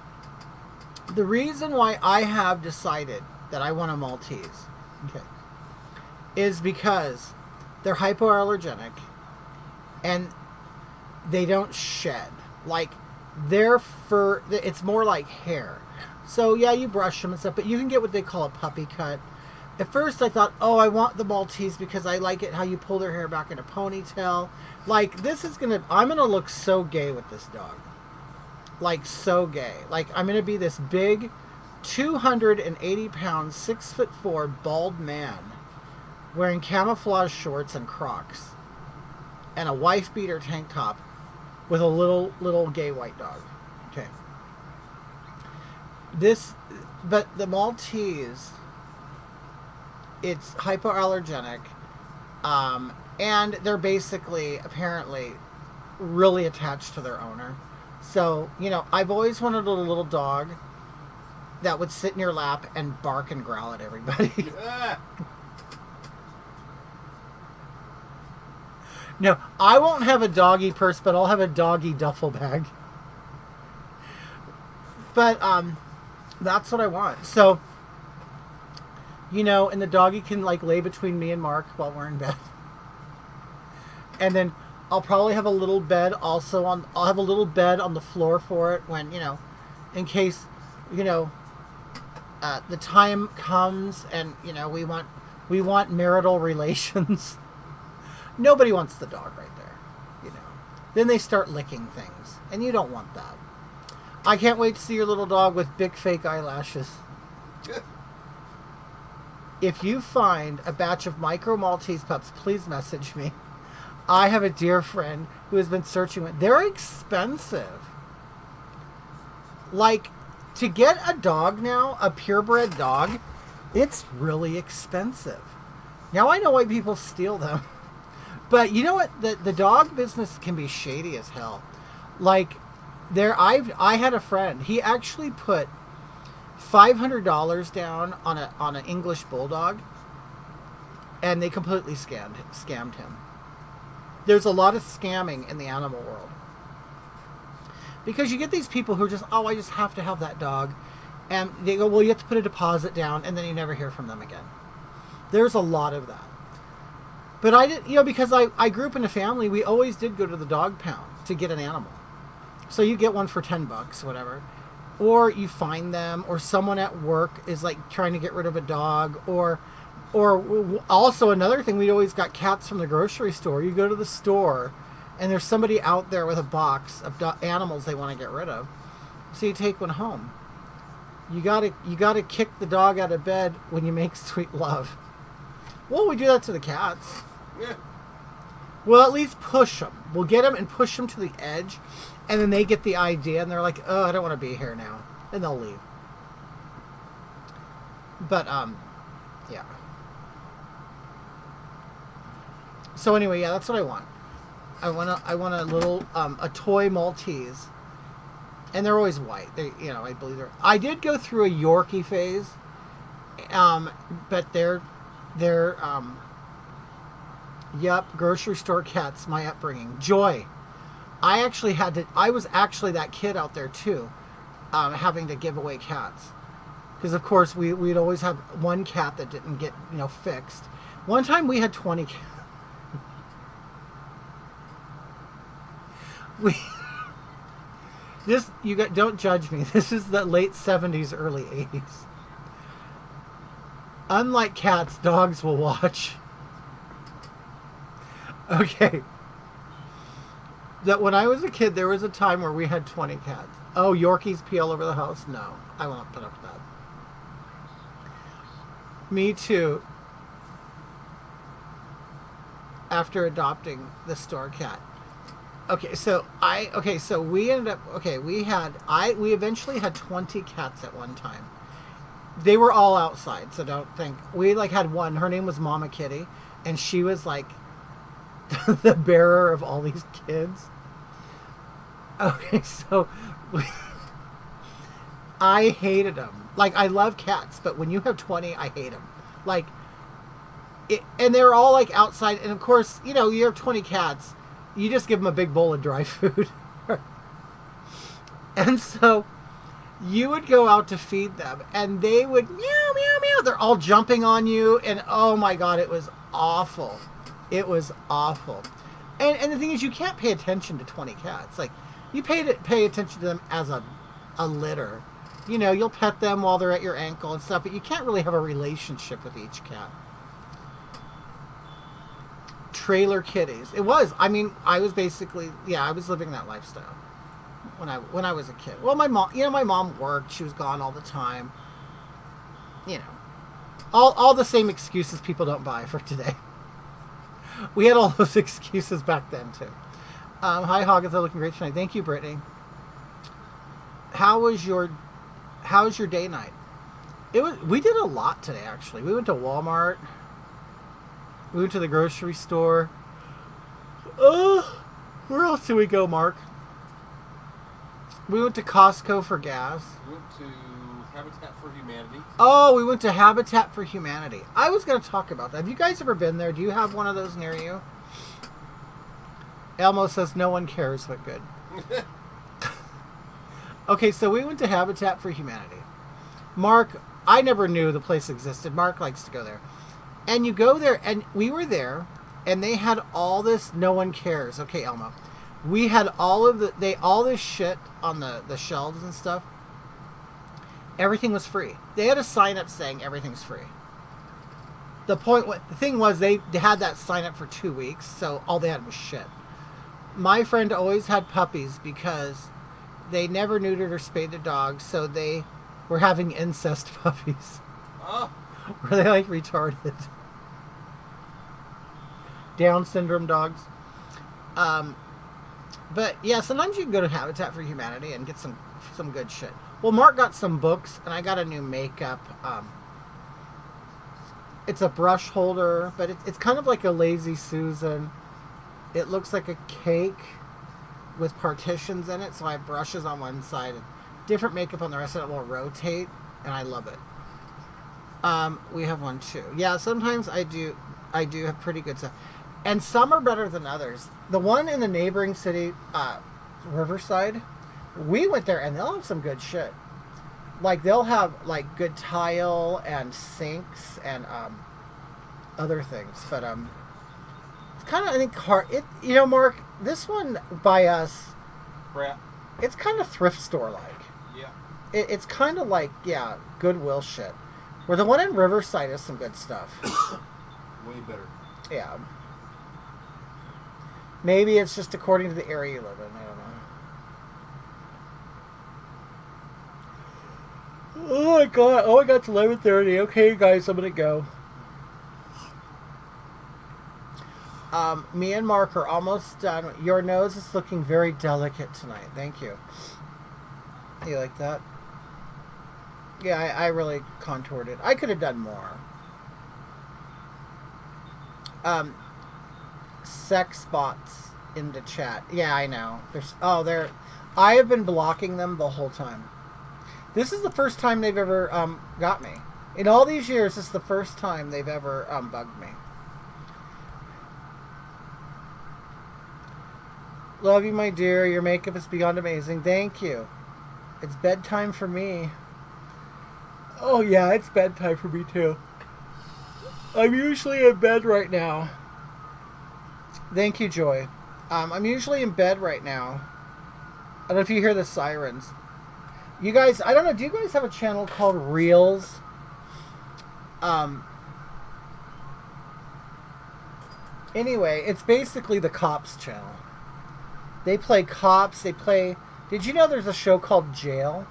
The reason why I have decided that I want a Maltese, okay, is because they're hypoallergenic and they don't shed. Like, their fur, it's more like hair. So yeah, you brush them and stuff, but you can get what they call a puppy cut. At first I thought, oh, I want the Maltese because I like it how you pull their hair back in a ponytail. Like, this is I'm gonna look so gay with this dog. Like, so gay. Like, I'm gonna be this big 280 pound 6'4" bald man wearing camouflage shorts and Crocs and a wife beater tank top with a little gay white dog. Okay. But the Maltese, it's hypoallergenic, and they're basically, apparently, really attached to their owner. So, you know, I've always wanted a little dog that would sit in your lap and bark and growl at everybody. No, I won't have a doggy purse, but I'll have a doggy duffel bag. But that's what I want. So, you know, and the doggy can like lay between me and Mark while we're in bed. And then I'll probably have a little bed also I'll have a little bed on the floor for it when, you know, in case, you know, the time comes and, you know, we want marital relations. Nobody wants the dog right there, you know. Then they start licking things, and you don't want that. I can't wait to see your little dog with big fake eyelashes. If you find a batch of micro Maltese pups, please message me. I have a dear friend who has been searching. They're expensive. Like, to get a dog now, a purebred dog, it's really expensive. Now I know why people steal them. But you know what? The dog business can be shady as hell. Like, I had a friend. He actually put $500 down on an English bulldog, and they completely scammed him. There's a lot of scamming in the animal world because you get these people who are just, oh, I just have to have that dog, and they go, well, you have to put a deposit down, and then you never hear from them again. There's a lot of that. But I didn't, you know, because I grew up in a family, we always did go to the dog pound to get an animal. So you get one for $10, whatever. Or you find them, or someone at work is like trying to get rid of a dog, or also another thing, we always got cats from the grocery store. You go to the store, and there's somebody out there with a box of animals they want to get rid of. So you take one home. You gotta kick the dog out of bed when you make sweet love. Well, we do that to the cats. Yeah. Well, at least push them. We'll get them and push them to the edge, and then they get the idea, and they're like, oh, I don't want to be here now. And they'll leave. But, yeah. So anyway, yeah, that's what I want. I want a little, a toy Maltese. And they're always white. They, you know, I believe I did go through a Yorkie phase. But they're yep, grocery store cats, my upbringing. Joy. I was actually that kid out there too, having to give away cats. Because of course we'd always have one cat that didn't get, you know, fixed. One time we had 20 cats. Don't judge me. This is the late 70s, early 80s. Unlike cats, dogs will watch. Okay. That when I was a kid, there was a time where we had 20 cats. Oh, Yorkies pee all over the house? No, I won't put up with that. Me too. After adopting the store cat. So we ended up we eventually had 20 cats at one time. They were all outside, so don't think we had one. Her name was Mama Kitty, and she was like the bearer of all these kids. Okay, so I hated them. I love cats, but when you have 20, I hate them. And they're all outside, and of course, you have 20 cats, you just give them a big bowl of dry food. And so you would go out to feed them, and they would meow, meow, meow. They're all jumping on you, and oh my God, it was awful. It was awful. And the thing is, you can't pay attention to 20 cats. You pay attention to them as a litter. You'll pet them while they're at your ankle and stuff, but you can't really have a relationship with each cat. Trailer kitties. It was. I was basically, I was living that lifestyle when I was a kid. Well, my mom worked. She was gone all the time. All the same excuses people don't buy for today. We had all those excuses back then too. Hi, Hoggetha, looking great tonight. Thank you, Brittany. How's your day night? We did a lot today, actually. We went to Walmart. We went to the grocery store. Where else did we go, Mark? We went to Costco for gas. We went to Habitat for Humanity. Oh, we went to Habitat for Humanity. I was going to talk about that. Have you guys ever been there? Do you have one of those near you? Elmo says no one cares, but good. Okay, so we went to Habitat for Humanity. Mark, I never knew the place existed. Mark likes to go there. And you go there, and we were there, and they had all this no one cares. Okay, Elmo. We had all this shit on the shelves and stuff. Everything was free. They had a sign up saying everything's free. The thing was they had that sign up for 2 weeks, so all they had was shit. My friend always had puppies because they never neutered or spayed their dogs, so they were having incest puppies. Oh. Were they retarded? Down syndrome dogs. But yeah, sometimes you can go to Habitat for Humanity and get some good shit. Well, Mark got some books, and I got a new makeup. It's a brush holder, but it's kind of like a Lazy Susan. It looks like a cake with partitions in it, so I have brushes on one side and different makeup on the rest of it will rotate, and I love it. We have one too. Yeah, sometimes I do have pretty good stuff. And some are better than others. The one in the neighboring city, Riverside, we went there and they'll have some good shit. They'll have good tile and sinks and other things. But it's kind of, I think, hard. Mark, this one by us, Crap. it's kind of thrift store like. Yeah. It's kind of Goodwill shit. Where the one in Riverside is some good stuff. Way better. Yeah. Maybe it's just according to the area you live in. I don't know. Oh my god. Oh, I got to 11:30. Okay, guys, I'm going to go. Me and Mark are almost done. Your nose is looking very delicate tonight. Thank you. You like that? Yeah, I really contoured it. I could have done more. Sex bots in the chat. Yeah, I know. I have been blocking them the whole time. This is the first time they've ever got me. In all these years, this is the first time they've ever bugged me. Love you, my dear. Your makeup is beyond amazing. Thank you. It's bedtime for me. Oh yeah, it's bedtime for me too. I'm usually in bed right now. Thank you, Joy. I'm usually in bed right now. I don't know if you hear the sirens. You guys, I don't know, do you guys have a channel called Reels? Anyway, it's basically the Cops channel. They play cops, did you know there's a show called Jail?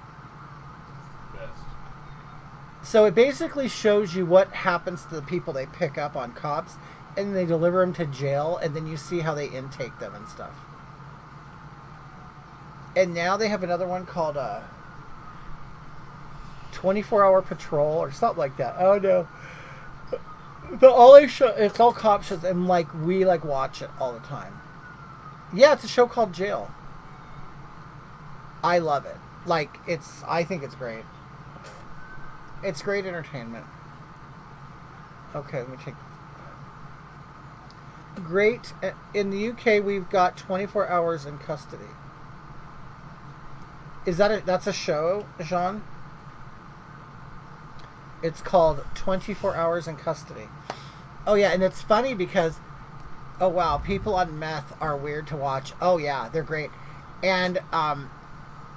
Best. So it basically shows you what happens to the people they pick up on cops, and they deliver them to jail, and then you see how they intake them and stuff. And now they have another one called 24-hour patrol or something like that. Oh no. But all they show, it's all cop shows, and like we like watch it all the time. Yeah, it's a show called Jail. I love it. Like I think it's great. It's great entertainment. Okay, let me take. Great. In the UK, we've got 24 hours in custody. Is that's a show, Jean? It's called 24 Hours in Custody. Oh yeah, and it's funny because, oh wow, people on meth are weird to watch. Oh yeah, they're great. And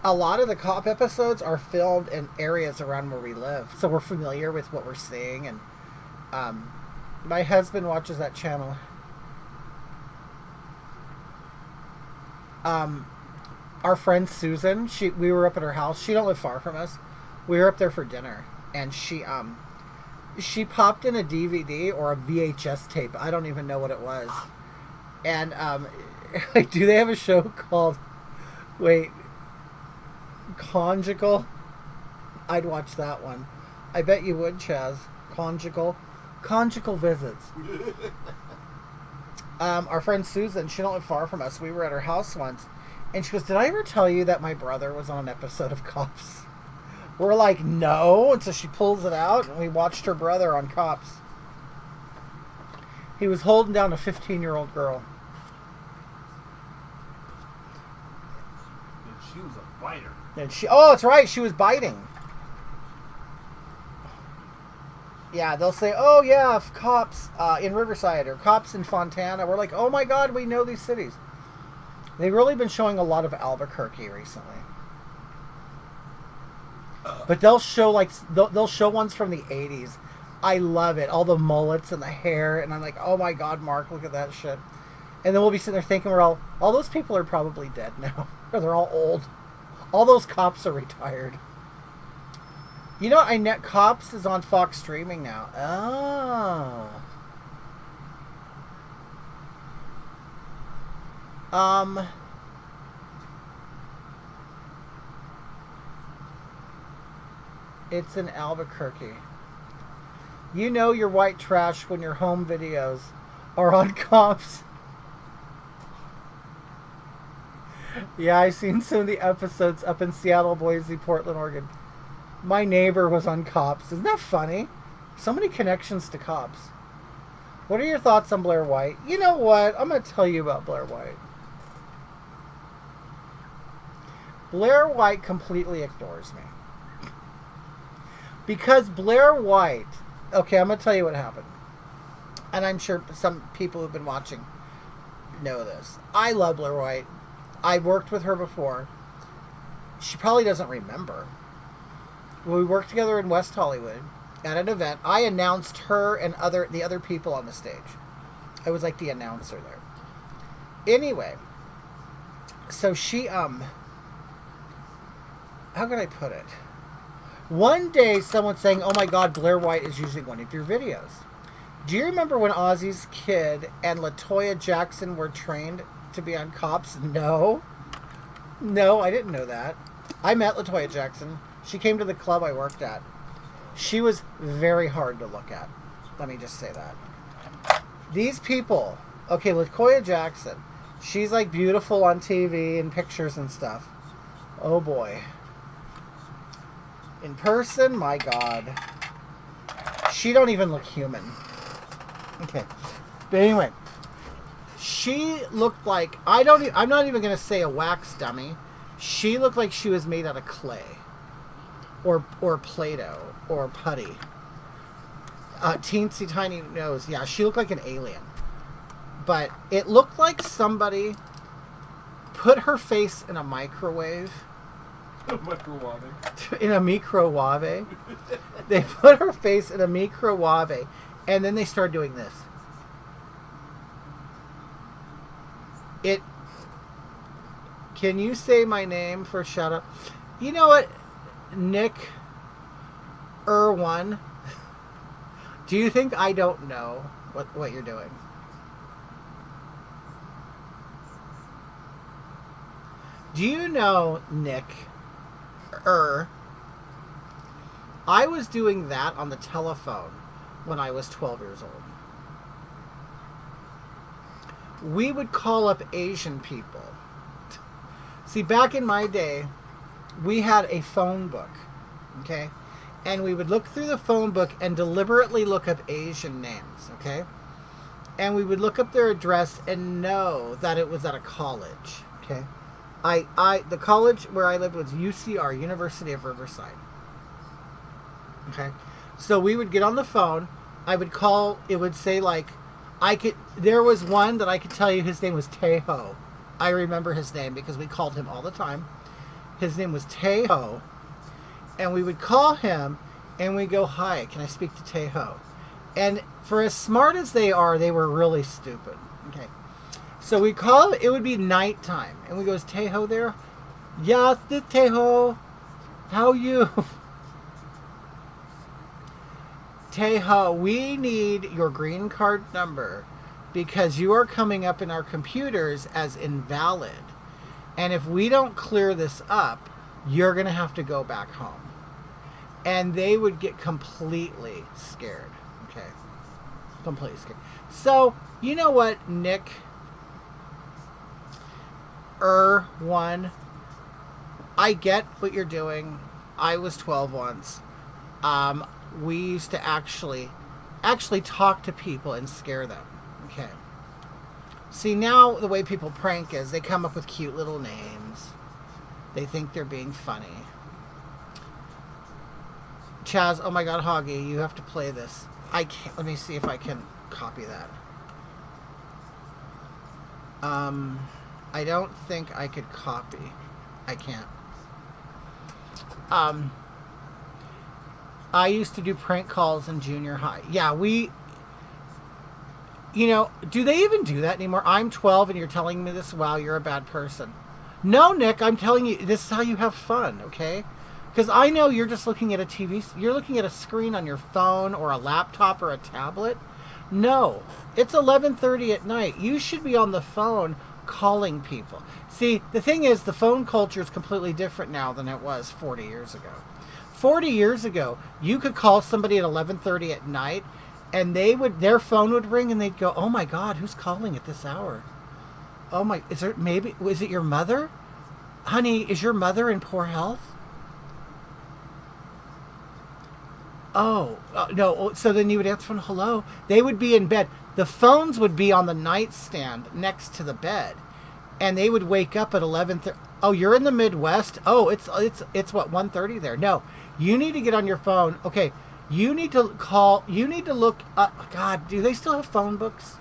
a lot of the cop episodes are filmed in areas around where we live. So we're familiar with what we're seeing. And my husband watches that channel. Our friend Susan, we were up at her house. She don't live far from us. We were up there for dinner, and she popped in a DVD or a VHS tape. I don't even know what it was. And do they have a show called Conjugal? I'd watch that one. I bet you would, Chaz. Conjugal Visits. Our friend Susan, she don't live far from us. We were at her house once, and she goes, "Did I ever tell you that my brother was on an episode of Cops?" We're like, "No." And so she pulls it out, and we watched her brother on Cops. He was holding down a 15-year-old girl. And she was a biter. And oh, that's right, she was biting. Yeah, they'll say, "Oh yeah, Cops in Riverside or Cops in Fontana." We're like, "Oh my God, we know these cities." They've really been showing a lot of Albuquerque recently. But they'll show they'll show ones from the 80s. I love it. All the mullets and the hair, and I'm like, "Oh my God, Mark, look at that shit." And then we'll be sitting there thinking all those people are probably dead now. Or they're all old. All those cops are retired. You know, Cops is on Fox streaming now. Oh. It's in Albuquerque. You know you're white trash when your home videos are on Cops. Yeah, I've seen some of the episodes up in Seattle, Boise, Portland, Oregon. My neighbor was on Cops. Isn't that funny? So many connections to Cops. What are your thoughts on Blair White? You know what? I'm going to tell you about Blair White. Blair White completely ignores me. Because Blair White... Okay, I'm going to tell you what happened. And I'm sure some people who've been watching know this. I love Blair White. I worked with her before. She probably doesn't remember. We worked together in West Hollywood at an event. I announced her and the other people on the stage. I was like the announcer there. Anyway, so she how can I put it? One day someone saying, "Oh my God, Blair White is using one of your videos." Do you remember when Ozzy's Kid and LaToya Jackson were trained to be on Cops? No, I didn't know that. I met LaToya Jackson. She came to the club I worked at. She was very hard to look at. Let me just say that. These people, okay, LaToya Jackson, she's like beautiful on TV and pictures and stuff. Oh boy. In person, my God. She don't even look human. Okay. But anyway, she looked like, I'm not even going to say a wax dummy. She looked like she was made out of clay. Or Play-Doh. Or putty. Teensy tiny nose. Yeah, she looked like an alien. But it looked like somebody put her face in a microwave. In a microwave. They put her face in a microwave. And then they started doing this. Can you say my name for shout out? You know what? Nick One, do you think I don't know what you're doing? Do you know, Nick, I was doing that on the telephone when I was 12 years old. We would call up Asian people. See, back in my day, we had a phone book, okay? And we would look through the phone book and deliberately look up Asian names, okay? And we would look up their address and know that it was at a college, okay? The college where I lived was UCR, University of Riverside. Okay? So we would get on the phone. I would call, it would say like, there was one that I could tell you his name was Teho. I remember his name because we called him all the time. His name was Teho. And we would call him and we go, hi, can I speak to Teho? And for as smart as they are, they were really stupid. Okay. So we call it would be nighttime. And we go, is Teho there? Yeah, it's Teho. How you? Teho, we need your green card number because you are coming up in our computers as invalid. And if we don't clear this up, you're going to have to go back home. And they would get completely scared. Okay. Completely scared. So, you know what, Nick? One, I get what you're doing. I was 12 once. We used to actually talk to people and scare them. Okay. See, now the way people prank is they come up with cute little names. They think they're being funny. Chaz, oh my God, Hoggy, you have to play this. I can't. Let me see if I can copy that. I don't think I could copy. I can't. I used to do prank calls in junior high. Yeah, do they even do that anymore? I'm 12 and you're telling me this? Wow, you're a bad person. No, Nick, I'm telling you, this is how you have fun, okay? Because I know you're just looking at a TV, you're looking at a screen on your phone or a laptop or a tablet. No, it's 11:30 at night. You should be on the phone calling people. See, the thing is, the phone culture is completely different now than it was 40 years ago. 40 years ago, you could call somebody at 11:30 at night and their phone would ring and they'd go, oh my God, who's calling at this hour? Oh my, is it your mother? Honey, is your mother in poor health? Oh, no. So then you would answer phone, hello. They would be in bed. The phones would be on the nightstand next to the bed. And they would wake up at 11:30. Oh, you're in the Midwest? Oh, it's what, 1:30 there? No. You need to get on your phone. Okay. You need to call. You need to look up. God, do they still have phone books?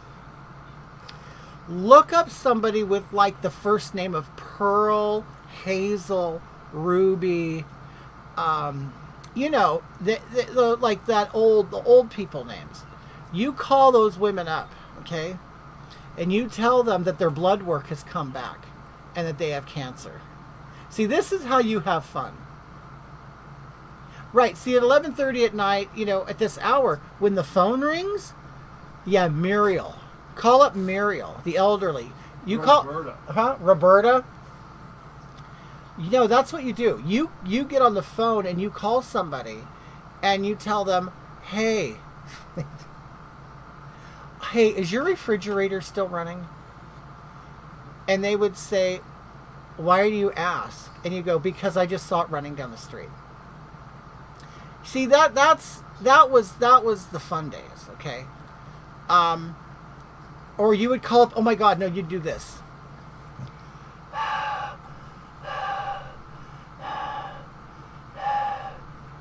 Look up somebody with like the first name of Pearl, Hazel, Ruby, like the old people names. You call those women up, okay? And you tell them that their blood work has come back and that they have cancer. See, this is how you have fun. Right, see, at 11:30 at night, at this hour, when the phone rings, yeah, Muriel. Call up Muriel, the elderly. Roberta. Roberta? That's what you do. You get on the phone and you call somebody and you tell them, hey, is your refrigerator still running? And they would say, why do you ask? And you go, because I just saw it running down the street. See, that was the fun days, okay? Or you would call up, oh my God, no, you'd do this.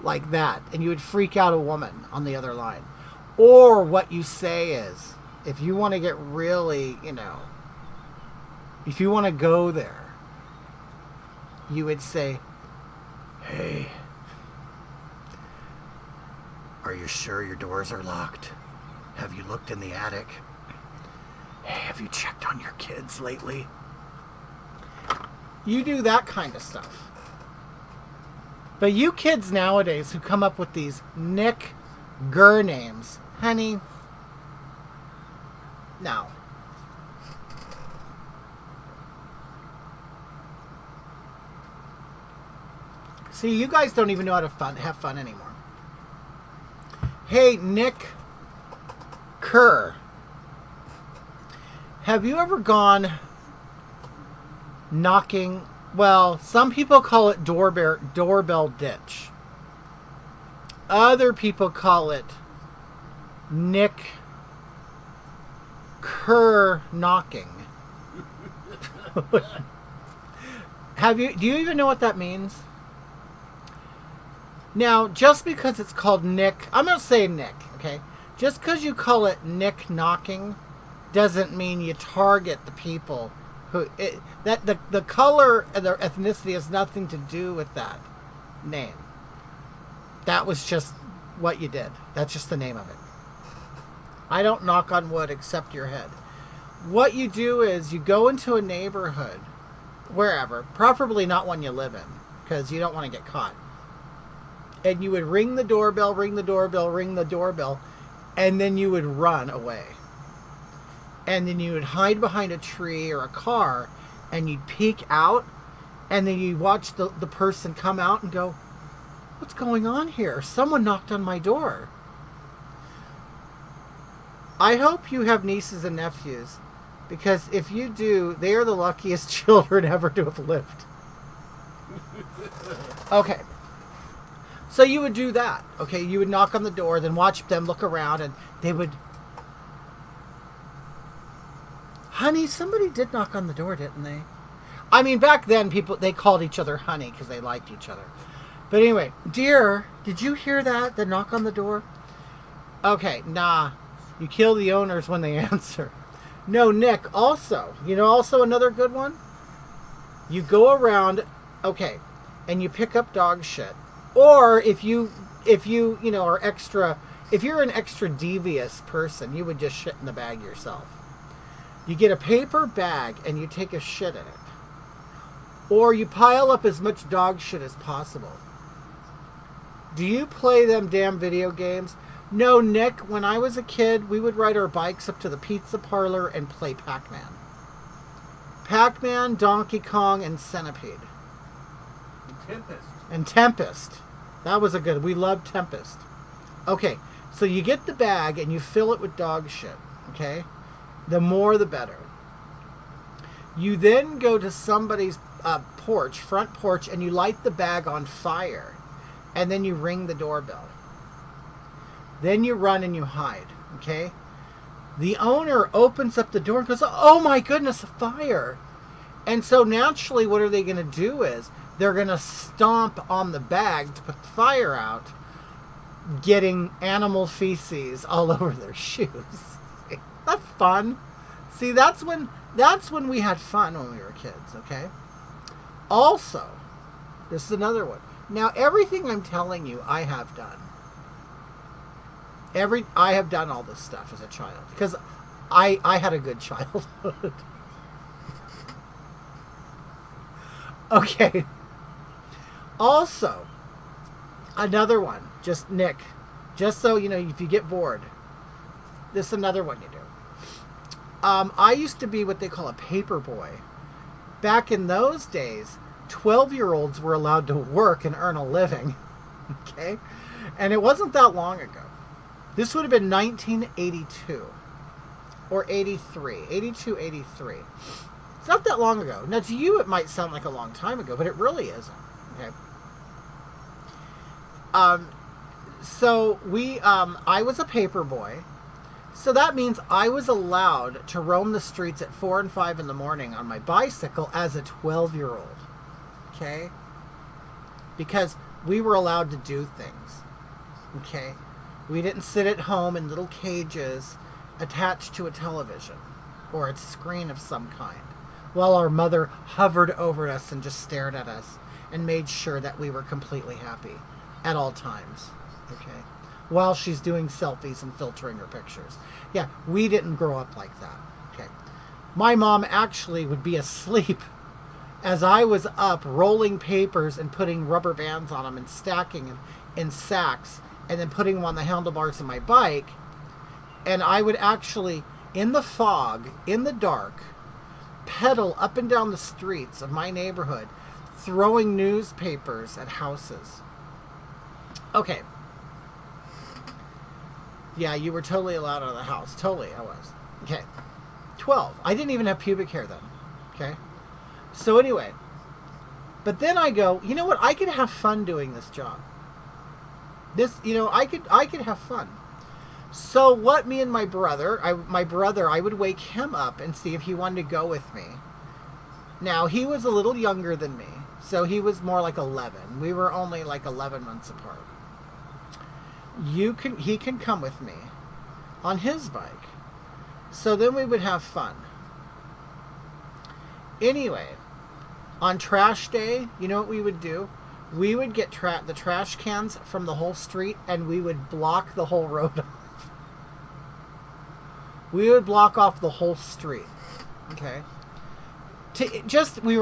Like that. And you would freak out a woman on the other line. Or what you say is, if you want to get really, if you want to go there, you would say, hey, are you sure your doors are locked? Have you looked in the attic? Hey, have you checked on your kids lately? You do that kind of stuff. But you kids nowadays who come up with these Nick Gurr names, honey, no. See, you guys don't even know how to have fun anymore. Hey, Nick Kerr, have you ever gone knocking? Well, some people call it doorbell ditch. Other people call it Nick Kerr knocking. Do you even know what that means? Now, just because it's called Nick, I'm going to say Nick, okay? Just because you call it Nick knocking doesn't mean you target the people who... the color and their ethnicity has nothing to do with that name. That was just what you did. That's just the name of it. I don't knock on wood except your head. What you do is you go into a neighborhood, wherever, preferably not one you live in, because you don't want to get caught. And you would ring the doorbell, ring the doorbell, ring the doorbell, and then you would run away. And then you would hide behind a tree or a car, and you'd peek out, and then you'd watch the person come out and go, what's going on here? Someone knocked on my door. I hope you have nieces and nephews, because if you do, they are the luckiest children ever to have lived. Okay. So you would do that, okay? You would knock on the door, then watch them look around, and they would... Honey, somebody did knock on the door, didn't they? I mean, back then, they called each other honey because they liked each other. But anyway, dear, did you hear that? The knock on the door? Okay, nah. You kill the owners when they answer. No, Nick, also. You know also another good one? You go around, okay, and you pick up dog shit. Or if you are extra, if you're an extra devious person, you would just shit in the bag yourself. You get a paper bag and you take a shit in it. Or you pile up as much dog shit as possible. Do you play them damn video games? No, Nick, when I was a kid, we would ride our bikes up to the pizza parlor and play Pac-Man. Pac-Man, Donkey Kong, and Centipede. And Tempest. That was a good... We loved Tempest. Okay, so you get the bag and you fill it with dog shit, okay? The more the better. You then go to somebody's front porch, and you light the bag on fire. And then you ring the doorbell. Then you run and you hide, okay? The owner opens up the door and goes, oh my goodness, a fire. And so naturally what are they going to do is they're going to stomp on the bag to put the fire out, getting animal feces all over their shoes. That's fun. See, that's when we had fun when we were kids, okay? Also, this is another one. Now, everything I'm telling you, I have done. I have done all this stuff as a child because I had a good childhood. Okay. Also, another one, just Nick, just so you know, if you get bored, this is another one you do. I used to be what they call a paper boy. Back in those days, 12-year-olds were allowed to work and earn a living. Okay? And it wasn't that long ago. This would have been 1982 or 83, 82, 83. It's not that long ago. Now, to you, it might sound like a long time ago, but it really isn't. Okay. So I was a paper boy. So that means I was allowed to roam the streets at 4 and 5 in the morning on my bicycle as a 12-year-old. Okay? Because we were allowed to do things. Okay? We didn't sit at home in little cages attached to a television or a screen of some kind while our mother hovered over us and just stared at us and made sure that we were completely happy at all times. Okay? While she's doing selfies and filtering her pictures. Yeah, we didn't grow up like that. Okay? My mom actually would be asleep as I was up rolling papers and putting rubber bands on them and stacking them in sacks and then putting them on the handlebars of my bike. And I would actually, in the fog, in the dark, pedal up and down the streets of my neighborhood, throwing newspapers at houses. Okay. Yeah, you were totally allowed out of the house. Totally, I was. Okay. 12. I didn't even have pubic hair then. Okay. So anyway. But then I go, you know what? I could have fun doing this job. I could have fun. So what me and my brother, I would wake him up and see if he wanted to go with me. Now, he was a little younger than me. So he was more like 11. We were only like 11 months apart. He can come with me on his bike. So then we would have fun. Anyway, on trash day, you know what we would do? We would get the trash cans from the whole street and we would block the whole road off. We would block off the whole street. Okay? We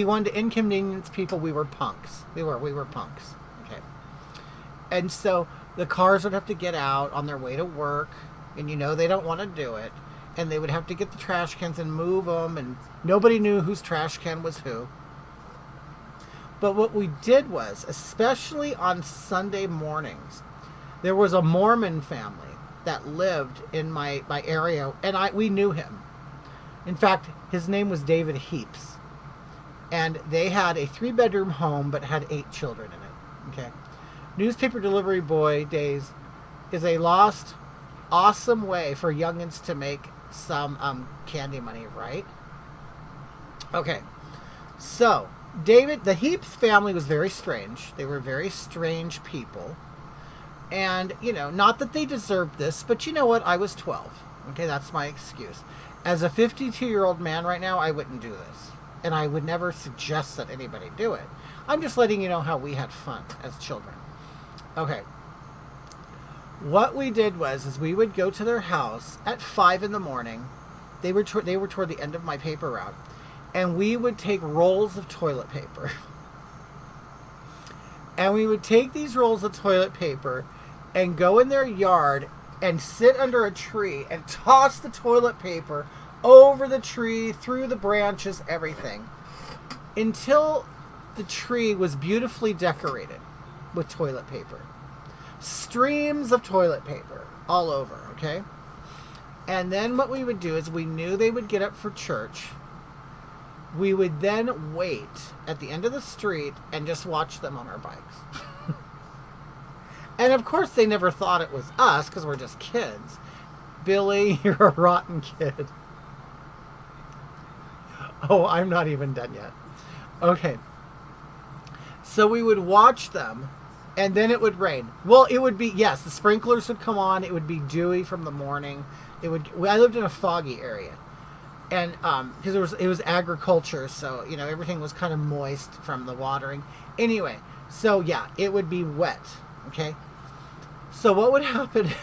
wanted to inconvenience people. We were punks. We were punks. Okay? And so the cars would have to get out on their way to work, and they don't want to do it, and they would have to get the trash cans and move them, and nobody knew whose trash can was who. But what we did was, especially on Sunday mornings, there was a Mormon family that lived in my area, and we knew him. In fact, his name was David Heaps, and they had a 3-bedroom home but had 8 children in it. Okay. Newspaper delivery boy days is a lost, awesome way for youngins to make some candy money, right? Okay, so the Heaps family was very strange. They were very strange people, and not that they deserved this, but you know what? I was 12. Okay, that's my excuse. As a 52-year-old man right now, I wouldn't do this, and I would never suggest that anybody do it. I'm just letting you know how we had fun as children. Okay. What we did was we would go to their house at 5 in the morning. They were toward the end of my paper route, and we would take rolls of toilet paper. And we would take these rolls of toilet paper and go in their yard and sit under a tree and toss the toilet paper over the tree, through the branches, everything, until the tree was beautifully decorated with toilet paper. Streams of toilet paper all over, okay? And then what we would do is we knew they would get up for church. We would then wait at the end of the street and just watch them on our bikes. And of course they never thought it was us because we're just kids. Billy, you're a rotten kid. Oh, I'm not even done yet. Okay. So we would watch them, and then it would rain. Well, it would be, yes, the sprinklers would come on. It would be dewy from the morning. I lived in a foggy area. And because it was agriculture, so everything was kind of moist from the watering. Anyway, so yeah, it would be wet. Okay, so what would happen is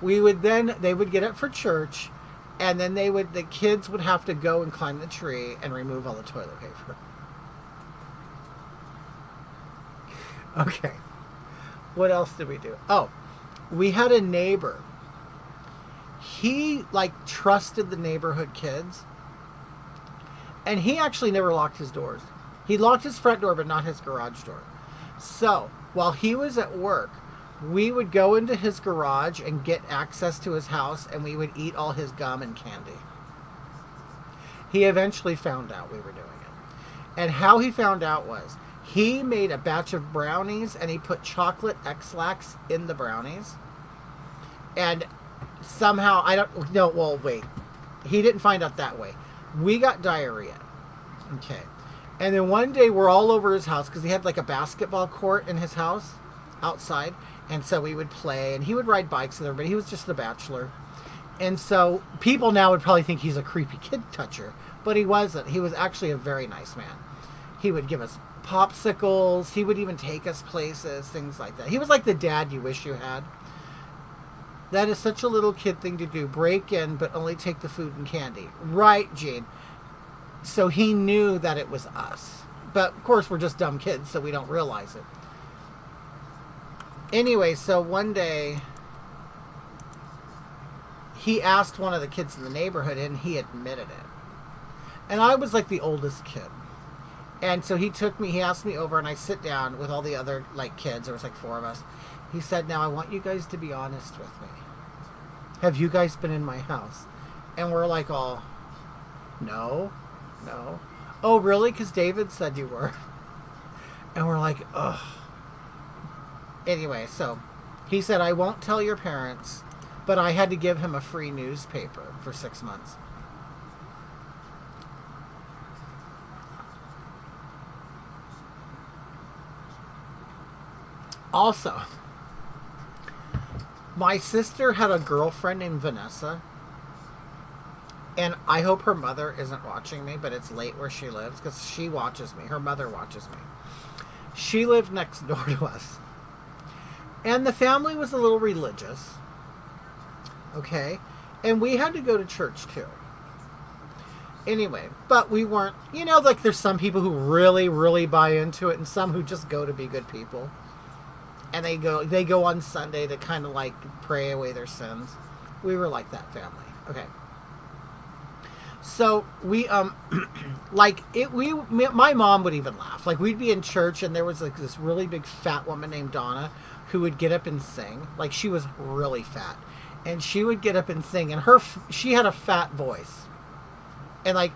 they would get up for church, and then the kids would have to go and climb the tree and remove all the toilet paper. Okay, what else did we do? Oh, we had a neighbor. He trusted the neighborhood kids, and he actually never locked his doors. He locked his front door, but not his garage door. So while he was at work, we would go into his garage and get access to his house, and we would eat all his gum and candy. He eventually found out we were doing it. And how he found out was he made a batch of brownies, and he put chocolate X-Lax in the brownies. And somehow, wait. He didn't find out that way. We got diarrhea. Okay. And then one day we're all over his house because he had a basketball court in his house outside. And so we would play, and he would ride bikes with everybody. He was just a bachelor. And so people now would probably think he's a creepy kid toucher, but he wasn't. He was actually a very nice man. He would give us popsicles. He would even take us places, things like that. He was like the dad you wish you had. That is such a little kid thing to do. Break in, but only take the food and candy. Right, Gene. so he knew that it was us. But of course, we're just dumb kids, so we don't realize it. Anyway, so one day, he asked one of the kids in the neighborhood, and he admitted it. And I was like the oldest kid. And so he asked me over, and I sit down with all the other like kids. There was like 4 of us. He said, now I want you guys to be honest with me. Have you guys been in my house? And we're like all, no. Oh, really? Because David said you were. And we're like, ugh. Anyway, so he said, I won't tell your parents, but I had to give him a free newspaper for 6 months. Also, my sister had a girlfriend named Vanessa, and I hope her mother isn't watching me, but it's late where she lives because she watches me. Her mother watches me. She lived next door to us, and the family was a little religious, okay, and we had to go to church too. Anyway, but we weren't, like there's some people who really, really buy into it, and some who just go to be good people. And they go on Sunday to kind of like pray away their sins. We were like that family. Okay. So we my mom would even laugh. Like we'd be in church and there was like this really big fat woman named Donna who would get up and sing. Like she was really fat. And she would get up and sing, and she had a fat voice. And like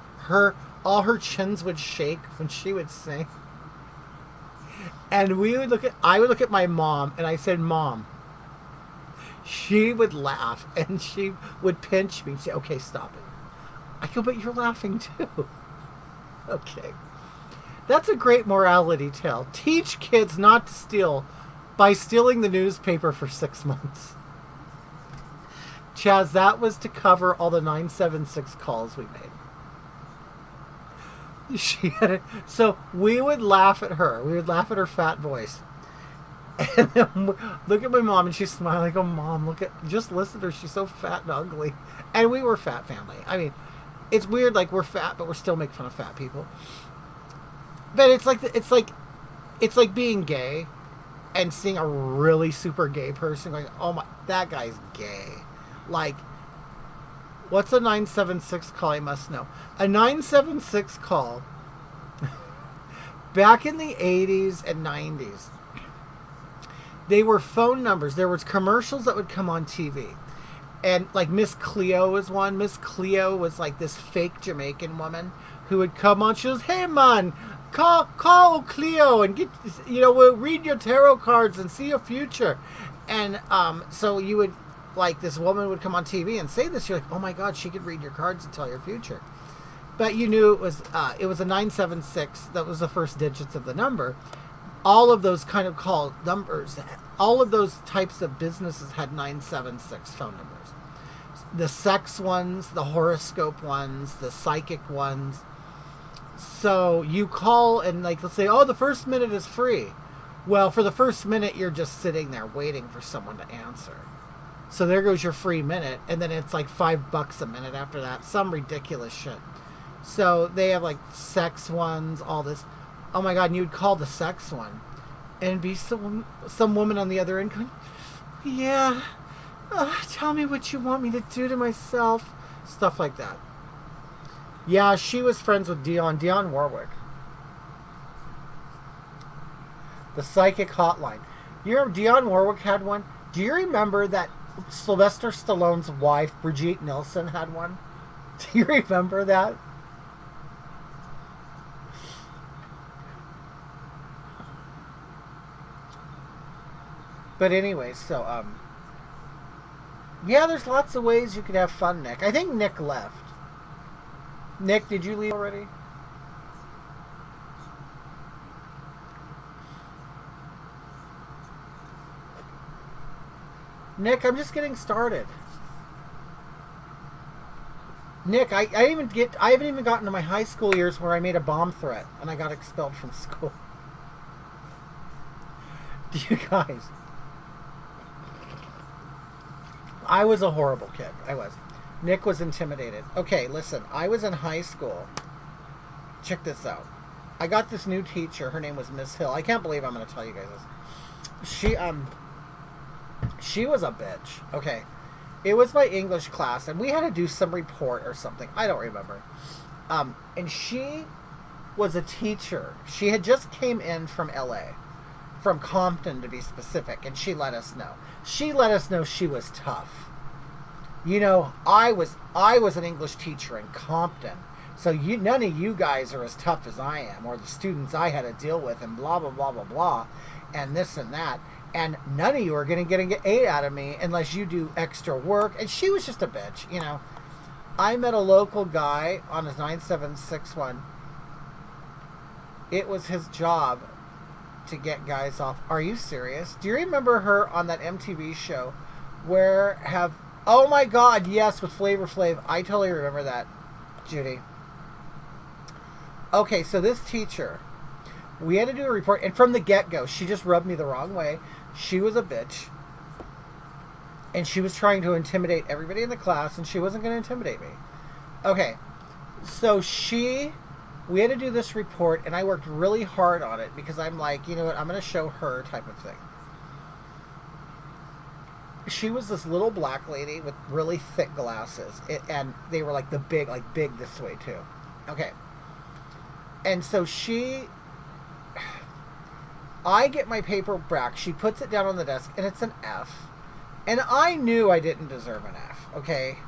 all her chins would shake when she would sing. And I would look at my mom, and I said, Mom. She would laugh, and she would pinch me and say, okay, stop it. I go, but you're laughing too. Okay. That's a great morality tale. Teach kids not to steal by stealing the newspaper for 6 months. Chaz, that was to cover all the 976 calls we made. So we would laugh at her. We would laugh at her fat voice. And then look at my mom, and she's smiling. I go, Mom, just listen to her. She's so fat and ugly. And we were fat family. I mean, it's weird. Like we're fat, but we're still making fun of fat people. But it's like being gay, and seeing a really super gay person going, oh my, that guy's gay. Like, what's a 976 call? I must know. A 976 call back in the 80s and 90s. They were phone numbers. There was commercials that would come on TV. And like Miss Cleo was one. Miss Cleo was like this fake Jamaican woman who would come on. She was, hey man, call Cleo and get, we'll read your tarot cards and see your future. And so you would, like, this woman would come on TV and say this. You're like, oh my God, she could read your cards and tell your future. But you knew it was a 976. That was the first digits of the number. All of those kind of call numbers, all of those types of businesses had 976 phone numbers. The sex ones, the horoscope ones, the psychic ones. So you call and like, let's say, oh, the first minute is free. Well, for the first minute, you're just sitting there waiting for someone to answer. So there goes your free minute, and then it's like $5 a minute after that. Some ridiculous shit. So they have like sex ones, all this. Oh my God, and you'd call the sex one, and be some woman on the other end going, yeah, tell me what you want me to do to myself. Stuff like that. Yeah, she was friends with Dionne Warwick. The psychic hotline. Dionne Warwick had one. Do you remember that Sylvester Stallone's wife, Brigitte Nielsen, had one? Do you remember that? But anyway, so, yeah, there's lots of ways you could have fun, Nick. I think Nick left. Nick, did you leave already? Nick, I'm just getting started. Nick, I haven't even gotten to my high school years where I made a bomb threat and I got expelled from school. Do you guys? I was a horrible kid. I was. Nick was intimidated. Okay, listen, I was in high school check this out. I got this new teacher. Her name was Miss Hill. I can't believe I'm going to tell you guys this. She was a bitch. Okay. It was my English class, and we had to do some report or something. I don't remember. And she was a teacher. She had just came in from LA, from Compton to be specific, and she let us know. She let us know she was tough. You know, I was an English teacher in Compton, so none of you guys are as tough as I am, or the students I had to deal with, and blah blah blah blah blah, and this and that. And none of you are going to get an 8 out of me unless you do extra work. And she was just a bitch, you know. I met a local guy on his 9761. It was his job to get guys off. Are you serious? Do you remember her on that MTV show oh my God, yes, with Flavor Flav. I totally remember that, Judy. Okay, so this teacher, we had to do a report, and from the get-go, she just rubbed me the wrong way. She was a bitch, and she was trying to intimidate everybody in the class, and she wasn't going to intimidate me. Okay, so we had to do this report, and I worked really hard on it because I'm like, you know what, I'm going to show her type of thing. She was this little black lady with really thick glasses, and they were like big this way too. Okay, and so I get my paper back. She puts it down on the desk, and it's an F. And I knew I didn't deserve an F, okay?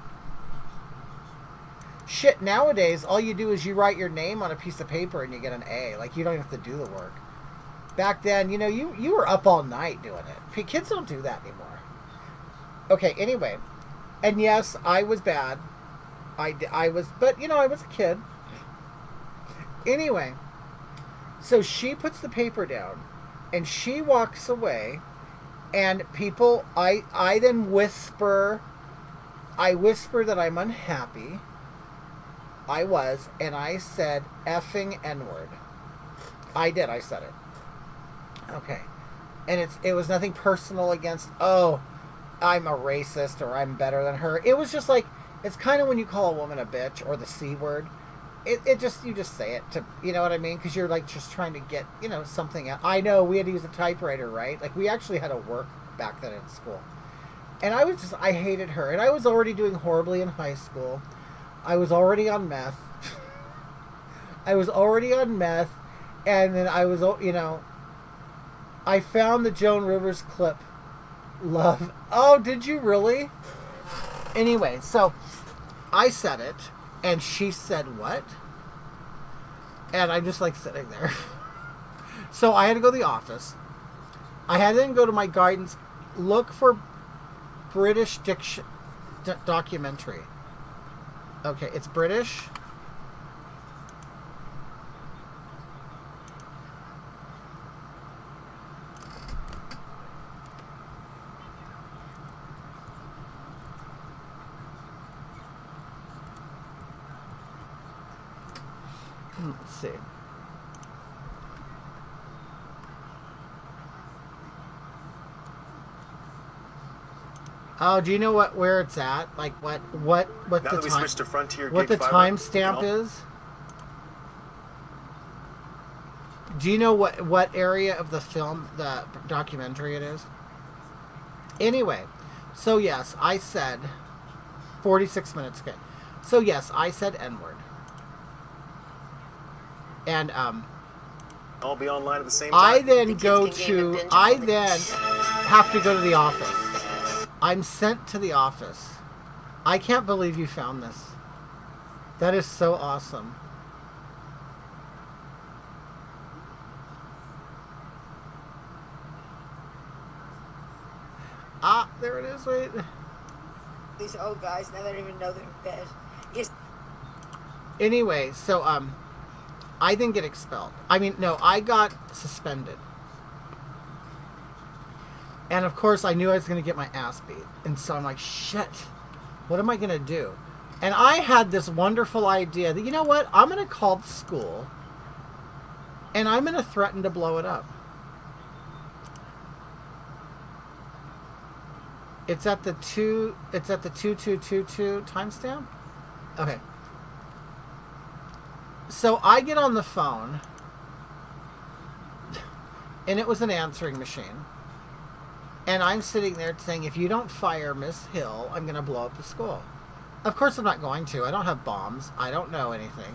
Shit, nowadays, all you do is you write your name on a piece of paper and you get an A. Like, you don't have to do the work. Back then, you know, you were up all night doing it. Kids don't do that anymore. Okay, anyway. And yes, I was bad. I was, but, you know, I was a kid. Anyway, so she puts the paper down. And she walks away, and people, I then whisper that I'm unhappy. I was, and I said effing N-word. I did, I said it. Okay. And it was nothing personal against, oh, I'm a racist or I'm better than her. It was just like, it's kind of when you call a woman a bitch or the C word. You just say it to, you know what I mean? Because you're like just trying to get, you know, something out. I know we had to use a typewriter, right? Like we actually had to work back then in school. And I hated her. And I was already doing horribly in high school. I was already on meth. And then I was, you know, I found the Joan Rivers clip. Love. Oh, did you really? Anyway, so I said it. And she said, what? And I'm just like sitting there. So I had to go to the office. I had to then go to my guidance, look for British documentary. Okay, it's British. Let's see. Oh, do you know where it's at? Like what Now the that we time? switched to Frontier What the Gig Fiber, timestamp is? Do you know what area of the film, the documentary it is? Anyway, so yes, I said 46 minutes ago. So yes, I said N-word. And I'll be online at the same time. I then The kids can game and binge I on it. then have to go to the office. I'm sent to the office. I can't believe you found this. That is so awesome. Ah, there it is. Wait. These old guys now they don't even know they're in bed. Yes. Anyway, so I didn't get expelled. I mean, no, I got suspended. And of course, I knew I was going to get my ass beat. And so I'm like, shit, what am I going to do? And I had this wonderful idea that, you know what? I'm going to call the school and I'm going to threaten to blow it up. It's at the 2222 timestamp? Okay. So I get on the phone, and it was an answering machine. And I'm sitting there saying, if you don't fire Miss Hill, I'm going to blow up the school. Of course I'm not going to. I don't have bombs. I don't know anything.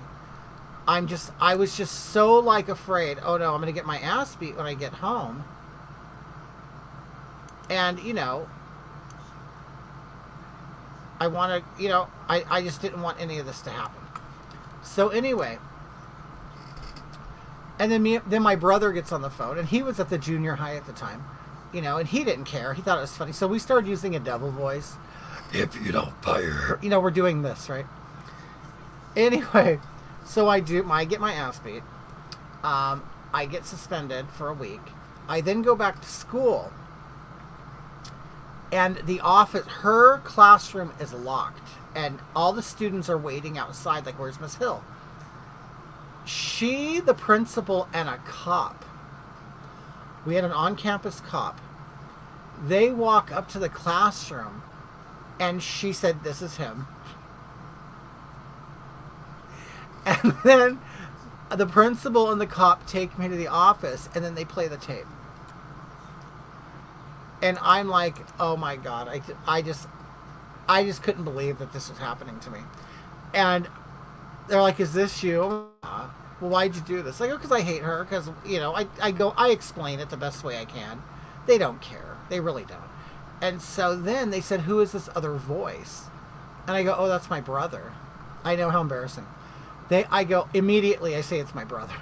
I was just so like afraid, oh no, I'm going to get my ass beat when I get home. And, you know, I want to, you know, I just didn't want any of this to happen. So anyway, and then my brother gets on the phone, and he was at the junior high at the time, you know, and he didn't care. He thought it was funny. So we started using a devil voice. If you don't fire, you know, we're doing this, right? Anyway, so I get my ass beat. I get suspended for a week. I then go back to school. And the office, her classroom is locked. And all the students are waiting outside, like, where's Miss Hill? She, the principal, and a cop. We had an on-campus cop. They walk up to the classroom, and she said, this is him. And then the principal and the cop take me to the office, and then they play the tape. And I'm like, oh my God, I just couldn't believe that this was happening to me. And they're like, is this you? Well, why'd you do this? I go, because I hate her, because, you know, I explain it the best way I can. They don't care. They really don't. And so then they said, who is this other voice? And I go, oh, that's my brother. I know, how embarrassing. I go, immediately I say it's my brother.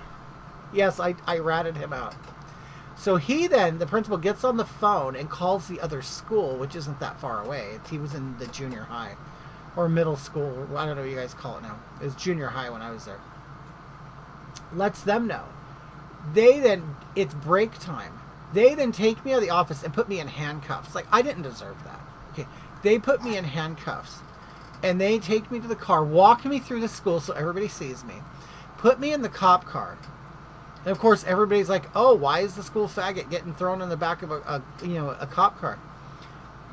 Yes, I ratted him out. So the principal gets on the phone and calls the other school, which isn't that far away. He was in the junior high or middle school. I don't know what you guys call it now. It was junior high when I was there. Lets them know. It's break time. They then take me out of the office and put me in handcuffs. Like, I didn't deserve that. Okay. They put me in handcuffs. And they take me to the car, walk me through the school so everybody sees me, put me in the cop car. And of course, everybody's like, oh, why is the school faggot getting thrown in the back of a cop car?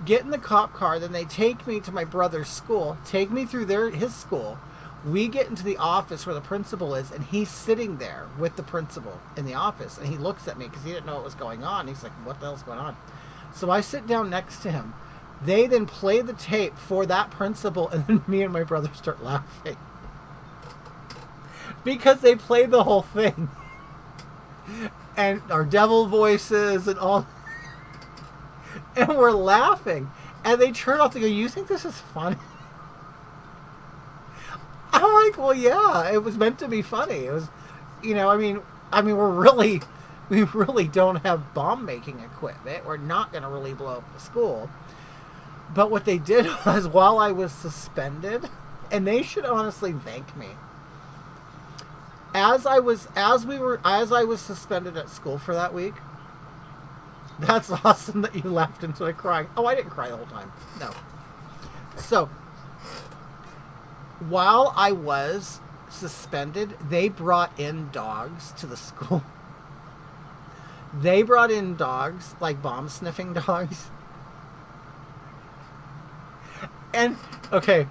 Get in the cop car, then they take me to my brother's school, take me through his school. We get into the office where the principal is, and he's sitting there with the principal in the office. And he looks at me because he didn't know what was going on. He's like, what the hell's going on? So I sit down next to him. They then play the tape for that principal, and then me and my brother start laughing. Because they played the whole thing. And our devil voices and all. And we're laughing. And they turn off, they go, you think this is funny? I'm like, well, yeah, it was meant to be funny. It was, you know, I mean, we really don't have bomb making equipment. We're not going to really blow up the school. But what they did was, while I was suspended, and they should honestly thank me. As I was suspended at school for that week. That's awesome that you laughed into a crying. Oh, I didn't cry the whole time. No. So, while I was suspended, they brought in dogs to the school. They brought in dogs, like bomb sniffing dogs. And, okay,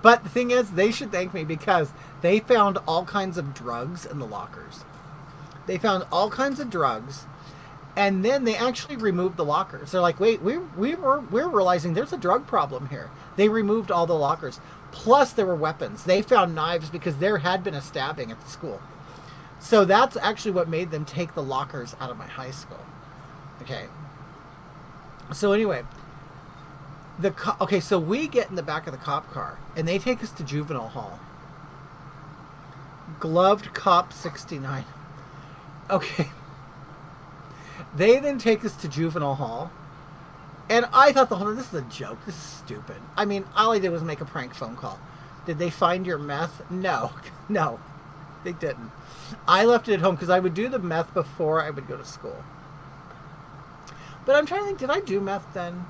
but the thing is, they should thank me because they found all kinds of drugs in the lockers. They found all kinds of drugs, and then they actually removed the lockers. They're like, wait, we're realizing there's a drug problem here. They removed all the lockers. Plus, there were weapons. They found knives because there had been a stabbing at the school. So that's actually what made them take the lockers out of my high school. Okay. So anyway... so we get in the back of the cop car, and they take us to juvenile hall. Gloved cop 69. Okay. They then take us to juvenile hall, and I thought this is a joke. This is stupid. I mean, all I did was make a prank phone call. Did they find your meth? No. No, they didn't. I left it at home because I would do the meth before I would go to school. But I'm trying to think, did I do meth then?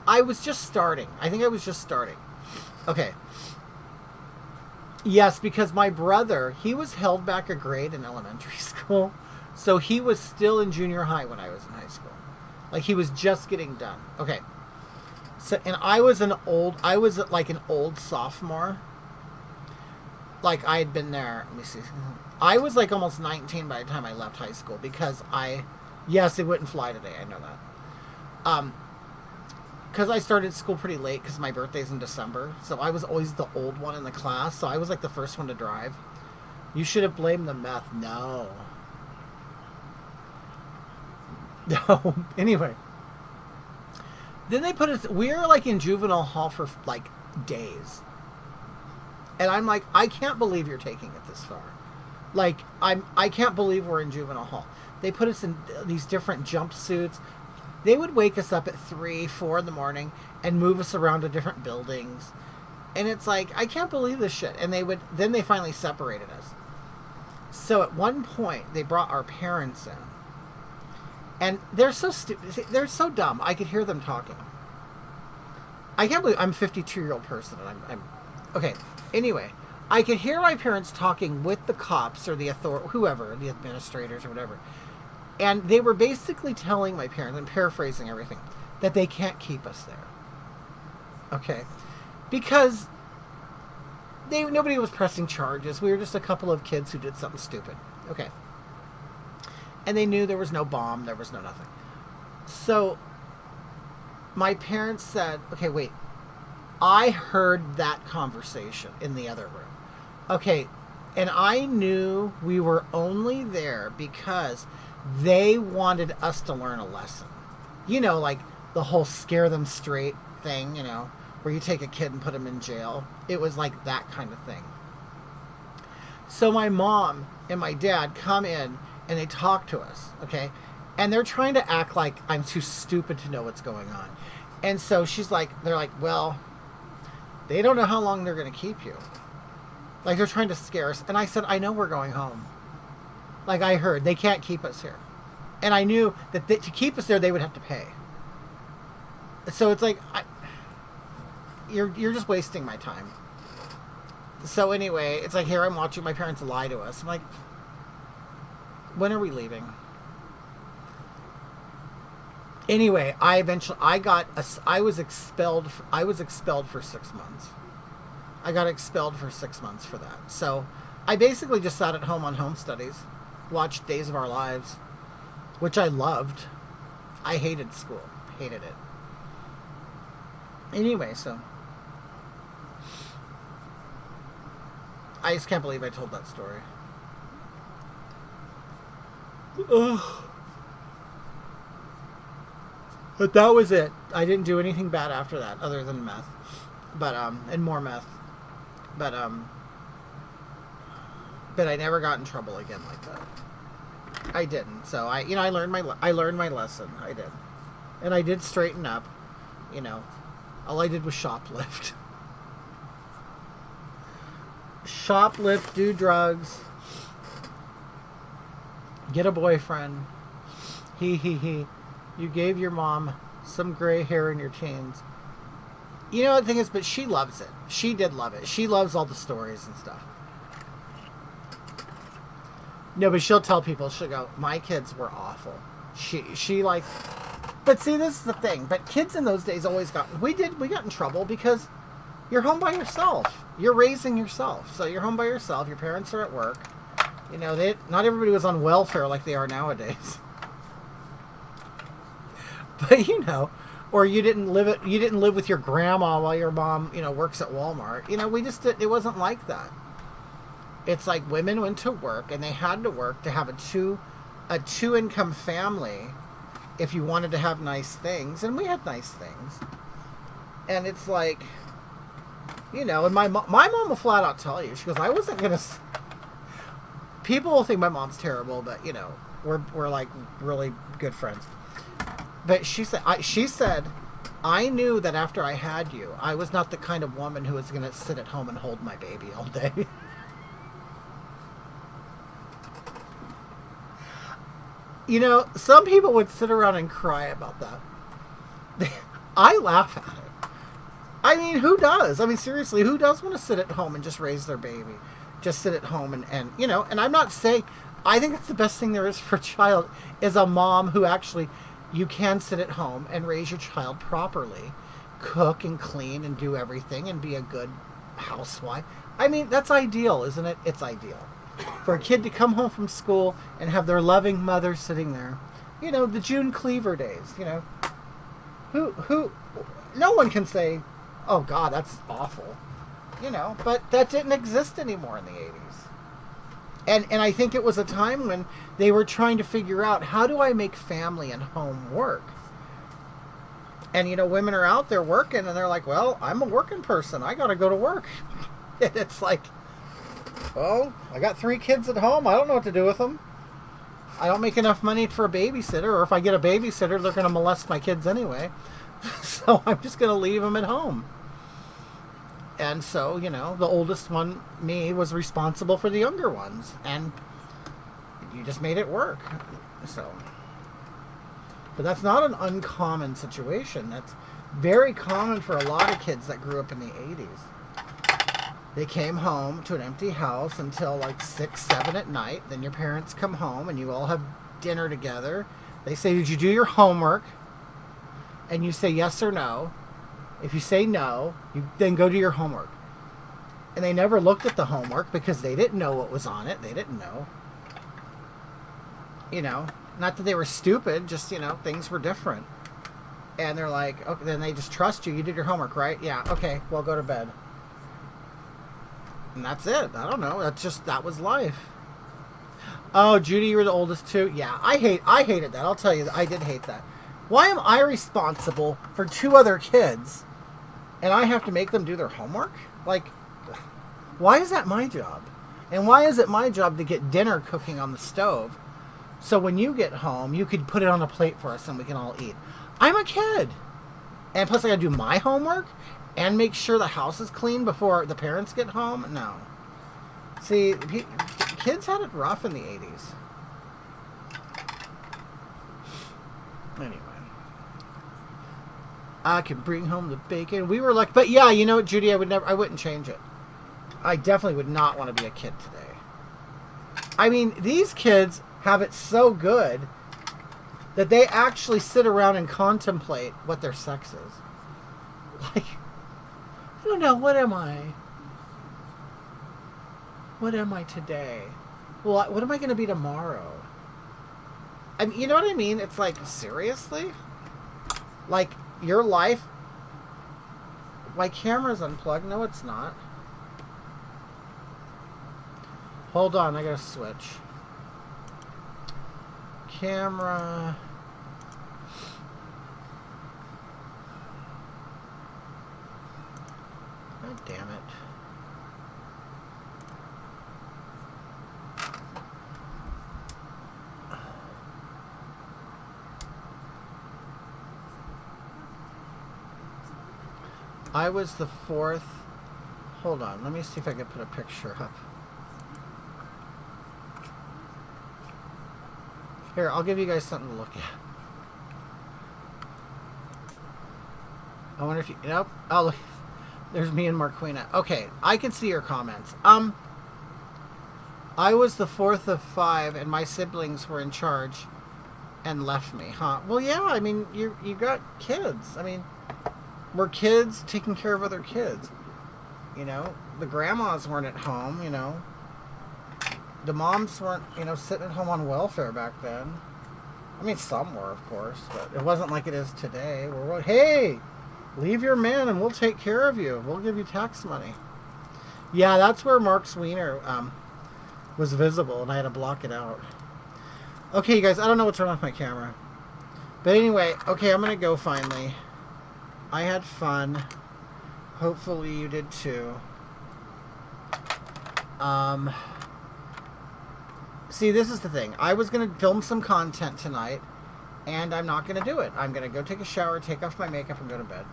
I was just starting. I think I was just starting. Okay. Yes, because my brother, he was held back a grade in elementary school. So he was still in junior high when I was in high school. Like, he was just getting done. Okay. So, and I was like an old sophomore. like I had been there. Let me see. I was like almost 19 by the time I left high school because yes, it wouldn't fly today. I know that. Because I started school pretty late because my birthday's in December. So I was always the old one in the class. So I was like the first one to drive. You should have blamed the meth. No. No. Anyway. Then they put us, we were like in juvenile hall for like days. And I'm like, I can't believe you're taking it this far. Like, I can't believe we're in juvenile hall. They put us in these different jumpsuits. They would wake us up at 3, 4 in the morning and move us around to different buildings. And it's like, I can't believe this shit. And then they finally separated us. So at one point, they brought our parents in. And they're so stupid. They're so dumb. I could hear them talking. I can't believe I'm a 52-year-old person. And I'm okay. Anyway, I could hear my parents talking with the cops or the whoever, the administrators or whatever. And they were basically telling my parents, I'm paraphrasing everything, that they can't keep us there. Okay. Because nobody was pressing charges. We were just a couple of kids who did something stupid. Okay. And they knew there was no bomb, there was no nothing. So my parents said, okay, wait. I heard that conversation in the other room. Okay, and I knew we were only there because they wanted us to learn a lesson. You know, like the whole scare them straight thing, you know, where you take a kid and put him in jail. It was like that kind of thing. So my mom and my dad come in and they talk to us, okay? And they're trying to act like I'm too stupid to know what's going on. And so they're like, well, they don't know how long they're going to keep you. Like, they're trying to scare us. And I said, I know we're going home. Like, I heard, they can't keep us here. And I knew that to keep us there, they would have to pay. So it's like, you're just wasting my time. So anyway, it's like, here I'm watching my parents lie to us. I'm like, when are we leaving? Anyway, I was expelled for 6 months. I got expelled for 6 months for that. So I basically just sat at home on home studies, watched Days of Our Lives, which I loved. I hated school. Hated it. Anyway, so I just can't believe I told that story. Ugh. But that was it. I didn't do anything bad after that, other than meth, and more meth. But I never got in trouble again like that. I didn't. So I learned my lesson. I did, and I did straighten up. You know, all I did was shoplift. Do drugs, get a boyfriend. He. You gave your mom some gray hair in your teens. You know, the thing is, but she loves it. She did love it. She loves all the stories and stuff. No, but she'll tell people, she'll go, my kids were awful. She like, but see, this is the thing. But kids in those days always we got in trouble because you're home by yourself. You're raising yourself. So you're home by yourself. Your parents are at work. You know, not everybody was on welfare like they are nowadays. But you know, or you didn't live with your grandma while your mom, you know, works at Walmart. You know, it wasn't like that. It's like women went to work and they had to work to have a two income family if you wanted to have nice things, and we had nice things. And it's like, you know, and my mom will flat out tell you, she goes, I wasn't gonna. People will think my mom's terrible, but you know, we're like really good friends. But she said, I knew that after I had you, I was not the kind of woman who was going to sit at home and hold my baby all day. You know, some people would sit around and cry about that. I laugh at it. I mean, who does? I mean, seriously, who does want to sit at home and just raise their baby? Just sit at home and you know, and I'm not saying, I think it's the best thing there is for a child is a mom who actually... You can sit at home and raise your child properly, cook and clean and do everything and be a good housewife. I mean, that's ideal, isn't it? It's ideal. For a kid to come home from school and have their loving mother sitting there. You know, the June Cleaver days, you know. Who, no one can say, oh God, that's awful. You know, but that didn't exist anymore in the 80s. And I think it was a time when they were trying to figure out, how do I make family and home work? And, you know, women are out there working, and they're like, well, I'm a working person. I got to go to work. And it's like, well, I got 3 kids at home. I don't know what to do with them. I don't make enough money for a babysitter, or if I get a babysitter, they're going to molest my kids anyway. So I'm just going to leave them at home. And so, you know, the oldest one, me, was responsible for the younger ones. And you just made it work. So, but that's not an uncommon situation. That's very common for a lot of kids that grew up in the 80s. They came home to an empty house until like 6, 7 at night. Then your parents come home and you all have dinner together. They say, did you do your homework? And you say yes or no. If you say no, you then go do your homework. And they never looked at the homework because they didn't know what was on it. They didn't know. You know, not that they were stupid, just, you know, things were different. And they're like, okay, then they just trust you. You did your homework, right? Yeah, okay, well, go to bed. And that's it. I don't know. That was life. Oh, Judy, you were the oldest too? Yeah, I hated that. I'll tell you, I did hate that. Why am I responsible for 2 other kids and I have to make them do their homework? Like, why is that my job? And why is it my job to get dinner cooking on the stove so when you get home, you could put it on a plate for us and we can all eat? I'm a kid. And plus I gotta do my homework and make sure the house is clean before the parents get home? No. See, kids had it rough in the 80s. Anyway. I can bring home the bacon. We were like, but yeah, you know what, Judy, I wouldn't change it. I definitely would not want to be a kid today. I mean, these kids have it so good that they actually sit around and contemplate what their sex is. Like, I don't know, what am I? What am I today? Well, what am I going to be tomorrow? I mean, you know what I mean? It's like, seriously? Like, your life... My camera's unplugged. No, it's not. Hold on, I gotta switch. Camera... God damn it. I was the 4th. Hold on, let me see if I can put a picture up. Here, I'll give you guys something to look at. I wonder if you... Nope. Oh, look. There's me and Marquina. Okay, I can see your comments. I was the 4th of 5, and my siblings were in charge and left me, huh? Well, yeah, I mean, you got kids. I mean... We're kids taking care of other kids. You know, the grandmas weren't at home, you know. The moms weren't, you know, sitting at home on welfare back then. I mean, some were, of course, but it wasn't like it is today. We're like, hey, leave your man and we'll take care of you. We'll give you tax money. Yeah, that's where Mark's wiener was visible, and I had to block it out. Okay, you guys, I don't know what's wrong with my camera. But anyway, okay, I'm going to go finally. I had fun. Hopefully you did too. See, this is the thing. I was going to film some content tonight, and I'm not going to do it. I'm going to go take a shower, take off my makeup, and go to bed.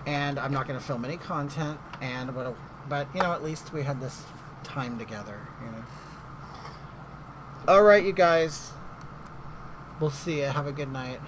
And I'm not going to film any content, but, you know, at least we had this time together, you know. All right, you guys. We'll see you. Have a good night.